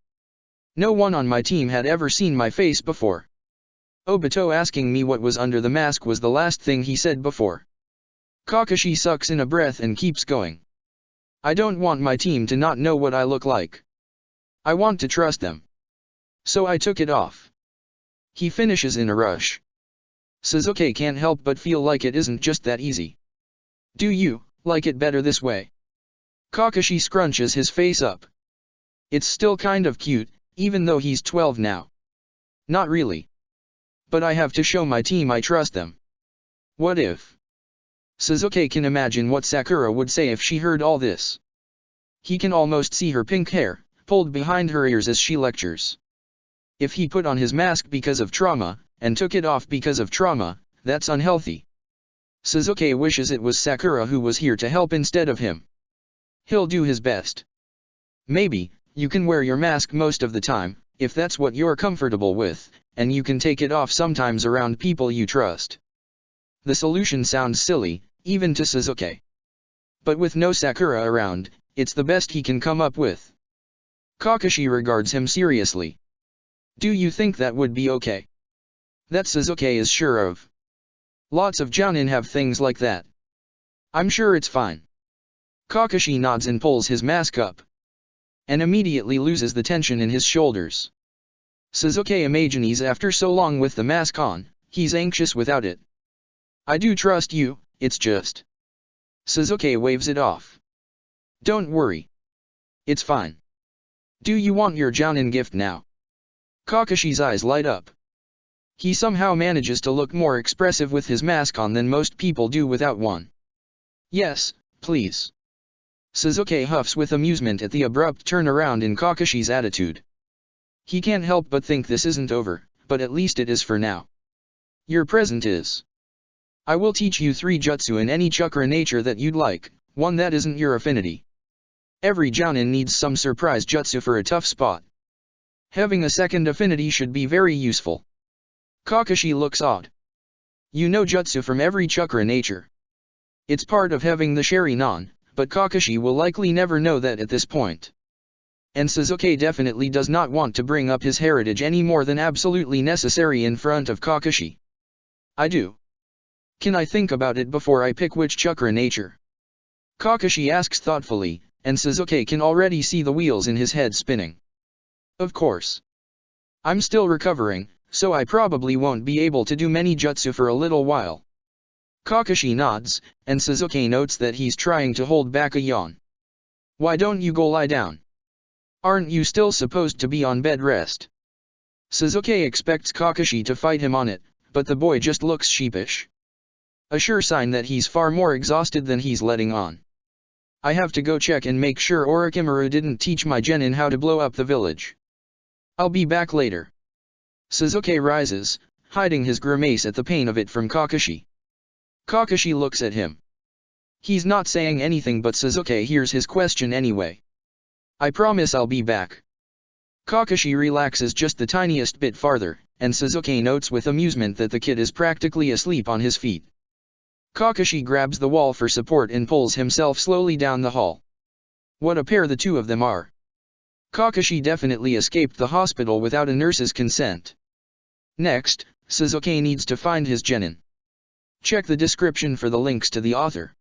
No one on my team had ever seen my face before. Obito asking me what was under the mask was the last thing he said before. Kakashi sucks in a breath and keeps going. I don't want my team to not know what I look like. I want to trust them. So I took it off. He finishes in a rush. Sasuke can't help but feel like it isn't just that easy. Do you like it better this way? Kakashi scrunches his face up. It's still kind of cute, even though he's 12 now. Not really. But I have to show my team I trust them. What if? Sasuke can imagine what Sakura would say if she heard all this. He can almost see her pink hair, pulled behind her ears as she lectures. If he put on his mask because of trauma, and took it off because of trauma, that's unhealthy. Sasuke wishes it was Sakura who was here to help instead of him. He'll do his best. Maybe, you can wear your mask most of the time, if that's what you're comfortable with, and you can take it off sometimes around people you trust. The solution sounds silly, even to Sasuke. But with no Sakura around, it's the best he can come up with. Kakashi regards him seriously. Do you think that would be okay? That Sasuke is sure of. Lots of jounin have things like that. I'm sure it's fine. Kakashi nods and pulls his mask up. And immediately loses the tension in his shoulders. Sasuke imagines after so long with the mask on, he's anxious without it. I do trust you, it's just. Sasuke waves it off. Don't worry. It's fine. Do you want your jounin gift now? Kakashi's eyes light up. He somehow manages to look more expressive with his mask on than most people do without one. Yes, please. Sasuke huffs with amusement at the abrupt turnaround in Kakashi's attitude. He can't help but think this isn't over, but at least it is for now. Your present is. I will teach you 3 jutsu in any chakra nature that you'd like, one that isn't your affinity. Every jounin needs some surprise jutsu for a tough spot. Having a second affinity should be very useful. Kakashi looks odd. You know jutsu from every chakra nature. It's part of having the Sharingan, but Kakashi will likely never know that at this point. And Sasuke definitely does not want to bring up his heritage any more than absolutely necessary in front of Kakashi. I do. Can I think about it before I pick which chakra nature? Kakashi asks thoughtfully, and Sasuke can already see the wheels in his head spinning. Of course. I'm still recovering, so I probably won't be able to do many jutsu for a little while. Kakashi nods, and Sasuke notes that he's trying to hold back a yawn. Why don't you go lie down? Aren't you still supposed to be on bed rest? Sasuke expects Kakashi to fight him on it, but the boy just looks sheepish. A sure sign that he's far more exhausted than he's letting on. I have to go check and make sure Orochimaru didn't teach my genin how to blow up the village. I'll be back later. Sasuke rises, hiding his grimace at the pain of it from Kakashi. Kakashi looks at him. He's not saying anything, but Sasuke hears his question anyway. I promise I'll be back. Kakashi relaxes just the tiniest bit farther, and Sasuke notes with amusement that the kid is practically asleep on his feet. Kakashi grabs the wall for support and pulls himself slowly down the hall. What a pair the two of them are. Kakashi definitely escaped the hospital without a nurse's consent. Next, Sasuke needs to find his genin. Check the description for the links to the author.